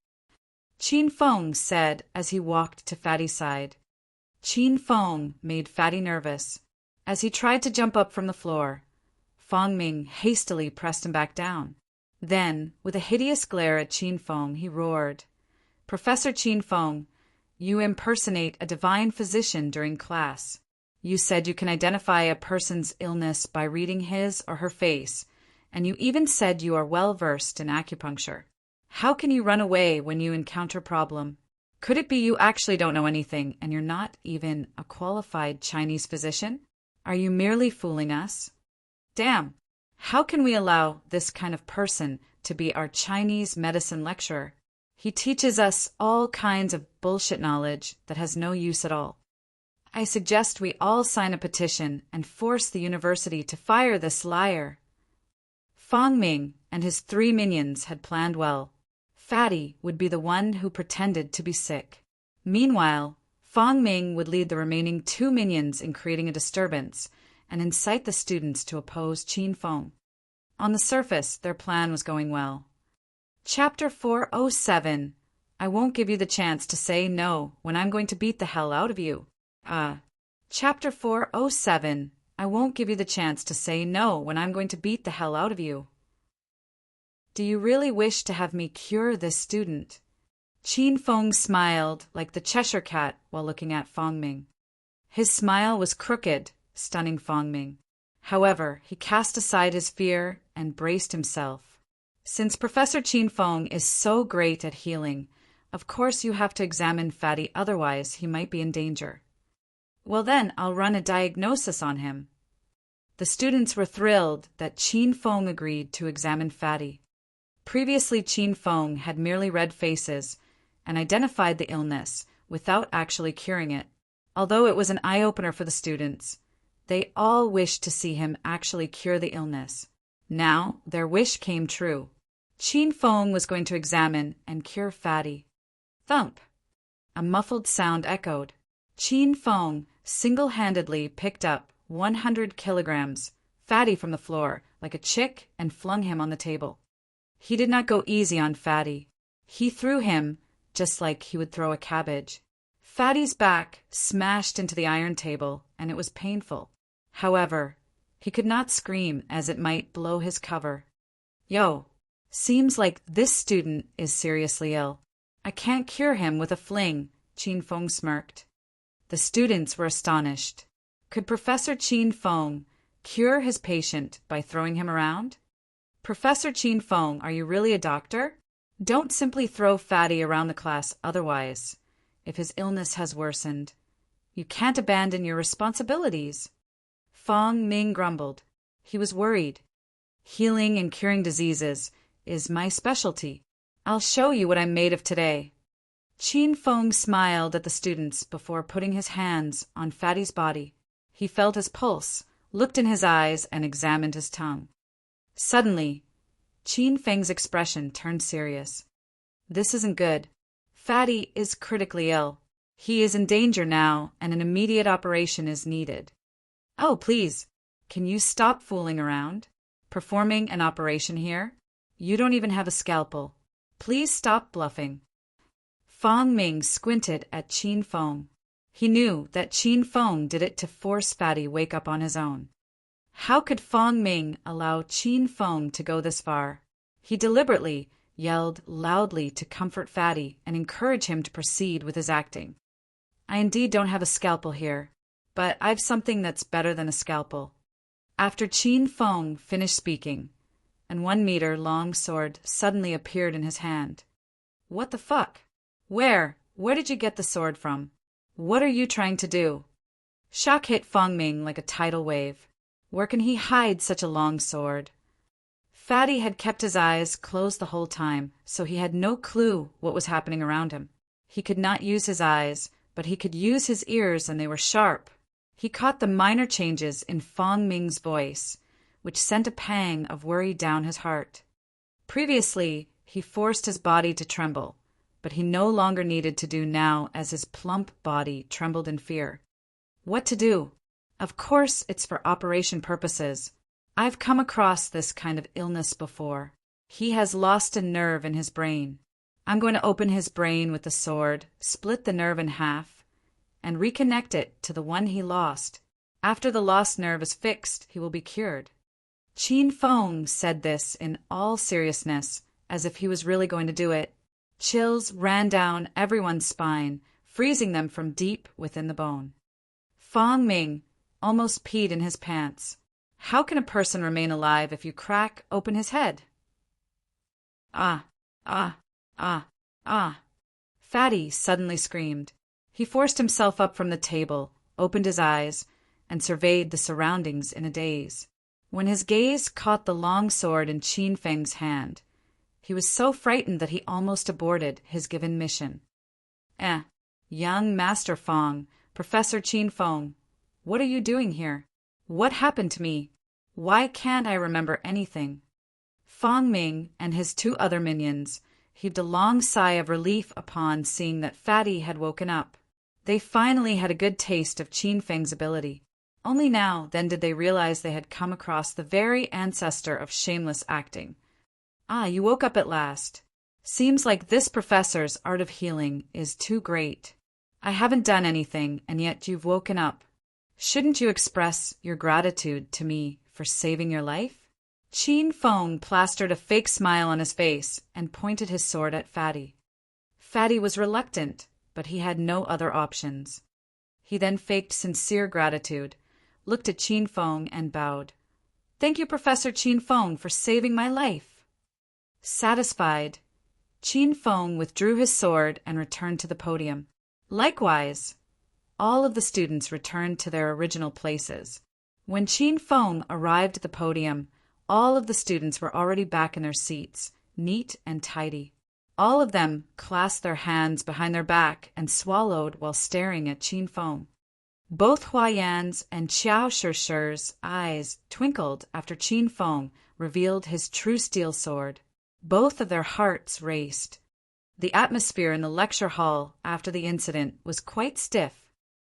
Qin Feng said as he walked to Fatty's side. Qin Feng made Fatty nervous. As he tried to jump up from the floor, Fong Ming hastily pressed him back down. Then, with a hideous glare at Qin Feng, he roared, Professor Qin Feng, you impersonate a divine physician during class. You said you can identify a person's illness by reading his or her face, and you even said you are well-versed in acupuncture. How can you run away when you encounter a problem? Could it be you actually don't know anything and you're not even a qualified Chinese physician? Are you merely fooling us? Damn! How can we allow this kind of person to be our Chinese medicine lecturer? He teaches us all kinds of bullshit knowledge that has no use at all. I suggest we all sign a petition and force the university to fire this liar. Fong Ming and his 3 minions had planned well. Fatty would be the one who pretended to be sick. Meanwhile, Fong Ming would lead the remaining 2 minions in creating a disturbance and incite the students to oppose Qin Feng. On the surface, their plan was going well. Chapter 407. I won't give you the chance to say no when I'm going to beat the hell out of you. Chapter 407. I won't give you the chance to say no when I'm going to beat the hell out of you. Do you really wish to have me cure this student? Qin Feng smiled like the Cheshire Cat while looking at Fong Ming. His smile was crooked, stunning Fong Ming. However, he cast aside his fear and braced himself. Since Professor Qin Feng is so great at healing, of course you have to examine Fatty, otherwise he might be in danger. Well then, I'll run a diagnosis on him. The students were thrilled that Qin Feng agreed to examine Fatty. Previously, Qin Feng had merely read faces and identified the illness without actually curing it. Although it was an eye-opener for the students, they all wished to see him actually cure the illness. Now, their wish came true. Qin Feng was going to examine and cure Fatty. Thump! A muffled sound echoed. Qin Feng single-handedly picked up 100 kilograms Fatty from the floor like a chick and flung him on the table. He did not go easy on Fatty. He threw him just like he would throw a cabbage. Fatty's back smashed into the iron table, and it was painful. However, he could not scream as it might blow his cover. Yo, seems like this student is seriously ill. I can't cure him with a fling, Qin Feng smirked. The students were astonished. Could Professor Qin Feng cure his patient by throwing him around? Professor Qin Feng, are you really a doctor? Don't simply throw Fatty around the class otherwise. If his illness has worsened, you can't abandon your responsibilities. Fong Ming grumbled. He was worried. Healing and curing diseases is my specialty. I'll show you what I'm made of today. Qin Feng smiled at the students before putting his hands on Fatty's body. He felt his pulse, looked in his eyes, and examined his tongue. Suddenly, Qin Feng's expression turned serious. This isn't good. Fatty is critically ill. He is in danger now, and an immediate operation is needed. Oh, please, can you stop fooling around? Performing an operation here? You don't even have a scalpel. Please stop bluffing. Fong Ming squinted at Qin Feng. He knew that Qin Feng did it to force Fatty wake up on his own. How could Fong Ming allow Qin Feng to go this far? He deliberately yelled loudly to comfort Fatty and encourage him to proceed with his acting. I indeed don't have a scalpel here, but I've something that's better than a scalpel. After Qin Feng finished speaking, and 1 meter long sword suddenly appeared in his hand. What the fuck? Where did you get the sword from? What are you trying to do? Shock hit Fong Ming like a tidal wave. Where can he hide such a long sword? Fatty had kept his eyes closed the whole time, so he had no clue what was happening around him. He could not use his eyes, but he could use his ears, and they were sharp. He caught the minor changes in Fong Ming's voice, which sent a pang of worry down his heart. Previously, he forced his body to tremble, but he no longer needed to do now as his plump body trembled in fear. What to do? Of course it's for operation purposes. I've come across this kind of illness before. He has lost a nerve in his brain. I'm going to open his brain with the sword, split the nerve in half, and reconnect it to the one he lost. After the lost nerve is fixed, he will be cured. Qin Feng said this in all seriousness, as if he was really going to do it. Chills ran down everyone's spine, freezing them from deep within the bone. Fong Ming almost peed in his pants. How can a person remain alive if you crack open his head? Ah, ah, ah, ah. Fatty suddenly screamed. He forced himself up from the table, opened his eyes, and surveyed the surroundings in a daze. When his gaze caught the long sword in Qin Feng's hand, he was so frightened that he almost aborted his given mission. Young Master Fong, Professor Qin Feng, what are you doing here? What happened to me? Why can't I remember anything? Fong Ming and his 2 other minions heaved a long sigh of relief upon seeing that Fatty had woken up. They finally had a good taste of Qin Feng's ability. Only now then did they realize they had come across the very ancestor of shameless acting. Ah, you woke up at last. Seems like this professor's art of healing is too great. I haven't done anything, and yet you've woken up. Shouldn't you express your gratitude to me for saving your life? Qin Feng plastered a fake smile on his face and pointed his sword at Fatty. Fatty was reluctant, but he had no other options. He then faked sincere gratitude, looked at Qin Feng and bowed. Thank you, Professor Qin Feng, for saving my life. Satisfied, Qin Feng withdrew his sword and returned to the podium. Likewise, all of the students returned to their original places. When Qin Feng arrived at the podium, all of the students were already back in their seats, neat and tidy. All of them clasped their hands behind their back and swallowed while staring at Qin Feng. Both Hua Yan's and Xiao Shishir's eyes twinkled after Qin Feng revealed his true steel sword. Both of their hearts raced. The atmosphere in the lecture hall after the incident was quite stiff.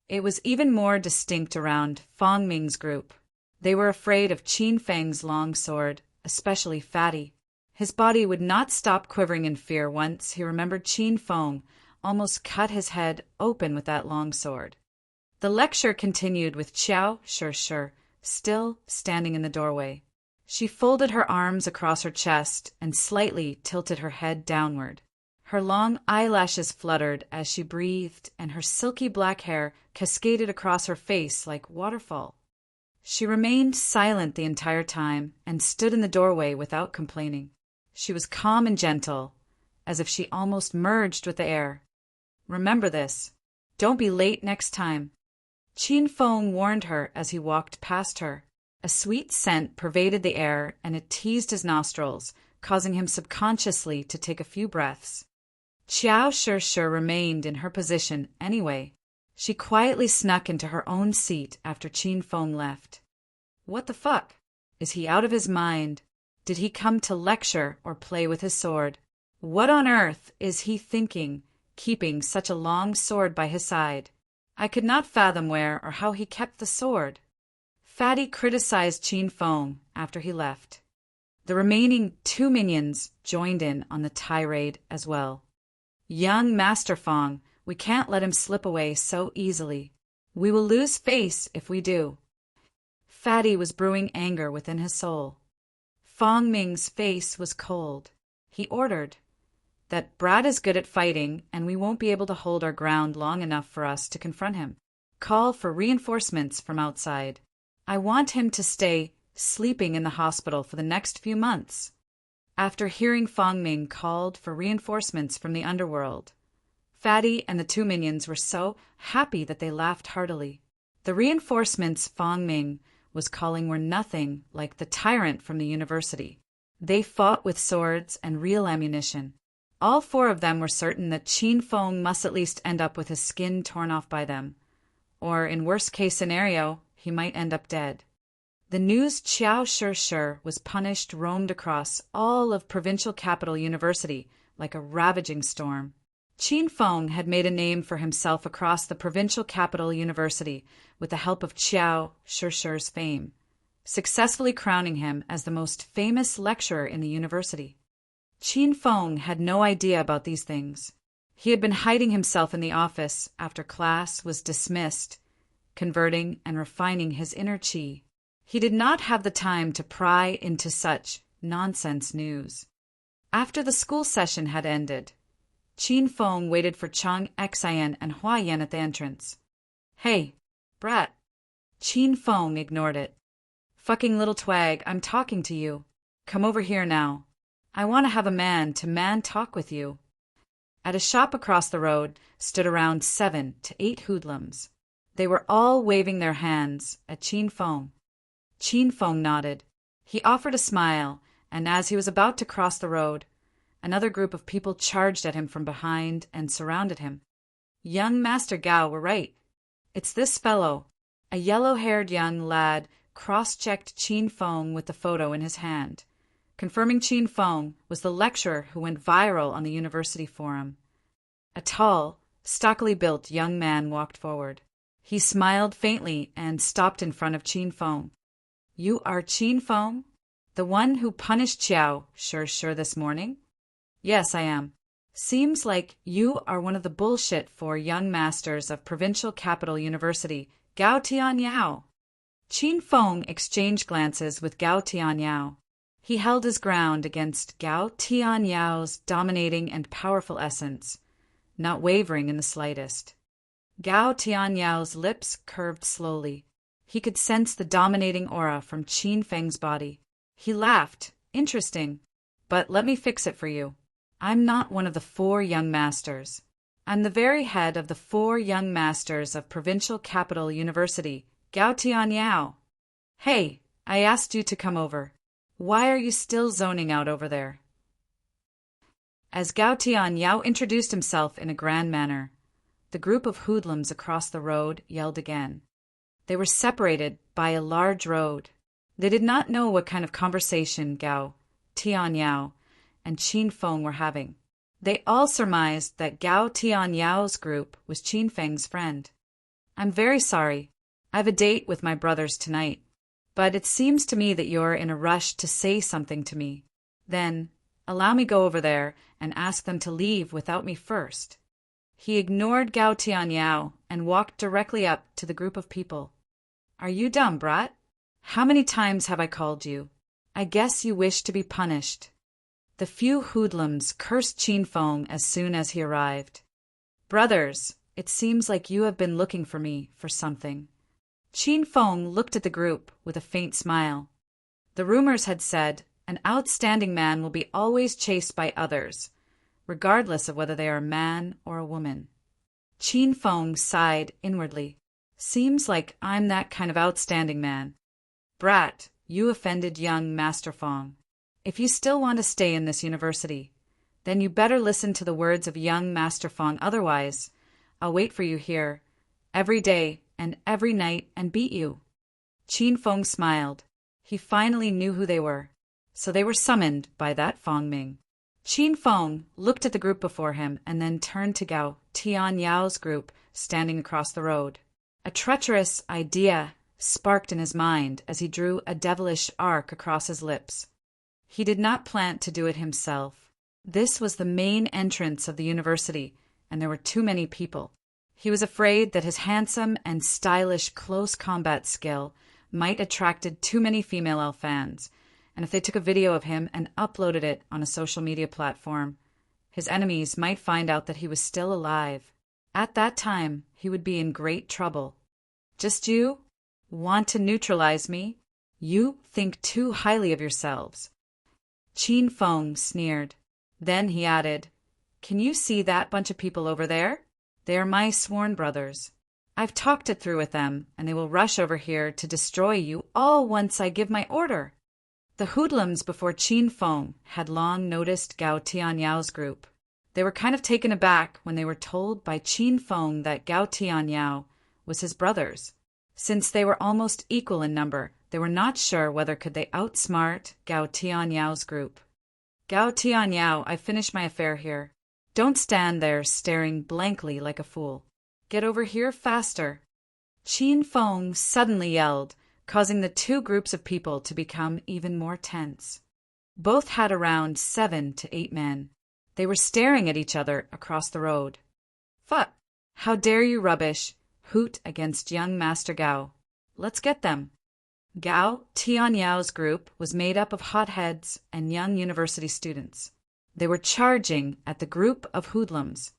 It was even more distinct around Fong Ming's group. They were afraid of Qin Feng's long sword, especially Fatty. His body would not stop quivering in fear once he remembered Qin Feng almost cut his head open with that long sword. The lecture continued with Xiao Shishir still standing in the doorway. She folded her arms across her chest and slightly tilted her head downward. Her long eyelashes fluttered as she breathed, and her silky black hair cascaded across her face like waterfall. She remained silent the entire time and stood in the doorway without complaining. She was calm and gentle, as if she almost merged with the air. Remember this. Don't be late next time. Qin Feng warned her as he walked past her. A sweet scent pervaded the air, and it teased his nostrils, causing him subconsciously to take a few breaths. Xiao Shishir remained in her position anyway. She quietly snuck into her own seat after Qin Feng left. What the fuck? Is he out of his mind? Did he come to lecture or play with his sword? What on earth is he thinking, keeping such a long sword by his side? I could not fathom where or how he kept the sword. Fatty criticized Qin Feng after he left. The remaining 2 minions joined in on the tirade as well. Young Master Feng, we can't let him slip away so easily. We will lose face if we do. Fatty was brewing anger within his soul. Fong Ming's face was cold. He ordered, "That brat is good at fighting, and we won't be able to hold our ground long enough for us to confront him. Call for reinforcements from outside. I want him to stay sleeping in the hospital for the next few months." After hearing Fong Ming called for reinforcements from the underworld, Fatty and the two minions were so happy that they laughed heartily. The reinforcements Fong Ming was calling were nothing like the tyrant from the university. They fought with swords and real ammunition. All four of them were certain that Qin Feng must at least end up with his skin torn off by them, or in worst-case scenario, he might end up dead. The news Qiao Shi was punished roamed across all of provincial capital university like a ravaging storm. Qin Feng had made a name for himself across the provincial capital university with the help of Qiao Shi's fame, successfully crowning him as the most famous lecturer in the university. Qin Feng had no idea about these things. He had been hiding himself in the office after class was dismissed, converting and refining his inner qi. He did not have the time to pry into such nonsense news. After the school session had ended, Qin Feng waited for Chang, Xian, and Hua Yan at the entrance. "Hey, brat." Qin Feng ignored it. "Fucking little twag, I'm talking to you. Come over here now. I want to have a man-to-man talk with you." At a shop across the road stood around 7 to 8 hoodlums. They were all waving their hands at Qin Feng. Qin Feng nodded. He offered a smile, and as he was about to cross the road, another group of people charged at him from behind and surrounded him. Young Master Gao were right. "It's this fellow." A yellow-haired young lad cross-checked Qin Feng with the photo in his hand, confirming Qin Feng was the lecturer who went viral on the university forum. A tall, stockily built young man walked forward. He smiled faintly and stopped in front of Qin Feng. "You are Qin Feng? The one who punished Qiao Shi this morning?" "Yes, I am. Seems like you are one of the bullshit 4 young masters of Provincial Capital University, Gao Tianyao." Qin Feng exchanged glances with Gao Tianyao. He held his ground against Gao Tianyao's dominating and powerful essence, not wavering in the slightest. Gao Tianyao's lips curved slowly. He could sense the dominating aura from Qin Feng's body. He laughed. "Interesting, but let me fix it for you. I'm not one of the 4 young masters. I'm the very head of the 4 young masters of Provincial Capital University, Gao Tianyao. Hey, I asked you to come over. Why are you still zoning out over there?" As Gao Tianyao introduced himself in a grand manner, the group of hoodlums across the road yelled again. They were separated by a large road. They did not know what kind of conversation Gao Tianyao and Qin Feng were having. They all surmised that Gao Tianyao's group was Qin Feng's friend. "I'm very sorry. I have a date with my brothers tonight. But it seems to me that you're in a rush to say something to me. Then, allow me go over there and ask them to leave without me first." He ignored Gao Tianyao and walked directly up to the group of people. "Are you dumb, brat? How many times have I called you? I guess you wish to be punished." The few hoodlums cursed Qin Feng as soon as he arrived. "Brothers, it seems like you have been looking for me for something." Qin Feng looked at the group with a faint smile. The rumors had said, an outstanding man will be always chased by others, regardless of whether they are a man or a woman. Qin Feng sighed inwardly. "Seems like I'm that kind of outstanding man." "Brat, you offended young Master Feng. If you still want to stay in this university, then you better listen to the words of young Master Feng, otherwise I'll wait for you here, every day and every night, and beat you." Qin Feng smiled. He finally knew who they were. So they were summoned by that Fong Ming. Qin Feng looked at the group before him and then turned to Gao Tianyao's group standing across the road. A treacherous idea sparked in his mind as he drew a devilish arc across his lips. He did not plan to do it himself. This was the main entrance of the university, and there were too many people. He was afraid that his handsome and stylish close combat skill might attracted too many female fans, and if they took a video of him and uploaded it on a social media platform, his enemies might find out that he was still alive. At that time, he would be in great trouble. Just you? Want to neutralize me? You think too highly of yourselves. Qin Feng sneered. Then he added, Can you see that bunch of people over there? They are my sworn brothers. I've talked it through with them, and they will rush over here to destroy you all once I give my order. The hoodlums before Qin Feng had long noticed Gao Tianyao's group. They were kind of taken aback when they were told by Qin Feng that Gao Tianyao was his brothers. Since they were almost equal in number, they were not sure whether could they outsmart Gao Tianyao's group. Gao Tianyao, I finished my affair here. Don't stand there staring blankly like a fool. Get over here faster. Qin Feng suddenly yelled, causing the two groups of people to become even more tense. Both had around 7 to 8 men. They were staring at each other across the road. Fuck! How dare you rubbish! Hoot against young Master Gao. Let's get them. Gao Tianyao's group was made up of hotheads and young university students. They were charging at the group of hoodlums.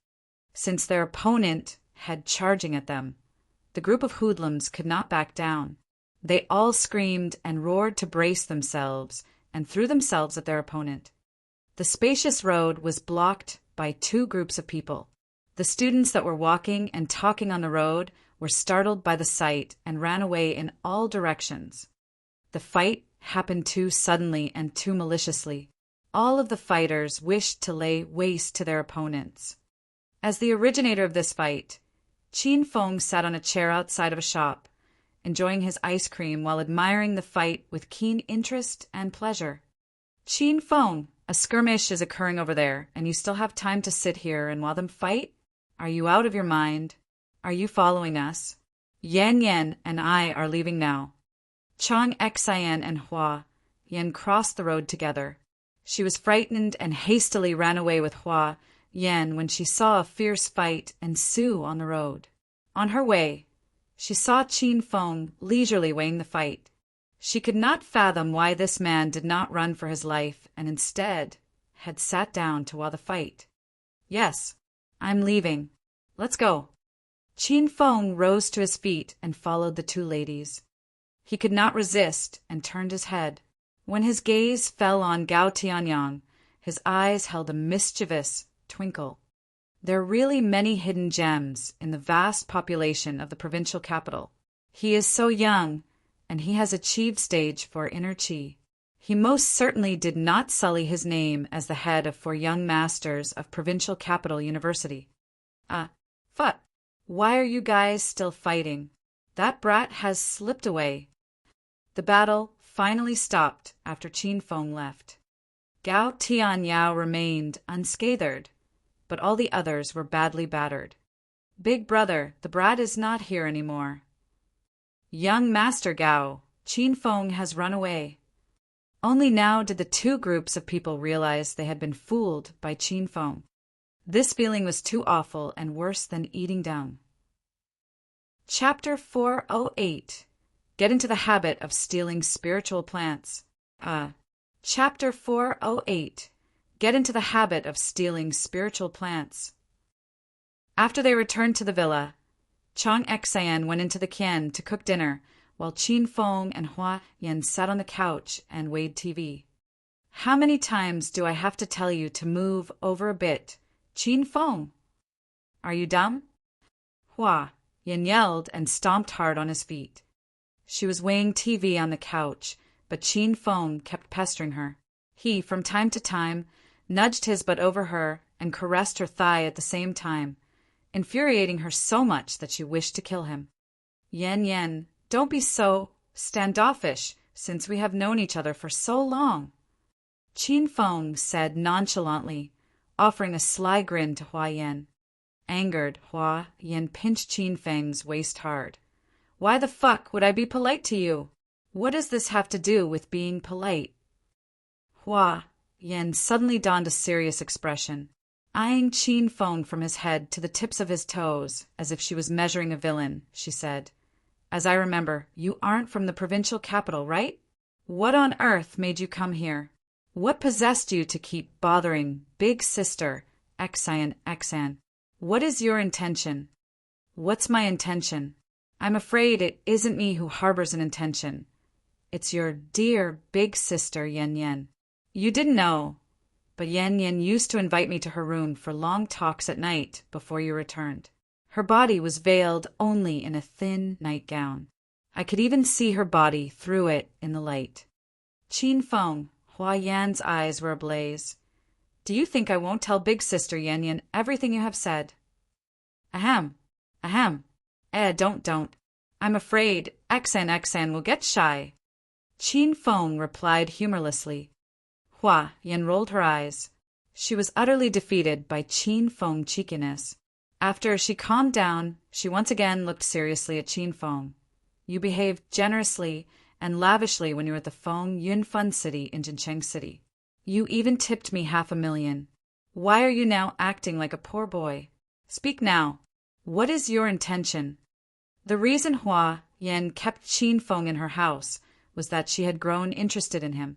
Since their opponent had charging at them, the group of hoodlums could not back down. They all screamed and roared to brace themselves and threw themselves at their opponent. The spacious road was blocked by 2 groups of people. The students that were walking and talking on the road were startled by the sight and ran away in all directions. The fight happened too suddenly and too maliciously. All of the fighters wished to lay waste to their opponents. As the originator of this fight, Qin Feng sat on a chair outside of a shop, enjoying his ice cream while admiring the fight with keen interest and pleasure. Qin Feng, a skirmish is occurring over there, and you still have time to sit here and while them fight? Are you out of your mind? Are you following us? Yan and I are leaving now. Chang, Xian, and Hua Yan crossed the road together. She was frightened and hastily ran away with Hua Yan when she saw a fierce fight ensue on the road. On her way, she saw Qin Feng leisurely weighing the fight. She could not fathom why this man did not run for his life and instead had sat down to watch the fight. Yes, I'm leaving. Let's go. Qin Feng rose to his feet and followed the 2 ladies. He could not resist and turned his head. When his gaze fell on Gao Tianyang, his eyes held a mischievous twinkle. There are really many hidden gems in the vast population of the provincial capital. He is so young, and he has achieved stage for inner chi. He most certainly did not sully his name as the head of 4 young masters of Provincial Capital University. Fuck. Why are you guys still fighting? That brat has slipped away. The battle finally stopped after Qin Feng left. Gao Tianyao remained unscathed, but all the others were badly battered. Big brother, the brat is not here anymore. Young Master Gao, Qin Feng has run away. Only now did the 2 groups of people realize they had been fooled by Qin Feng. This feeling was too awful and worse than eating dung. Chapter 408. Get into the habit of stealing spiritual plants. Chapter 408. Get into the habit of stealing spiritual plants. After they returned to the villa, Chang Xian went into the ken to cook dinner, while Qin Feng and Hua Yan sat on the couch and weighed TV. How many times do I have to tell you to move over a bit, Qin Feng? Are you dumb? Hua Yan yelled and stomped hard on his feet. She was weighing TV on the couch, but Qin Feng kept pestering her. He, from time to time, nudged his butt over her and caressed her thigh at the same time, infuriating her so much that she wished to kill him. Yan, don't be so standoffish, since we have known each other for so long. Qin Feng said nonchalantly, offering a sly grin to Hua Yan. Angered, Hua Yan pinched Qin Feng's waist hard. Why the fuck would I be polite to you? What does this have to do with being polite? Hua Yan suddenly donned a serious expression, eyeing Qin Feng from his head to the tips of his toes, as if she was measuring a villain. She said, As I remember, you aren't from the provincial capital, right? What on earth made you come here? What possessed you to keep bothering Big Sister, Xan? What is your intention? What's my intention? I'm afraid it isn't me who harbors an intention. It's your dear Big Sister, Yan. You didn't know, but Yan used to invite me to her room for long talks at night before you returned. Her body was veiled only in a thin nightgown. I could even see her body through it in the light. Qin Feng, Hua Yan's eyes were ablaze. Do you think I won't tell Big Sister Yan everything you have said? Ahem. Don't. I'm afraid Xan will get shy. Qin Feng replied humorlessly. Hua Yan rolled her eyes. She was utterly defeated by Qin Feng's cheekiness. After she calmed down, she once again looked seriously at Qin Feng. You behaved generously and lavishly when you were at the Feng Yun Fun City in Jincheng City. You even tipped me $500,000. Why are you now acting like a poor boy? Speak now. What is your intention? The reason Hua Yan kept Qin Feng in her house was that she had grown interested in him.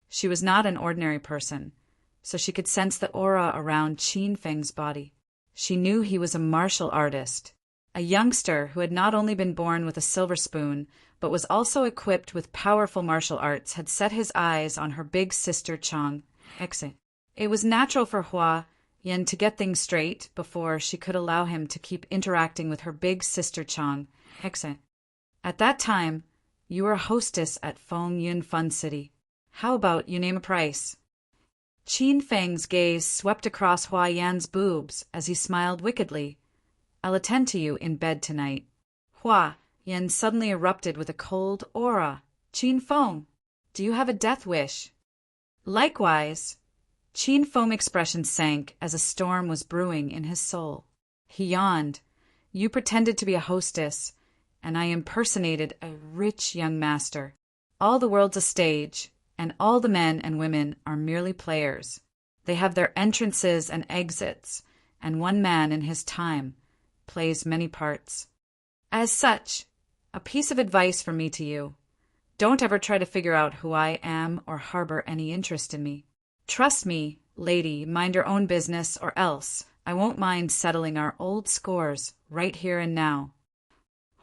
She was not an ordinary person, so she could sense the aura around Qin Feng's body. She knew he was a martial artist, a youngster who had not only been born with a silver spoon, but was also equipped with powerful martial arts, had set his eyes on her big sister Chang. It was natural for Hua Yan to get things straight before she could allow him to keep interacting with her big sister Chang. At that time, you were a hostess at Feng Yun Fun City. How about you name a price? Qin Feng's gaze swept across Hua Yan's boobs as he smiled wickedly. I'll attend to you in bed tonight. Hua Yan suddenly erupted with a cold aura. Qin Feng, do you have a death wish? Likewise. Qin Feng's expression sank as a storm was brewing in his soul. He yawned. You pretended to be a hostess, and I impersonated a rich young master. All the world's a stage, and all the men and women are merely players. They have their entrances and exits, and one man in his time plays many parts. As such, a piece of advice from me to you. Don't ever try to figure out who I am or harbor any interest in me. Trust me, lady, mind your own business, or else I won't mind settling our old scores right here and now.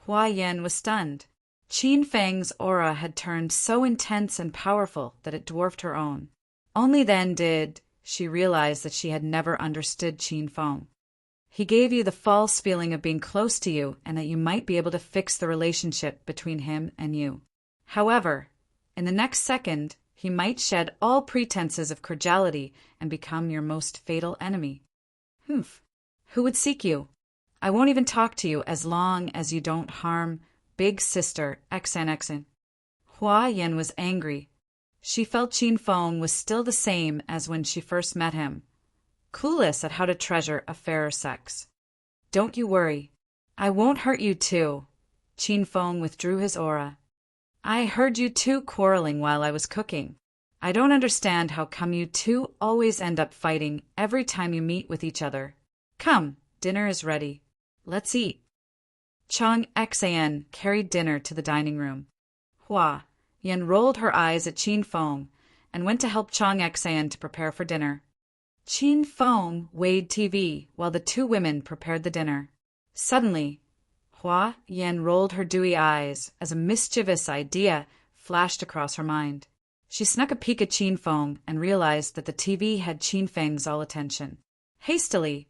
Hua Yan was stunned. Qin Feng's aura had turned so intense and powerful that it dwarfed her own. Only then did she realize that she had never understood Qin Feng. He gave you the false feeling of being close to you and that you might be able to fix the relationship between him and you. However, in the next second, he might shed all pretenses of cordiality and become your most fatal enemy. Who would seek you? I won't even talk to you as long as you don't harm Big Sister Xan. Hua Yan was angry. She felt Qin Feng was still the same as when she first met him, clueless at how to treasure a fairer sex. Don't you worry. I won't hurt you too. Qin Feng withdrew his aura. I heard you two quarreling while I was cooking. I don't understand how come you two always end up fighting every time you meet with each other. Come, dinner is ready. Let's eat. Chang Xan carried dinner to the dining room. Hua Yan rolled her eyes at Qin Feng and went to help Chang Xan to prepare for dinner. Qin Feng weighed TV while the two women prepared the dinner. Suddenly, Hua Yan rolled her dewy eyes as a mischievous idea flashed across her mind. She snuck a peek at Qin Feng and realized that the TV had Qin Feng's all attention. Hastily,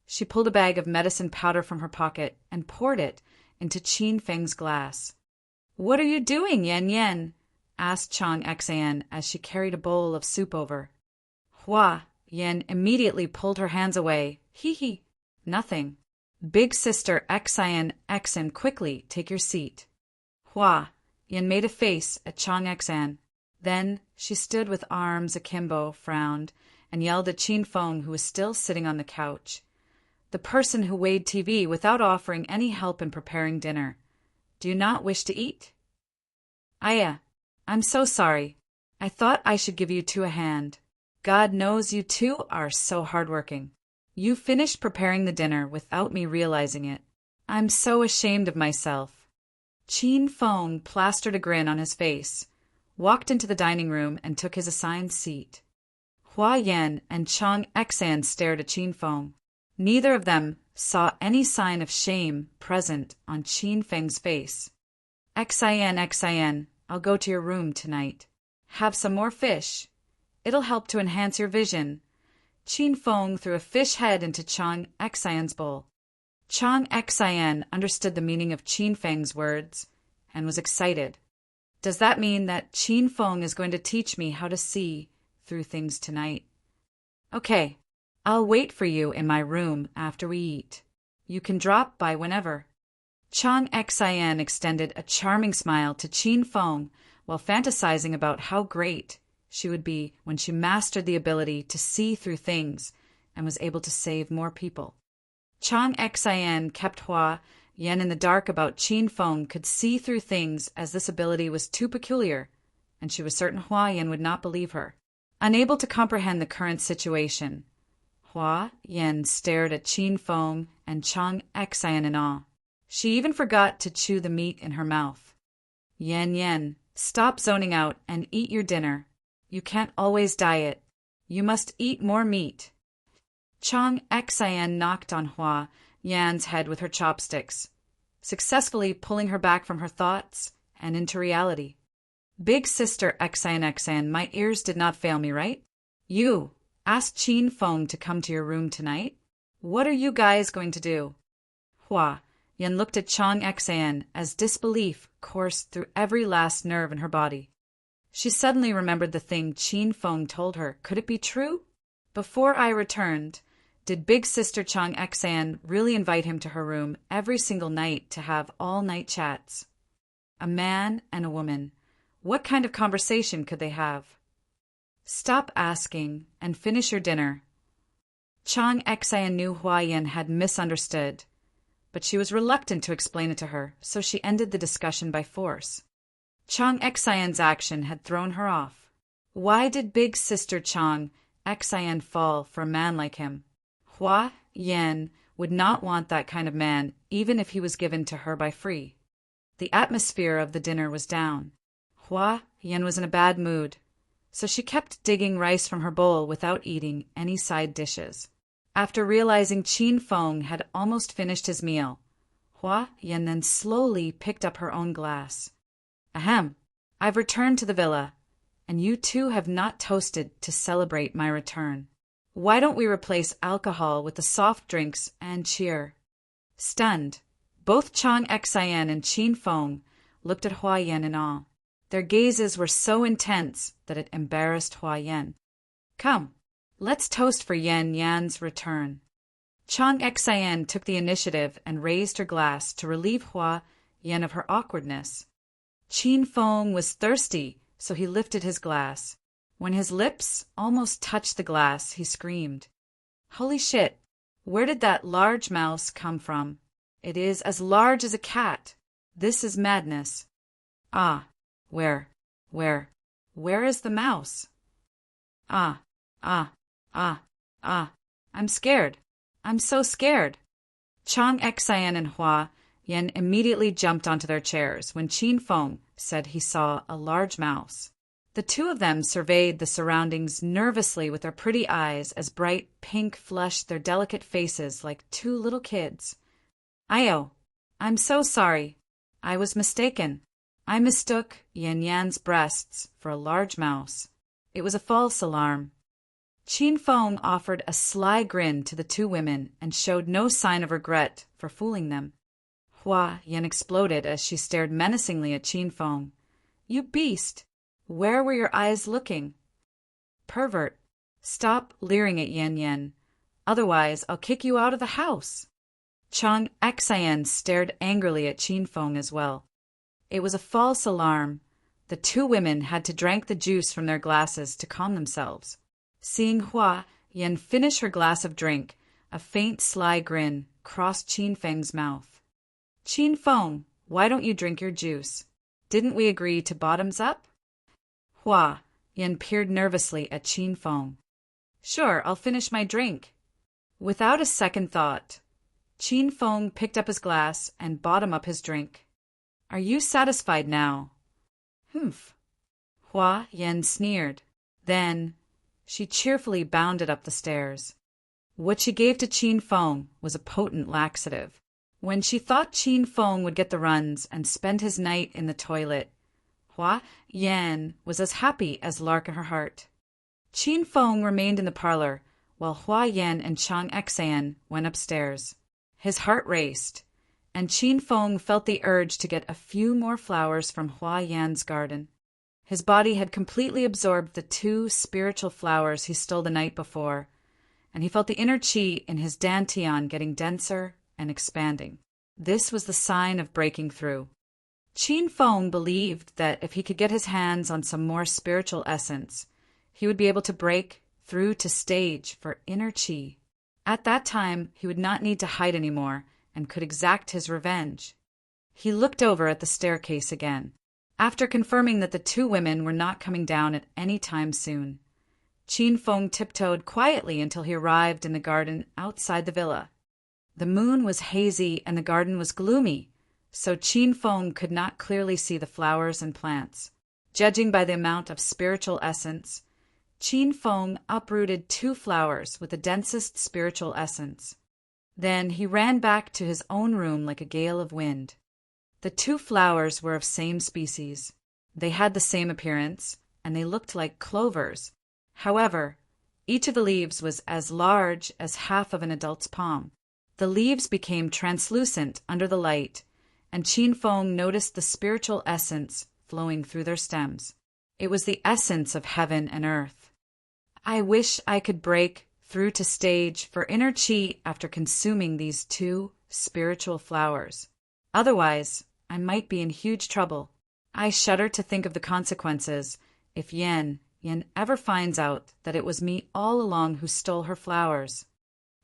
she pulled a bag of medicine powder from her pocket and poured it into Qin Feng's glass. What are you doing, Yan? asked Chang Xan as she carried a bowl of soup over. Hua Yan immediately pulled her hands away. Hee. Nothing. Big Sister Xan, quickly take your seat. Hua Yan made a face at Chang Xan. Then she stood with arms akimbo, frowned, and yelled at Qin Feng, who was still sitting on the couch. The person who weighed TV without offering any help in preparing dinner. Do you not wish to eat? I'm so sorry. I thought I should give you two a hand. God knows you two are so hardworking. You finished preparing the dinner without me realizing it. I'm so ashamed of myself. Qin Feng plastered a grin on his face, walked into the dining room and took his assigned seat. Hua Yan and Chang Xan stared at Qin Feng. Neither of them saw any sign of shame present on Qin Feng's face. Xin, I'll go to your room tonight. Have some more fish. It'll help to enhance your vision. Qin Feng threw a fish head into Chang Xian's bowl. Chang Xian understood the meaning of Qin Feng's words and was excited. Does that mean that Qin Feng is going to teach me how to see through things tonight? Okay, I'll wait for you in my room after we eat. You can drop by whenever. Chang Xian extended a charming smile to Qin Feng while fantasizing about how great she would be when she mastered the ability to see through things and was able to save more people. Chang Xian kept Hua Yan in the dark about Qin Feng could see through things, as this ability was too peculiar, and she was certain Hua Yan would not believe her. Unable to comprehend the current situation, Hua Yan stared at Qin Feng and Chang Xian in awe. She even forgot to chew the meat in her mouth. Yan, stop zoning out and eat your dinner. You can't always diet. You must eat more meat. Chang Xian knocked on Hua Yan's head with her chopsticks, successfully pulling her back from her thoughts and into reality. Big sister Xian, my ears did not fail me, right? You asked Qin Feng to come to your room tonight. What are you guys going to do? Hua Yan looked at Chang Xian as disbelief coursed through every last nerve in her body. She suddenly remembered the thing Qin Feng told her. Could it be true? Before I returned, did big sister Chang Xian really invite him to her room every single night to have all-night chats? A man and a woman. What kind of conversation could they have? Stop asking and finish your dinner. Chang Xian knew Hua Yan had misunderstood, but she was reluctant to explain it to her, so she ended the discussion by force. Chang Xian's action had thrown her off. Why did big sister Chang Xian fall for a man like him? Hua Yan would not want that kind of man, even if he was given to her by free. The atmosphere of the dinner was down. Hua Yan was in a bad mood, so she kept digging rice from her bowl without eating any side dishes. After realizing Qin Feng had almost finished his meal, Hua Yan then slowly picked up her own glass. Ahem, I've returned to the villa, and you two have not toasted to celebrate my return. Why don't we replace alcohol with the soft drinks and cheer? Stunned, both Chang Xian and Qin Feng looked at Hua Yan in awe. Their gazes were so intense that it embarrassed Hua Yan. Come, let's toast for Yan's return. Chang Xian took the initiative and raised her glass to relieve Hua Yan of her awkwardness. Qin Feng was thirsty, so he lifted his glass. When his lips almost touched the glass, he screamed, "Holy shit! Where did that large mouse come from? It is as large as a cat. This is madness. Ah, where is the mouse? Ah, I'm scared. I'm so scared." Chang Xian and Hua Yan immediately jumped onto their chairs when Qin Feng said he saw a large mouse. The two of them surveyed the surroundings nervously with their pretty eyes as bright pink flushed their delicate faces like two little kids. I'm so sorry. I was mistaken. I mistook Yan's breasts for a large mouse. It was a false alarm. Qin Feng offered a sly grin to the two women and showed no sign of regret for fooling them. Hua Yan exploded as she stared menacingly at Qin Feng. You beast! Where were your eyes looking? Pervert! Stop leering at Yan. Otherwise, I'll kick you out of the house. Chang Xian stared angrily at Qin Feng as well. It was a false alarm. The two women had to drink the juice from their glasses to calm themselves. Seeing Hua Yan finish her glass of drink, a faint sly grin crossed Qin Feng's mouth. Qin Feng, why don't you drink your juice? Didn't we agree to bottoms up? Hua Yan peered nervously at Qin Feng. Sure, I'll finish my drink. Without a second thought, Qin Feng picked up his glass and bottomed up his drink. Are you satisfied now? Humph. Hua Yan sneered. Then she cheerfully bounded up the stairs. What she gave to Qin Feng was a potent laxative. When she thought Qin Feng would get the runs and spend his night in the toilet, Hua Yan was as happy as lark in her heart. Qin Feng remained in the parlor, while Hua Yan and Chang Xan went upstairs. His heart raced, and Qin Feng felt the urge to get a few more flowers from Hua Yan's garden. His body had completely absorbed the 2 spiritual flowers he stole the night before, and he felt the inner qi in his dantian getting denser and expanding. This was the sign of breaking through. Qin Feng believed that if he could get his hands on some more spiritual essence, he would be able to break through to stage for inner qi. At that time, he would not need to hide anymore and could exact his revenge. He looked over at the staircase again, after confirming that the 2 women were not coming down at any time soon. Qin Feng tiptoed quietly until he arrived in the garden outside the villa. The moon was hazy and the garden was gloomy, so Qin Feng could not clearly see the flowers and plants. Judging by the amount of spiritual essence, Qin Feng uprooted 2 flowers with the densest spiritual essence. Then he ran back to his own room like a gale of wind. The 2 flowers were of same species. They had the same appearance, and they looked like clovers. However, each of the leaves was as large as half of an adult's palm. The leaves became translucent under the light, and Qin Feng noticed the spiritual essence flowing through their stems. It was the essence of heaven and earth. I wish I could break through to stage for inner qi after consuming these 2 spiritual flowers. Otherwise, I might be in huge trouble. I shudder to think of the consequences if Yan ever finds out that it was me all along who stole her flowers.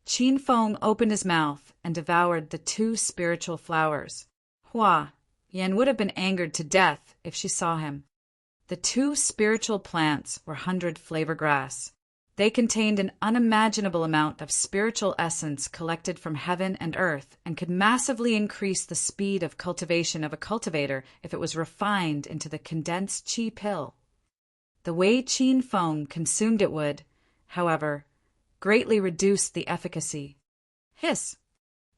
Qin Feng opened his mouth and devoured the 2 spiritual flowers. Hua Yan would have been angered to death if she saw him. The 2 spiritual plants were 100 flavor grass. They contained an unimaginable amount of spiritual essence collected from heaven and earth and could massively increase the speed of cultivation of a cultivator if it was refined into the condensed qi pill. The way Qin Feng consumed it would, however, greatly reduce the efficacy. Hiss!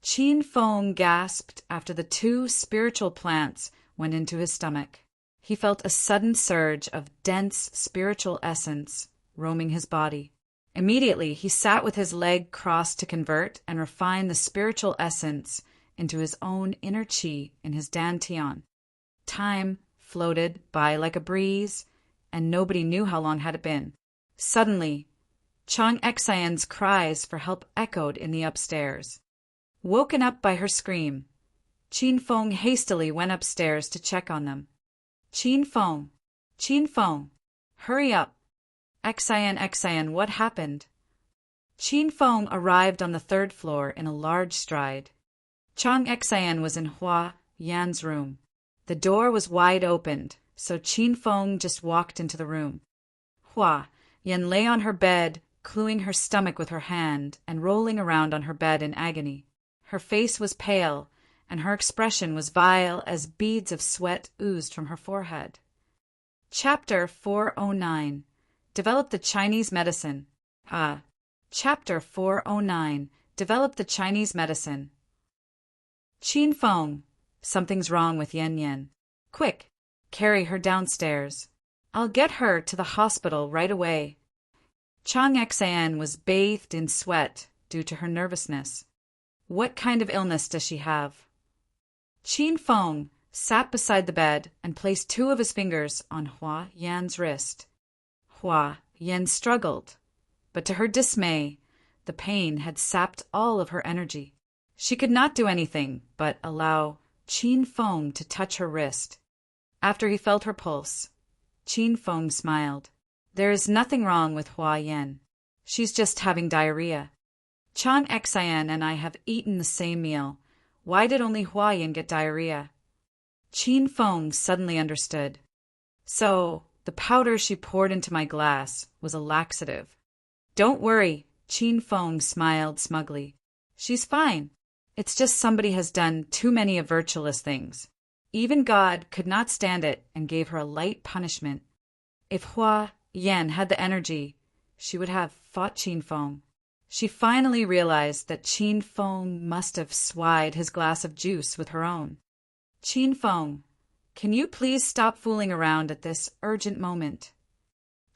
Qin Feng gasped after the 2 spiritual plants went into his stomach. He felt a sudden surge of dense spiritual essence roaming his body. Immediately, he sat with his leg crossed to convert and refine the spiritual essence into his own inner qi in his dantian. Time floated by like a breeze, and nobody knew how long had it been. Suddenly, Chang Xan's cries for help echoed in the upstairs. Woken up by her scream, Qin Feng hastily went upstairs to check on them. Qin Feng, hurry up. Xan, what happened? Qin Feng arrived on the 3rd floor in a large stride. Chang Xan was in Hua Yan's room. The door was wide opened, so Qin Feng just walked into the room. Hua Yan lay on her bed, cluing her stomach with her hand and rolling around on her bed in agony. Her face was pale, and her expression was vile as beads of sweat oozed from her forehead. Chapter 409. Develop the Chinese medicine. Chapter 409. Develop the Chinese medicine. Qin Feng, something's wrong with Yan. Quick, carry her downstairs. I'll get her to the hospital right away. Chang Xan was bathed in sweat due to her nervousness. What kind of illness does she have? Qin Feng sat beside the bed and placed 2 of his fingers on Hua Yan's wrist. Hua Yan struggled, but to her dismay, the pain had sapped all of her energy. She could not do anything but allow Qin Feng to touch her wrist. After he felt her pulse, Qin Feng smiled. There is nothing wrong with Hua Yan. She's just having diarrhea. Chang Xan and I have eaten the same meal. Why did only Hua Yan get diarrhea? Qin Feng suddenly understood. So, the powder she poured into my glass was a laxative. Don't worry, Qin Feng smiled smugly. She's fine. It's just somebody has done too many of Virtualist things. Even God could not stand it and gave her a light punishment. If Hua Yan had the energy, she would have fought Qin Feng. She finally realized that Qin Feng must have swayed his glass of juice with her own. Qin Feng, can you please stop fooling around at this urgent moment?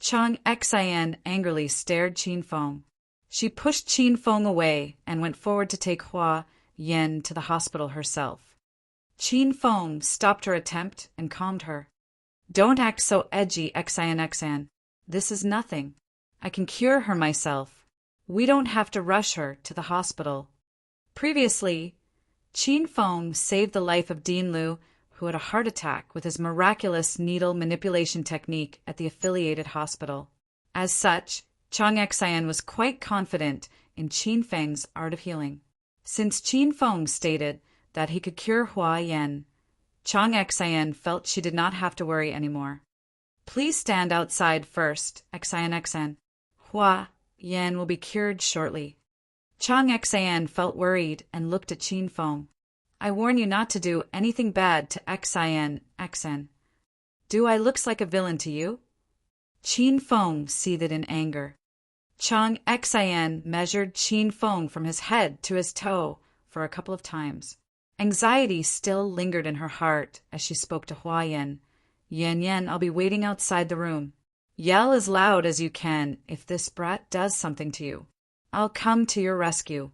Chang Xian angrily stared Qin Feng. She pushed Qin Feng away and went forward to take Hua Yan to the hospital herself. Qin Feng stopped her attempt and calmed her. Don't act so edgy, Xian. This is nothing. I can cure her myself. We don't have to rush her to the hospital. Previously, Qin Feng saved the life of Dean Liu, who had a heart attack with his miraculous needle manipulation technique at the affiliated hospital. As such, Chang Xian was quite confident in Qin Feng's art of healing. Since Qin Feng stated that he could cure Hua Yan, Chang Xian felt she did not have to worry anymore. Please stand outside first, Xian. Hua Yan will be cured shortly. Chang Xian felt worried and looked at Qin Feng. I warn you not to do anything bad to Xian. Do I look like a villain to you? Qin Feng seethed in anger. Chang Xian measured Qin Feng from his head to his toe for a couple of times. Anxiety still lingered in her heart as she spoke to Hua Yan. Yan, I'll be waiting outside the room. Yell as loud as you can if this brat does something to you. I'll come to your rescue.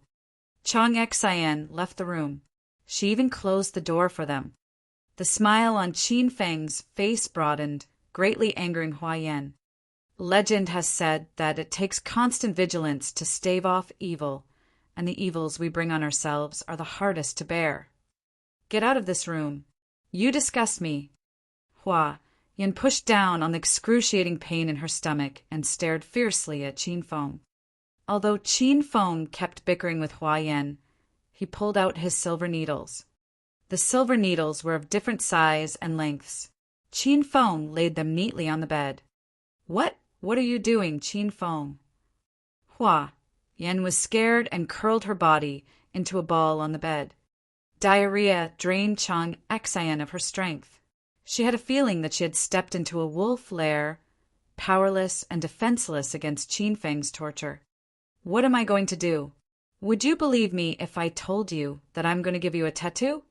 Chang Xian left the room. She even closed the door for them. The smile on Qin Feng's face broadened, greatly angering Hua Yan. Legend has said that it takes constant vigilance to stave off evil, and the evils we bring on ourselves are the hardest to bear. Get out of this room. You disgust me. Hua Yan pushed down on the excruciating pain in her stomach and stared fiercely at Qin Feng. Although Qin Feng kept bickering with Hua Yan, he pulled out his silver needles. The silver needles were of different size and lengths. Qin Feng laid them neatly on the bed. What are you doing, Qin Feng? Hua Yan was scared and curled her body into a ball on the bed. Diarrhea drained Chang Xian of her strength. She had a feeling that she had stepped into a wolf lair, powerless and defenseless against Qin Feng's torture. What am I going to do? Would you believe me if I told you that I'm going to give you a tattoo?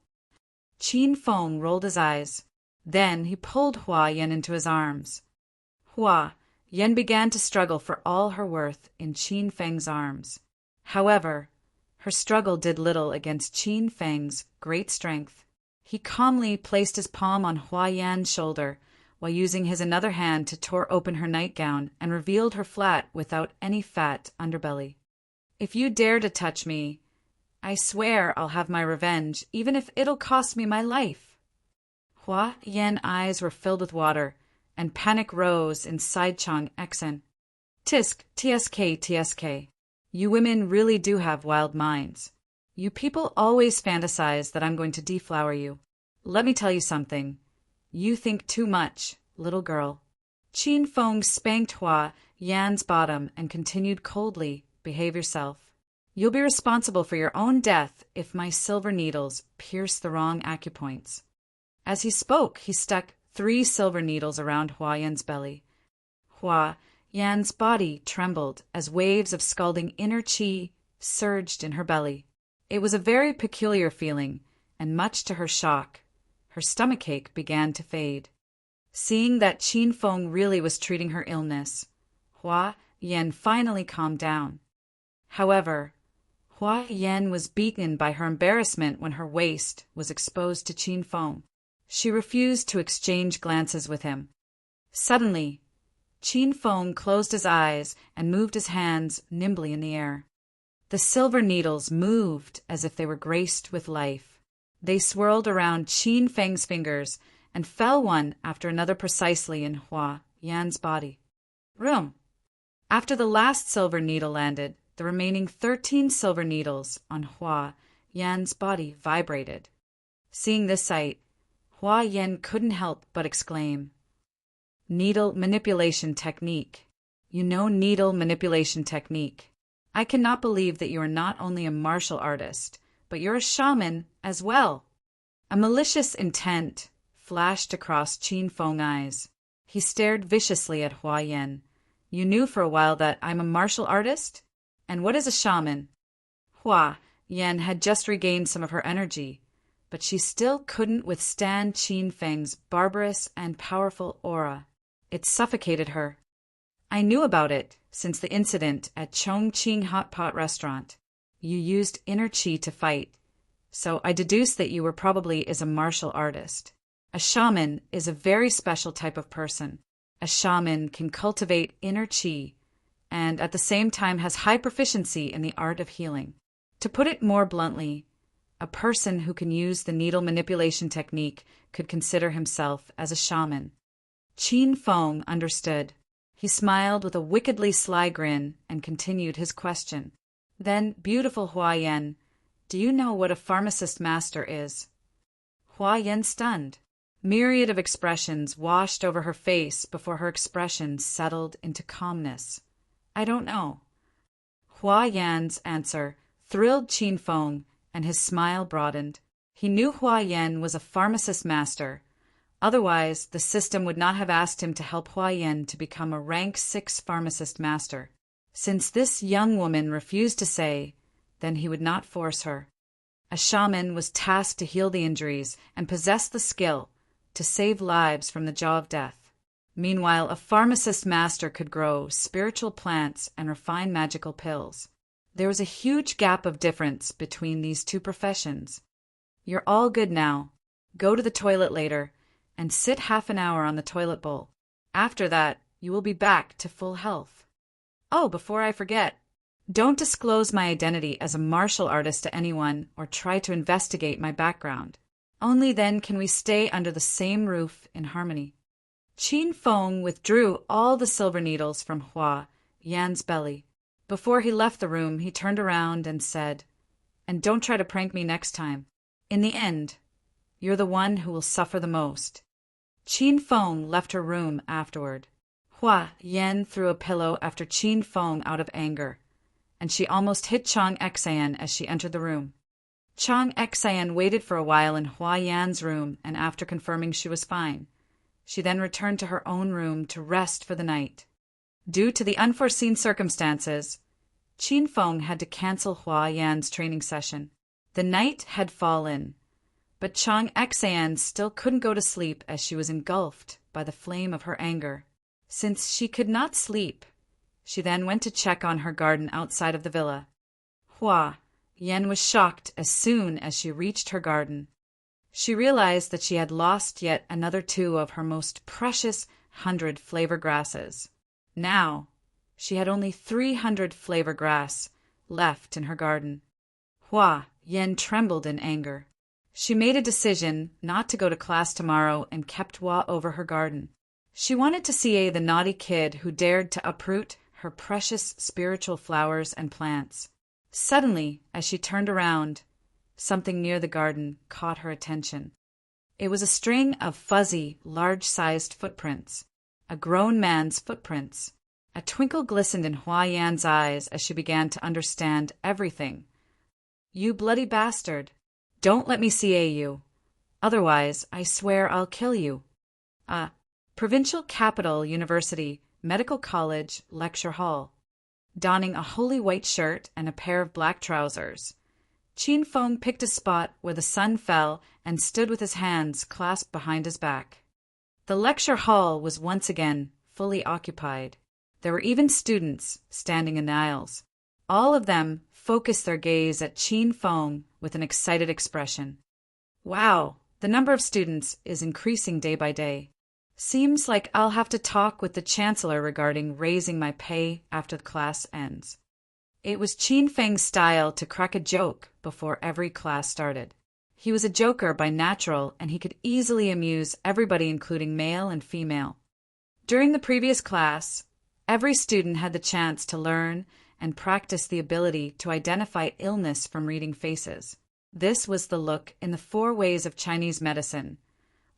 Qin Feng rolled his eyes. Then he pulled Hua Yan into his arms. Hua Yan began to struggle for all her worth in Qin Feng's arms. However, her struggle did little against Qin Feng's great strength. He calmly placed his palm on Hua Yan's shoulder while using his another hand to tore open her nightgown and revealed her flat without any fat underbelly. If you dare to touch me, I swear I'll have my revenge, even if it'll cost me my life. Hua Yan's eyes were filled with water, and panic rose inside Chang Xian. Tsk. You women really do have wild minds. You people always fantasize that I'm going to deflower you. Let me tell you something. You think too much, little girl. Qin Feng spanked Hua Yan's bottom and continued coldly, behave yourself. You'll be responsible for your own death if my silver needles pierce the wrong acupoints. As he spoke, he stuck 3 silver needles around Hua Yan's belly. Hua Yan's body trembled as waves of scalding inner qi surged in her belly. It was a very peculiar feeling, and much to her shock, her stomachache began to fade. Seeing that Qin Feng really was treating her illness, Hua Yan finally calmed down. However, Hua Yan was beaten by her embarrassment when her waist was exposed to Qin Feng. She refused to exchange glances with him. Suddenly, Qin Feng closed his eyes and moved his hands nimbly in the air. The silver needles moved as if they were graced with life. They swirled around Qin Feng's fingers and fell one after another precisely in Hua Yan's body. Room. After the last silver needle landed, the remaining 13 silver needles on Hua Yan's body vibrated. Seeing this sight, Hua Yan couldn't help but exclaim, "Needle manipulation technique. You know needle manipulation technique. I cannot believe that you are not only a martial artist, but you're a shaman as well." A malicious intent flashed across Qin Feng's eyes. He stared viciously at Hua Yan. "You knew for a while that I'm a martial artist? And what is a shaman?" Hua Yan had just regained some of her energy, but she still couldn't withstand Qin Feng's barbarous and powerful aura. It suffocated her. "I knew about it since the incident at Chongqing Hot Pot Restaurant. You used inner qi to fight, so I deduced that you were probably a martial artist. A shaman is a very special type of person. A shaman can cultivate inner qi and at the same time has high proficiency in the art of healing. To put it more bluntly, a person who can use the needle manipulation technique could consider himself as a shaman." Qin Feng understood. He smiled with a wickedly sly grin and continued his question. "Then, beautiful Hua Yan, do you know what a pharmacist master is?" Hua Yan stunned. Myriad of expressions washed over her face before her expression settled into calmness. "I don't know." Hua Yan's answer thrilled Qin Feng, and his smile broadened. He knew Hua Yan was a pharmacist master. Otherwise, the system would not have asked him to help Hua Yan to become a rank 6 pharmacist master. Since this young woman refused to say, then he would not force her. A shaman was tasked to heal the injuries and possessed the skill to save lives from the jaw of death. Meanwhile, a pharmacist master could grow spiritual plants and refine magical pills. There was a huge gap of difference between these two professions. "You're all good now. Go to the toilet later and sit half an hour on the toilet bowl. After that, you will be back to full health. Oh, before I forget, don't disclose my identity as a martial artist to anyone or try to investigate my background. Only then can we stay under the same roof in harmony." Qin Feng withdrew all the silver needles from Hua Yan's belly. Before he left the room, he turned around and said, "And don't try to prank me next time. In the end, you're the one who will suffer the most." Qin Feng left her room afterward. Hua Yan threw a pillow after Qin Feng out of anger, and she almost hit Chang Xan as she entered the room. Chang Xan waited for a while in Hua Yan's room, and after confirming she was fine, she then returned to her own room to rest for the night. Due to the unforeseen circumstances, Qin Feng had to cancel Hua Yan's training session. The night had fallen, but Chang Xan still couldn't go to sleep as she was engulfed by the flame of her anger. Since she could not sleep, she then went to check on her garden outside of the villa. Hua Yan was shocked as soon as she reached her garden. She realized that she had lost yet another 2 of her most precious 100 flavor grasses. Now, she had only 300 flavor grass left in her garden. Hua Yan trembled in anger. She made a decision not to go to class tomorrow and kept Hua over her garden. She wanted to see the naughty kid who dared to uproot her precious spiritual flowers and plants. Suddenly, as she turned around, something near the garden caught her attention. It was a string of fuzzy, large-sized footprints. A grown man's footprints. A twinkle glistened in Hua Yan's eyes as she began to understand everything. "You bloody bastard! Don't let me see you. Otherwise, I swear I'll kill you." Provincial Capital University Medical College Lecture Hall. Donning a holy white shirt and a pair of black trousers, Qin Feng picked a spot where the sun fell and stood with his hands clasped behind his back. The lecture hall was once again fully occupied. There were even students standing in the aisles. All of them focused their gaze at Qin Feng with an excited expression. "Wow, the number of students is increasing day by day. Seems like I'll have to talk with the chancellor regarding raising my pay after the class ends." It was Qin Feng's style to crack a joke before every class started. He was a joker by natural, and he could easily amuse everybody, including male and female. During the previous class, every student had the chance to learn and practice the ability to identify illness from reading faces. This was the look in the 4 ways of Chinese medicine.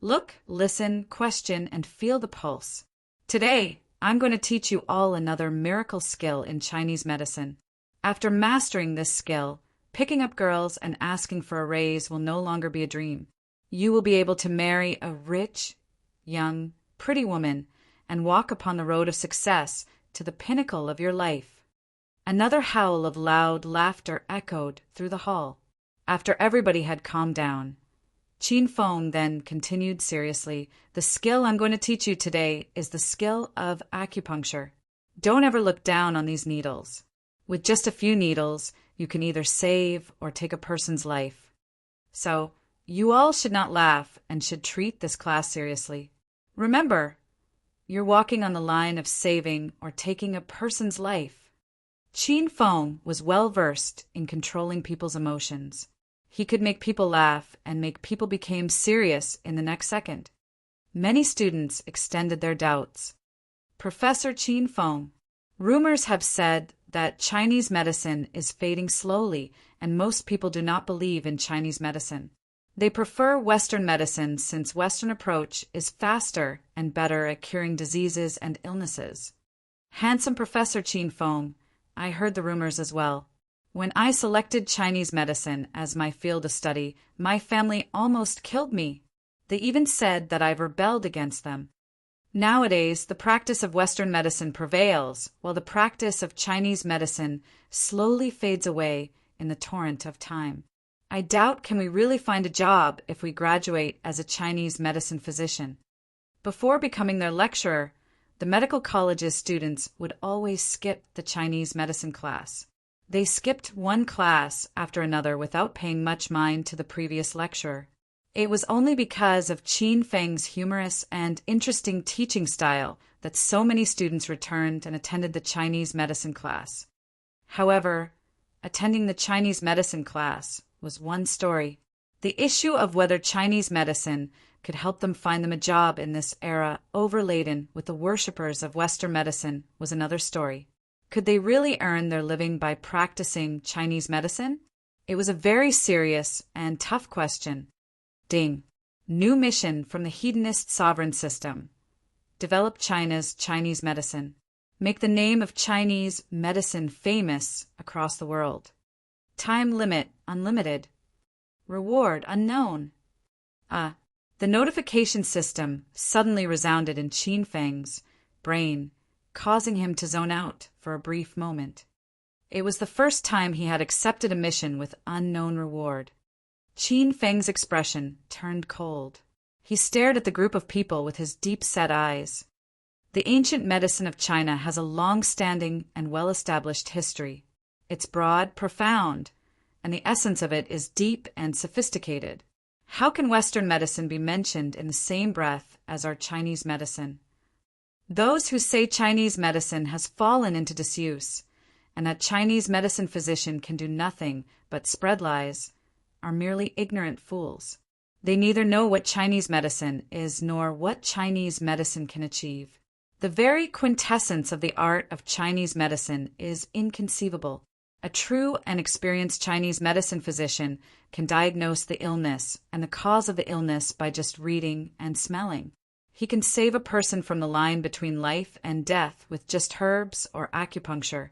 Look, listen, question, and feel the pulse. Today, I'm going to teach you all another miracle skill in Chinese medicine. After mastering this skill, picking up girls and asking for a raise will no longer be a dream. You will be able to marry a rich, young, pretty woman and walk upon the road of success to the pinnacle of your life. Another howl of loud laughter echoed through the hall. After everybody had calmed down, Qin Feng then continued seriously, "The skill I'm going to teach you today is the skill of acupuncture. Don't ever look down on these needles. With just a few needles, you can either save or take a person's life. So, you all should not laugh and should treat this class seriously. Remember, you're walking on the line of saving or taking a person's life." Qin Feng was well versed in controlling people's emotions. He could make people laugh and make people become serious in the next second. Many students extended their doubts. "Professor Qin Feng, rumors have said that Chinese medicine is fading slowly and most people do not believe in Chinese medicine. They prefer Western medicine since Western approach is faster and better at curing diseases and illnesses." Handsome Professor Qin Feng, I heard the rumors as well. When I selected Chinese medicine as my field of study, my family almost killed me. They even said that I've rebelled against them. Nowadays, the practice of Western medicine prevails, while the practice of Chinese medicine slowly fades away in the torrent of time. I doubt can we really find a job if we graduate as a Chinese medicine physician. Before becoming their lecturer, the medical college's students would always skip the Chinese medicine class. They skipped one class after another without paying much mind to the previous lecturer. It was only because of Qin Feng's humorous and interesting teaching style that so many students returned and attended the Chinese medicine class. However, attending the Chinese medicine class was one story. The issue of whether Chinese medicine could help them find them a job in this era overladen with the worshippers of Western medicine was another story. Could they really earn their living by practicing Chinese medicine? It was a very serious and tough question. Ding. New mission from the Hedonist sovereign system. Develop China's Chinese medicine. Make the name of Chinese medicine famous across the world. Time limit unlimited. Reward unknown. The notification system suddenly resounded in Qin Feng's brain, causing him to zone out for a brief moment. It was the first time he had accepted a mission with unknown reward. Qin Feng's expression turned cold. He stared at the group of people with his deep-set eyes. The ancient medicine of China has a long-standing and well-established history. It's broad, profound, and the essence of it is deep and sophisticated. How can Western medicine be mentioned in the same breath as our Chinese medicine? Those who say Chinese medicine has fallen into disuse, and that Chinese medicine physician can do nothing but spread lies, are merely ignorant fools. They neither know what Chinese medicine is nor what Chinese medicine can achieve. The very quintessence of the art of Chinese medicine is inconceivable. A true and experienced Chinese medicine physician can diagnose the illness and the cause of the illness by just reading and smelling. He can save a person from the line between life and death with just herbs or acupuncture.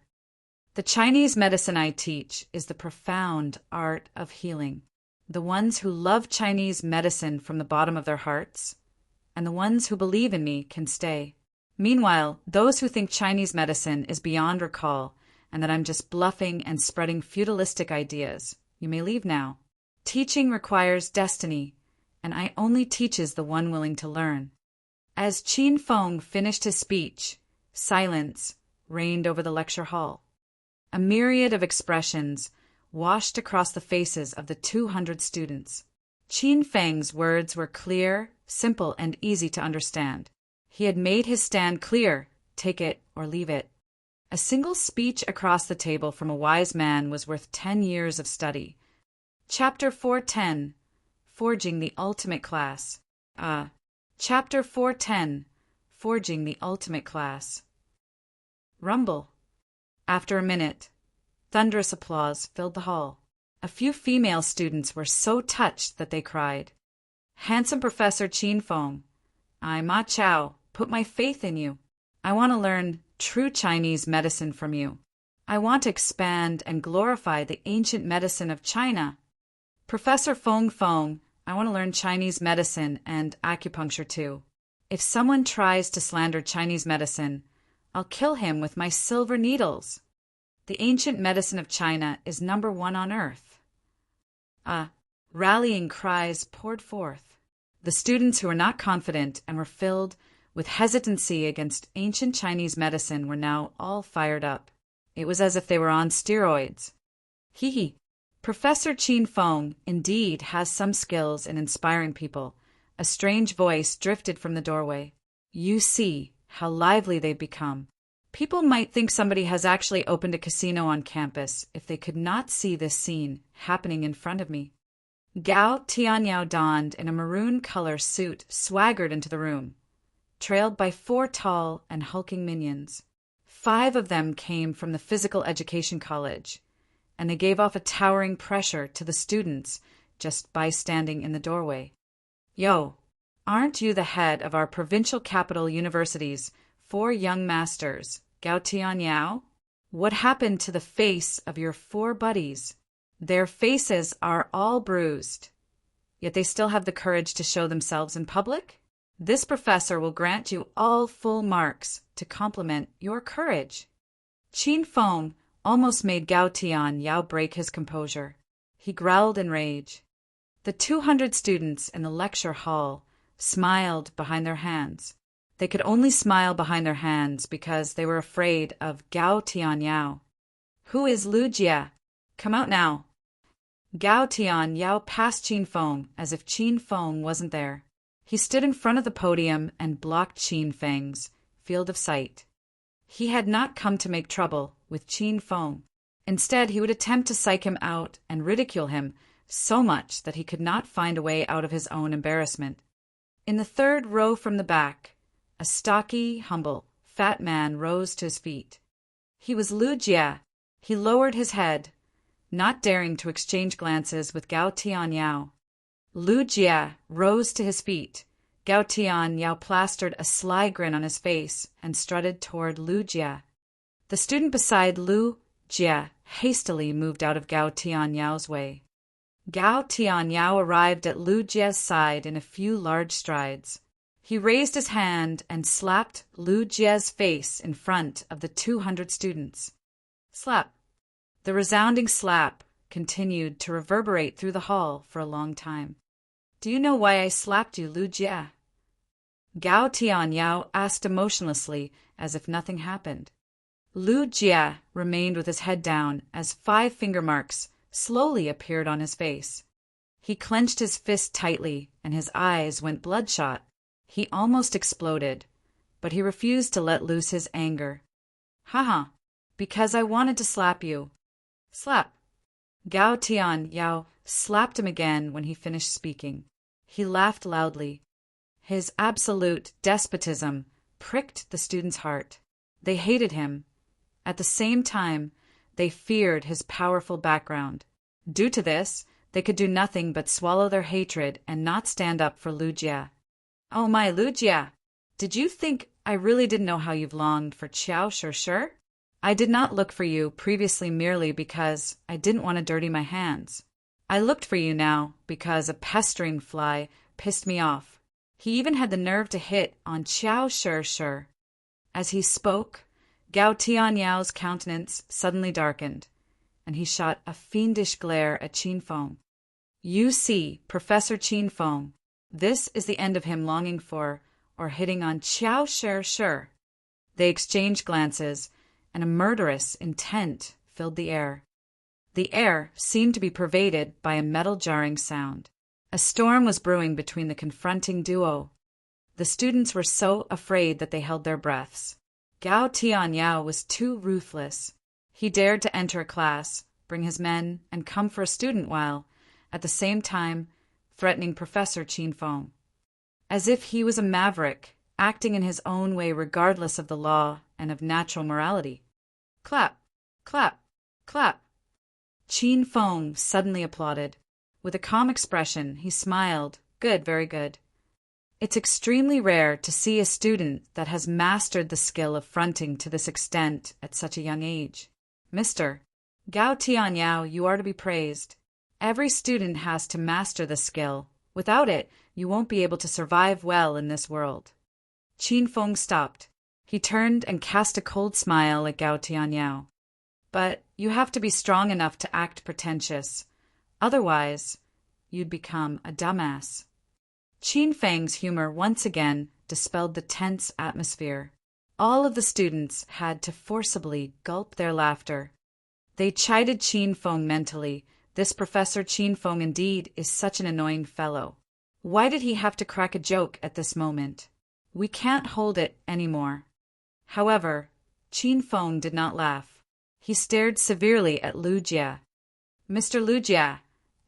The Chinese medicine I teach is the profound art of healing. The ones who love Chinese medicine from the bottom of their hearts, and the ones who believe in me can stay. Meanwhile, those who think Chinese medicine is beyond recall and that I'm just bluffing and spreading feudalistic ideas, you may leave now. Teaching requires destiny, and I only teaches the one willing to learn. As Qin Feng finished his speech, silence reigned over the lecture hall. A myriad of expressions washed across the faces of the 200 students. Qin Feng's words were clear, simple, and easy to understand. He had made his stand clear, take it or leave it. A single speech across the table from a wise man was worth 10 years of study. Chapter 410, Forging the Ultimate Class. Chapter 410, Forging the Ultimate Class. Rumble. After a minute, thunderous applause filled the hall. A few female students were so touched that they cried. Handsome Professor Qin Feng, I, Ma Chao, put my faith in you. I want to learn true Chinese medicine from you. I want to expand and glorify the ancient medicine of China. Professor Feng Feng, I want to learn Chinese medicine and acupuncture too. If someone tries to slander Chinese medicine, I'll kill him with my silver needles. The ancient medicine of China is #1 on earth." Rallying cries poured forth. The students who were not confident and were filled with hesitancy against ancient Chinese medicine were now all fired up. It was as if they were on steroids. Hee. Professor Qin Feng indeed has some skills in inspiring people. A strange voice drifted from the doorway. You see how lively they've become. People might think somebody has actually opened a casino on campus if they could not see this scene happening in front of me. Gao Tianyao, donned in a maroon color suit, swaggered into the room, trailed by 4 tall and hulking minions. 5 of them came from the physical education college, and they gave off a towering pressure to the students just by standing in the doorway. Yo, aren't you the head of our provincial capital university's 4 young masters, Gao Tianyao? What happened to the face of your 4 buddies? Their faces are all bruised, yet they still have the courage to show themselves in public? This professor will grant you all full marks to compliment your courage. Qin Feng almost made Gao Tianyao break his composure. He growled in rage. The 200 students in the lecture hall smiled behind their hands. They could only smile behind their hands because they were afraid of Gao Tianyao. Who is Lu Jie? Come out now. Gao Tianyao passed Qin Feng as if Qin Feng wasn't there. He stood in front of the podium and blocked Qin Feng's field of sight. He had not come to make trouble with Qin Feng. Instead, he would attempt to psych him out and ridicule him so much that he could not find a way out of his own embarrassment. In the 3rd row from the back, a stocky, humble, fat man rose to his feet. He was Lu Jie. He lowered his head, not daring to exchange glances with Gao Tianyao. Lu Jie rose to his feet. Gao Tianyao plastered a sly grin on his face and strutted toward Lu Jie. The student beside Lu Jie hastily moved out of Gao Tianyao's way. Gao Tianyao arrived at Lu Jie's side in a few large strides. He raised his hand and slapped Lu Jie's face in front of the 200 students. Slap. The resounding slap continued to reverberate through the hall for a long time. Do you know why I slapped you, Lu Jie? Gao Tianyao asked emotionlessly, as if nothing happened. Lu Jie remained with his head down as 5 finger marks slowly appeared on his face. He clenched his fist tightly and his eyes went bloodshot. He almost exploded, but he refused to let loose his anger. Haha, because I wanted to slap you. Slap. Gao Tianyao slapped him again when he finished speaking. He laughed loudly. His absolute despotism pricked the student's heart. They hated him. At the same time, they feared his powerful background. Due to this, they could do nothing but swallow their hatred and not stand up for Lu Jie. Oh my, Lu Jie, did you think I really didn't know how you've longed for Qiao Shi? I did not look for you previously merely because I didn't want to dirty my hands. I looked for you now because a pestering fly pissed me off. He even had the nerve to hit on Qiao Shi. As he spoke, Gao Tianyao's countenance suddenly darkened, and he shot a fiendish glare at Qin Feng. You see, Professor Qin Feng, this is the end of him longing for or hitting on Qiao Shi. They exchanged glances, and a murderous intent filled the air. The air seemed to be pervaded by a metal-jarring sound. A storm was brewing between the confronting duo. The students were so afraid that they held their breaths. Gao Tianyao was too ruthless. He dared to enter a class, bring his men, and come for a student while, at the same time, threatening Professor Qin Feng. As if he was a maverick, acting in his own way regardless of the law and of natural morality. Clap, clap, clap. Qin Feng suddenly applauded. With a calm expression, he smiled. Good, very good. It's extremely rare to see a student that has mastered the skill of fronting to this extent at such a young age. Mr. Gao Tianyao, you are to be praised. Every student has to master the skill, Without it, you won't be able to survive well in this world. Qin Feng stopped. He turned and cast a cold smile at Gao Tianyao. But you have to be strong enough to act pretentious. Otherwise, you'd become a dumbass. Qin Feng's humor once again dispelled the tense atmosphere. All of the students had to forcibly gulp their laughter. They chided Qin Feng mentally. This Professor Qin Feng indeed is such an annoying fellow. Why did he have to crack a joke at this moment? We can't hold it anymore. However, Qin Feng did not laugh. He stared severely at Lu Jie. Mr. Lu Jie,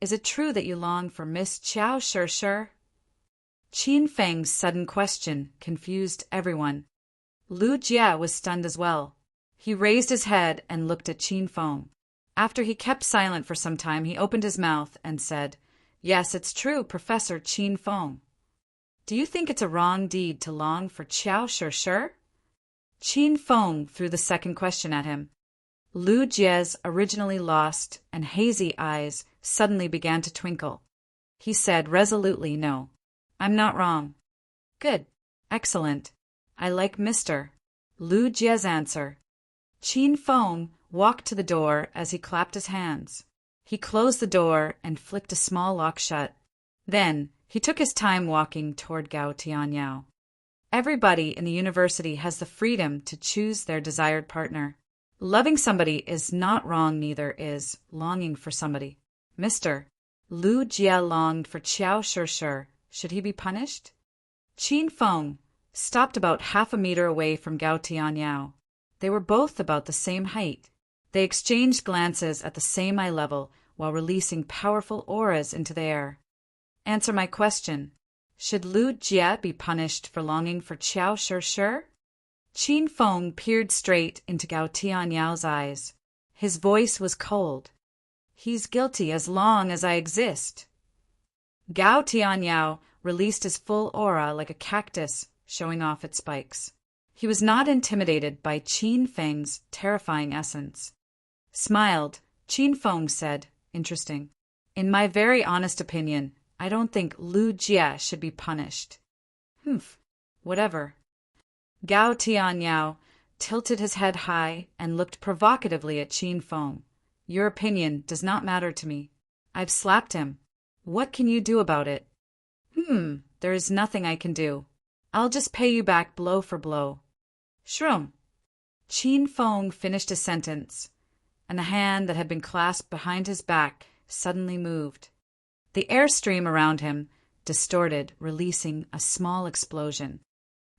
is it true that you long for Miss Qiao Shi? Qin Feng's sudden question confused everyone. Lu Jie was stunned as well. He raised his head and looked at Qin Feng. After he kept silent for some time, he opened his mouth and said, "Yes, it's true, Professor Qin Feng. Do you think it's a wrong deed to long for Qiao Shi?" Qin Feng threw the second question at him. Lu Jie's originally lost and hazy eyes suddenly began to twinkle. He said resolutely, "No, I'm not wrong." "Good. Excellent. I like Mr. Lu Jie's answer." Qin Feng walked to the door as he clapped his hands. He closed the door and flicked a small lock shut. Then he took his time walking toward Gao Tianyao. Everybody in the university has the freedom to choose their desired partner. Loving somebody is not wrong, neither is longing for somebody. Mr. Lu Jie longed for Qiao Shi. Should he be punished? Qin Feng stopped about half a meter away from Gao Tianyao. They were both about the same height. They exchanged glances at the same eye level while releasing powerful auras into the air. Answer my question. Should Lu Jie be punished for longing for Qiao Shi? Qin Feng peered straight into Gao Tianyao's eyes. His voice was cold. He's guilty as long as I exist. Gao Tianyao released his full aura like a cactus, showing off its spikes. He was not intimidated by Qin Feng's terrifying essence. Smiled, Qin Feng said, "Interesting. In my very honest opinion, I don't think Lu Jie should be punished." "Humph, whatever." Gao Tianyao tilted his head high and looked provocatively at Qin Feng. "Your opinion does not matter to me. I've slapped him. What can you do about it?" There is nothing I can do. I'll just pay you back blow for blow." "Shroom." Qin Feng finished his sentence, and the hand that had been clasped behind his back suddenly moved. The airstream around him distorted, releasing a small explosion.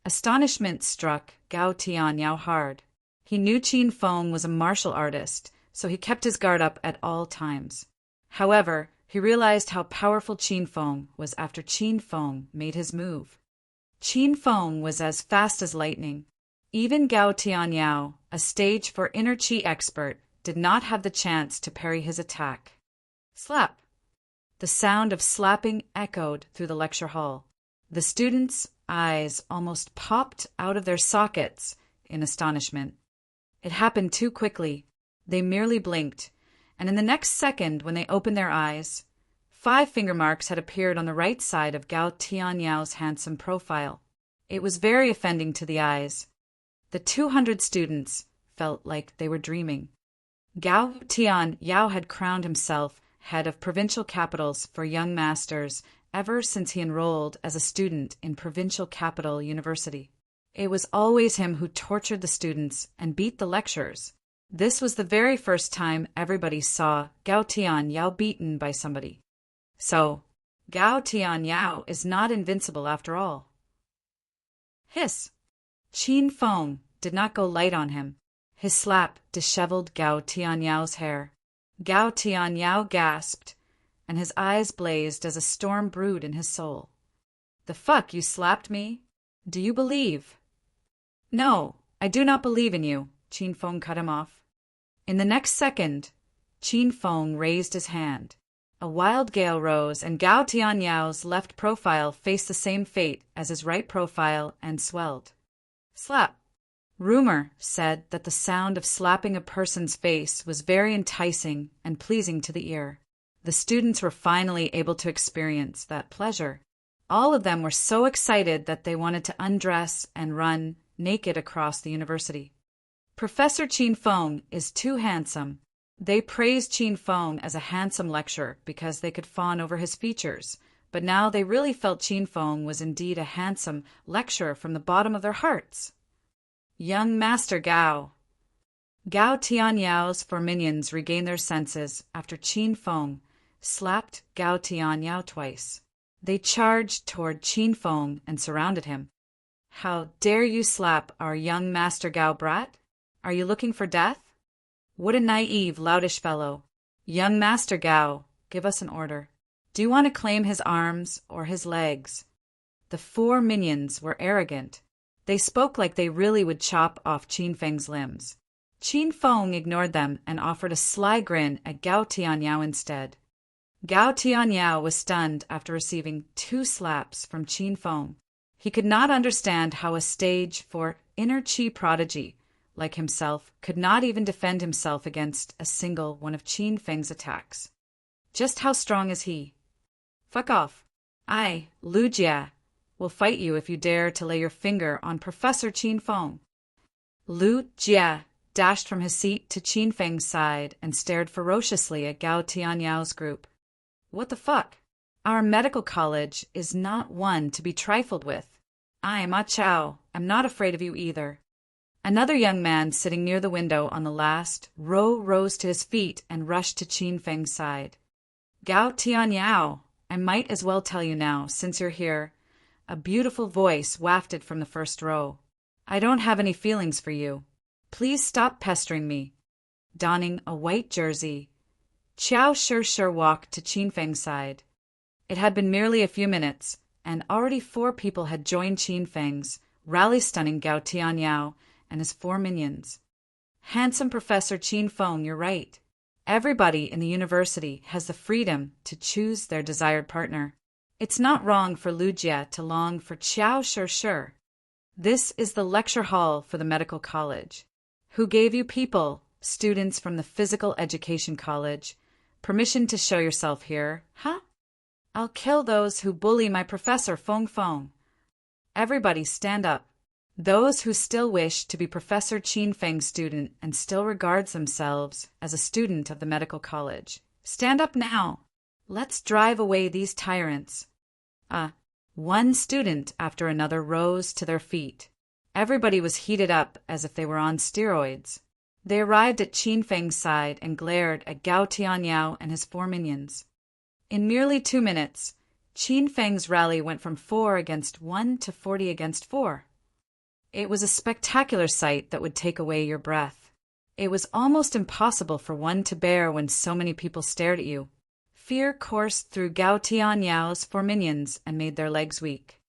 Astonishment struck Gao Tianyao hard. He knew Qin Feng was a martial artist, so he kept his guard up at all times. However, he realized how powerful Qin Feng was after Qin Feng made his move. Qin Feng was as fast as lightning. Even Gao Tianyao, a stage for inner chi expert, did not have the chance to parry his attack. Slap! The sound of slapping echoed through the lecture hall. The students' eyes almost popped out of their sockets in astonishment. It happened too quickly. They merely blinked, and in the next second, when they opened their eyes, 5 finger marks had appeared on the right side of Gao Tianyao's handsome profile. It was very offending to the eyes. The 200 students felt like they were dreaming. Gao Tianyao had crowned himself head of provincial capitals for young masters ever since he enrolled as a student in Provincial Capital University. It was always him who tortured the students and beat the lecturers. This was the very first time everybody saw Gao Tianyao beaten by somebody. So, Gao Tianyao is not invincible after all. Hiss! Qin Feng did not go light on him. His slap disheveled Gao Tianyao's hair. Gao Tianyao gasped, and his eyes blazed as a storm brewed in his soul. "The fuck, you slapped me? Do you believe?" "No, I do not believe in you," Qin Feng cut him off. In the next second, Qin Feng raised his hand. A wild gale rose, and Gao Tianyao's left profile faced the same fate as his right profile and swelled. Slap! Rumor said that the sound of slapping a person's face was very enticing and pleasing to the ear. The students were finally able to experience that pleasure. All of them were so excited that they wanted to undress and run naked across the university. Professor Qin Feng is too handsome. They praised Qin Feng as a handsome lecturer because they could fawn over his features, but now they really felt Qin Feng was indeed a handsome lecturer from the bottom of their hearts. Young Master Gao. Gao Tianyao's four minions regained their senses after Qin Feng slapped Gao Tianyao twice. They charged toward Qin Feng and surrounded him. How dare you slap our young Master Gao, brat? Are you looking for death? What a naive, loutish fellow. Young Master Gao, give us an order. Do you want to claim his arms or his legs? The four minions were arrogant. They spoke like they really would chop off Qin Feng's limbs. Qin Feng ignored them and offered a sly grin at Gao Tianyao instead. Gao Tianyao was stunned after receiving 2 slaps from Qin Feng. He could not understand how a stage 4 inner Qi prodigy like himself could not even defend himself against a single one of Qin Feng's attacks. Just how strong is he? Fuck off. I, Lu Jia, will fight you if you dare to lay your finger on Professor Qin Feng. Lu Jia dashed from his seat to Qin Feng's side and stared ferociously at Gao Tianyao's group. What the fuck? Our medical college is not one to be trifled with. I, Ma Chao, am not afraid of you either. Another young man sitting near the window on the last row rose to his feet and rushed to Qin Feng's side. Gao Tianyao, I might as well tell you now, since you're here. A beautiful voice wafted from the first row. I don't have any feelings for you. Please stop pestering me. Donning a white jersey, Qiao Sure walked to Qin Feng's side. It had been merely a few minutes, and already 4 people had joined Qin Feng's, rally-stunning Gao Tianyao and his 4 minions. Handsome Professor Qin Feng, you're right. Everybody in the university has the freedom to choose their desired partner. It's not wrong for Lu Jia to long for Qiao Sure. This is the lecture hall for the medical college. Who gave you people, students from the physical education college, permission to show yourself here, huh? I'll kill those who bully my Professor Feng. Everybody stand up. Those who still wish to be Professor Qin Feng's student and still regards themselves as a student of the medical college, stand up now. Let's drive away these tyrants. One student after another rose to their feet. Everybody was heated up as if they were on steroids. They arrived at Qin Feng's side and glared at Gao Tianyao and his 4 minions. In merely 2 minutes, Qin Feng's rally went from 4 against 1 to 40 against 4. It was a spectacular sight that would take away your breath. It was almost impossible for one to bear when so many people stared at you. Fear coursed through Gao Tianyao's 4 minions and made their legs weak.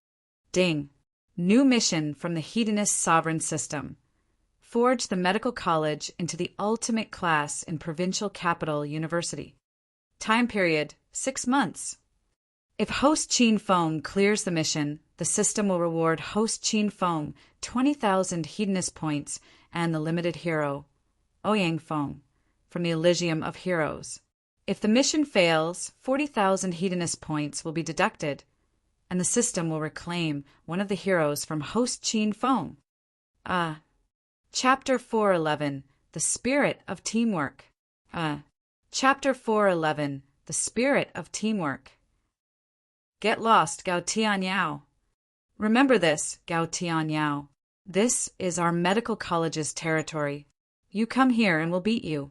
Ding! New mission from the Hedonist sovereign system. Forge the medical college into the ultimate class in provincial capital university. Time period, 6 months. If host Qin Feng clears the mission, the system will reward host Qin Feng 20,000 hedonist points and the limited hero, Ouyang Feng, from the Elysium of Heroes. If the mission fails, 40,000 hedonist points will be deducted, and the system will reclaim one of the heroes from host Qin Feng. Chapter 411, The Spirit of Teamwork. Chapter 411, The Spirit of Teamwork. Get lost, Gao Tianyao. Remember this, Gao Tianyao. This is our medical college's territory. You come here and we'll beat you.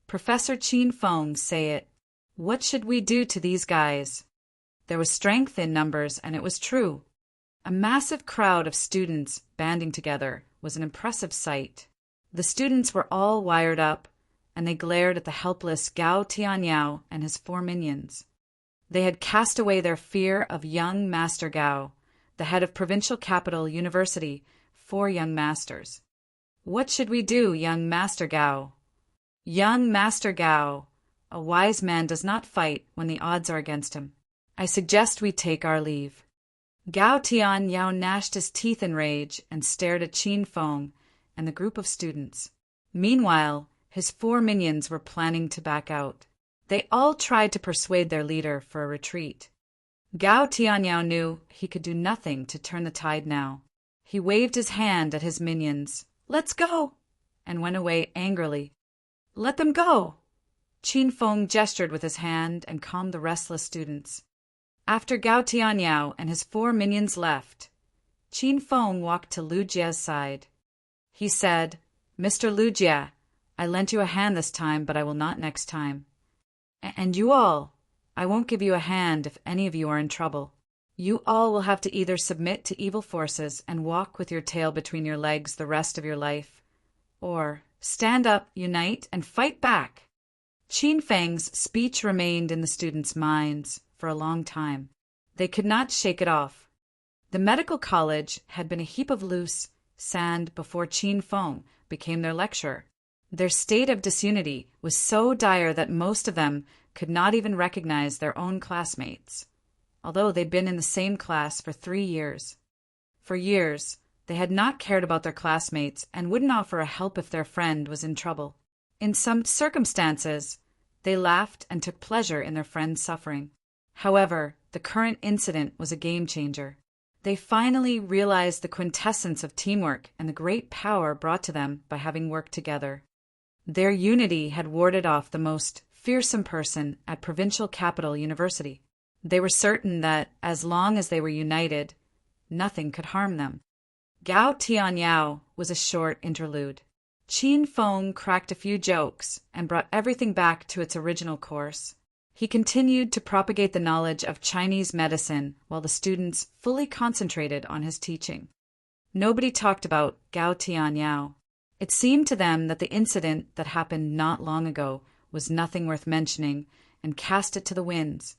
Professor Qin Feng, say it. What should we do to these guys? There was strength in numbers, and it was true. A massive crowd of students banding together was an impressive sight. The students were all wired up, and they glared at the helpless Gao Tianyao and his 4 minions. They had cast away their fear of young Master Gao, the head of Provincial Capital University, 4 young masters. What should we do, young Master Gao? Young Master Gao, a wise man does not fight when the odds are against him. I suggest we take our leave. Gao Tianyao gnashed his teeth in rage and stared at Qin Feng and the group of students. Meanwhile, his 4 minions were planning to back out. They all tried to persuade their leader for a retreat. Gao Tianyao knew he could do nothing to turn the tide now. He waved his hand at his minions, "Let's go!" and went away angrily. "Let them go!" Qin Feng gestured with his hand and calmed the restless students. After Gao Tianyao and his 4 minions left, Qin Feng walked to Lu Jie's side. He said, "Mr. Lu Jie, I lent you a hand this time, but I will not next time. And you all, I won't give you a hand if any of you are in trouble. You all will have to either submit to evil forces and walk with your tail between your legs the rest of your life, or stand up, unite, and fight back." Qin Feng's speech remained in the students' minds for a long time. They could not shake it off. The medical college had been a heap of loose sand before Qin Feng became their lecturer. Their state of disunity was so dire that most of them could not even recognize their own classmates, although they'd been in the same class for 3 years. For years, they had not cared about their classmates and wouldn't offer a help if their friend was in trouble. In some circumstances, they laughed and took pleasure in their friend's suffering. However, the current incident was a game changer. They finally realized the quintessence of teamwork and the great power brought to them by having worked together. Their unity had warded off the most fearsome person at provincial capital university. They were certain that, as long as they were united, nothing could harm them. Gao Tianyao was a short interlude. Qin Feng cracked a few jokes and brought everything back to its original course. He continued to propagate the knowledge of Chinese medicine while the students fully concentrated on his teaching. Nobody talked about Gao Tianyao. It seemed to them that the incident that happened not long ago was nothing worth mentioning and cast it to the winds.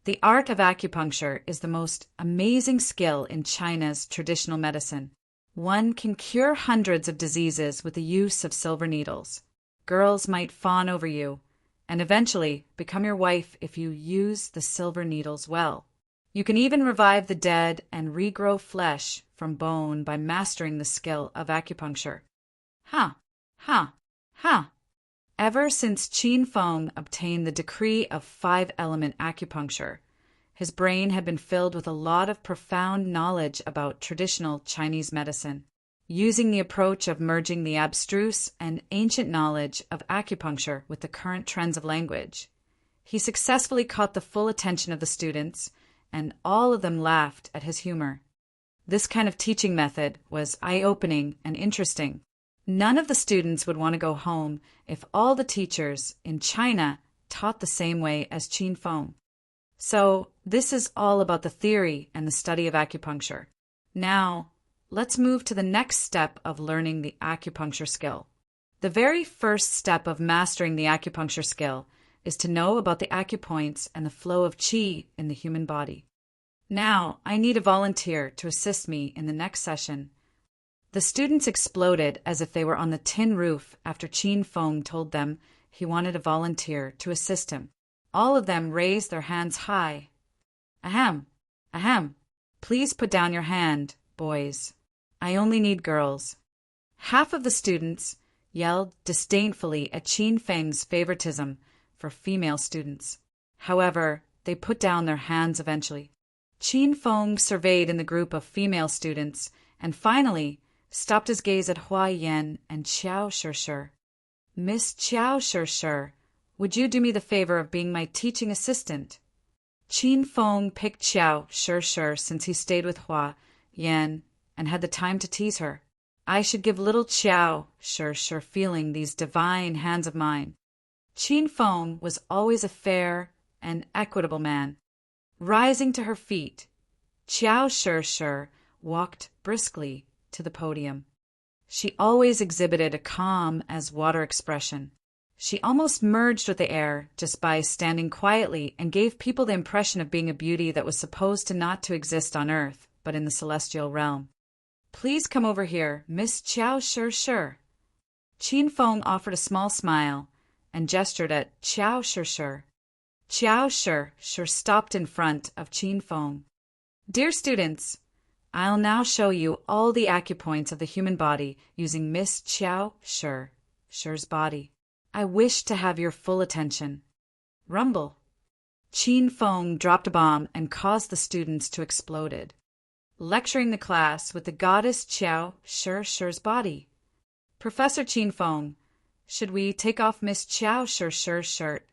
The art of acupuncture is the most amazing skill in China's traditional medicine. One can cure hundreds of diseases with the use of silver needles. Girls might fawn over you and eventually become your wife if you use the silver needles well. You can even revive the dead and regrow flesh from bone by mastering the skill of acupuncture. Ha! Ha! Ha! Ever since Qin Feng obtained the decree of 5-element acupuncture, his brain had been filled with a lot of profound knowledge about traditional Chinese medicine. Using the approach of merging the abstruse and ancient knowledge of acupuncture with the current trends of language, he successfully caught the full attention of the students, and all of them laughed at his humor. This kind of teaching method was eye-opening and interesting. None of the students would want to go home if all the teachers in China taught the same way as Qin Feng. So, this is all about the theory and the study of acupuncture. Now, let's move to the next step of learning the acupuncture skill. The very first step of mastering the acupuncture skill is to know about the acupoints and the flow of qi in the human body. Now, I need a volunteer to assist me in the next session. The students exploded as if they were on the tin roof after Qin Feng told them he wanted a volunteer to assist him. All of them raised their hands high. Ahem, ahem. Please put down your hand, boys. I only need girls. Half of the students yelled disdainfully at Qin Feng's favoritism for female students. However, they put down their hands eventually. Qin Feng surveyed in the group of female students and finally stopped his gaze at Hua Yan and Qiao Shishir. Miss Qiao Shishir, would you do me the favor of being my teaching assistant? Qin Feng picked Qiao Shishir since he stayed with Hua Yan and had the time to tease her. I should give little Qiao Shishir feeling these divine hands of mine. Qin Feng was always a fair and equitable man. Rising to her feet, Qiao Shishir walked briskly to the podium. She always exhibited a calm as water expression. She almost merged with the air just by standing quietly and gave people the impression of being a beauty that was supposed to not to exist on Earth, but in the celestial realm. Please come over here, Miss Qiao Shishir. Qin Feng offered a small smile and gestured at Qiao Shishir. Qiao Shishir stopped in front of Qin Feng. Dear students, I'll now show you all the acupoints of the human body using Miss Qiao Shishir's body. I wish to have your full attention. Rumble. Qin Feng dropped a bomb and caused the students to explode, lecturing the class with the goddess Qiao Shi-Shi's body. Professor Qin Feng, should we take off Miss Qiao Shi-Shi's shirt?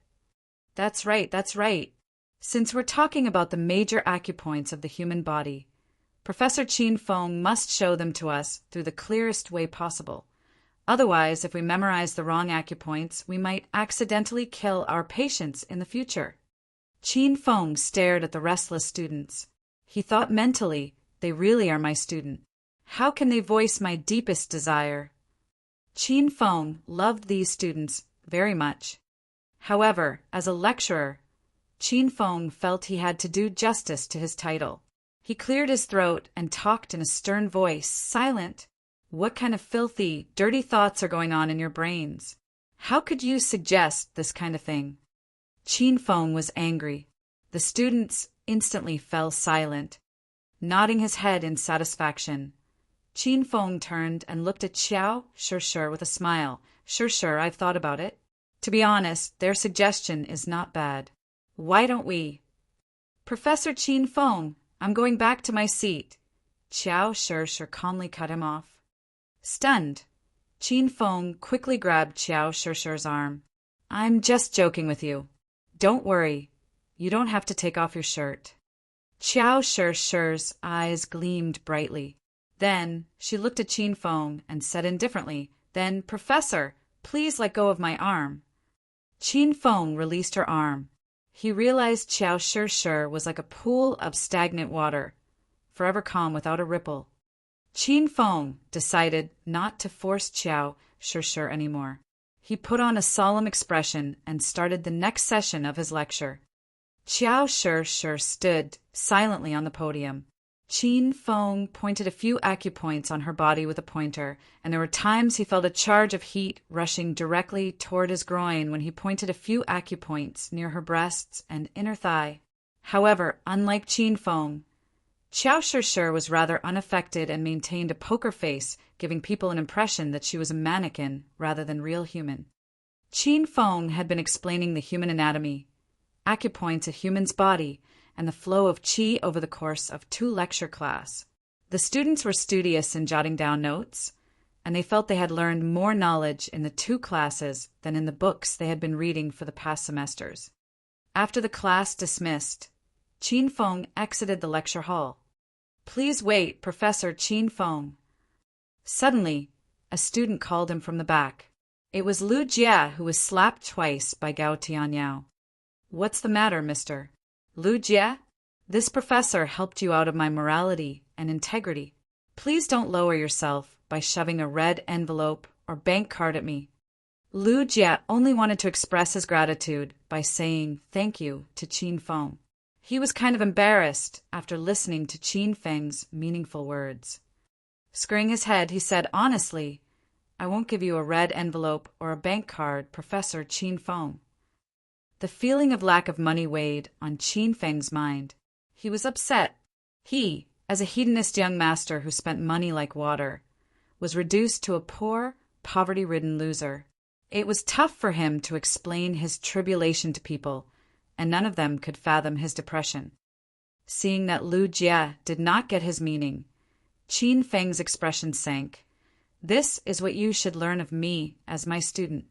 That's right, that's right. Since we're talking about the major acupoints of the human body, Professor Qin Feng must show them to us through the clearest way possible. Otherwise, if we memorize the wrong acupoints, we might accidentally kill our patients in the future. Qin Feng stared at the restless students. He thought mentally, they really are my student. How can they voice my deepest desire? Qin Feng loved these students very much. However, as a lecturer, Qin Feng felt he had to do justice to his title. He cleared his throat and talked in a stern voice. Silent. What kind of filthy, dirty thoughts are going on in your brains? How could you suggest this kind of thing? Qin Feng was angry. The students instantly fell silent. Nodding his head in satisfaction, Qin Feng turned and looked at Qiao Shi with a smile. Sure, I've thought about it. To be honest, their suggestion is not bad. Why don't we? Professor Qin Feng, I'm going back to my seat. Qiao Shi calmly cut him off. Stunned, Qin Feng quickly grabbed Qiao Shi's arm. I'm just joking with you. Don't worry. You don't have to take off your shirt. Qiao Shi's eyes gleamed brightly. Then she looked at Qin Feng and said indifferently, Then, Professor, please let go of my arm. Qin Feng released her arm. He realized Qiao Shi was like a pool of stagnant water, forever calm without a ripple. Qin Feng decided not to force Qiao Shi anymore. He put on a solemn expression and started the next session of his lecture. Qiao Shi stood silently on the podium. Qin Feng pointed a few acupoints on her body with a pointer, and there were times he felt a charge of heat rushing directly toward his groin when he pointed a few acupoints near her breasts and inner thigh. However, unlike Qin Feng, Qiao Shi was rather unaffected and maintained a poker face, giving people an impression that she was a mannequin rather than real human. Qin Feng had been explaining the human anatomy, acupoints a human's body, and the flow of qi over the course of 2 lecture class. The students were studious in jotting down notes, and they felt they had learned more knowledge in the 2 classes than in the books they had been reading for the past semesters. After the class dismissed, Qin Feng exited the lecture hall. Please wait, Professor Qin Feng. Suddenly, a student called him from the back. It was Lu Jie, who was slapped twice by Gao Tianyao. What's the matter, mister? Lu Jie? This professor helped you out of my morality and integrity. Please don't lower yourself by shoving a red envelope or bank card at me. Lu Jie only wanted to express his gratitude by saying thank you to Qin Feng. He was kind of embarrassed after listening to Qin Feng's meaningful words. Screwing his head, he said, honestly, I won't give you a red envelope or a bank card, Professor Qin Feng. The feeling of lack of money weighed on Qin Feng's mind. He was upset. He, as a hedonist young master who spent money like water, was reduced to a poor, poverty-ridden loser. It was tough for him to explain his tribulation to people, and none of them could fathom his depression. Seeing that Lu Jie did not get his meaning, Qin Feng's expression sank. This is what you should learn of me as my student.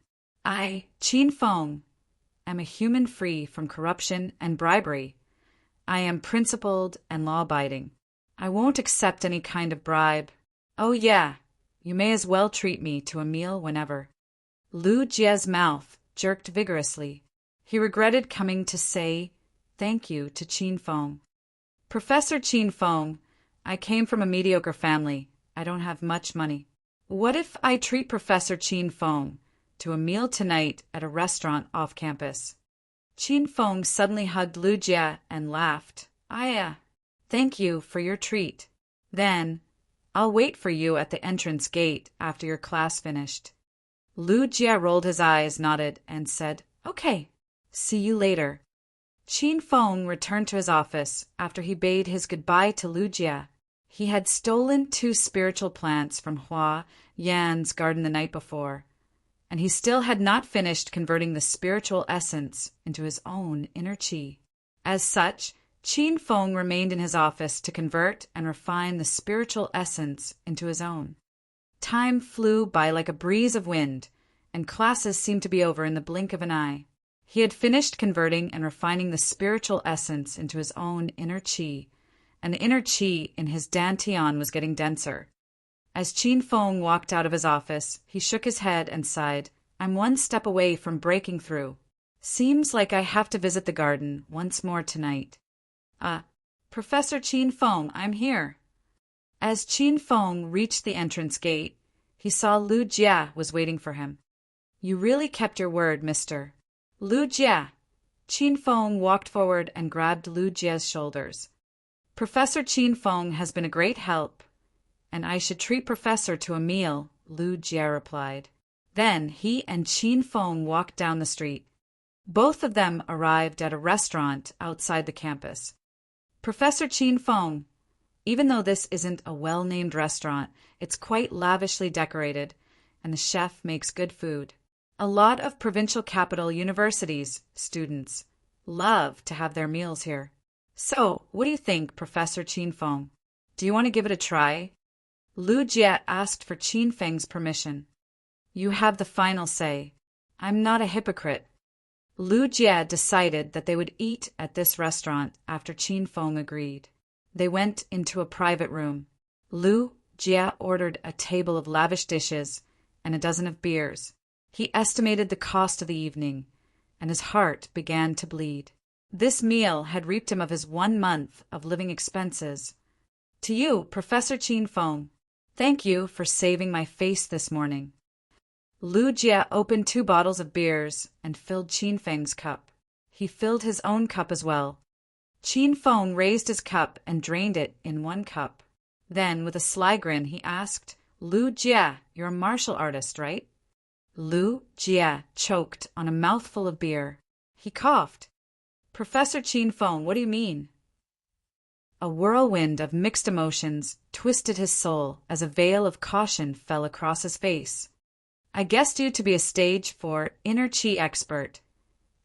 I, Qin Feng, am a human free from corruption and bribery. I am principled and law-abiding. I won't accept any kind of bribe. Oh yeah, you may as well treat me to a meal whenever. Lu Jie's mouth jerked vigorously. He regretted coming to say thank you to Qin Feng. Professor Qin Feng, I came from a mediocre family. I don't have much money. What if I treat Professor Qin Feng to a meal tonight at a restaurant off campus? Qin Feng suddenly hugged Lu Jie and laughed. Thank you for your treat. Then, I'll wait for you at the entrance gate after your class finished. Lu Jie rolled his eyes, nodded, and said, Okay. See you later. Qin Feng returned to his office after he bade his goodbye to Lu Jie. He had stolen 2 spiritual plants from Hua Yan's garden the night before, and he still had not finished converting the spiritual essence into his own inner qi. As such, Qin Feng remained in his office to convert and refine the spiritual essence into his own. Time flew by like a breeze of wind, and classes seemed to be over in the blink of an eye. He had finished converting and refining the spiritual essence into his own inner qi, and the inner qi in his dantian was getting denser. As Qin Feng walked out of his office, he shook his head and sighed, "I'm one step away from breaking through. Seems like I have to visit the garden once more tonight." Professor Qin Feng, I'm here." As Qin Feng reached the entrance gate, he saw Lu Jia was waiting for him. "You really kept your word, mister." "Lu Jia." Qin Feng walked forward and grabbed Lu Jia's shoulders. "Professor Qin Feng has been a great help, and I should treat Professor to a meal," Lu Jia replied. Then he and Qin Feng walked down the street. Both of them arrived at a restaurant outside the campus. "Professor Qin Feng, even though this isn't a well-named restaurant, it's quite lavishly decorated, and the chef makes good food. A lot of provincial capital universities' students love to have their meals here. So, what do you think, Professor Qin Feng? Do you want to give it a try?" Lu Jia asked for Qin Feng's permission. "You have the final say. I'm not a hypocrite." Lu Jia decided that they would eat at this restaurant after Qin Feng agreed. They went into a private room. Lu Jia ordered a table of lavish dishes and a dozen of beers. He estimated the cost of the evening, and his heart began to bleed. This meal had reaped him of his 1 month of living expenses. "To you, Professor Qin Feng, thank you for saving my face this morning." Lu Jia opened 2 bottles of beers and filled Qin Feng's cup. He filled his own cup as well. Qin Feng raised his cup and drained it in 1 cup. Then, with a sly grin, he asked, "Lu Jia, you're a martial artist, right?" Lu Jia choked on a mouthful of beer. He coughed. "Professor Qin Feng, what do you mean?" A whirlwind of mixed emotions twisted his soul as a veil of caution fell across his face. "I guessed you to be a stage 4 inner qi expert,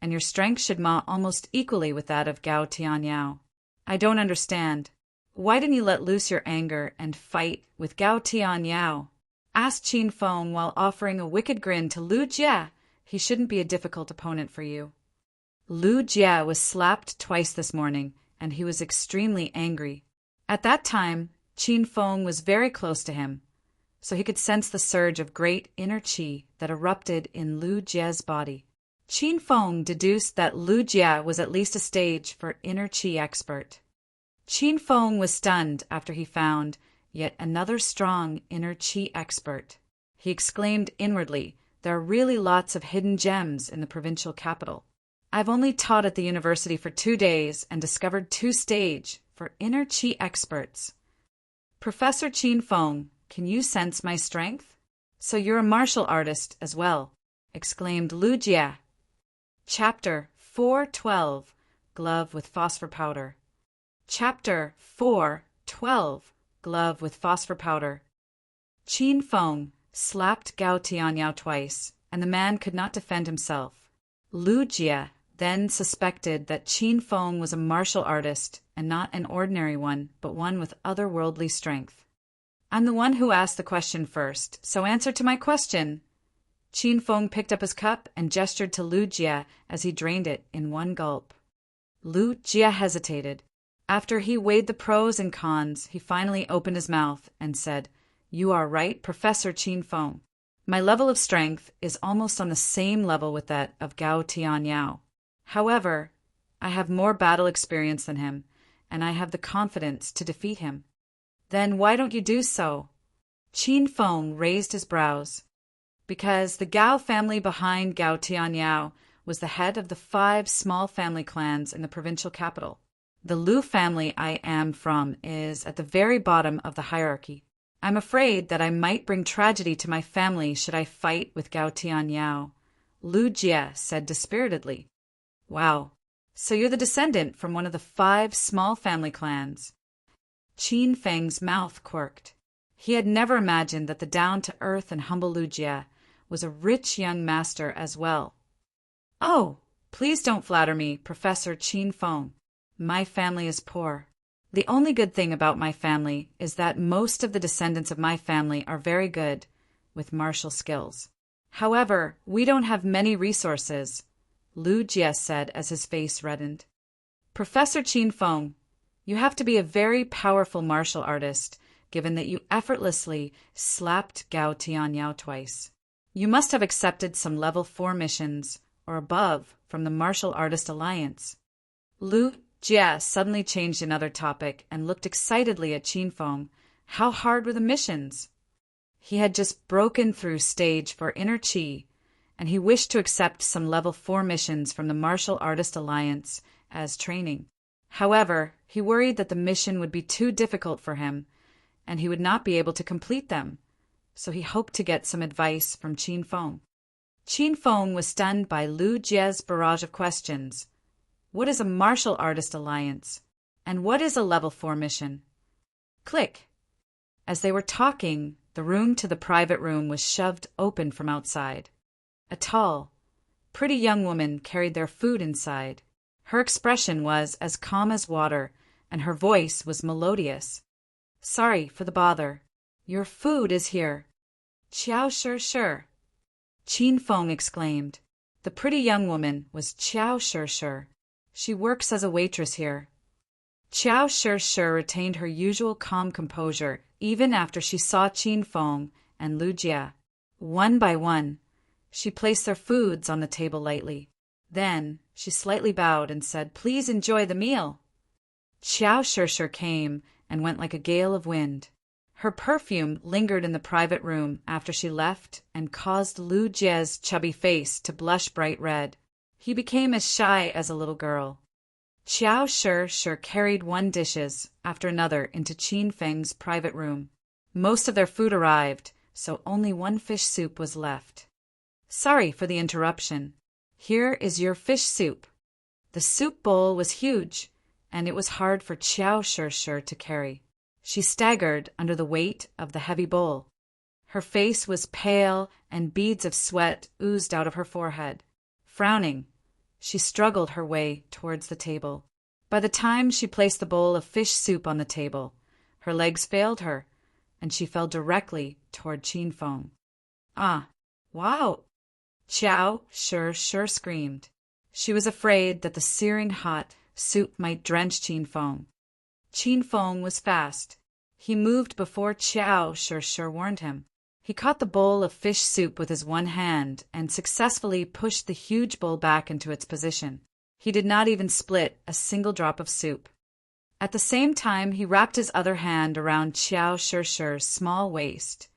and your strength should ma almost equally with that of Gao Tianyao. I don't understand. Why didn't you let loose your anger and fight with Gao Tianyao?" asked Qin Feng while offering a wicked grin to Lu Jia. "He shouldn't be a difficult opponent for you." Lu Jia was slapped twice this morning, and he was extremely angry. At that time, Qin Feng was very close to him, so he could sense the surge of great inner qi that erupted in Lu Jia's body. Qin Feng deduced that Lu Jia was at least a stage for inner qi expert. Qin Feng was stunned after he found yet another strong inner qi expert. He exclaimed inwardly, "There are really lots of hidden gems in the provincial capital. I've only taught at the university for 2 days and discovered 2 stage for inner qi experts. Professor Qin Feng, can you sense my strength?" "So you're a martial artist as well," exclaimed Lu Jia. Chapter 4:12 Glove with Phosphor Powder. Chapter 4:12 Glove with Phosphor Powder. Qin Feng slapped Gao Tianyao twice, and the man could not defend himself. Lu Jia then suspected that Qin Feng was a martial artist, and not an ordinary one, but one with otherworldly strength. "I'm the one who asked the question first, so answer to my question." Qin Feng picked up his cup and gestured to Lu Jia as he drained it in 1 gulp. Lu Jia hesitated. After he weighed the pros and cons, he finally opened his mouth and said, "You are right, Professor Qin Feng. My level of strength is almost on the same level with that of Gao Tianyao. However, I have more battle experience than him, and I have the confidence to defeat him." "Then why don't you do so?" Qin Feng raised his brows. "Because the Gao family behind Gao Tianyao was the head of the 5 small family clans in the provincial capital. The Lu family I am from is at the very bottom of the hierarchy. I'm afraid that I might bring tragedy to my family should I fight with Gao Tianyao," Lu Jia said dispiritedly. "Wow, so you're the descendant from one of the 5 small family clans." Qin Feng's mouth quirked. He had never imagined that the down-to-earth and humble Lu Jia was a rich young master as well. "Oh, please don't flatter me, Professor Qin Feng. My family is poor. The only good thing about my family is that most of the descendants of my family are very good with martial skills. However, we don't have many resources," Lu Jie said as his face reddened. "Professor Qin Feng, you have to be a very powerful martial artist, given that you effortlessly slapped Gao Tianyao twice. You must have accepted some level 4 missions or above from the Martial Artist Alliance." Lu Jie suddenly changed another topic and looked excitedly at Qin Feng. How hard were the missions? He had just broken through stage for inner Qi, and he wished to accept some level 4 missions from the Martial Artist Alliance as training. However, he worried that the mission would be too difficult for him, and he would not be able to complete them, so he hoped to get some advice from Qin Feng. Qin Feng was stunned by Lu Jie's barrage of questions. What is a Martial Artist Alliance? And what is a level 4 mission? Click! As they were talking, the room to the private room was shoved open from outside. A tall, pretty young woman carried their food inside. Her expression was as calm as water, and her voice was melodious. "Sorry for the bother. Your food is here." "Qiao Shi." Qin Feng exclaimed. The pretty young woman was Qiao Shi. She works as a waitress here. Qiao Shi retained her usual calm composure even after she saw Qin Feng and Lu Jie. One by one, she placed their foods on the table lightly. Then she slightly bowed and said, "Please enjoy the meal." Qiao Shi came and went like a gale of wind. Her perfume lingered in the private room after she left and caused Lu Jie's chubby face to blush bright red. He became as shy as a little girl. Qiao Shi carried one dishes after another into Qin Feng's private room. Most of their food arrived, so only one fish soup was left. "Sorry for the interruption. Here is your fish soup." The soup bowl was huge, and it was hard for Qiao Shi to carry. She staggered under the weight of the heavy bowl. Her face was pale, and beads of sweat oozed out of her forehead. Frowning, she struggled her way towards the table. By the time she placed the bowl of fish soup on the table, her legs failed her, and she fell directly toward Qin Feng. "Ah, wow!" Qiao Shi screamed. She was afraid that the searing hot soup might drench Qin Feng. Qin Feng was fast. He moved before Qiao Shi warned him. He caught the bowl of fish soup with his one hand and successfully pushed the huge bowl back into its position. He did not even split a single drop of soup. At the same time, he wrapped his other hand around Qiao Shi's small waist,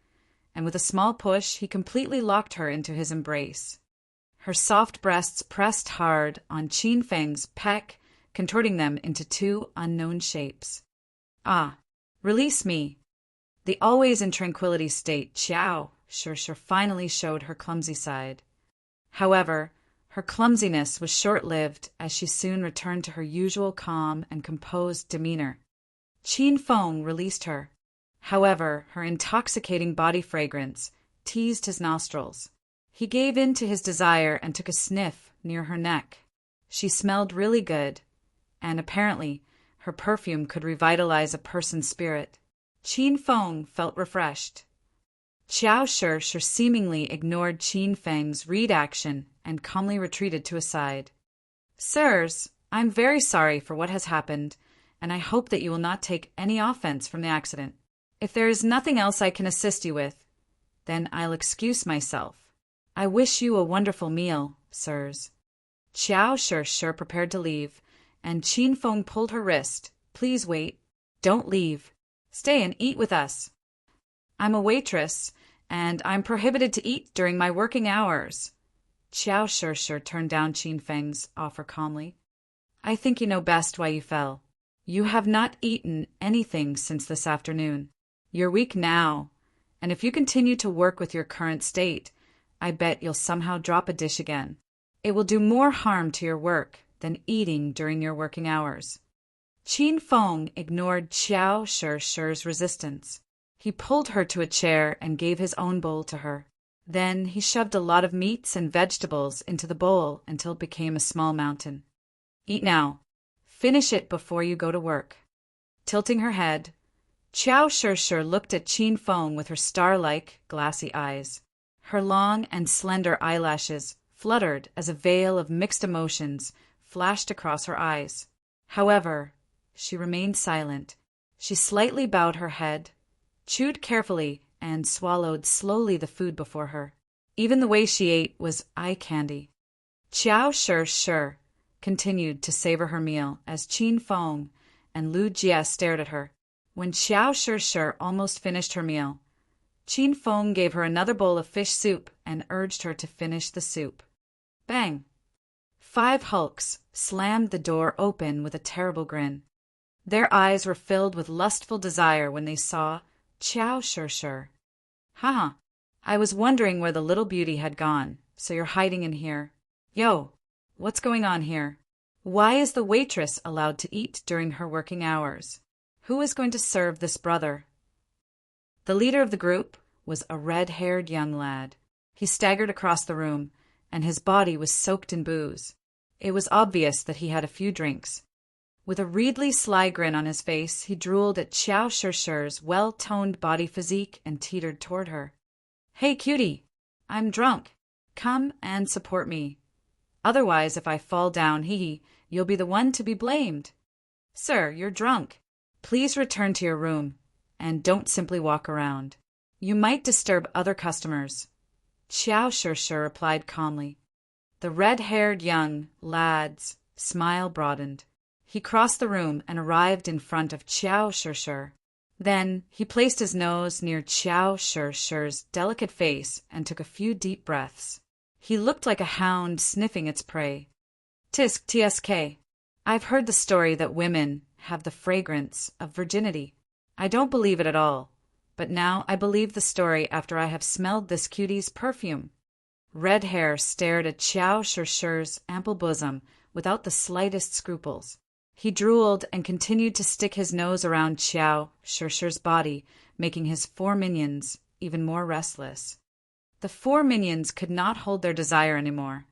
and with a small push, he completely locked her into his embrace. Her soft breasts pressed hard on Qin Feng's pec, contorting them into 2 unknown shapes. "Ah, release me." The always in tranquility state, Qiao Shi finally showed her clumsy side. However, her clumsiness was short-lived as she soon returned to her usual calm and composed demeanor. Qin Feng released her. However, her intoxicating body fragrance teased his nostrils. He gave in to his desire and took a sniff near her neck. She smelled really good, and apparently her perfume could revitalize a person's spirit. Qin Feng felt refreshed. Qiao Shi seemingly ignored Qin Feng's read action and calmly retreated to a side. "Sirs, I'm very sorry for what has happened, and I hope that you will not take any offense from the accident. If there is nothing else I can assist you with, then I'll excuse myself. I wish you a wonderful meal, sirs." Qiao Shi prepared to leave, and Qin Feng pulled her wrist. "Please wait. Don't leave. Stay and eat with us. I'm a waitress, and I'm prohibited to eat during my working hours." Qiao Shi turned down Qin Feng's offer calmly. "I think you know best why you fell. You have not eaten anything since this afternoon. You're weak now, and if you continue to work with your current state, I bet you'll somehow drop a dish again. It will do more harm to your work than eating during your working hours." Qin Feng ignored Qiao Shi's resistance. He pulled her to a chair and gave his own bowl to her. Then he shoved a lot of meats and vegetables into the bowl until it became a small mountain. Eat now. Finish it before you go to work. Tilting her head, Qiao Shishir looked at Qin Feng with her star-like, glassy eyes. Her long and slender eyelashes fluttered as a veil of mixed emotions flashed across her eyes. However, she remained silent. She slightly bowed her head, chewed carefully, and swallowed slowly the food before her. Even the way she ate was eye candy. Qiao Shishir continued to savor her meal as Qin Feng and Lu Jie stared at her. When Qiao Shishir almost finished her meal, Qin Feng gave her another bowl of fish soup and urged her to finish the soup. Bang! 5 hulks slammed the door open with a terrible grin. Their eyes were filled with lustful desire when they saw Qiao Shishir. Haha, I was wondering where the little beauty had gone, so you're hiding in here. Yo, what's going on here? Why is the waitress allowed to eat during her working hours? Who is going to serve this brother? The leader of the group was a red-haired young lad. He staggered across the room, and his body was soaked in booze. It was obvious that he had a few drinks. With a reedly sly grin on his face, he drooled at Qiao Shishir's well-toned body physique and teetered toward her. Hey, cutie, I'm drunk. Come and support me. Otherwise, if I fall down, you'll be the one to be blamed. Sir, you're drunk. Please return to your room, and don't simply walk around. You might disturb other customers. Qiao Shishir replied calmly. The red-haired young lad's smile broadened. He crossed the room and arrived in front of Qiao Shishir. Then he placed his nose near Qiao Shishir's delicate face and took a few deep breaths. He looked like a hound sniffing its prey. Tisk tsk. I've heard the story that women have the fragrance of virginity. I don't believe it at all, but now I believe the story after I have smelled this cutie's perfume. Red Hair stared at Qiao Shishir's ample bosom without the slightest scruples. He drooled and continued to stick his nose around Qiao Shishir's body, making his 4 minions even more restless. The 4 minions could not hold their desire anymore.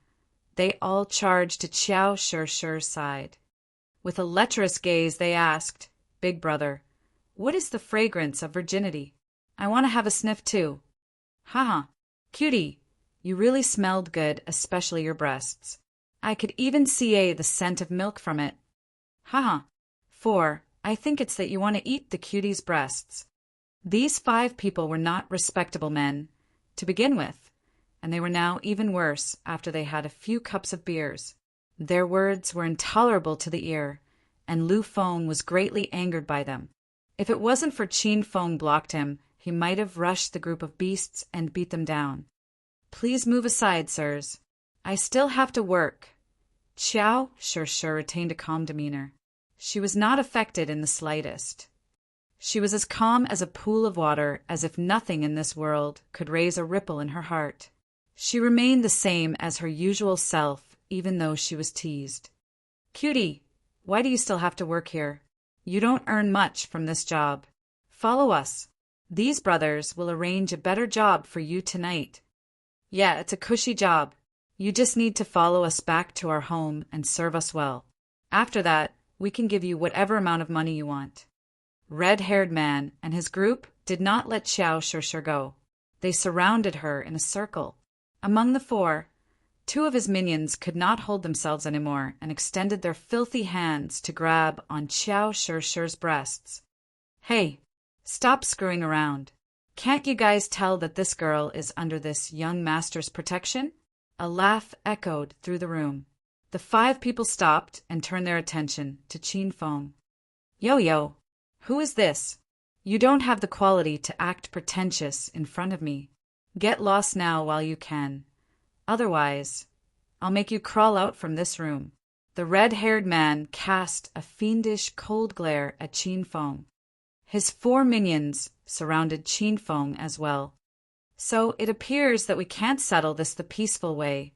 They all charged to Qiao Shishir's side. With a lecherous gaze, they asked, Big brother, what is the fragrance of virginity? I want to have a sniff too. Haha, cutie, you really smelled good, especially your breasts. I could even see the scent of milk from it. Haha. 4. I think it's that you want to eat the cutie's breasts. These 5 people were not respectable men to begin with, and they were now even worse after they had a few cups of beers. Their words were intolerable to the ear, and Lu Feng was greatly angered by them. If it wasn't for Qin Feng blocked him, he might have rushed the group of beasts and beat them down. Please move aside, sirs. I still have to work. Qiao Shishir retained a calm demeanor. She was not affected in the slightest. She was as calm as a pool of water, as if nothing in this world could raise a ripple in her heart. She remained the same as her usual self, even though she was teased. Cutie, why do you still have to work here? You don't earn much from this job. Follow us. These brothers will arrange a better job for you tonight. Yeah, it's a cushy job. You just need to follow us back to our home and serve us well. After that, we can give you whatever amount of money you want. Red-haired man and his group did not let Qiao Shishir go. They surrounded her in a circle. Among the 4, 2 of his minions could not hold themselves anymore and extended their filthy hands to grab on Qiao Shishir's breasts. Hey, stop screwing around. Can't you guys tell that this girl is under this young master's protection? A laugh echoed through the room. The 5 people stopped and turned their attention to Qin Feng. Yo, who is this? You don't have the quality to act pretentious in front of me. Get lost now while you can. Otherwise, I'll make you crawl out from this room. The red-haired man cast a fiendish cold glare at Qin Feng. His 4 minions surrounded Qin Feng as well. So it appears that we can't settle this the peaceful way.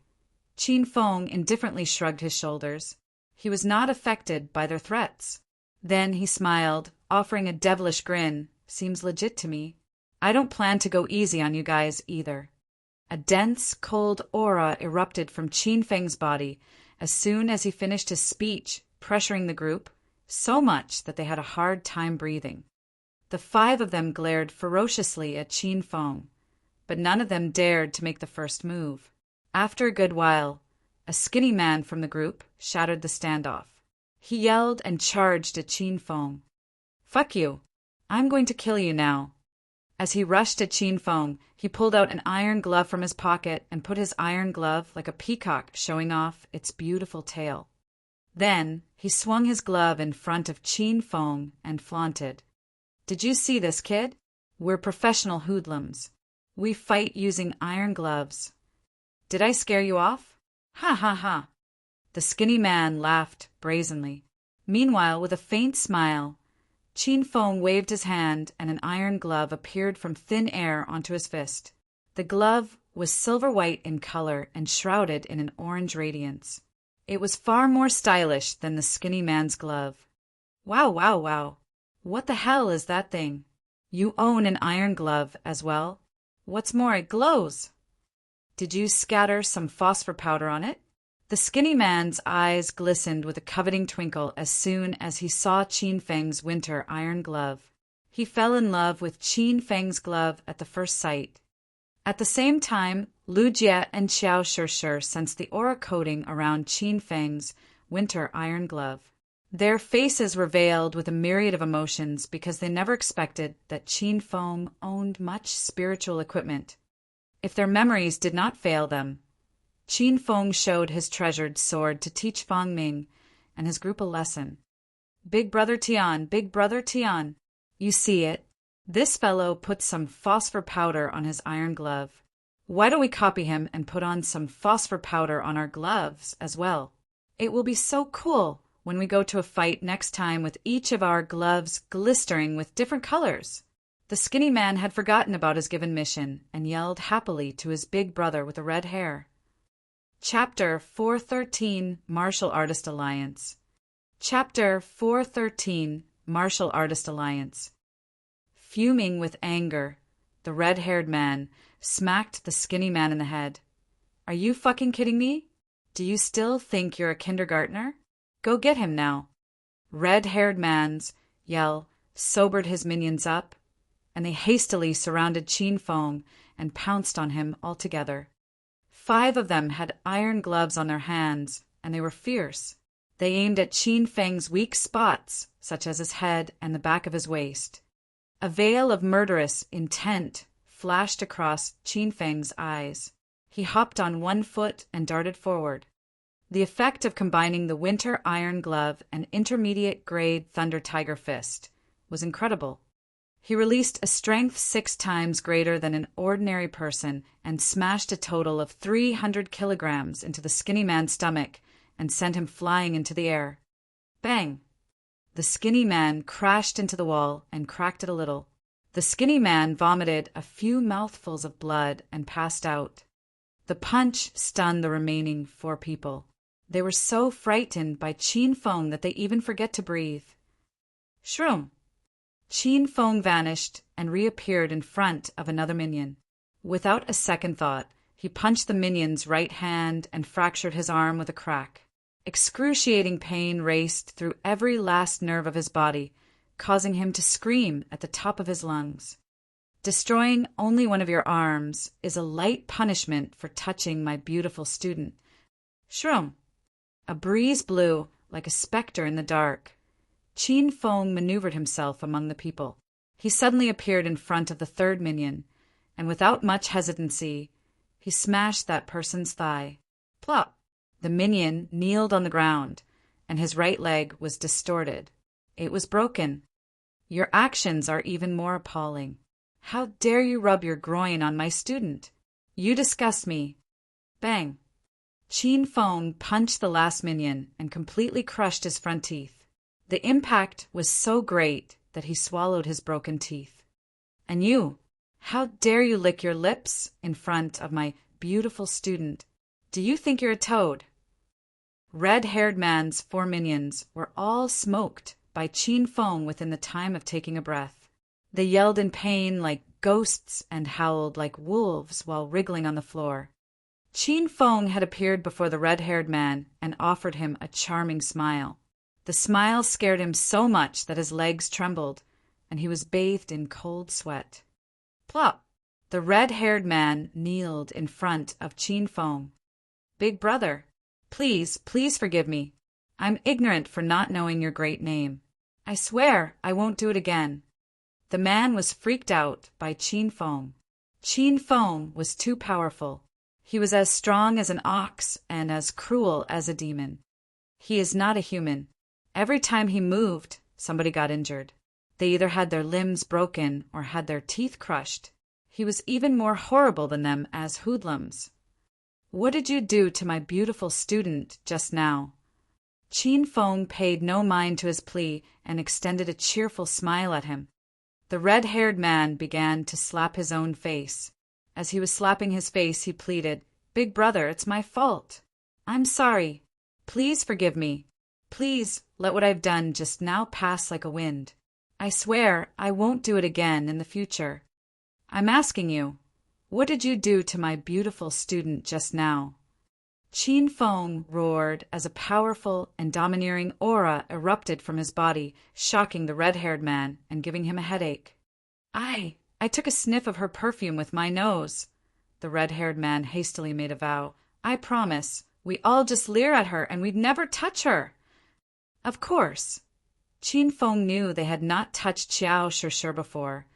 Qin Feng indifferently shrugged his shoulders. He was not affected by their threats. Then he smiled, offering a devilish grin. Seems legit to me. I don't plan to go easy on you guys either. A dense, cold aura erupted from Qin Feng's body as soon as he finished his speech, pressuring the group so much that they had a hard time breathing. The 5 of them glared ferociously at Qin Feng, but none of them dared to make the first move. After a good while, a skinny man from the group shattered the standoff. He yelled and charged at Qin Feng. "Fuck you! I'm going to kill you now." As he rushed at Qin Feng, he pulled out an iron glove from his pocket and put his iron glove like a peacock showing off its beautiful tail. Then he swung his glove in front of Qin Feng and flaunted. "Did you see this, kid? We're professional hoodlums. We fight using iron gloves. Did I scare you off? Ha ha ha." The skinny man laughed brazenly. Meanwhile, with a faint smile, Qin Feng waved his hand and an iron glove appeared from thin air onto his fist. The glove was silver-white in color and shrouded in an orange radiance. It was far more stylish than the skinny man's glove. "Wow, wow, wow. What the hell is that thing? You own an iron glove as well? What's more, it glows. Did you scatter some phosphor powder on it?" The skinny man's eyes glistened with a coveting twinkle as soon as he saw Qin Feng's winter iron glove. He fell in love with Qin Feng's glove at the first sight. At the same time, Lu Jie and Xiao Shishir sensed the aura coating around Qin Feng's winter iron glove. Their faces were veiled with a myriad of emotions because they never expected that Qin Feng owned much spiritual equipment. If their memories did not fail them, Qin Feng showed his treasured sword to teach Fang Ming and his group a lesson. Big Brother Tian, you see it? This fellow put some phosphor powder on his iron glove. Why don't we copy him and put on some phosphor powder on our gloves as well? It will be so cool when we go to a fight next time with each of our gloves glistering with different colors. The skinny man had forgotten about his given mission and yelled happily to his big brother with the red hair. Chapter 413 Martial Artist Alliance. Chapter 413 Martial Artist Alliance. Fuming with anger, the red-haired man smacked the skinny man in the head. "Are you fucking kidding me? Do you still think you're a kindergartner? Go get him now." Red-haired man's yell sobered his minions up, and they hastily surrounded Qin Feng and pounced on him altogether. 5 of them had iron gloves on their hands, and they were fierce. They aimed at Qin Feng's weak spots, such as his head and the back of his waist. A veil of murderous intent flashed across Qin Feng's eyes. He hopped on one foot and darted forward. The effect of combining the winter iron glove and intermediate-grade Thunder Tiger Fist was incredible. He released a strength 6 times greater than an ordinary person and smashed a total of 300 kilograms into the skinny man's stomach and sent him flying into the air. Bang! The skinny man crashed into the wall and cracked it a little. The skinny man vomited a few mouthfuls of blood and passed out. The punch stunned the remaining 4 people. They were so frightened by Qin Feng that they even forget to breathe. Shroom! Qin Feng vanished and reappeared in front of another minion. Without a second thought, he punched the minion's right hand and fractured his arm with a crack. Excruciating pain raced through every last nerve of his body, causing him to scream at the top of his lungs. Destroying only one of your arms is a light punishment for touching my beautiful student. Shroom! A breeze blew like a specter in the dark. Qin Feng maneuvered himself among the people. He suddenly appeared in front of the 3rd minion, and without much hesitancy, he smashed that person's thigh. Plop! The minion kneeled on the ground, and his right leg was distorted. It was broken. Your actions are even more appalling. How dare you rub your groin on my student? You disgust me. Bang! Qin Feng punched the last minion and completely crushed his front teeth. The impact was so great that he swallowed his broken teeth. And you, how dare you lick your lips in front of my beautiful student? Do you think you're a toad? Red-haired man's 4 minions were all smoked by Qin Feng within the time of taking a breath. They yelled in pain like ghosts, and howled like wolves while wriggling on the floor. Qin Feng had appeared before the red-haired man and offered him a charming smile. The smile scared him so much that his legs trembled, and he was bathed in cold sweat. Plop! The red-haired man kneeled in front of Qin Feng. "Big brother, please forgive me. I'm ignorant for not knowing your great name. I swear I won't do it again." The man was freaked out by Qin Feng. Qin Feng was too powerful. He was as strong as an ox and as cruel as a demon. He is not a human. Every time he moved, somebody got injured. They either had their limbs broken or had their teeth crushed. He was even more horrible than them as hoodlums. "What did you do to my beautiful student just now?" Qin Feng paid no mind to his plea and extended a cheerful smile at him. The red-haired man began to slap his own face. As he was slapping his face, he pleaded, "Big brother, it's my fault. I'm sorry. Please forgive me. Please let what I've done just now pass like a wind. I swear I won't do it again in the future. I'm asking you, what did you do to my beautiful student just now?" Qin Feng roared as a powerful and domineering aura erupted from his body, shocking the red-haired man and giving him a headache. I took a sniff of her perfume with my nose." The red-haired man hastily made a vow. "I promise. We all just leer at her and we'd never touch her." Of course. Qin Feng knew they had not touched Xiao Shishir before.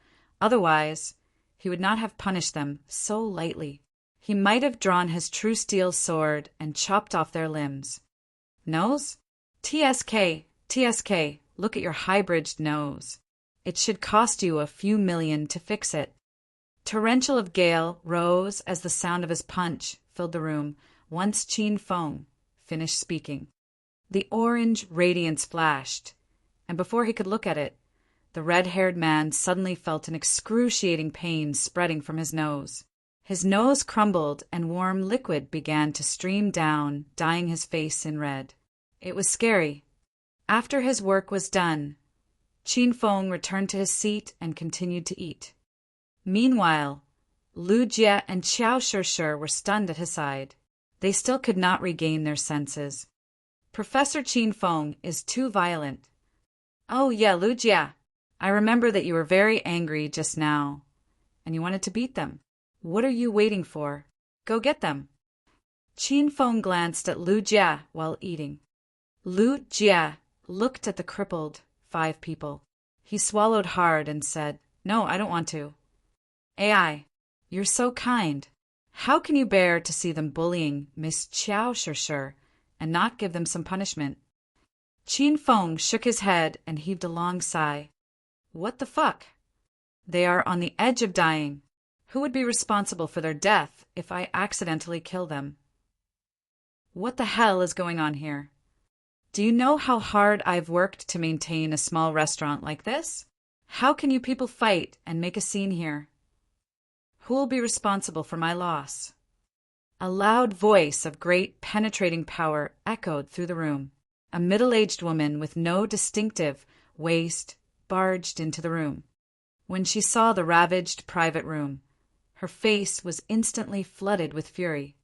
Otherwise, he would not have punished them so lightly. He might have drawn his true steel sword and chopped off their limbs. "Nose? TSK, look at your high-bridged nose. It should cost you a few million to fix it." Torrential of gale rose as the sound of his punch filled the room once Qin Feng finished speaking. The orange radiance flashed, and before he could look at it, the red-haired man suddenly felt an excruciating pain spreading from his nose. His nose crumbled and warm liquid began to stream down, dyeing his face in red. It was scary. After his work was done, Qin Feng returned to his seat and continued to eat. Meanwhile, Lu Jie and Xiao Shishir were stunned at his side. They still could not regain their senses. "Professor Qin Feng is too violent." "Oh yeah, Lu Jie. I remember that you were very angry just now, and you wanted to beat them. What are you waiting for? Go get them." Qin Feng glanced at Lu Jie while eating. Lu Jie looked at the crippled 5 people. He swallowed hard and said, "No, I don't want to." "AI, you're so kind. How can you bear to see them bullying Miss Xiao Shishir and not give them some punishment?" Qin Feng shook his head and heaved a long sigh. "What the fuck? They are on the edge of dying. Who would be responsible for their death if I accidentally kill them? What the hell is going on here? Do you know how hard I've worked to maintain a small restaurant like this? How can you people fight and make a scene here? Who will be responsible for my loss?" A loud voice of great penetrating power echoed through the room. A middle-aged woman with no distinctive waist barged into the room. When she saw the ravaged private room, her face was instantly flooded with fury.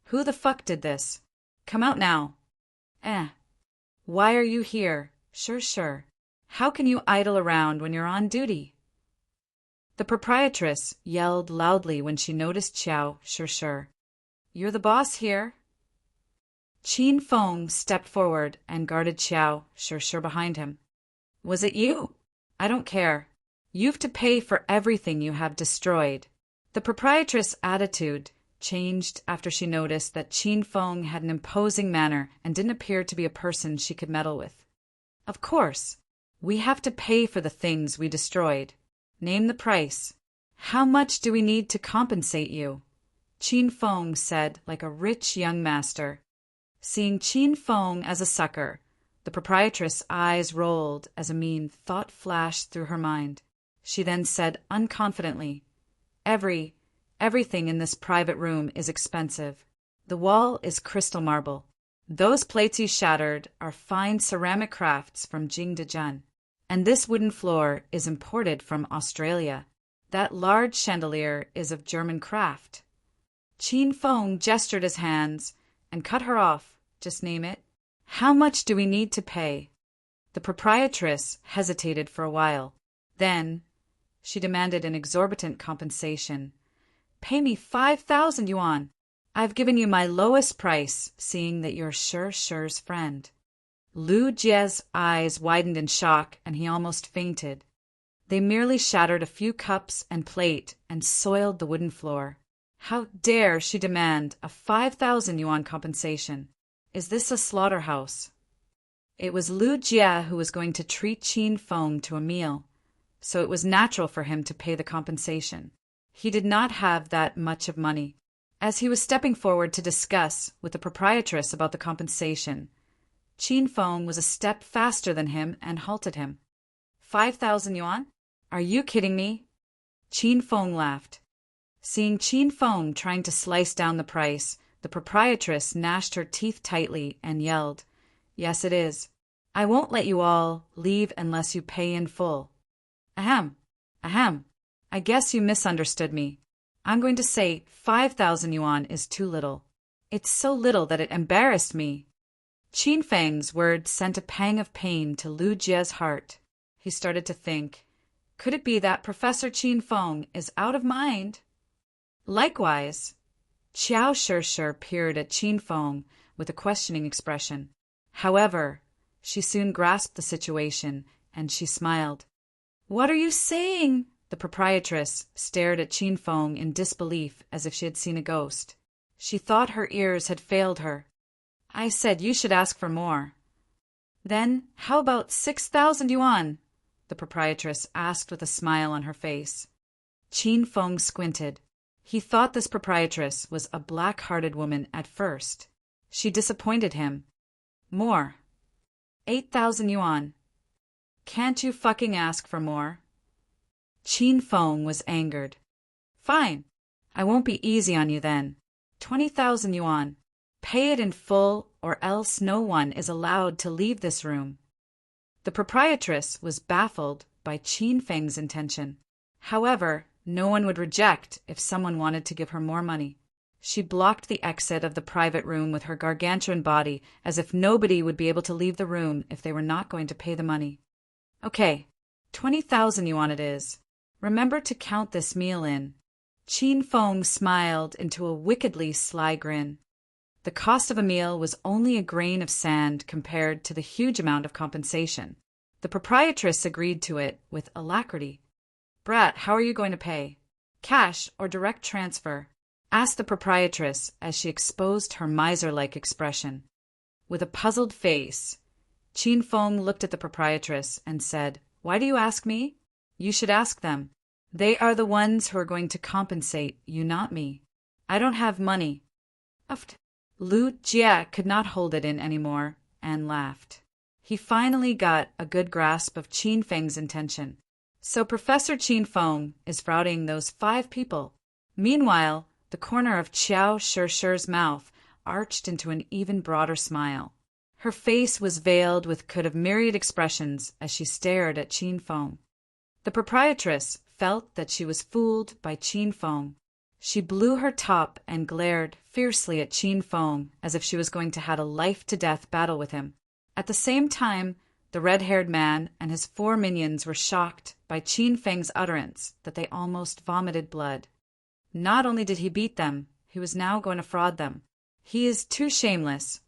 "Who the fuck did this? Come out now." Why are you here? Sure. How can you idle around when you're on duty?" The proprietress yelled loudly when she noticed Xiao Shishir. "You're the boss here." Qin Feng stepped forward and guarded Xiao Shishir behind him. "Was it you? I don't care. You've to pay for everything you have destroyed." The proprietress' attitude changed after she noticed that Qin Feng had an imposing manner and didn't appear to be a person she could meddle with. "Of course. We have to pay for the things we destroyed. Name the price. How much do we need to compensate you?" Qin Feng said like a rich young master. Seeing Qin Feng as a sucker, the proprietress' eyes rolled as a mean thought flashed through her mind. She then said unconfidently, Everything in this private room is expensive. The wall is crystal marble. Those plates you shattered are fine ceramic crafts from Jingdezhen. And this wooden floor is imported from Australia. That large chandelier is of German craft. Qin Feng gestured his hands and cut her off. Just name it. How much do we need to pay? The proprietress hesitated for a while. Then she demanded an exorbitant compensation. Pay me 5,000 yuan. I've given you my lowest price, seeing that you're Sher's friend. Lu Jie's eyes widened in shock, and he almost fainted. They merely shattered a few cups and plate and soiled the wooden floor. How dare she demand a 5,000 yuan compensation? Is this a slaughterhouse? It was Lu Jie who was going to treat Qin Feng to a meal, so it was natural for him to pay the compensation. He did not have that much of money. As he was stepping forward to discuss with the proprietress about the compensation, Qin Feng was a step faster than him and halted him. 5,000 yuan? Are you kidding me? Qin Feng laughed. Seeing Qin Feng trying to slice down the price, the proprietress gnashed her teeth tightly and yelled, Yes, it is. I won't let you all leave unless you pay in full. Ahem. Ahem. I guess you misunderstood me. I'm going to say 5,000 yuan is too little. It's so little that it embarrassed me. Qin Feng's words sent a pang of pain to Lu Jie's heart. He started to think, could it be that Professor Qin Feng is out of mind? Likewise, Xiao Shi peered at Qin Feng with a questioning expression. However, she soon grasped the situation, and she smiled. What are you saying? The proprietress stared at Qin Feng in disbelief as if she had seen a ghost. She thought her ears had failed her. I said you should ask for more. Then how about 6,000 yuan? The proprietress asked with a smile on her face. Qin Feng squinted. He thought this proprietress was a black-hearted woman at first. She disappointed him. More. 8,000 yuan. Can't you fucking ask for more? Qin Feng was angered. Fine. I won't be easy on you then. 20,000 yuan. Pay it in full, or else no one is allowed to leave this room. The proprietress was baffled by Qin Feng's intention. However, no one would reject if someone wanted to give her more money. She blocked the exit of the private room with her gargantuan body, as if nobody would be able to leave the room if they were not going to pay the money. Okay, 20,000 yuan it is. Remember to count this meal in. Qin Feng smiled into a wickedly sly grin. The cost of a meal was only a grain of sand compared to the huge amount of compensation. The proprietress agreed to it with alacrity. Brat, how are you going to pay? Cash or direct transfer? Asked the proprietress as she exposed her miser-like expression. With a puzzled face, Qin Feng looked at the proprietress and said, Why do you ask me? You should ask them. They are the ones who are going to compensate you, not me. I don't have money. Uffed. Lu Jie could not hold it in anymore and laughed. He finally got a good grasp of Qin Feng's intention. So Professor Qin Feng is frowning those 5 people. Meanwhile, the corner of Xiao Shi's mouth arched into an even broader smile. Her face was veiled with could have myriad expressions as she stared at Qin Feng. The proprietress felt that she was fooled by Qin Feng. She blew her top and glared fiercely at Qin Feng as if she was going to have a life-to-death battle with him. At the same time, the red-haired man and his 4 minions were shocked by Qin Feng's utterance that they almost vomited blood. Not only did he beat them, he was now going to fraud them. He is too shameless.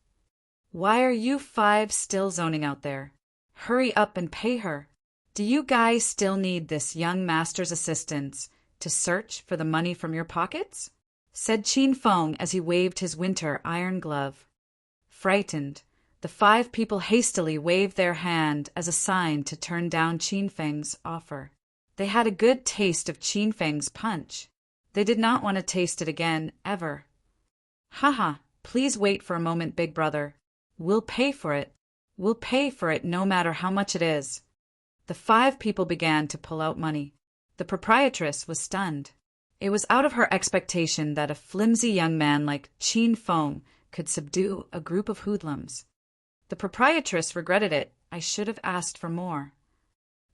Why are you 5 still zoning out there? Hurry up and pay her. Do you guys still need this young master's assistance to search for the money from your pockets? Said Qin Feng as he waved his winter iron glove. Frightened, the 5 people hastily waved their hand as a sign to turn down Qin Feng's offer. They had a good taste of Qin Feng's punch. They did not want to taste it again, ever. Haha, please wait for a moment, big brother. We'll pay for it. We'll pay for it no matter how much it is. The 5 people began to pull out money. The proprietress was stunned. It was out of her expectation that a flimsy young man like Qin Feng could subdue a group of hoodlums. The proprietress regretted it. I should have asked for more.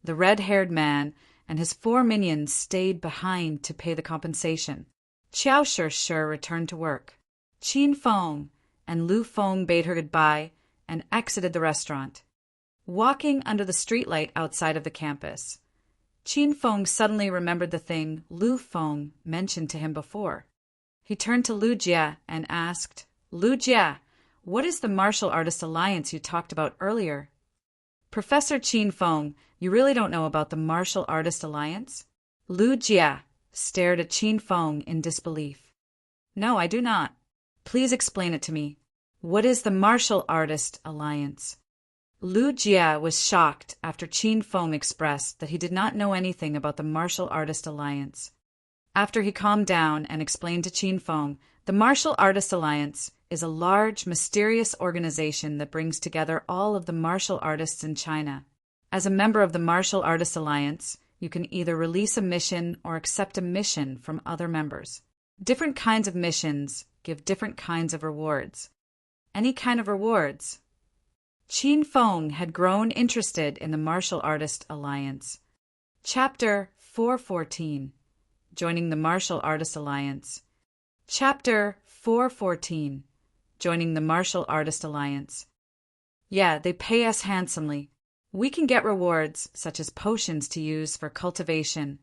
The red-haired man and his 4 minions stayed behind to pay the compensation. Xiao Shi returned to work. Qin Feng and Lu Feng bade her goodbye and exited the restaurant. Walking under the streetlight outside of the campus, Qin Feng suddenly remembered the thing Lu Feng mentioned to him before. He turned to Lu Jie and asked, "Lu Jie, what is the Martial Artist Alliance you talked about earlier?" "Professor Qin Feng, you really don't know about the Martial Artist Alliance?" Lu Jie stared at Qin Feng in disbelief. "No, I do not. Please explain it to me. What is the Martial Artist Alliance?" Lu Jie was shocked after Qin Feng expressed that he did not know anything about the Martial Artist Alliance. After he calmed down and explained to Qin Feng, the Martial Artist Alliance is a large, mysterious organization that brings together all of the martial artists in China. As a member of the Martial Artist Alliance, you can either release a mission or accept a mission from other members. Different kinds of missions give different kinds of rewards. Any kind of rewards? Qin Feng had grown interested in the Martial Artist Alliance. Chapter 414. Joining the Martial Artist Alliance. Chapter 414. Joining the Martial Artist Alliance. Yeah, they pay us handsomely. We can get rewards such as potions to use for cultivation,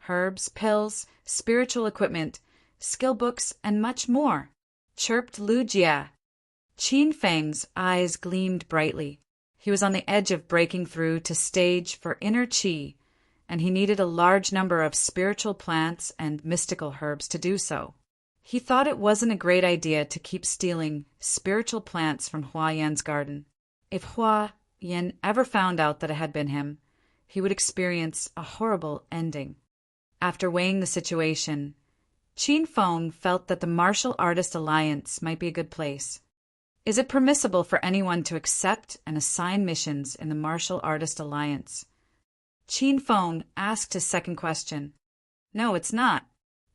herbs, pills, spiritual equipment, skill books, and much more, chirped Lu Jie. Qin Feng's eyes gleamed brightly. He was on the edge of breaking through to stage for inner qi, and he needed a large number of spiritual plants and mystical herbs to do so. He thought it wasn't a great idea to keep stealing spiritual plants from Hua Yan's garden. If Hua Yan ever found out that it had been him, he would experience a horrible ending. After weighing the situation, Qin Feng felt that the Martial Artist Alliance might be a good place. Is it permissible for anyone to accept and assign missions in the Martial Artist Alliance? Qin Feng asked his second question. No, it's not.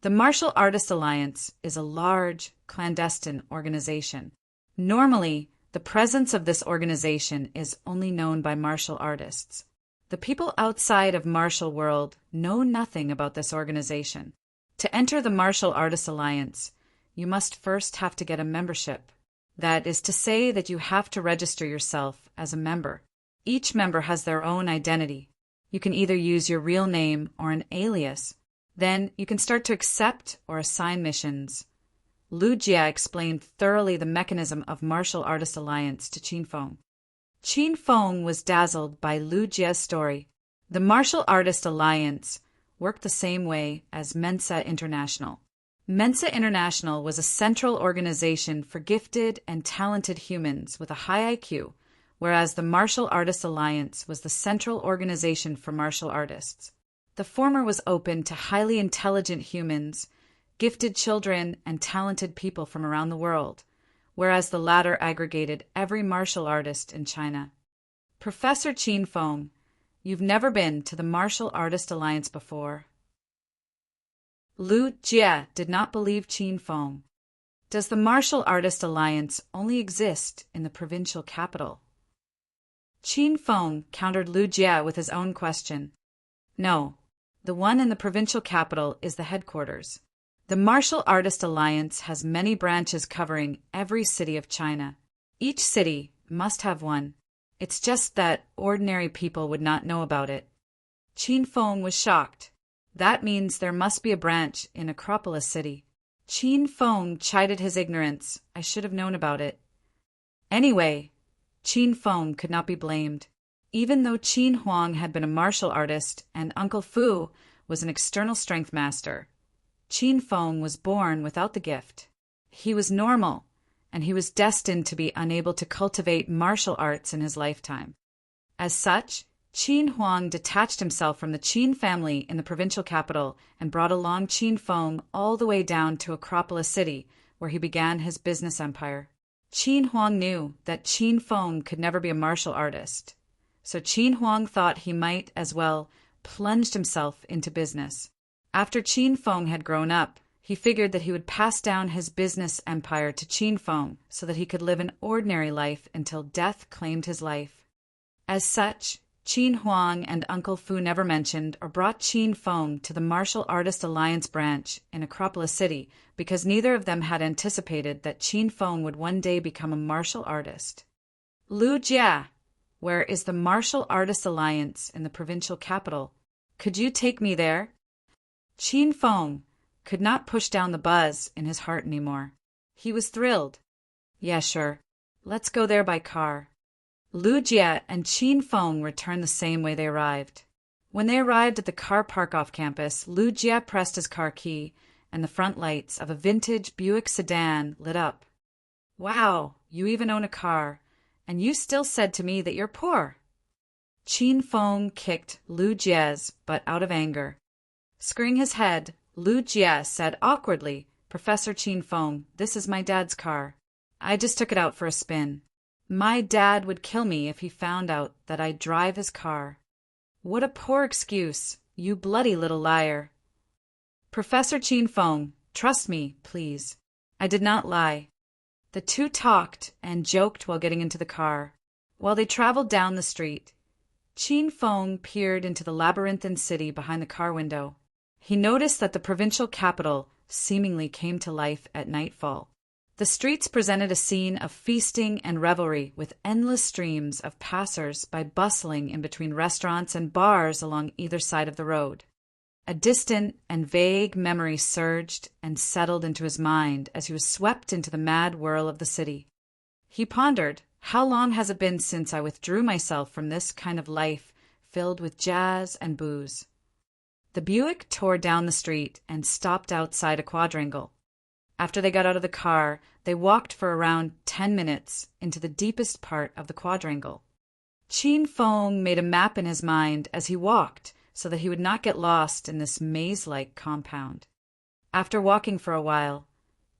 The Martial Artist Alliance is a large, clandestine organization. Normally, the presence of this organization is only known by martial artists. The people outside of martial world know nothing about this organization. To enter the Martial Artist Alliance, you must first have to get a membership. That is to say that you have to register yourself as a member. Each member has their own identity. You can either use your real name or an alias. Then you can start to accept or assign missions. Lu Jie explained thoroughly the mechanism of Martial Artist Alliance to Qin Feng. Qin Feng was dazzled by Lu Jie's story. The Martial Artist Alliance worked the same way as Mensa International. Mensa International was a central organization for gifted and talented humans with a high IQ, whereas the Martial Artist Alliance was the central organization for martial artists. The former was open to highly intelligent humans, gifted children, and talented people from around the world, whereas the latter aggregated every martial artist in China. Professor Qin Feng, you've never been to the Martial Artist Alliance before. Lu Jie did not believe Qin Feng. Does the Martial Artist Alliance only exist in the provincial capital? Qin Feng countered Lu Jie with his own question. No, the one in the provincial capital is the headquarters. The Martial Artist Alliance has many branches covering every city of China. Each city must have one. It's just that ordinary people would not know about it. Qin Feng was shocked. That means there must be a branch in Acropolis City. Qin Feng chided his ignorance. I should have known about it. Anyway, Qin Feng could not be blamed. Even though Qin Huang had been a martial artist and Uncle Fu was an external strength master, Qin Feng was born without the gift. He was normal, and he was destined to be unable to cultivate martial arts in his lifetime. As such, Qin Huang detached himself from the Qin family in the provincial capital and brought along Qin Feng all the way down to Acropolis City, where he began his business empire. Qin Huang knew that Qin Feng could never be a martial artist, so Qin Huang thought he might as well plunge himself into business. After Qin Feng had grown up, he figured that he would pass down his business empire to Qin Feng so that he could live an ordinary life until death claimed his life. As such, Qin Huang and Uncle Fu never mentioned or brought Qin Feng to the Martial Artist Alliance branch in Acropolis City because neither of them had anticipated that Qin Feng would one day become a martial artist. Lu Jia, where is the Martial Artist Alliance in the provincial capital? Could you take me there? Qin Feng could not push down the buzz in his heart anymore. He was thrilled. Yeah, sure. Let's go there by car. Lu Jia and Qin Feng returned the same way they arrived. When they arrived at the car park off campus, Lu Jia pressed his car key, and the front lights of a vintage Buick sedan lit up. Wow, you even own a car, and you still said to me that you're poor. Qin Feng kicked Lu Jia's butt out of anger. Screwing his head, Lu Jia said awkwardly, Professor Qin Feng, this is my dad's car. I just took it out for a spin. My dad would kill me if he found out that I drive his car. What a poor excuse, you bloody little liar. Professor Qin Feng, trust me, please. I did not lie. The two talked and joked while getting into the car. While they traveled down the street, Qin Feng peered into the labyrinthine city behind the car window. He noticed that the provincial capital seemingly came to life at nightfall. The streets presented a scene of feasting and revelry with endless streams of passers-by bustling in between restaurants and bars along either side of the road. A distant and vague memory surged and settled into his mind as he was swept into the mad whirl of the city. He pondered, how long has it been since I withdrew myself from this kind of life filled with jazz and booze? The Buick tore down the street and stopped outside a quadrangle. After they got out of the car, they walked for around 10 minutes into the deepest part of the quadrangle. Qin Feng made a map in his mind as he walked so that he would not get lost in this maze-like compound. After walking for a while,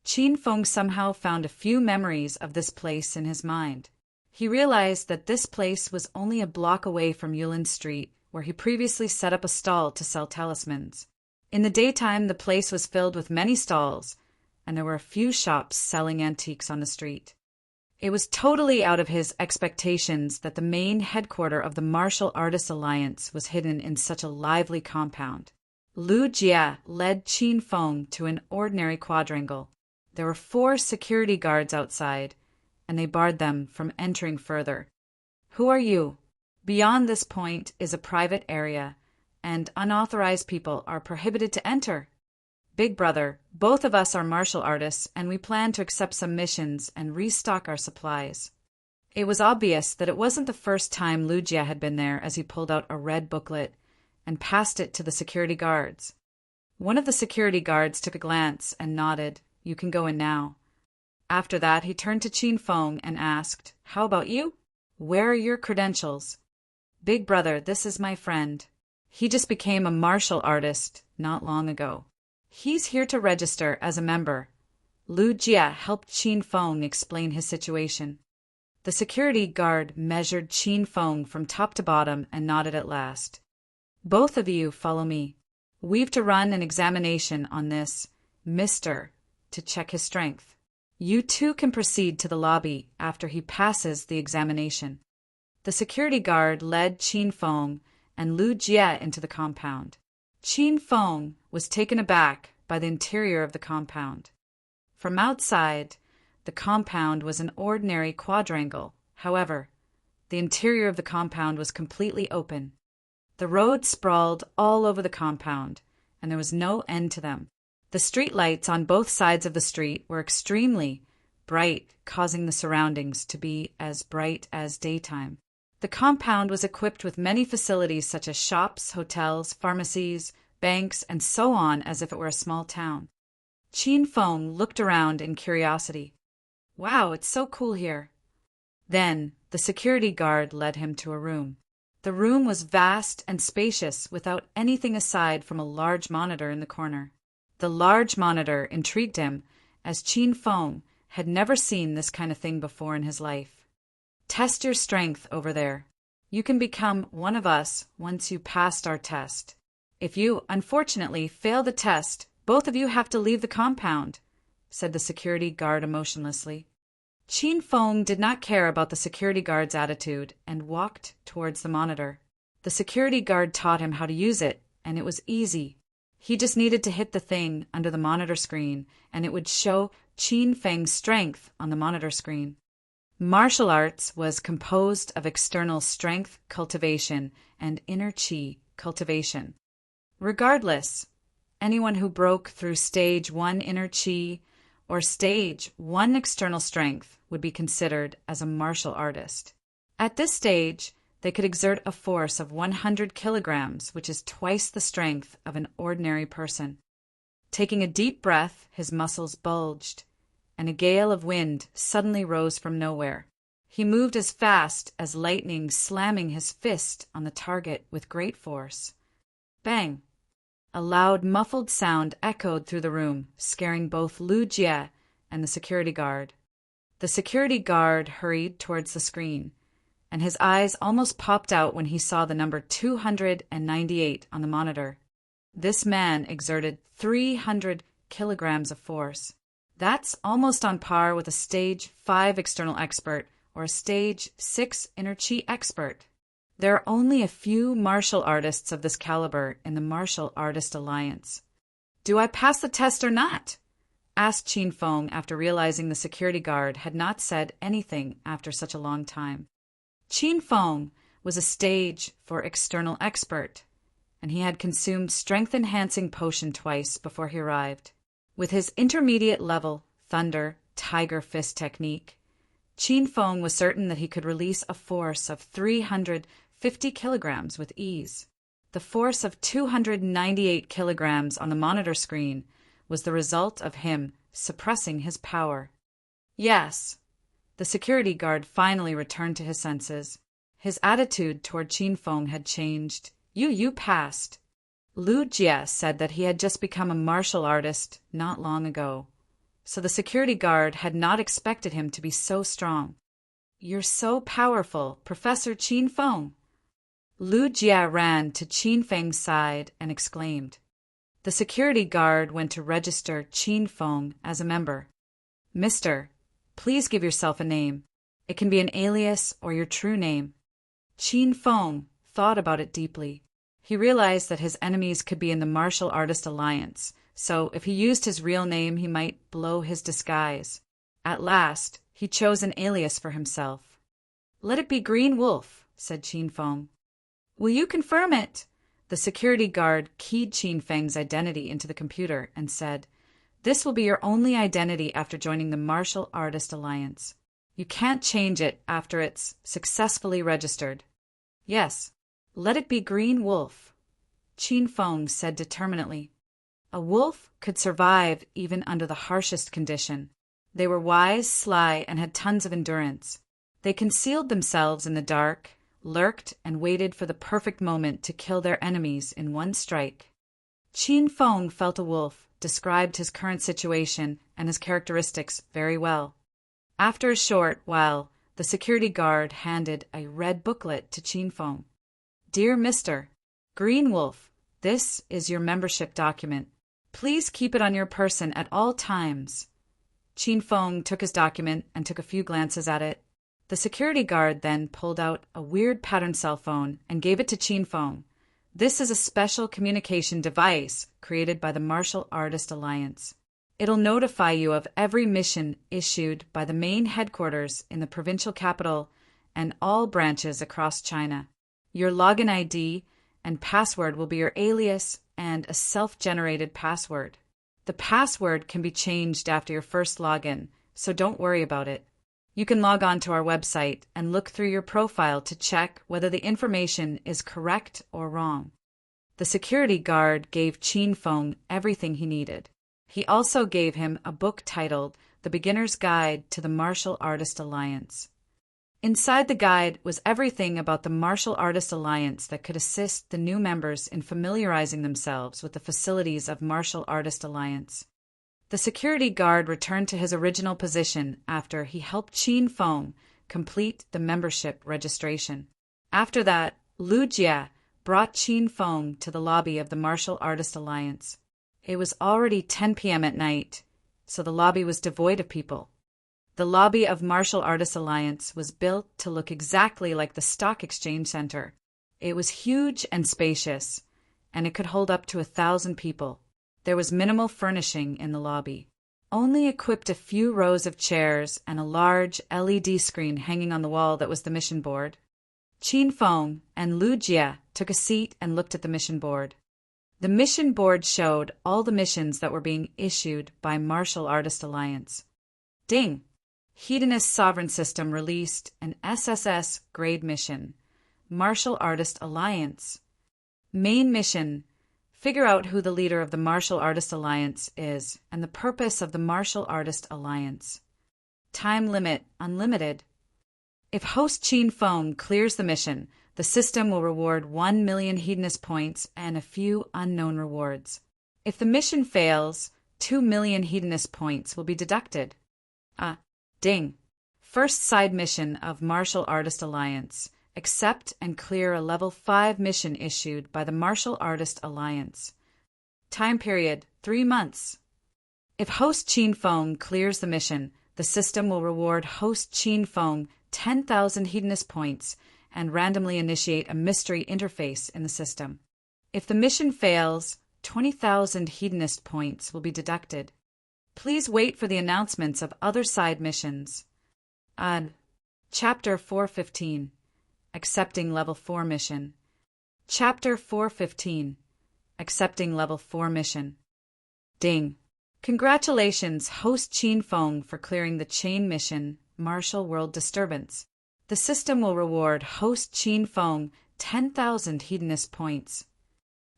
Qin Feng somehow found a few memories of this place in his mind. He realized that this place was only a block away from Yulin Street, where he previously set up a stall to sell talismans. In the daytime, the place was filled with many stalls, and there were a few shops selling antiques on the street. It was totally out of his expectations that the main headquarters of the Martial Artists Alliance was hidden in such a lively compound. Lu Jia led Qin Feng to an ordinary quadrangle. There were 4 security guards outside, and they barred them from entering further. Who are you? Beyond this point is a private area, and unauthorized people are prohibited to enter. Big brother, both of us are martial artists, and we plan to accept some missions and restock our supplies. It was obvious that it wasn't the first time Lu Jia had been there as he pulled out a red booklet and passed it to the security guards. One of the security guards took a glance and nodded, "You can go in now." After that, he turned to Qin Feng and asked, "How about you? Where are your credentials?" "Big brother, this is my friend. He just became a martial artist not long ago. He's here to register as a member." Lu Jia helped Qin Feng explain his situation. The security guard measured Qin Feng from top to bottom and nodded at last. "Both of you follow me. We've to run an examination on this Mr. to check his strength. You two can proceed to the lobby after he passes the examination." The security guard led Qin Feng and Lu Jia into the compound. Qin Feng was taken aback by the interior of the compound. From outside, the compound was an ordinary quadrangle. However, the interior of the compound was completely open. The roads sprawled all over the compound, and there was no end to them. The street lights on both sides of the street were extremely bright, causing the surroundings to be as bright as daytime. The compound was equipped with many facilities such as shops, hotels, pharmacies, banks, and so on, as if it were a small town. Qin Feng looked around in curiosity. "Wow, it's so cool here." Then the security guard led him to a room. The room was vast and spacious without anything aside from a large monitor in the corner. The large monitor intrigued him, as Qin Feng had never seen this kind of thing before in his life. "Test your strength over there. You can become one of us once you passed our test. If you, unfortunately, fail the test, both of you have to leave the compound," said the security guard emotionlessly. Qin Feng did not care about the security guard's attitude and walked towards the monitor. The security guard taught him how to use it, and it was easy. He just needed to hit the thing under the monitor screen, and it would show Qin Feng's strength on the monitor screen. Martial arts was composed of external strength cultivation and inner qi cultivation. Regardless, anyone who broke through stage 1 inner qi or stage 1 external strength would be considered as a martial artist. At this stage, they could exert a force of 100 kilograms, which is twice the strength of an ordinary person. Taking a deep breath, his muscles bulged, and a gale of wind suddenly rose from nowhere. He moved as fast as lightning, slamming his fist on the target with great force. Bang! A loud, muffled sound echoed through the room, scaring both Lu Jie and the security guard. The security guard hurried towards the screen, and his eyes almost popped out when he saw the number 298 on the monitor. This man exerted 300 kilograms of force. That's almost on par with a stage 5 external expert or a stage 6 inner qi expert. There are only a few martial artists of this caliber in the Martial Artist Alliance. "Do I pass the test or not?" asked Qin Feng after realizing the security guard had not said anything after such a long time. Qin Feng was a stage 4 external expert, and he had consumed strength-enhancing potion twice before he arrived. With his intermediate level Thunder Tiger Fist technique, Qin Feng was certain that he could release a force of 350 kilograms with ease. The force of 298 kilograms on the monitor screen was the result of him suppressing his power. Yes, the security guard finally returned to his senses. His attitude toward Qin Feng had changed. You passed. Lu Jie said that he had just become a martial artist not long ago, so the security guard had not expected him to be so strong. "You're so powerful, Professor Qin Feng." Lu Jie ran to Qin Feng's side and exclaimed. The security guard went to register Qin Feng as a member. "Mister, please give yourself a name. It can be an alias or your true name." Qin Feng thought about it deeply. He realized that his enemies could be in the Martial Artist Alliance, so if he used his real name, he might blow his disguise. At last, he chose an alias for himself. "Let it be Green Wolf," said Qin Feng. "Will you confirm it?" The security guard keyed Qin Feng's identity into the computer and said, "This will be your only identity after joining the Martial Artist Alliance. You can't change it after it's successfully registered." "Yes, let it be Green Wolf," Qin Feng said determinedly. A wolf could survive even under the harshest condition. They were wise, sly, and had tons of endurance. They concealed themselves in the dark, lurked, and waited for the perfect moment to kill their enemies in one strike. Qin Feng felt a wolf, described his current situation and his characteristics very well. After a short while, the security guard handed a red booklet to Qin Feng. "Dear Mr. Green Wolf, this is your membership document. Please keep it on your person at all times." Qin Feng took his document and took a few glances at it. The security guard then pulled out a weird pattern cell phone and gave it to Qin Feng. "This is a special communication device created by the Martial Artist Alliance. It'll notify you of every mission issued by the main headquarters in the provincial capital and all branches across China. Your login ID and password will be your alias and a self-generated password. The password can be changed after your first login, so don't worry about it. You can log on to our website and look through your profile to check whether the information is correct or wrong." The security guard gave Qin Feng everything he needed. He also gave him a book titled The Beginner's Guide to the Martial Artist Alliance. Inside the guide was everything about the Martial Artist Alliance that could assist the new members in familiarizing themselves with the facilities of Martial Artist Alliance. The security guard returned to his original position after he helped Qin Feng complete the membership registration. After that, Lu Jie brought Qin Feng to the lobby of the Martial Artist Alliance. It was already 10 p.m. at night, so the lobby was devoid of people. The lobby of Martial Artist Alliance was built to look exactly like the Stock Exchange Center. It was huge and spacious, and it could hold up to 1,000 people. There was minimal furnishing in the lobby. Only equipped a few rows of chairs and a large LED screen hanging on the wall that was the mission board. Qin Feng and Lu Jie took a seat and looked at the mission board. The mission board showed all the missions that were being issued by Martial Artist Alliance. Ding! Hedonist Sovereign System released an SSS grade mission. Martial Artist Alliance. Main mission: figure out who the leader of the Martial Artist Alliance is and the purpose of the Martial Artist Alliance. Time limit: unlimited. If host Qin Feng clears the mission, the system will reward 1 million Hedonist points and a few unknown rewards. If the mission fails, 2 million Hedonist points will be deducted. Ding. First side mission of Martial Artist Alliance. Accept and clear a level 5 mission issued by the Martial Artist Alliance. Time period: 3 months. If host Qin Feng clears the mission, the system will reward host Qin Feng 10,000 Hedonist points and randomly initiate a mystery interface in the system. If the mission fails, 20,000 Hedonist points will be deducted. Please wait for the announcements of other side missions. Chapter 415. Accepting Level 4 Mission. Chapter 415. Accepting Level 4 Mission. Ding. Congratulations, host Qin Feng, for clearing the chain mission, Martial World Disturbance. The system will reward host Qin Feng 10,000 Hedonist points.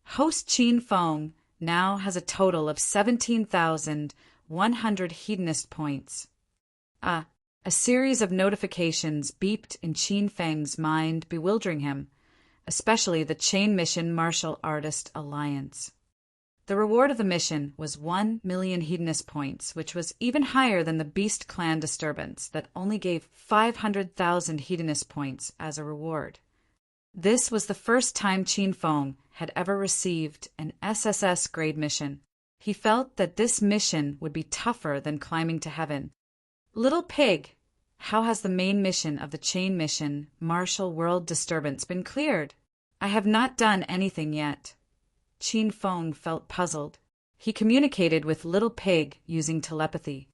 Host Qin Feng now has a total of 17,100 Hedonist points. A series of notifications beeped in Qin Feng's mind, bewildering him, especially the chain mission Martial Artist Alliance. The reward of the mission was 1 million Hedonist points, which was even higher than the Beast Clan disturbance that only gave 500,000 Hedonist points as a reward. This was the first time Qin Feng had ever received an SSS grade mission. He felt that this mission would be tougher than climbing to heaven. Little Pig, how has the main mission of the chain mission, Martial World Disturbance, been cleared? I have not done anything yet. Qin Feng felt puzzled. He communicated with Little Pig using telepathy.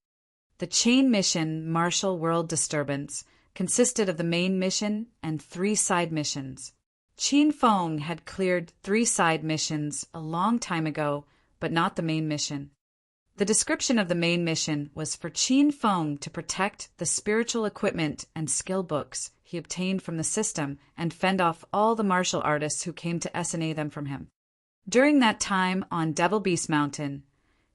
The chain mission, Martial World Disturbance, consisted of the main mission and 3 side missions. Qin Feng had cleared 3 side missions a long time ago, but not the main mission. The description of the main mission was for Qin Feng to protect the spiritual equipment and skill books he obtained from the system and fend off all the martial artists who came to S&A them from him. During that time on Devil Beast Mountain,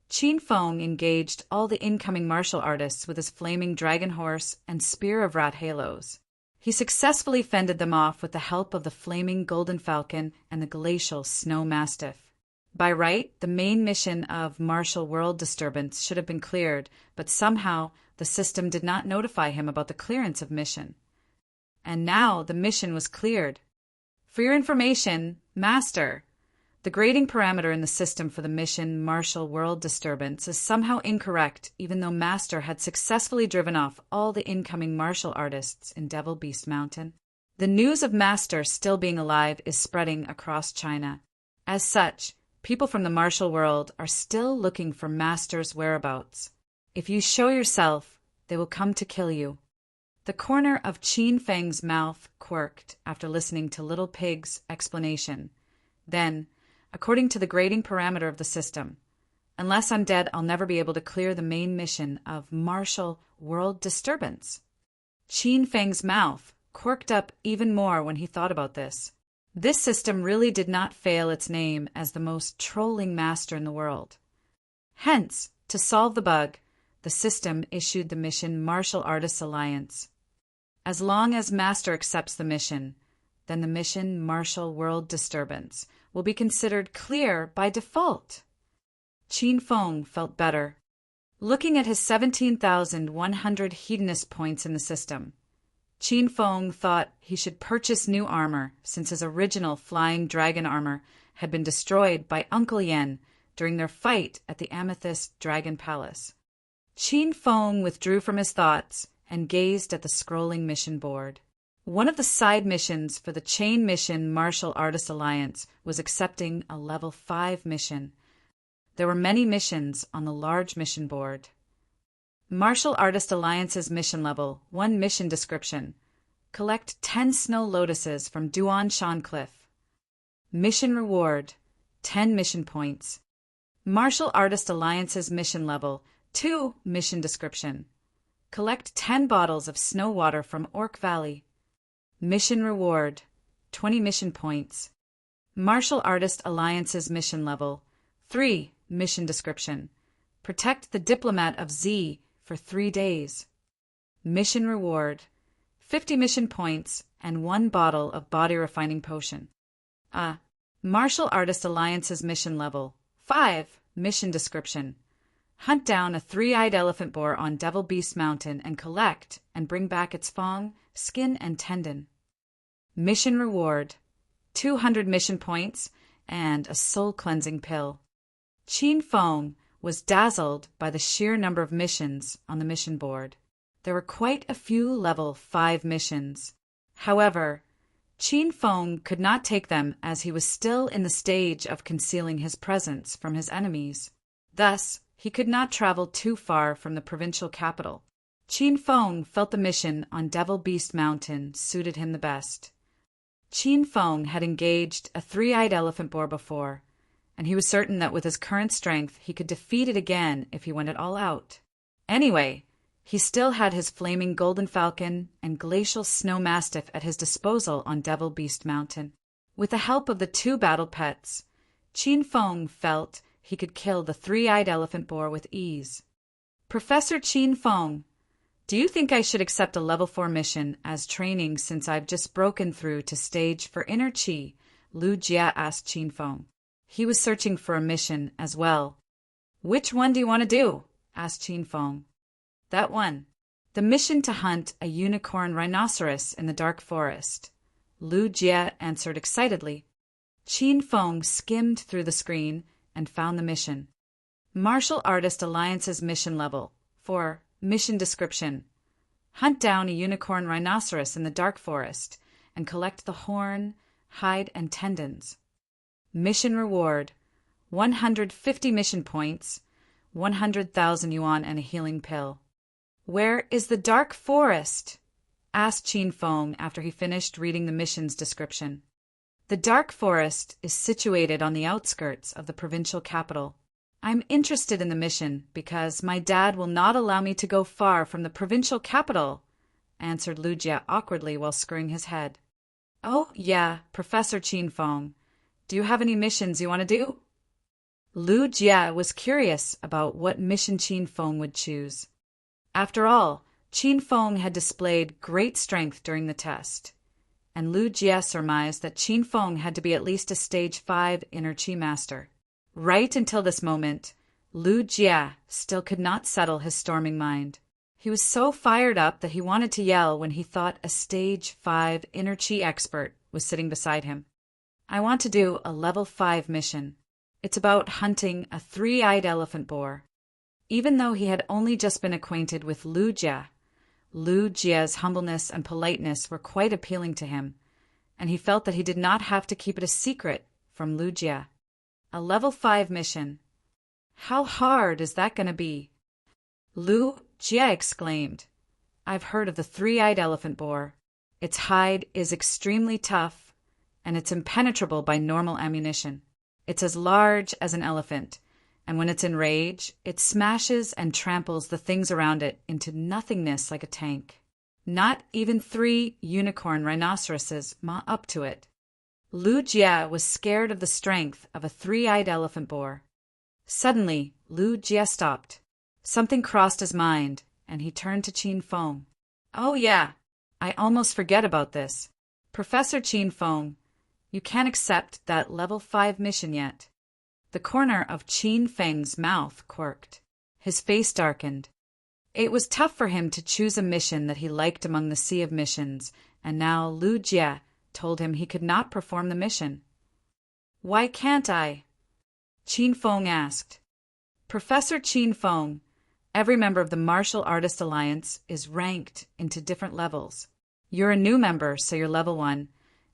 Qin Feng engaged all the incoming martial artists with his flaming dragon horse and spear of rat halos. He successfully fended them off with the help of the flaming golden falcon and the glacial snow mastiff. By right, the main mission of Martial World Disturbance should have been cleared, but somehow the system did not notify him about the clearance of mission. And now the mission was cleared. For your information, Master, the grading parameter in the system for the mission Martial World Disturbance is somehow incorrect, even though Master had successfully driven off all the incoming martial artists in Devil Beast Mountain. The news of Master still being alive is spreading across China. As such, people from the martial world are still looking for Master's whereabouts. If you show yourself, they will come to kill you. The corner of Qin Feng's mouth quirked after listening to Little Pig's explanation. Then, according to the grading parameter of the system, unless I'm dead, I'll never be able to clear the main mission of Martial World Disturbance. Qin Feng's mouth quirked up even more when he thought about this. This system really did not fail its name as the most trolling master in the world. Hence, to solve the bug, the system issued the mission Martial Artists Alliance. As long as Master accepts the mission, then the mission Martial World Disturbance will be considered clear by default. Qin Feng felt better. Looking at his 17,100 hedonist points in the system, Qin Feng thought he should purchase new armor since his original flying dragon armor had been destroyed by Uncle Yan during their fight at the Amethyst Dragon Palace. Qin Feng withdrew from his thoughts and gazed at the scrolling mission board. One of the side missions for the Chain Mission Martial Artist Alliance was accepting a level 5 mission. There were many missions on the large mission board. Martial Artist Alliance's mission level 1 mission description. Collect 10 snow lotuses from Duan Shan Cliff. Mission reward 10 mission points. Martial Artist Alliance's mission level 2 mission description. Collect 10 bottles of snow water from Orc Valley. Mission reward 20 mission points. Martial Artist Alliance's mission level 3 mission description. Protect the Diplomat of Z for 3 days. Mission reward 50 mission points and 1 bottle of body refining potion. Martial Artist Alliance's mission level 5 mission description. Hunt down a 3-eyed elephant boar on Devil Beast Mountain and collect and bring back its fang, skin, and tendon. Mission reward 200 mission points and a soul-cleansing pill. Qin Feng was dazzled by the sheer number of missions on the mission board. There were quite a few level 5 missions. However, Qin Feng could not take them as he was still in the stage of concealing his presence from his enemies. Thus, he could not travel too far from the provincial capital. Qin Feng felt the mission on Devil Beast Mountain suited him the best. Qin Feng had engaged a 3-eyed elephant boar before, and he was certain that with his current strength he could defeat it again if he went it all out. Anyway, he still had his flaming golden falcon and glacial snow mastiff at his disposal on Devil Beast Mountain. With the help of the 2 battle pets, Qin Feng felt he could kill the 3-eyed elephant boar with ease. Professor Qin Feng, do you think I should accept a level 4 mission as training since I've just broken through to stage for inner chi? Lu Jia asked Qin Feng. He was searching for a mission as well. Which one do you want to do? Asked Qin Feng. That one. The mission to hunt a unicorn rhinoceros in the dark forest. Lu Jia answered excitedly. Qin Feng skimmed through the screen and found the mission. Martial Artist Alliance's mission level 4 mission description. Hunt down a unicorn rhinoceros in the dark forest and collect the horn, hide, and tendons. Mission reward 150 mission points, 100,000 yuan, and a healing pill. Where is the dark forest? Asked Qin Feng after he finished reading the mission's description. The dark forest is situated on the outskirts of the provincial capital. I'm interested in the mission because my dad will not allow me to go far from the provincial capital, answered Lu Jia awkwardly while screwing his head. Oh, yeah, Professor Qin Feng. Do you have any missions you want to do? Lu Jia was curious about what mission Qin Feng would choose. After all, Qin Feng had displayed great strength during the test, and Lu Jia surmised that Qin Feng had to be at least a stage 5 inner chi master. Right until this moment, Lu Jia still could not settle his storming mind. He was so fired up that he wanted to yell when he thought a stage 5 inner chi expert was sitting beside him. I want to do a level 5 mission. It's about hunting a 3-eyed elephant boar. Even though he had only just been acquainted with Lu Jia's humbleness and politeness were quite appealing to him, and he felt that he did not have to keep it a secret from Lu Jia. A level 5 mission. How hard is that going to be? Lu Jia exclaimed. I've heard of the 3-eyed elephant boar. Its hide is extremely tough, and it's impenetrable by normal ammunition. It's as large as an elephant, and when it's in rage, it smashes and tramples the things around it into nothingness like a tank. Not even 3 unicorn rhinoceroses maw up to it. Lu Jia was scared of the strength of a 3-eyed elephant boar. Suddenly, Lu Jia stopped. Something crossed his mind, and he turned to Qin Feng. Oh yeah, I almost forget about this. Professor Qin Feng, you can't accept that level 5 mission yet. The corner of Qin Feng's mouth quirked. His face darkened. It was tough for him to choose a mission that he liked among the sea of missions, and now Lu Jia told him he could not perform the mission. Why can't I? Qin Feng asked. Professor Qin Feng, every member of the Martial Artist Alliance is ranked into different levels. You're a new member, so you're level 1,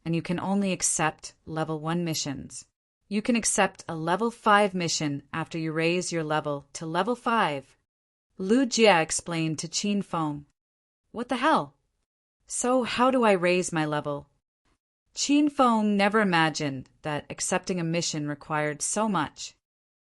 and you can only accept level 1 missions. You can accept a level 5 mission after you raise your level to level 5. Lu Jie explained to Qin Feng. What the hell? So how do I raise my level? Qin Feng never imagined that accepting a mission required so much.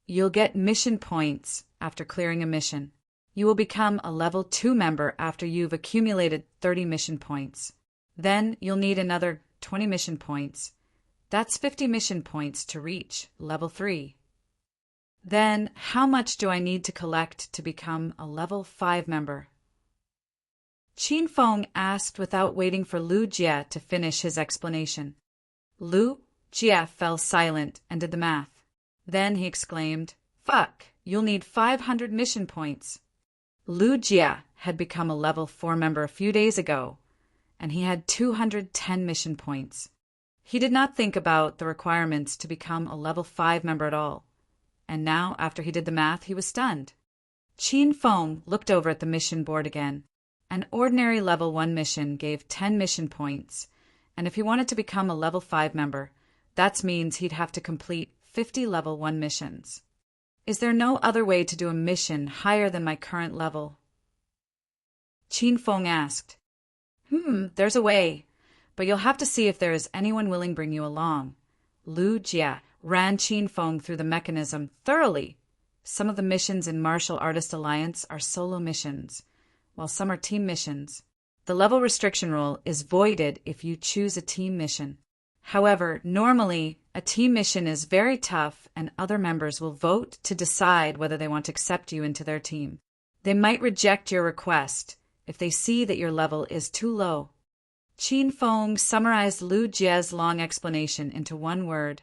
You'll get mission points after clearing a mission. You will become a level 2 member after you've accumulated 30 mission points. Then you'll need another 20 mission points. That's 50 mission points to reach level 3. Then, how much do I need to collect to become a level 5 member? Qin Feng asked without waiting for Lu Jie to finish his explanation. Lu Jie fell silent and did the math. Then he exclaimed, "Fuck, you'll need 500 mission points." Lu Jie had become a level 4 member a few days ago, and he had 210 mission points. He did not think about the requirements to become a level 5 member at all, and now, after he did the math, he was stunned. Qin Feng looked over at the mission board again. An ordinary level 1 mission gave 10 mission points, and if he wanted to become a level 5 member, that means he'd have to complete 50 level 1 missions. Is there no other way to do a mission higher than my current level? Qin Feng asked. There's a way, but you'll have to see if there is anyone willing to bring you along. Lu Jie ran Qin Feng through the mechanism thoroughly. Some of the missions in Martial Artist Alliance are solo missions, while some are team missions. The level restriction rule is voided if you choose a team mission. However, normally, a team mission is very tough and other members will vote to decide whether they want to accept you into their team. They might reject your request if they see that your level is too low. Qin Feng summarized Lu Jie's long explanation into one word.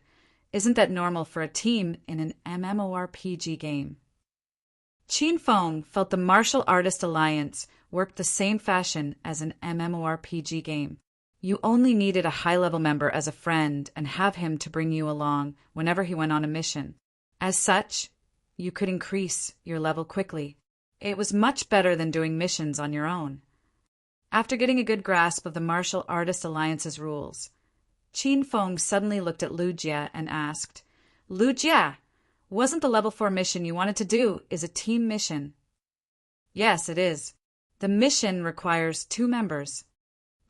Isn't that normal for a team in an MMORPG game? Qin Feng felt the Martial Artist Alliance worked the same fashion as an MMORPG game. You only needed a high-level member as a friend and have him to bring you along whenever he went on a mission. As such, you could increase your level quickly. It was much better than doing missions on your own. After getting a good grasp of the Martial Artist Alliance's rules, Qin Feng suddenly looked at Lu Jie and asked, Lu Jie, wasn't the level 4 mission you wanted to do is a team mission? Yes, it is. The mission requires 2 members.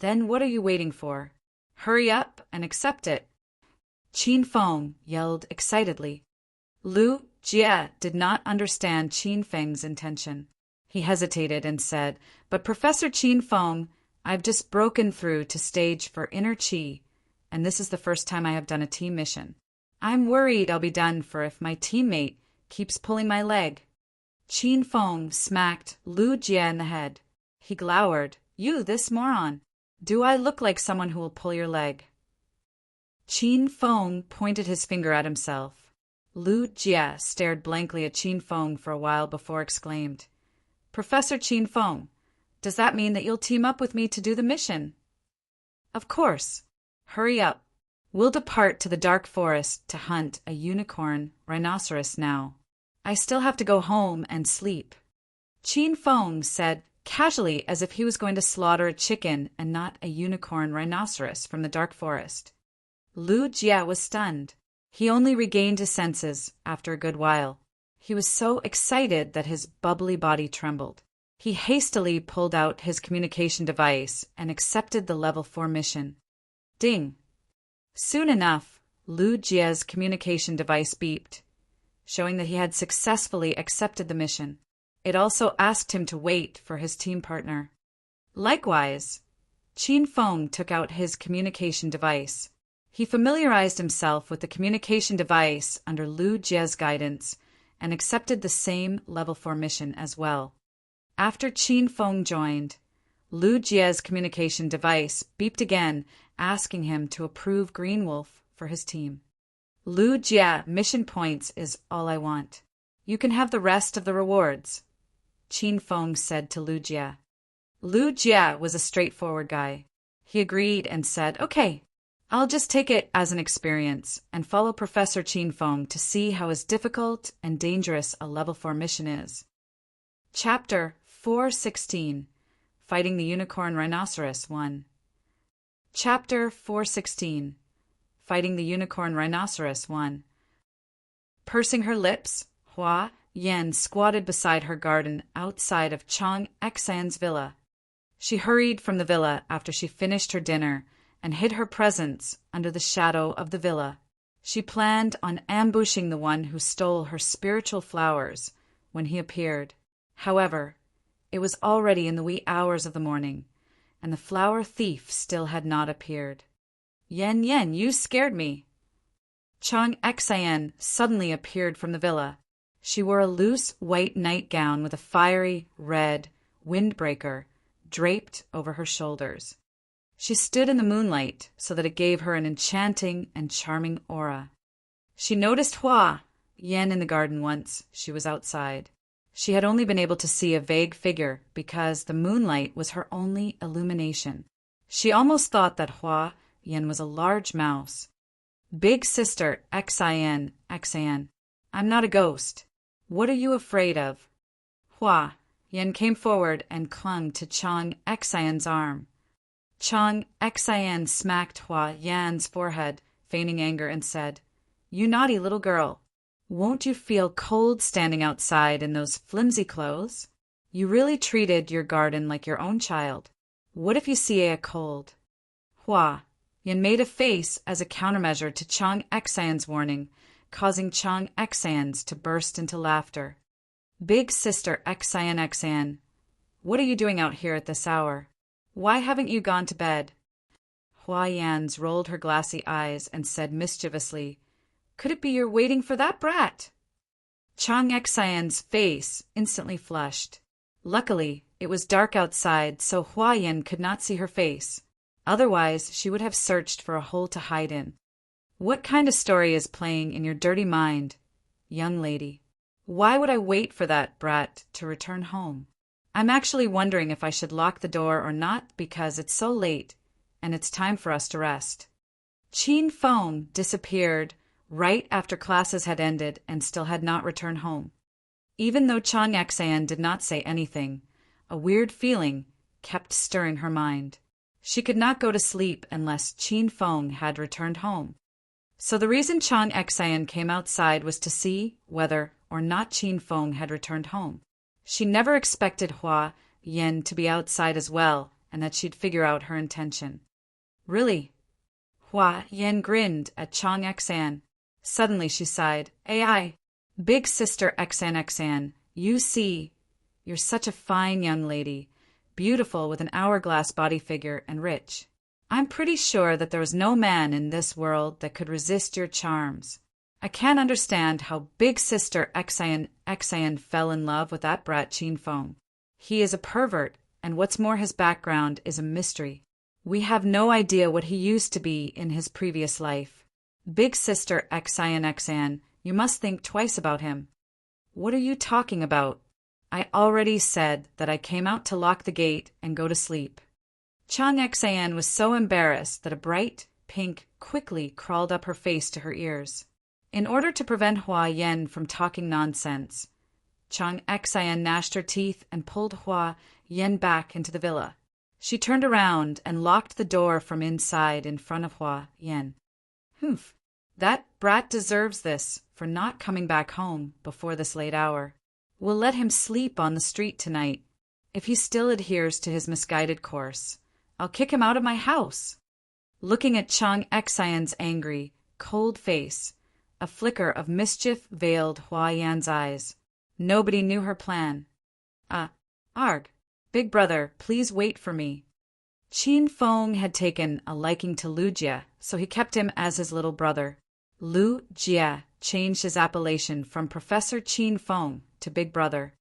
Then what are you waiting for? Hurry up and accept it. Qin Feng yelled excitedly. Lu Jie did not understand Qin Feng's intention. He hesitated and said, But Professor Qin Feng, I've just broken through to stage for inner Qi, and this is the first time I have done a team mission. I'm worried I'll be done for if my teammate keeps pulling my leg. Qin Feng smacked Lu Jie in the head. He glowered, You, this moron. Do I look like someone who will pull your leg? Qin Feng pointed his finger at himself. Lu Jie stared blankly at Qin Feng for a while before exclaimed, Professor Qin Feng, does that mean that you'll team up with me to do the mission? Of course. Hurry up. We'll depart to the dark forest to hunt a unicorn rhinoceros now. I still have to go home and sleep. Qin Feng said casually as if he was going to slaughter a chicken and not a unicorn rhinoceros from the dark forest. Lu Jie was stunned. He only regained his senses after a good while. He was so excited that his bubbly body trembled. He hastily pulled out his communication device and accepted the level 4 mission. Ding! Soon enough, Lu Jie's communication device beeped, showing that he had successfully accepted the mission. It also asked him to wait for his team partner. Likewise, Qin Feng took out his communication device. He familiarized himself with the communication device under Lu Jie's guidance and accepted the same level 4 mission as well. After Qin Feng joined, Lu Jie's communication device beeped again, asking him to approve Green Wolf for his team. Lu Jie, mission points is all I want. You can have the rest of the rewards, Qin Feng said to Lu Jie. Lu Jie was a straightforward guy. He agreed and said, Okay, I'll just take it as an experience and follow Professor Qin Feng to see how as difficult and dangerous a level 4 mission is. Chapter 416, Fighting the Unicorn Rhinoceros 1. Chapter 416. Fighting the Unicorn Rhinoceros 1. Pursing her lips, Hua Yan squatted beside her garden outside of Chang Xan's villa. She hurried from the villa after she finished her dinner and hid her presence under the shadow of the villa. She planned on ambushing the one who stole her spiritual flowers when he appeared. However, it was already in the wee hours of the morning, and the flower thief still had not appeared. Yan, you scared me. Chang Xan suddenly appeared from the villa. She wore a loose white nightgown with a fiery red windbreaker draped over her shoulders. She stood in the moonlight so that it gave her an enchanting and charming aura. She noticed Hua Yan in the garden once she was outside. She had only been able to see a vague figure because the moonlight was her only illumination. She almost thought that Hua Yan was a large mouse. Big sister Xan, I'm not a ghost. What are you afraid of? Hua Yan came forward and clung to Chang Xan's arm. Chang Xan smacked Hua Yan's forehead, feigning anger, and said, "You naughty little girl. Won't you feel cold standing outside in those flimsy clothes? You really treated your garden like your own child. What if you see a cold?" Hua Yan made a face as a countermeasure to Chang Xan's warning, causing Chang Xan's to burst into laughter. Big sister Xan, what are you doing out here at this hour? Why haven't you gone to bed? Hua Yan's rolled her glassy eyes and said mischievously, "Could it be you're waiting for that brat?" Chang Xan's face instantly flushed. Luckily, it was dark outside, so Hua Yan could not see her face. Otherwise, she would have searched for a hole to hide in. What kind of story is playing in your dirty mind, young lady? Why would I wait for that brat to return home? I'm actually wondering if I should lock the door or not because it's so late and it's time for us to rest. Qin Feng disappeared right after classes had ended and still had not returned home. Even though Chang Xan did not say anything, a weird feeling kept stirring her mind. She could not go to sleep unless Qin Feng had returned home. So the reason Chang Xan came outside was to see whether or not Qin Feng had returned home. She never expected Hua Yan to be outside as well and that she'd figure out her intention. Really? Hua Yan grinned at Chang Xan. Suddenly she sighed, "Ai, big sister Xan, you see, you're such a fine young lady, beautiful with an hourglass body figure and rich. I'm pretty sure that there was no man in this world that could resist your charms. I can't understand how big sister Xan fell in love with that brat Qin Feng. He is a pervert, and what's more, his background is a mystery. We have no idea what he used to be in his previous life. Big sister Xan, you must think twice about him." "What are you talking about? I already said that I came out to lock the gate and go to sleep." Chang Xan was so embarrassed that a bright pink quickly crawled up her face to her ears. In order to prevent Hua Yan from talking nonsense, Chang Xan gnashed her teeth and pulled Hua Yan back into the villa. She turned around and locked the door from inside in front of Hua Yan. "Humph, that brat deserves this for not coming back home before this late hour. We'll let him sleep on the street tonight. If he still adheres to his misguided course, I'll kick him out of my house." Looking at Chang Xan's angry, cold face, a flicker of mischief veiled Hua Yan's eyes. Nobody knew her plan. Arg, big brother, please wait for me." Qin Feng had taken a liking to Lu Jie, so he kept him as his little brother. Lu Jie changed his appellation from Professor Qin Feng to Big Brother.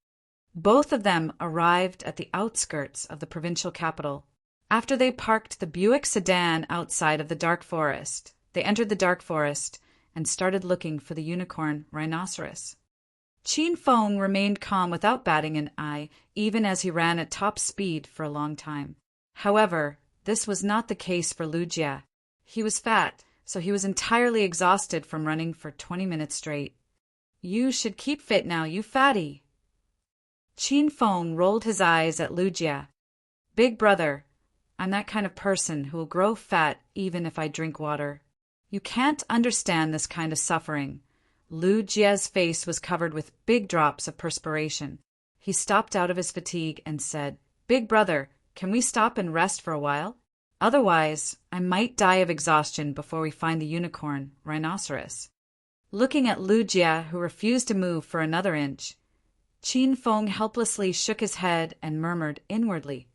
Both of them arrived at the outskirts of the provincial capital. After they parked the Buick sedan outside of the dark forest, they entered the dark forest and started looking for the unicorn Rhinoceros. Qin Feng remained calm without batting an eye, even as he ran at top speed for a long time. However, this was not the case for Lu Jie. He was fat, so he was entirely exhausted from running for 20 minutes straight. "You should keep fit now, you fatty." Qin Feng rolled his eyes at Lu Jie. "Big brother, I'm that kind of person who will grow fat even if I drink water. You can't understand this kind of suffering. Lu Jie's face was covered with big drops of perspiration. He stopped out of his fatigue and said, "Big brother, can we stop and rest for a while? Otherwise, I might die of exhaustion before we find the unicorn, Rhinoceros." Looking at Lu Jie, who refused to move for another inch, Qin Feng helplessly shook his head and murmured inwardly,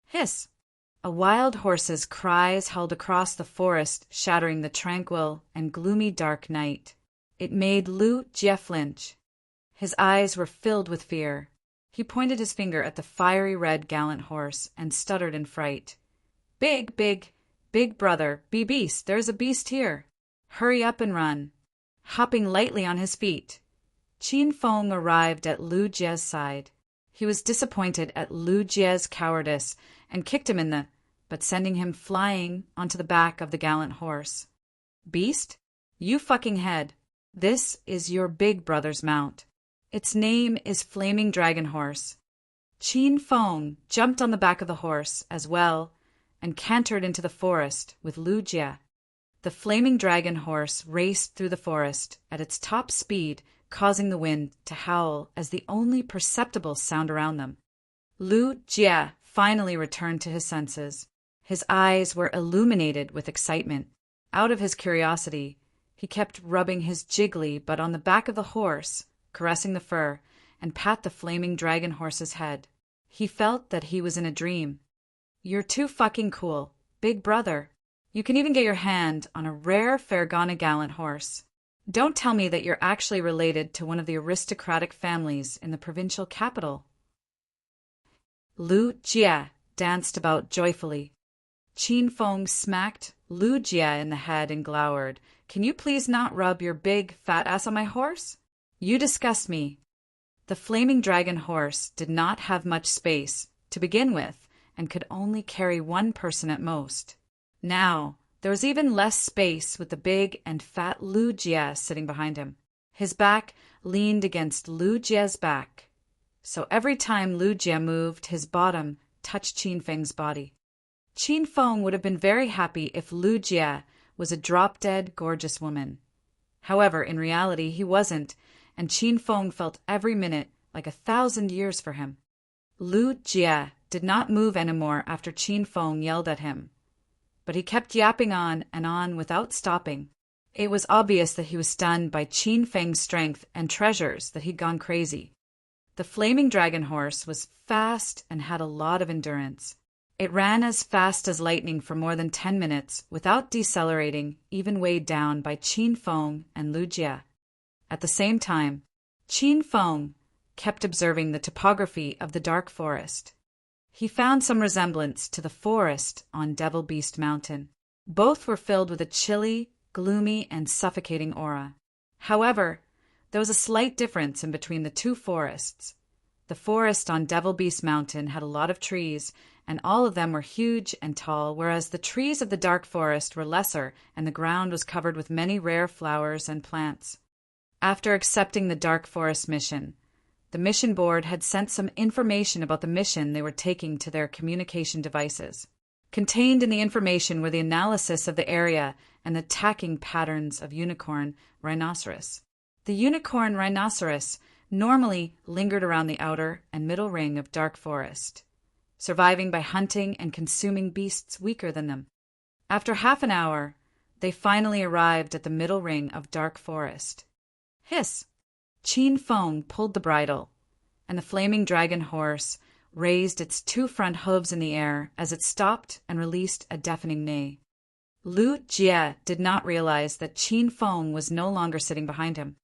"Hiss!" A wild horse's cries held across the forest, shattering the tranquil and gloomy dark night. It made Lu Jie flinch. His eyes were filled with fear. He pointed his finger at the fiery red gallant horse and stuttered in fright. Big brother, be beast, there's a beast here. Hurry up and run." Hopping lightly on his feet, Qin Feng arrived at Lu Jie's side. He was disappointed at Lu Jie's cowardice and kicked him but sending him flying onto the back of the gallant horse. "Beast? You fucking head. This is your big brother's mount. Its name is Flaming Dragon Horse." Qin Feng jumped on the back of the horse as well and cantered into the forest with Lu Jie. The Flaming Dragon Horse raced through the forest at its top speed, causing the wind to howl as the only perceptible sound around them. Lu Jie finally returned to his senses. His eyes were illuminated with excitement. Out of his curiosity, he kept rubbing his jiggly butt on the back of the horse, caressing the fur, and pat the Flaming Dragon Horse's head. He felt that he was in a dream. "You're too fucking cool, big brother. You can even get your hand on a rare Fergana gallant horse. Don't tell me that you're actually related to one of the aristocratic families in the provincial capital." Lu Jie danced about joyfully. Qin Feng smacked Lu Jie in the head and glowered, "Can you please not rub your big, fat ass on my horse? You disgust me." The Flaming Dragon Horse did not have much space to begin with and could only carry one person at most. Now, there was even less space with the big and fat Lu Jie sitting behind him. His back leaned against Lu Jie's back, so every time Lu Jie moved, his bottom touched Qin Feng's body. Qin Feng would have been very happy if Lu Jie was a drop-dead, gorgeous woman. However, in reality, he wasn't, and Qin Feng felt every minute like 1,000 years for him. Lu Jie did not move anymore after Qin Feng yelled at him, but he kept yapping on and on without stopping. It was obvious that he was stunned by Qin Feng's strength and treasures that he'd gone crazy. The Flaming Dragon Horse was fast and had a lot of endurance. It ran as fast as lightning for more than 10 minutes without decelerating, even weighed down by Qin Feng and Lu Jie. At the same time, Qin Feng kept observing the topography of the dark forest. He found some resemblance to the forest on Devil Beast Mountain. Both were filled with a chilly, gloomy, and suffocating aura. However, there was a slight difference in between the two forests. The forest on Devil Beast Mountain had a lot of trees, and all of them were huge and tall, whereas the trees of the dark forest were lesser, and the ground was covered with many rare flowers and plants. After accepting the dark forest mission, the mission board had sent some information about the mission they were taking to their communication devices. Contained in the information were the analysis of the area and the tacking patterns of unicorn rhinoceros. The unicorn rhinoceros normally lingered around the outer and middle ring of dark forest, surviving by hunting and consuming beasts weaker than them. After half an hour, they finally arrived at the middle ring of dark forest. Hiss! Qin Feng pulled the bridle, and the Flaming Dragon Horse raised its two front hooves in the air as it stopped and released a deafening neigh. Lu Jie did not realize that Qin Feng was no longer sitting behind him.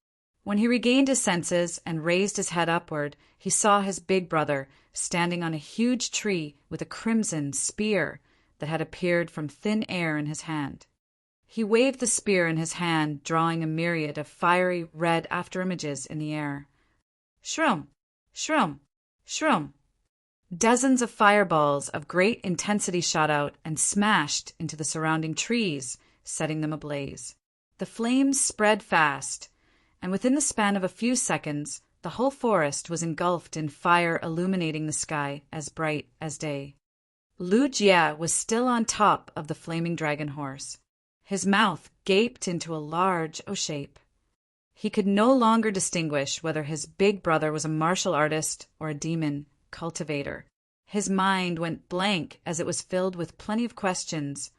When he regained his senses and raised his head upward, he saw his big brother standing on a huge tree with a crimson spear that had appeared from thin air in his hand. He waved the spear in his hand, drawing a myriad of fiery red afterimages in the air. Shroom! Shroom! Shroom! Dozens of fireballs of great intensity shot out and smashed into the surrounding trees, setting them ablaze. The flames spread fast, and within the span of a few seconds, the whole forest was engulfed in fire, illuminating the sky as bright as day. Lu Jie was still on top of the flaming dragon horse. His mouth gaped into a large O shape. He could no longer distinguish whether his big brother was a martial artist or a demon cultivator. His mind went blank as it was filled with plenty of questions.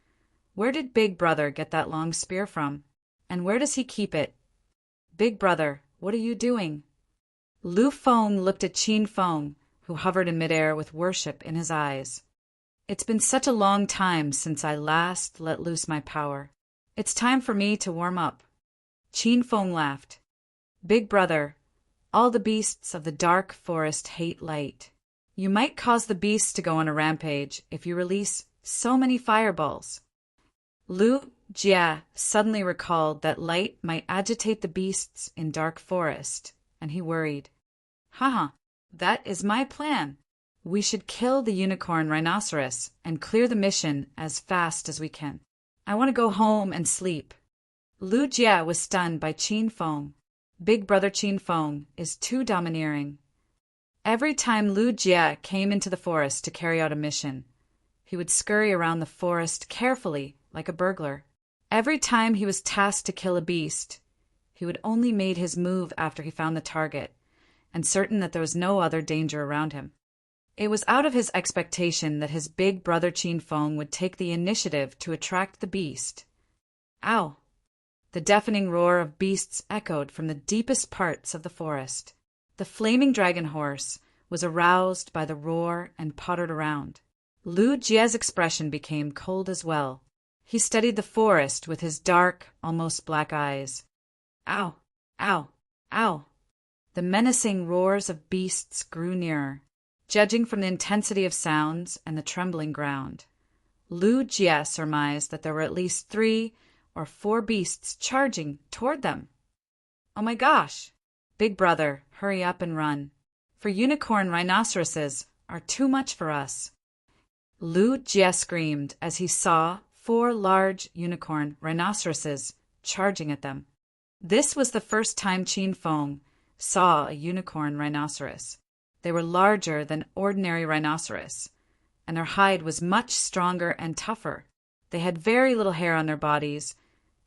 Where did Big Brother get that long spear from? And where does he keep it? Big Brother, what are you doing? Lu Feng looked at Qin Feng, who hovered in midair with worship in his eyes. It's been such a long time since I last let loose my power. It's time for me to warm up. Qin Feng laughed. Big Brother, all the beasts of the dark forest hate light. You might cause the beasts to go on a rampage if you release so many fireballs. Lu Jie suddenly recalled that light might agitate the beasts in dark forest, and he worried. Haha, that is my plan. We should kill the unicorn rhinoceros and clear the mission as fast as we can. I want to go home and sleep. Lu Jie was stunned by Qin Feng. Big Brother Qin Feng is too domineering. Every time Lu Jie came into the forest to carry out a mission, he would scurry around the forest carefully like a burglar. Every time he was tasked to kill a beast, he would only make his move after he found the target, and certain that there was no other danger around him. It was out of his expectation that his big brother Qin Feng would take the initiative to attract the beast. Ow! The deafening roar of beasts echoed from the deepest parts of the forest. The flaming dragon horse was aroused by the roar and pottered around. Lu Jie's expression became cold as well. He studied the forest with his dark, almost black eyes. Ow! Ow! Ow! The menacing roars of beasts grew nearer. Judging from the intensity of sounds and the trembling ground, Lu Jie surmised that there were at least 3 or 4 beasts charging toward them. Oh my gosh! Big Brother, hurry up and run. For unicorn rhinoceroses are too much for us. Lu Jie screamed as he saw 4 large unicorn rhinoceroses charging at them. This was the first time Qin Feng saw a unicorn rhinoceros. They were larger than ordinary rhinoceros, and their hide was much stronger and tougher. They had very little hair on their bodies,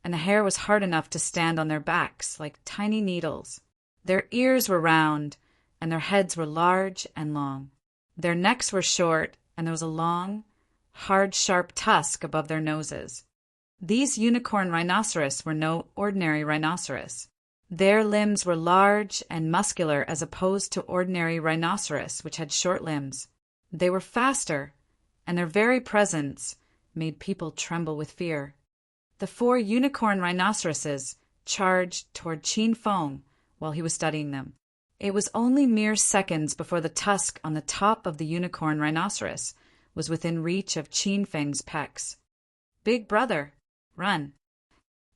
and the hair was hard enough to stand on their backs like tiny needles. Their ears were round, and their heads were large and long. Their necks were short, and there was a long, hard, sharp tusk above their noses. These unicorn rhinoceros were no ordinary rhinoceros. Their limbs were large and muscular as opposed to ordinary rhinoceros, which had short limbs. They were faster, and their very presence made people tremble with fear. The 4 unicorn rhinoceroses charged toward Qin Feng while he was studying them. It was only mere seconds before the tusk on the top of the unicorn rhinoceros was within reach of Qin Feng's pecs. Big Brother, run!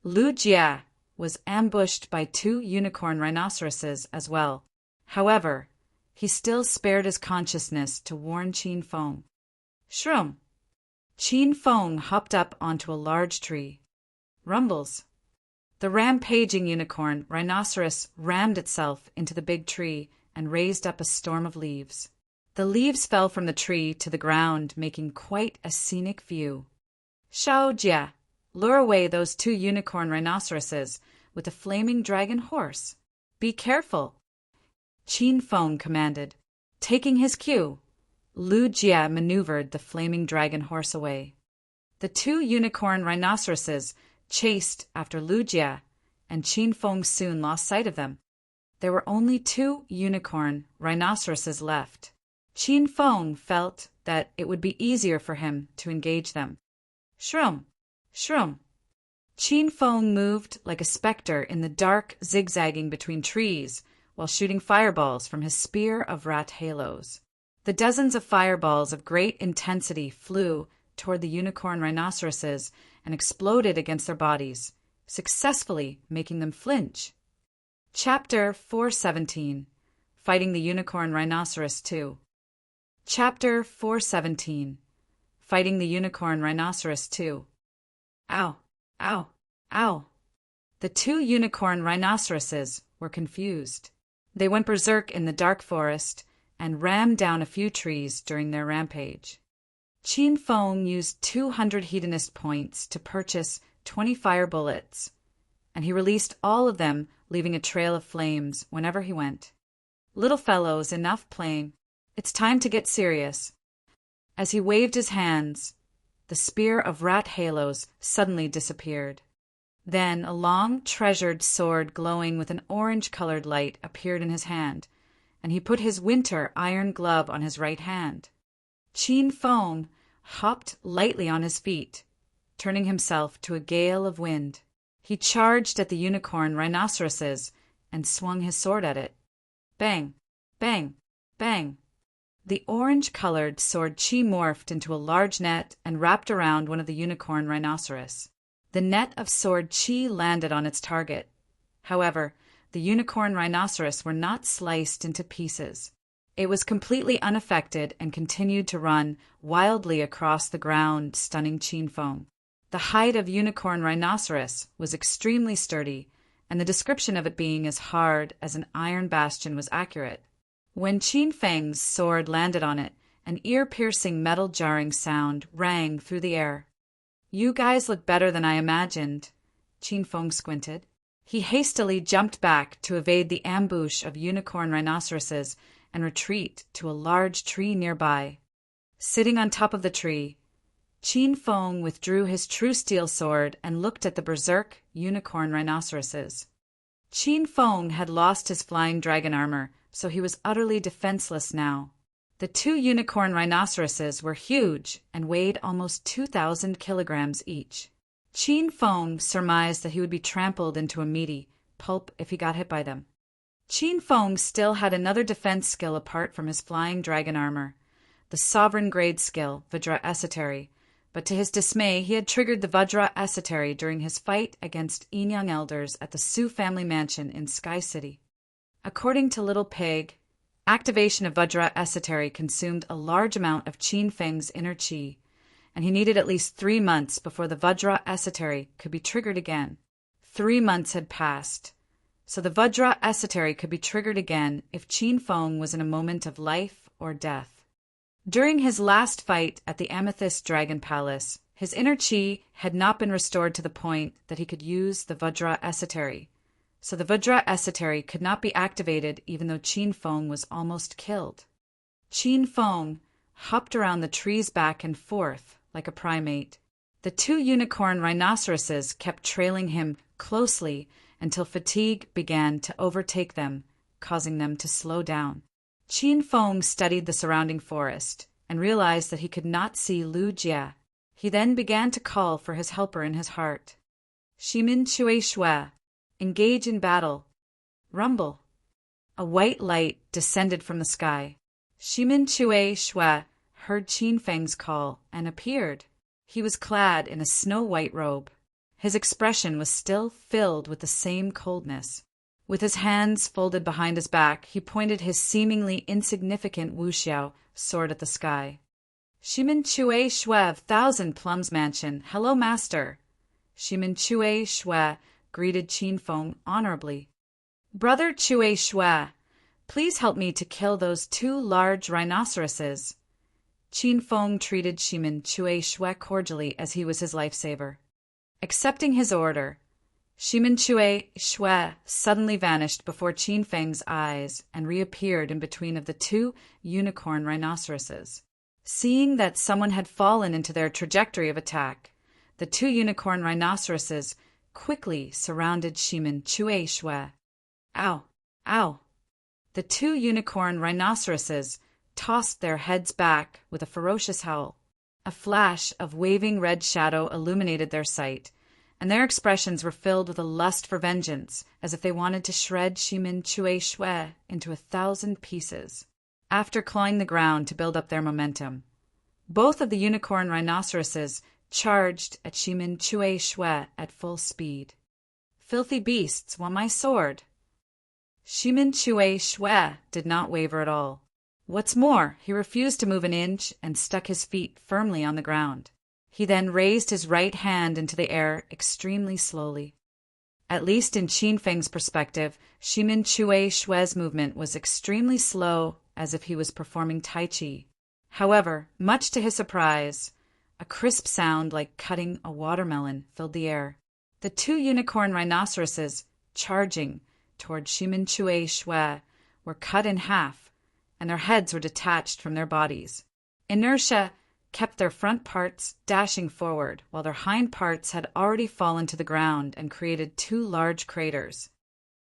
Lu Jie was ambushed by 2 unicorn rhinoceroses as well. However, he still spared his consciousness to warn Qin Feng. Shroom! Qin Feng hopped up onto a large tree. Rumbles! The rampaging unicorn rhinoceros rammed itself into the big tree and raised up a storm of leaves. The leaves fell from the tree to the ground, making quite a scenic view. Shao Jie, lure away those 2 unicorn rhinoceroses with a flaming dragon horse. Be careful! Qin Feng commanded. Taking his cue, Lu Jie maneuvered the flaming dragon horse away. The 2 unicorn rhinoceroses chased after Lu Jie, and Qin Feng soon lost sight of them. There were only 2 unicorn rhinoceroses left. Qin Feng felt that it would be easier for him to engage them. Shroom! Shroom! Qin Feng moved like a specter in the dark, zigzagging between trees while shooting fireballs from his spear of rat halos. The dozens of fireballs of great intensity flew toward the unicorn rhinoceroses and exploded against their bodies, successfully making them flinch. Chapter 417. Fighting the Unicorn Rhinoceros 2. Chapter 417. Fighting the Unicorn Rhinoceros 2. Ow! Ow! Ow! The 2 unicorn rhinoceroses were confused. They went berserk in the dark forest and rammed down a few trees during their rampage. Qin Feng used 200 hedonist points to purchase 20 fire bullets, and he released all of them, leaving a trail of flames whenever he went. Little fellows, enough playing. It's time to get serious. As he waved his hands, the spear of rat halos suddenly disappeared. Then a long, treasured sword glowing with an orange-colored light appeared in his hand, and he put his winter iron glove on his right hand. Qin Feng hopped lightly on his feet, turning himself to a gale of wind. He charged at the unicorn rhinoceroses and swung his sword at it. Bang! Bang! Bang! The orange-colored sword chi morphed into a large net and wrapped around one of the unicorn rhinoceros. The net of sword chi landed on its target. However, the unicorn rhinoceros were not sliced into pieces. It was completely unaffected and continued to run wildly across the ground, stunning Qin Feng. The hide of unicorn rhinoceros was extremely sturdy, and the description of it being as hard as an iron bastion was accurate. When Qin Feng's sword landed on it, an ear-piercing metal-jarring sound rang through the air. "You guys look better than I imagined." Qin Feng squinted. He hastily jumped back to evade the ambush of unicorn rhinoceroses and retreat to a large tree nearby. Sitting on top of the tree, Qin Feng withdrew his true steel sword and looked at the berserk unicorn rhinoceroses. Qin Feng had lost his flying dragon armor, so he was utterly defenseless now. The two unicorn rhinoceroses were huge and weighed almost 2,000 kilograms each. Qin Feng surmised that he would be trampled into a meaty pulp if he got hit by them. Qin Feng still had another defense skill apart from his flying dragon armor, the sovereign grade skill, Vajra Esotery, but to his dismay he had triggered the Vajra Esotery during his fight against Yin-Yang elders at the Su family mansion in Sky City. According to Little Pig, activation of Vajra Esotery consumed a large amount of Qin Feng's inner chi, and he needed at least 3 months before the Vajra Esotery could be triggered again. 3 months had passed, so the Vajra Esotery could be triggered again if Qin Feng was in a moment of life or death. During his last fight at the Amethyst Dragon Palace, his inner chi had not been restored to the point that he could use the Vajra Esotery, so the Vajra Esotery could not be activated even though Qin Feng was almost killed. Qin Feng hopped around the trees back and forth like a primate. The two unicorn rhinoceroses kept trailing him closely until fatigue began to overtake them, causing them to slow down. Qin Feng studied the surrounding forest and realized that he could not see Lu Jie. He then began to call for his helper in his heart. "Shimin Chui Shui, engage in battle." Rumble. A white light descended from the sky. Shimin Chui Shui heard Qin Feng's call and appeared. He was clad in a snow-white robe. His expression was still filled with the same coldness. With his hands folded behind his back, he pointed his seemingly insignificant wuxiao sword at the sky. "Shimin Chui Shui of Thousand Plums Mansion, hello, master." Shimin Chui Shui greeted Qin Feng honorably. "Brother Chui Shui, please help me to kill those 2 large rhinoceroses." Qin Feng treated Shimin Chui Shui cordially as he was his lifesaver. Accepting his order, Shimin Chui Shui suddenly vanished before Qin Feng's eyes and reappeared in between of the 2 unicorn rhinoceroses. Seeing that someone had fallen into their trajectory of attack, the 2 unicorn rhinoceroses quickly surrounded Shimin Chui Shui. Ow! Ow! The 2 unicorn rhinoceroses tossed their heads back with a ferocious howl. A flash of waving red shadow illuminated their sight, and their expressions were filled with a lust for vengeance, as if they wanted to shred Shimin Chui Shui into 1,000 pieces. After clawing the ground to build up their momentum, both of the unicorn rhinoceroses charged at Shimin Chui Shui at full speed. "Filthy beasts want my sword." Shimin Chui Shui did not waver at all. What's more, he refused to move an inch and stuck his feet firmly on the ground. He then raised his right hand into the air extremely slowly. At least in Qin Feng's perspective, Shimin Chui Shui's movement was extremely slow, as if he was performing Tai Chi. However, much to his surprise, a crisp sound like cutting a watermelon filled the air. The two unicorn rhinoceroses, charging toward Shimin Chue Shui, were cut in half, and their heads were detached from their bodies. Inertia kept their front parts dashing forward, while their hind parts had already fallen to the ground and created two large craters.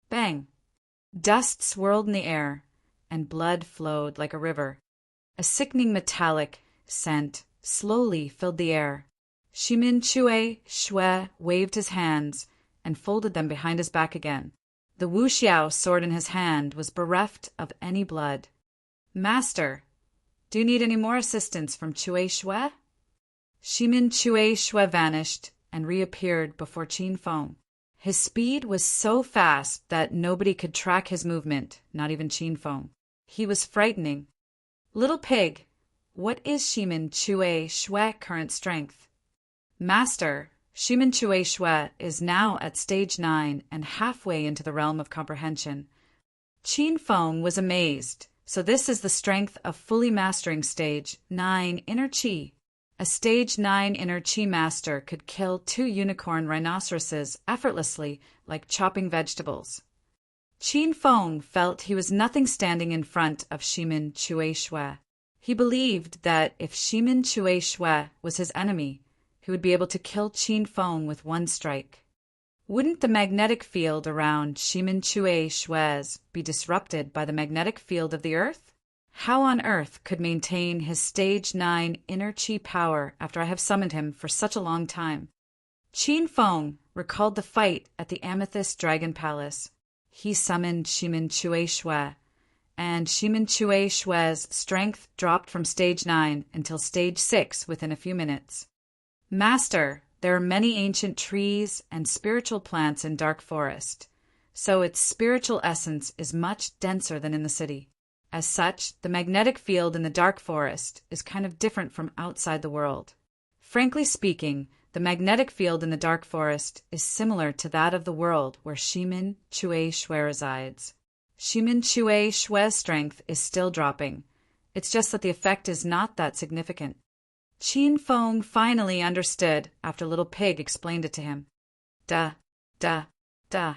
Bang! Dust swirled in the air, and blood flowed like a river. A sickening metallic scent slowly filled the air. Shimin Chue Shui waved his hands and folded them behind his back again. The wuxiao sword in his hand was bereft of any blood. Master, do you need any more assistance from Chue Shui? Shimin Chue Shui vanished and reappeared before Qin Feng. His speed was so fast that nobody could track his movement, not even Qin Feng. He was frightening. Little pig, what is Shimin Chue Shui current strength? Master, Shimin Chue Shui is now at stage 9 and halfway into the realm of comprehension. Qin Feng was amazed. So this is the strength of fully mastering stage 9 inner chi. A stage 9 inner chi master could kill 2 unicorn rhinoceroses effortlessly, like chopping vegetables. Qin Feng felt he was nothing standing in front of Shimin Chue Shui. He believed that if Shimin Chue Shui was his enemy, he would be able to kill Qin Feng with one strike. Wouldn't the magnetic field around Shimin Chue Shui's be disrupted by the magnetic field of the Earth? How on earth could maintain his stage 9 inner chi power after I have summoned him for such a long time? Qin Feng recalled the fight at the Amethyst Dragon Palace. He summoned Shimin Chue Shui, and Shimin Chue Shui's strength dropped from stage 9 until stage 6 within a few minutes. Master, there are many ancient trees and spiritual plants in Dark Forest, so its spiritual essence is much denser than in the city. As such, the magnetic field in the Dark Forest is kind of different from outside the world. Frankly speaking, the magnetic field in the Dark Forest is similar to that of the world where Shimin Chue Shui resides. Shimin Chue Shui's strength is still dropping. It's just that the effect is not that significant. Qin Feng finally understood after Little Pig explained it to him. Da, da, da.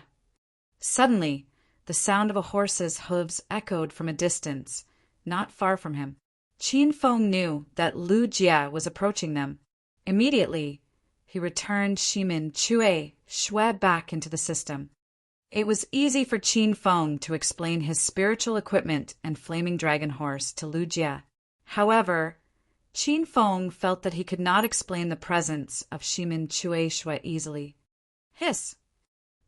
Suddenly, the sound of a horse's hooves echoed from a distance, not far from him. Qin Feng knew that Lu Jia was approaching them. Immediately, he returned Shimin Chue Shui back into the system. It was easy for Qin Feng to explain his spiritual equipment and flaming dragon horse to Lu Jia. However, Qin Feng felt that he could not explain the presence of Shimin Chue Shui easily. Hiss!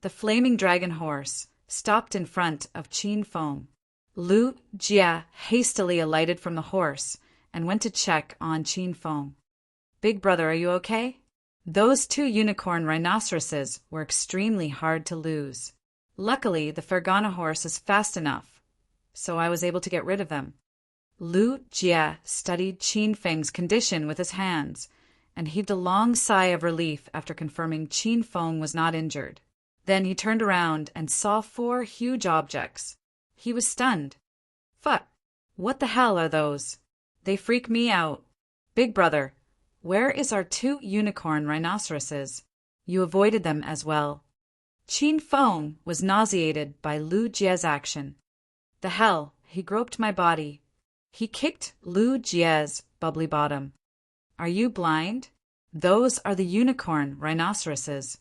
The flaming dragon horse stopped in front of Qin Feng. Lu Jia hastily alighted from the horse and went to check on Qin Feng. Big brother, are you okay? Those 2 unicorn rhinoceroses were extremely hard to lose. Luckily, the Fergana horse is fast enough, so I was able to get rid of them. Lu Jia studied Qin Feng's condition with his hands and heaved a long sigh of relief after confirming Qin Feng was not injured. Then he turned around and saw 4 huge objects. He was stunned. Fuck! What the hell are those? They freak me out. Big brother, where is our 2 unicorn rhinoceroses? You avoided them as well. Qin Feng was nauseated by Lu Jia's action. The hell, he groped my body. He kicked Lu Jia's bubbly bottom. Are you blind? Those are the unicorn rhinoceroses.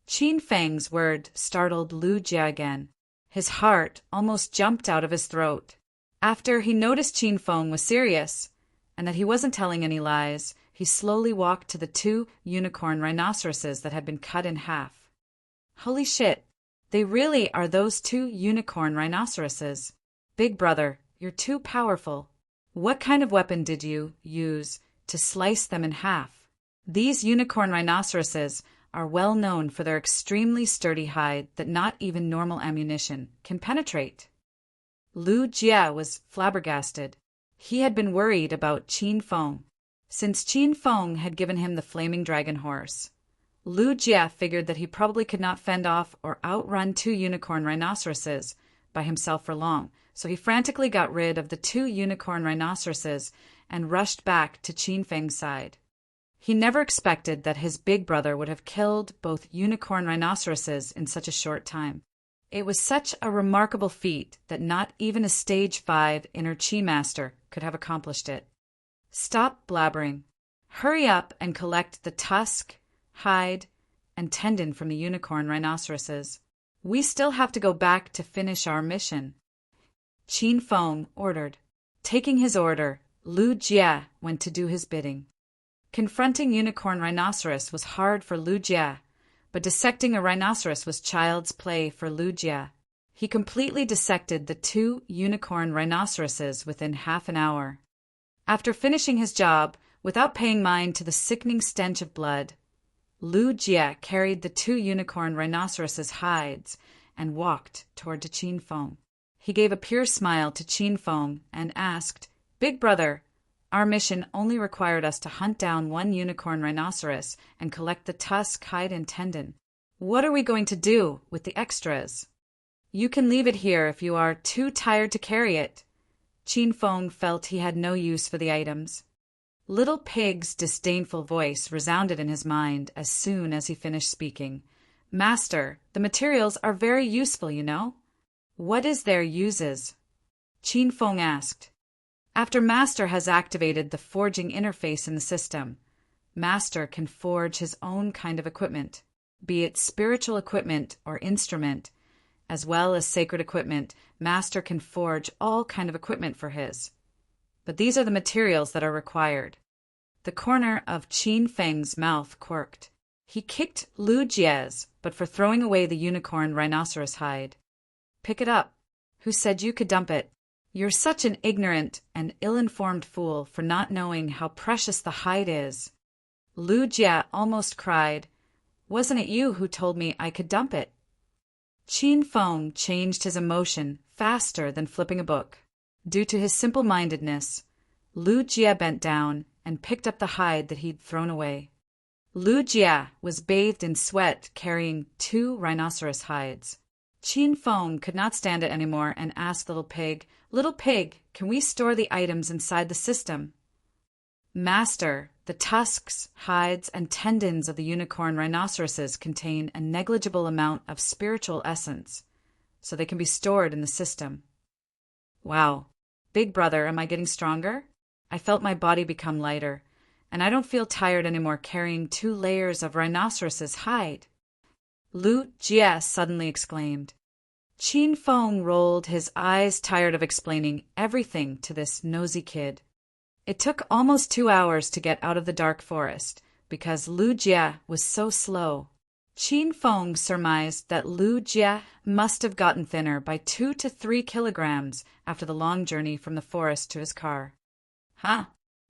Qin Feng's word startled Lu Jia again. His heart almost jumped out of his throat. After he noticed Qin Feng was serious, and that he wasn't telling any lies, he slowly walked to the 2 unicorn rhinoceroses that had been cut in half. Holy shit, they really are those 2 unicorn rhinoceroses. Big brother, you're too powerful. What kind of weapon did you use to slice them in half? These unicorn rhinoceroses are well known for their extremely sturdy hide that not even normal ammunition can penetrate. Lu Jia was flabbergasted. He had been worried about Qin Feng. Since Qin Feng had given him the flaming dragon horse, Lu Jia figured that he probably could not fend off or outrun 2 unicorn rhinoceroses by himself for long, so he frantically got rid of the 2 unicorn rhinoceroses and rushed back to Qin Feng's side. He never expected that his big brother would have killed both unicorn rhinoceroses in such a short time. It was such a remarkable feat that not even a stage 5 inner Qi master could have accomplished it. Stop blabbering. Hurry up and collect the tusk, hide, and tendon from the unicorn rhinoceroses. We still have to go back to finish our mission, Qin Feng ordered. Taking his order, Lu Jie went to do his bidding. Confronting unicorn rhinoceros was hard for Lu Jie, but dissecting a rhinoceros was child's play for Lu Jie. He completely dissected the 2 unicorn rhinoceroses within half an hour. After finishing his job, without paying mind to the sickening stench of blood, Lu Jie carried the 2 unicorn rhinoceroses' hides and walked toward Qin Feng. He gave a pure smile to Qin Feng and asked, "Big brother, our mission only required us to hunt down 1 unicorn rhinoceros and collect the tusk, hide, and tendon. What are we going to do with the extras?" "You can leave it here if you are too tired to carry it." Qin Feng felt he had no use for the items. Little Pig's disdainful voice resounded in his mind as soon as he finished speaking. "Master, the materials are very useful, you know." "What is their uses?" Qin Feng asked. After Master has activated the forging interface in the system, Master can forge his own kind of equipment, be it spiritual equipment or instrument, as well as sacred equipment. Master can forge all kind of equipment for his. But these are the materials that are required. The corner of Qin Feng's mouth quirked. He kicked Lu Jie's, but for throwing away the unicorn rhinoceros hide. "Pick it up. Who said you could dump it? You're such an ignorant and ill-informed fool for not knowing how precious the hide is." Lu Jie almost cried. "Wasn't it you who told me I could dump it?" Qin Feng changed his emotion faster than flipping a book. Due to his simple-mindedness, Lu Jie bent down and picked up the hide that he'd thrown away. Lu Jie was bathed in sweat carrying 2 rhinoceros hides. Qin Feng could not stand it anymore and asked Little Pig, "Little Pig, can we store the items inside the system?" "Master, the tusks, hides, and tendons of the unicorn rhinoceroses contain a negligible amount of spiritual essence, so they can be stored in the system." "Wow. Big brother, am I getting stronger? I felt my body become lighter, and I don't feel tired anymore carrying 2 layers of rhinoceros's hide," Lu Jie suddenly exclaimed. Qin Feng rolled his eyes, tired of explaining everything to this nosy kid. It took almost 2 hours to get out of the dark forest, because Lu Jie was so slow. Qin Feng surmised that Lu Jie must have gotten thinner by 2 to 3 kilograms after the long journey from the forest to his car. "Huh?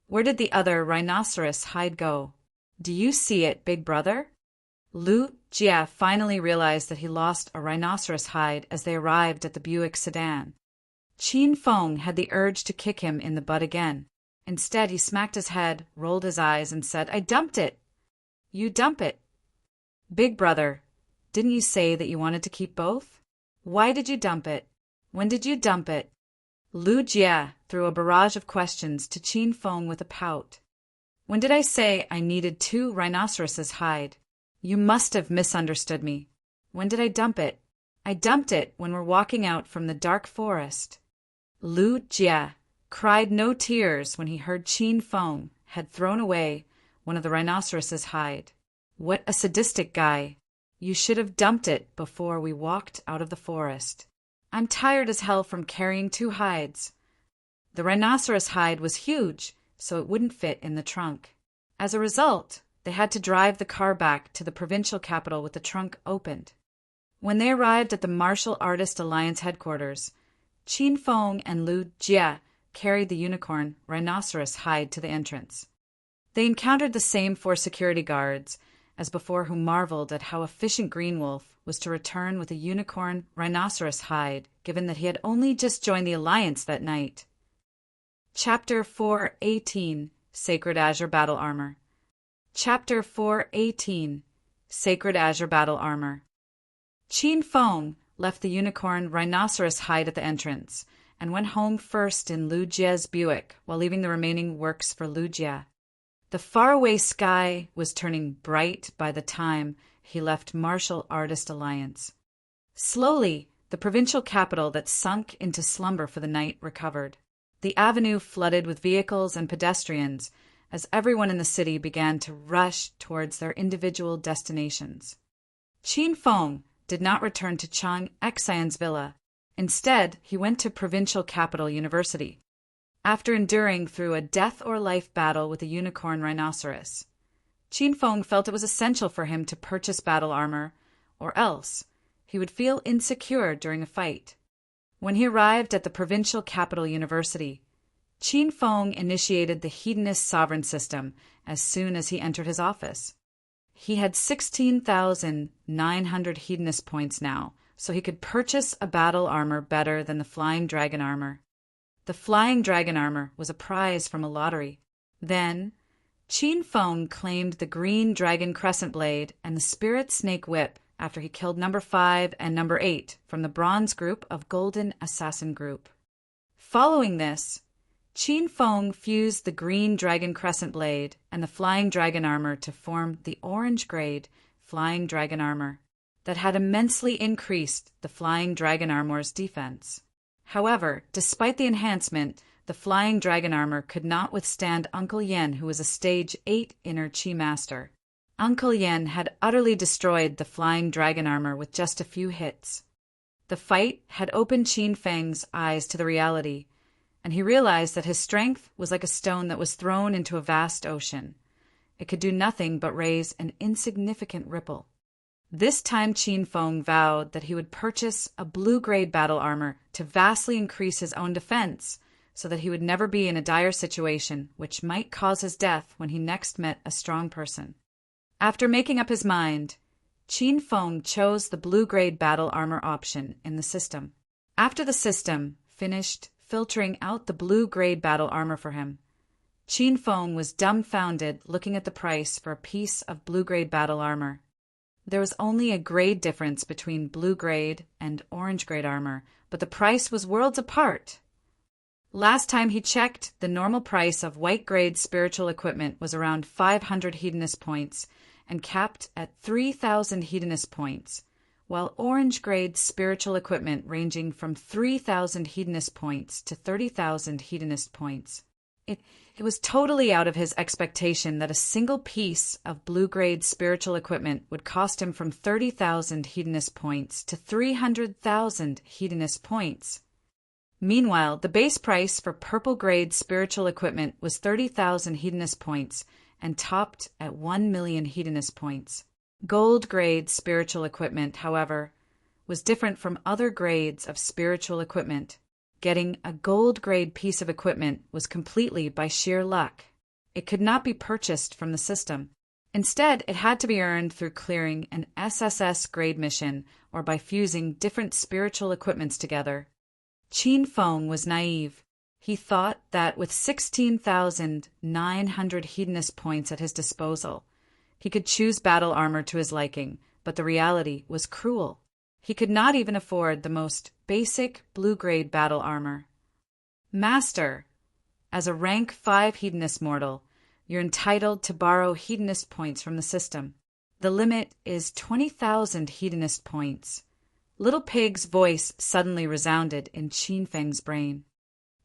Where did the other rhinoceros hide go? Do you see it, big brother?" Lu Jie finally realized that he lost a rhinoceros hide as they arrived at the Buick sedan. Qin Feng had the urge to kick him in the butt again. Instead, he smacked his head, rolled his eyes, and said, "I dumped it." "You dump it." "Big brother, didn't you say that you wanted to keep both? Why did you dump it? When did you dump it?" Lu Jie threw a barrage of questions to Qin Feng with a pout. "When did I say I needed 2 rhinoceroses' hide? You must have misunderstood me. When did I dump it? I dumped it when we're walking out from the dark forest." Lu Jie cried no tears when he heard Qin Feng had thrown away one of the rhinoceroses' hide. "What a sadistic guy. You should have dumped it before we walked out of the forest. I'm tired as hell from carrying 2 hides." The rhinoceros hide was huge, so it wouldn't fit in the trunk. As a result, they had to drive the car back to the provincial capital with the trunk opened. When they arrived at the Martial Artist Alliance headquarters, Qin Feng and Lu Jie carried the unicorn rhinoceros hide to the entrance. They encountered the same 4 security guards as before, who marveled at how efficient Green Wolf was to return with a unicorn rhinoceros hide, given that he had only just joined the Alliance that night. Chapter 418, Sacred Azure Battle Armor. Chapter 418, Sacred Azure Battle Armor. Qin Feng left the unicorn rhinoceros hide at the entrance and went home first in Lu Jie's Buick while leaving the remaining works for Lu Jie. The faraway sky was turning bright by the time he left Martial Artist Alliance. Slowly, the provincial capital that sunk into slumber for the night recovered. The avenue flooded with vehicles and pedestrians as everyone in the city began to rush towards their individual destinations. Qin Feng did not return to Chang Xian's villa. Instead, he went to provincial capital University, after enduring through a death-or-life battle with a unicorn rhinoceros. Qin Feng felt it was essential for him to purchase battle armor, or else he would feel insecure during a fight. When he arrived at the provincial capital University, Qin Feng initiated the Hedonist sovereign system as soon as he entered his office. He had 16,900 Hedonist points now, so he could purchase a battle armor better than the Flying Dragon armor. The Flying Dragon armor was a prize from a lottery. Then, Qin Feng claimed the Green Dragon Crescent Blade and the Spirit Snake Whip after he killed number 5 and number 8 from the Bronze Group of Golden Assassin Group. Following this, Qin Feng fused the Green Dragon Crescent Blade and the Flying Dragon armor to form the Orange Grade Flying Dragon armor that had immensely increased the Flying Dragon armor's defense. However, despite the enhancement, the Flying Dragon armor could not withstand Uncle Yan, who was a Stage 8 Inner Chi Master. Uncle Yan had utterly destroyed the Flying Dragon armor with just a few hits. The fight had opened Qin Feng's eyes to the reality, and he realized that his strength was like a stone that was thrown into a vast ocean. It could do nothing but raise an insignificant ripple. This time Qin Feng vowed that he would purchase a blue-grade battle armor to vastly increase his own defense, so that he would never be in a dire situation which might cause his death when he next met a strong person. After making up his mind, Qin Feng chose the blue-grade battle armor option in the system. After the system finished filtering out the blue-grade battle armor for him, Qin Feng was dumbfounded looking at the price for a piece of blue-grade battle armor. There was only a grade difference between blue-grade and orange-grade armor, but the price was worlds apart. Last time he checked, the normal price of white-grade spiritual equipment was around 500 Hedonist points and capped at 3,000 Hedonist points, while orange-grade spiritual equipment ranging from 3,000 Hedonist points to 30,000 Hedonist points. It was totally out of his expectation that a single piece of blue-grade spiritual equipment would cost him from 30,000 Hedonist points to 300,000 Hedonist points. Meanwhile, the base price for purple-grade spiritual equipment was 30,000 Hedonist points and topped at 1,000,000 Hedonist points. Gold-grade spiritual equipment, however, was different from other grades of spiritual equipment. Getting a gold-grade piece of equipment was completely by sheer luck. It could not be purchased from the system. Instead, it had to be earned through clearing an SSS grade mission or by fusing different spiritual equipments together. Qin Feng was naive. He thought that with 16,900 Hedonist points at his disposal, he could choose battle armor to his liking, but the reality was cruel. He could not even afford the most basic blue-grade battle armor. Master, as a rank 5 Hedonist mortal, you're entitled to borrow Hedonist points from the system. The limit is 20,000 Hedonist points. Little Pig's voice suddenly resounded in Qin Feng's brain.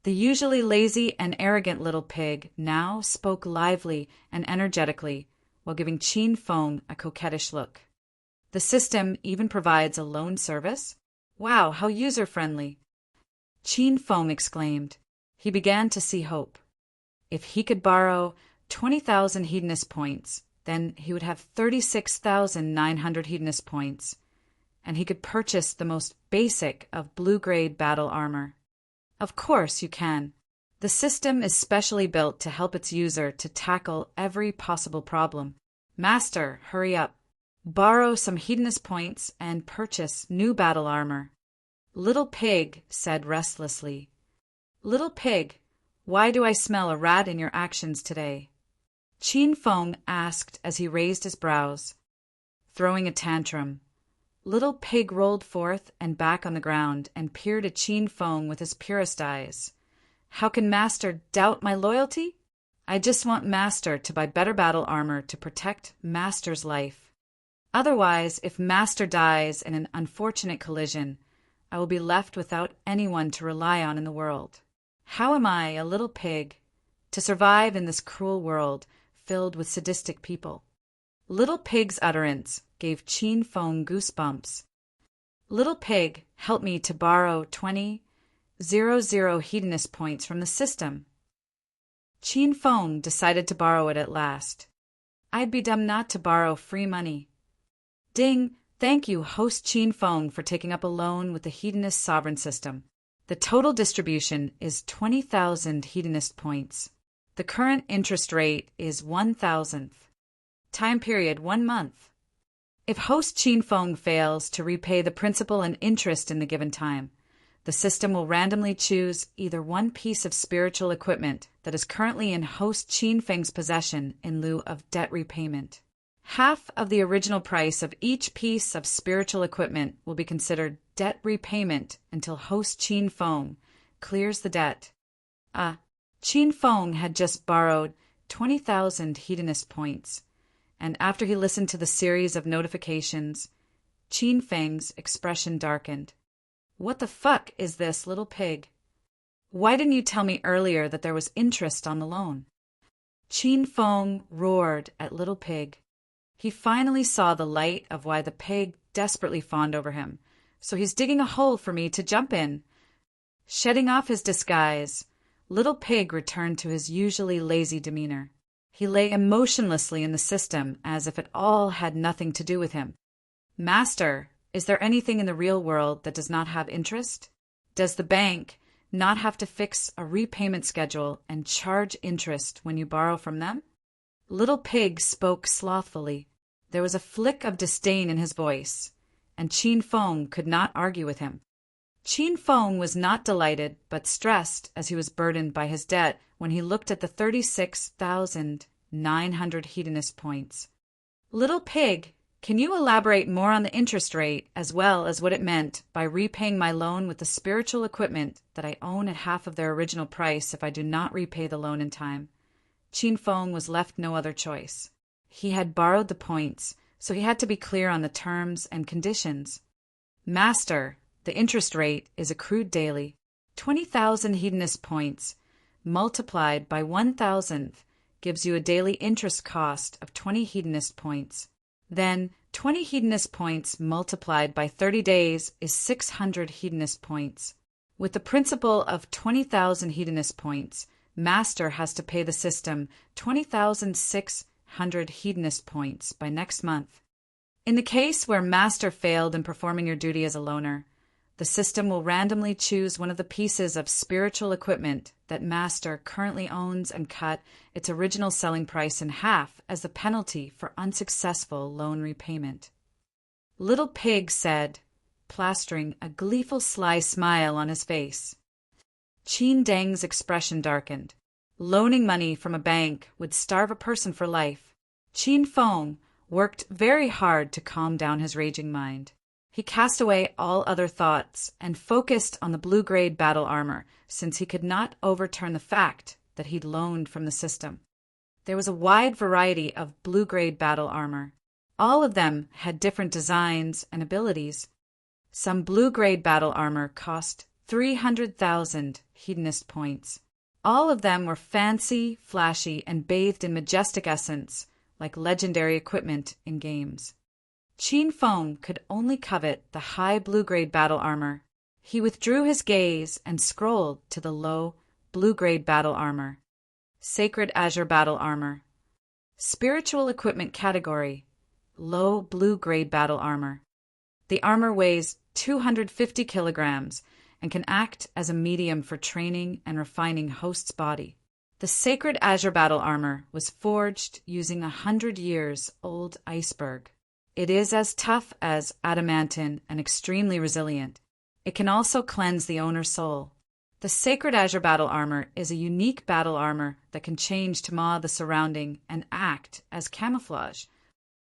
The usually lazy and arrogant Little Pig now spoke lively and energetically, while giving Qin Feng a coquettish look. The system even provides a loan service? Wow, how user-friendly! Qin Feng exclaimed. He began to see hope. If he could borrow 20,000 Hedonist points, then he would have 36,900 Hedonist points, and he could purchase the most basic of blue-grade battle armor. Of course you can. The system is specially built to help its user to tackle every possible problem. Master, hurry up. Borrow some Hedonist points and purchase new battle armor. Little Pig said restlessly. Little Pig, why do I smell a rat in your actions today? Qin Feng asked as he raised his brows. Throwing a tantrum. Little Pig rolled forth and back on the ground and peered at Qin Feng with his purest eyes. How can Master doubt my loyalty? I just want Master to buy better battle armor to protect Master's life. Otherwise, if Master dies in an unfortunate collision, I will be left without anyone to rely on in the world. How am I, a little pig, to survive in this cruel world filled with sadistic people? Little Pig's utterance gave Qin Feng goosebumps. Little Pig, help me to borrow 20,000 hedonist points from the system. Qin Feng decided to borrow it at last. I'd be dumb not to borrow free money. Ding, thank you, host Qin Feng, for taking up a loan with the hedonist sovereign system. The total distribution is 20,000 hedonist points. The current interest rate is 1,000th. Time period 1 month. If host Qin Feng fails to repay the principal and interest in the given time, the system will randomly choose either one piece of spiritual equipment that is currently in host Qin Feng's possession in lieu of debt repayment. Half of the original price of each piece of spiritual equipment will be considered debt repayment until host Qin Feng clears the debt. Qin Feng had just borrowed 20,000 hedonist points, and after he listened to the series of notifications, Qin Feng's expression darkened. What the fuck is this, little pig? Why didn't you tell me earlier that there was interest on the loan? Qin Feng roared at little pig. He finally saw the light of why the pig desperately fawned over him, so he's digging a hole for me to jump in. Shedding off his disguise, little pig returned to his usually lazy demeanor. He lay emotionlessly in the system as if it all had nothing to do with him. Master, is there anything in the real world that does not have interest? Does the bank not have to fix a repayment schedule and charge interest when you borrow from them? Little Pig spoke slothfully. There was a flick of disdain in his voice, and Qin Feng could not argue with him. Qin Feng was not delighted but stressed as he was burdened by his debt when he looked at the 36,900 hedonist points. Little Pig, can you elaborate more on the interest rate as well as what it meant by repaying my loan with the spiritual equipment that I own at half of their original price if I do not repay the loan in time? Qin Feng was left no other choice. He had borrowed the points, so he had to be clear on the terms and conditions. Master, the interest rate is accrued daily. 20,000 hedonist points multiplied by 1,000th gives you a daily interest cost of 20 hedonist points. Then 20 hedonist points multiplied by 30 days is 600 hedonist points. With the principal of 20,000 hedonist points, Master has to pay the system 20,600 hedonist points by next month. In the case where Master failed in performing your duty as a loaner, the system will randomly choose one of the pieces of spiritual equipment that Master currently owns and cut its original selling price in half as the penalty for unsuccessful loan repayment. Little Pig said, plastering a gleeful sly smile on his face. Qin Deng's expression darkened. Loaning money from a bank would starve a person for life. Qin Feng worked very hard to calm down his raging mind. He cast away all other thoughts and focused on the blue-grade battle armor, since he could not overturn the fact that he'd loaned from the system. There was a wide variety of blue-grade battle armor. All of them had different designs and abilities. Some blue-grade battle armor cost 300,000 hedonist points. All of them were fancy, flashy, and bathed in majestic essence, like legendary equipment in games. Qin Feng could only covet the high blue-grade battle armor. He withdrew his gaze and scrolled to the low blue-grade battle armor. Sacred Azure battle armor. Spiritual equipment category. Low blue-grade battle armor. The armor weighs 250 kilograms and can act as a medium for training and refining host's body. The Sacred Azure battle armor was forged using 100 years old iceberg. It is as tough as adamantine and extremely resilient. It can also cleanse the owner's soul. The Sacred Azure battle armor is a unique battle armor that can change to ma the surrounding and act as camouflage.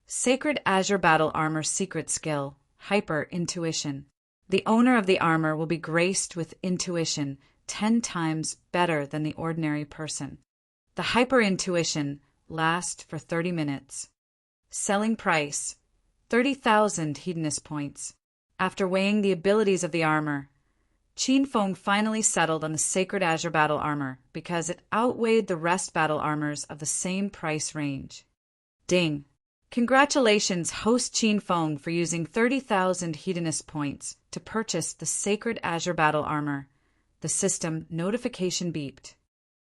Sacred Azure battle armor secret skill, hyper-intuition. The owner of the armor will be graced with intuition 10 times better than the ordinary person. The hyper-intuition lasts for 30 minutes. Selling price: 30,000 Hedonist points. After weighing the abilities of the armor, Qin Feng finally settled on the Sacred Azure Battle Armor because it outweighed the rest battle armors of the same price range. Ding! Congratulations, host Qin Feng, for using 30,000 Hedonist points to purchase the Sacred Azure Battle Armor. The system notification beeped.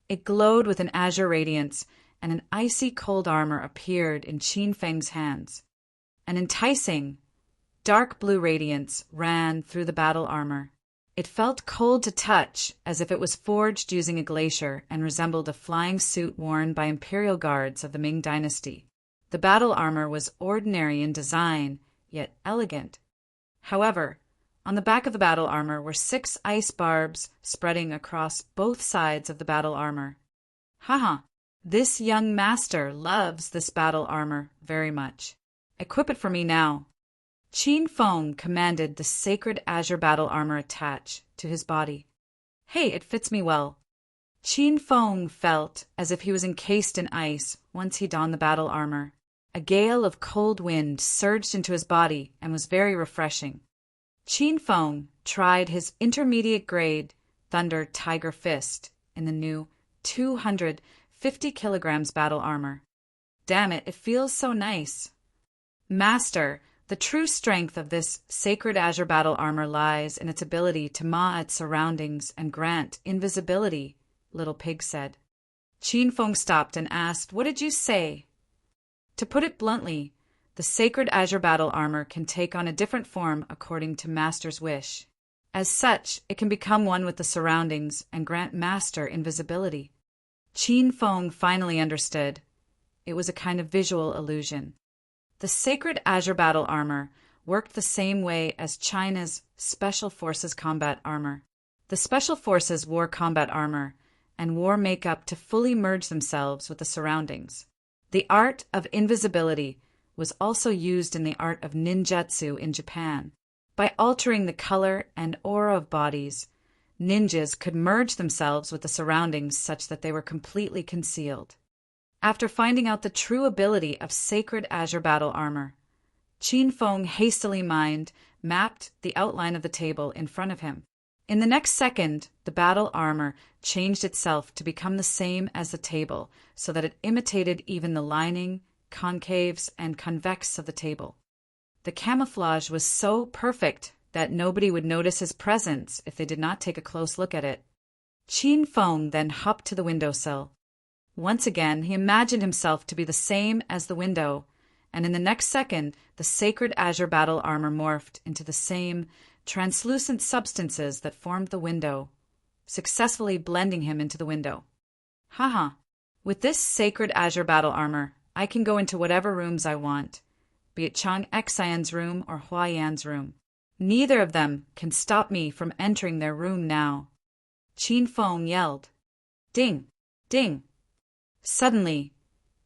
It glowed with an azure radiance, and an icy cold armor appeared in Qin Feng's hands. An enticing, dark blue radiance ran through the battle armor. It felt cold to touch, as if it was forged using a glacier and resembled a flying suit worn by imperial guards of the Ming Dynasty. The battle armor was ordinary in design, yet elegant. However, on the back of the battle armor were 6 ice barbs spreading across both sides of the battle armor. Haha, this young master loves this battle armor very much. Equip it for me now. Qin Feng commanded the Sacred Azure Battle Armor attach to his body. Hey, it fits me well. Qin Feng felt as if he was encased in ice once he donned the battle armor. A gale of cold wind surged into his body and was very refreshing. Qin Feng tried his intermediate grade Thunder Tiger Fist in the new 250 kilograms battle armor. Damn it, it feels so nice. Master, the true strength of this Sacred Azure Battle Armor lies in its ability to ma its surroundings and grant invisibility, Little Pig said. Qin Feng stopped and asked, "What did you say?" To put it bluntly, the Sacred Azure Battle Armor can take on a different form according to Master's wish. As such, it can become one with the surroundings and grant Master invisibility. Qin Feng finally understood. It was a kind of visual illusion. The Sacred Azure Battle Armor worked the same way as China's Special Forces combat armor. The Special Forces wore combat armor and wore makeup to fully merge themselves with the surroundings. The art of invisibility was also used in the art of ninjutsu in Japan. By altering the color and aura of bodies, ninjas could merge themselves with the surroundings such that they were completely concealed. After finding out the true ability of Sacred Azure Battle Armor, Qin Feng hastily mapped the outline of the table in front of him. In the next second, the battle armor changed itself to become the same as the table, so that it imitated even the lining, concaves, and convex of the table. The camouflage was so perfect that nobody would notice his presence if they did not take a close look at it. Qin Feng then hopped to the windowsill. Once again, he imagined himself to be the same as the window, and in the next second, the Sacred Azure Battle Armor morphed into the same translucent substances that formed the window, successfully blending him into the window. Haha, with this Sacred Azure Battle Armor, I can go into whatever rooms I want, be it Chang Xian's room or Hua Yan's room. Neither of them can stop me from entering their room now. Qin Feng yelled. Ding! Ding! Suddenly,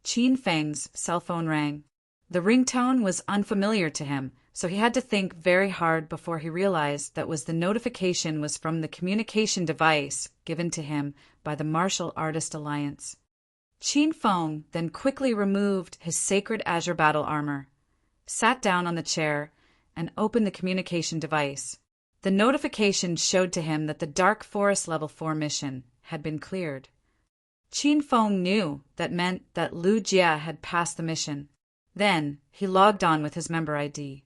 Qin Feng's cell phone rang. The ringtone was unfamiliar to him, so he had to think very hard before he realized that the notification was from the communication device given to him by the Martial Artist Alliance. Qin Feng then quickly removed his Sacred Azure Battle Armor, sat down on the chair, and opened the communication device. The notification showed to him that the Dark Forest Level 4 mission had been cleared. Qin Feng knew that meant that Lu Jia had passed the mission. Then he logged on with his member ID.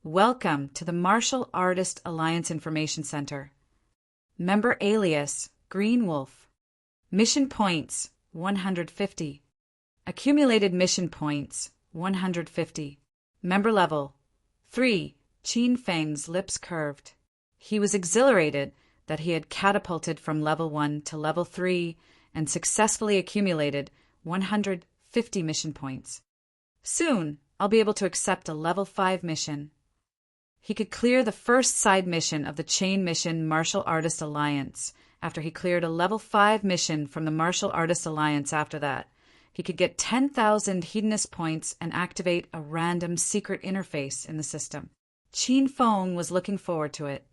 Welcome to the Martial Artist Alliance Information Center. Member alias Green Wolf. Mission points 150. Accumulated mission points 150. Member level 3. Qin Feng's lips curved. He was exhilarated that he had catapulted from level 1 to level 3 and successfully accumulated 150 mission points. Soon, I'll be able to accept a level 5 mission. He could clear the first side mission of the Chain Mission Martial Artist Alliance. After he cleared a level 5 mission from the Martial Artist Alliance after that, he could get 10,000 Hedonist points and activate a random secret interface in the system. Qin Feng was looking forward to it.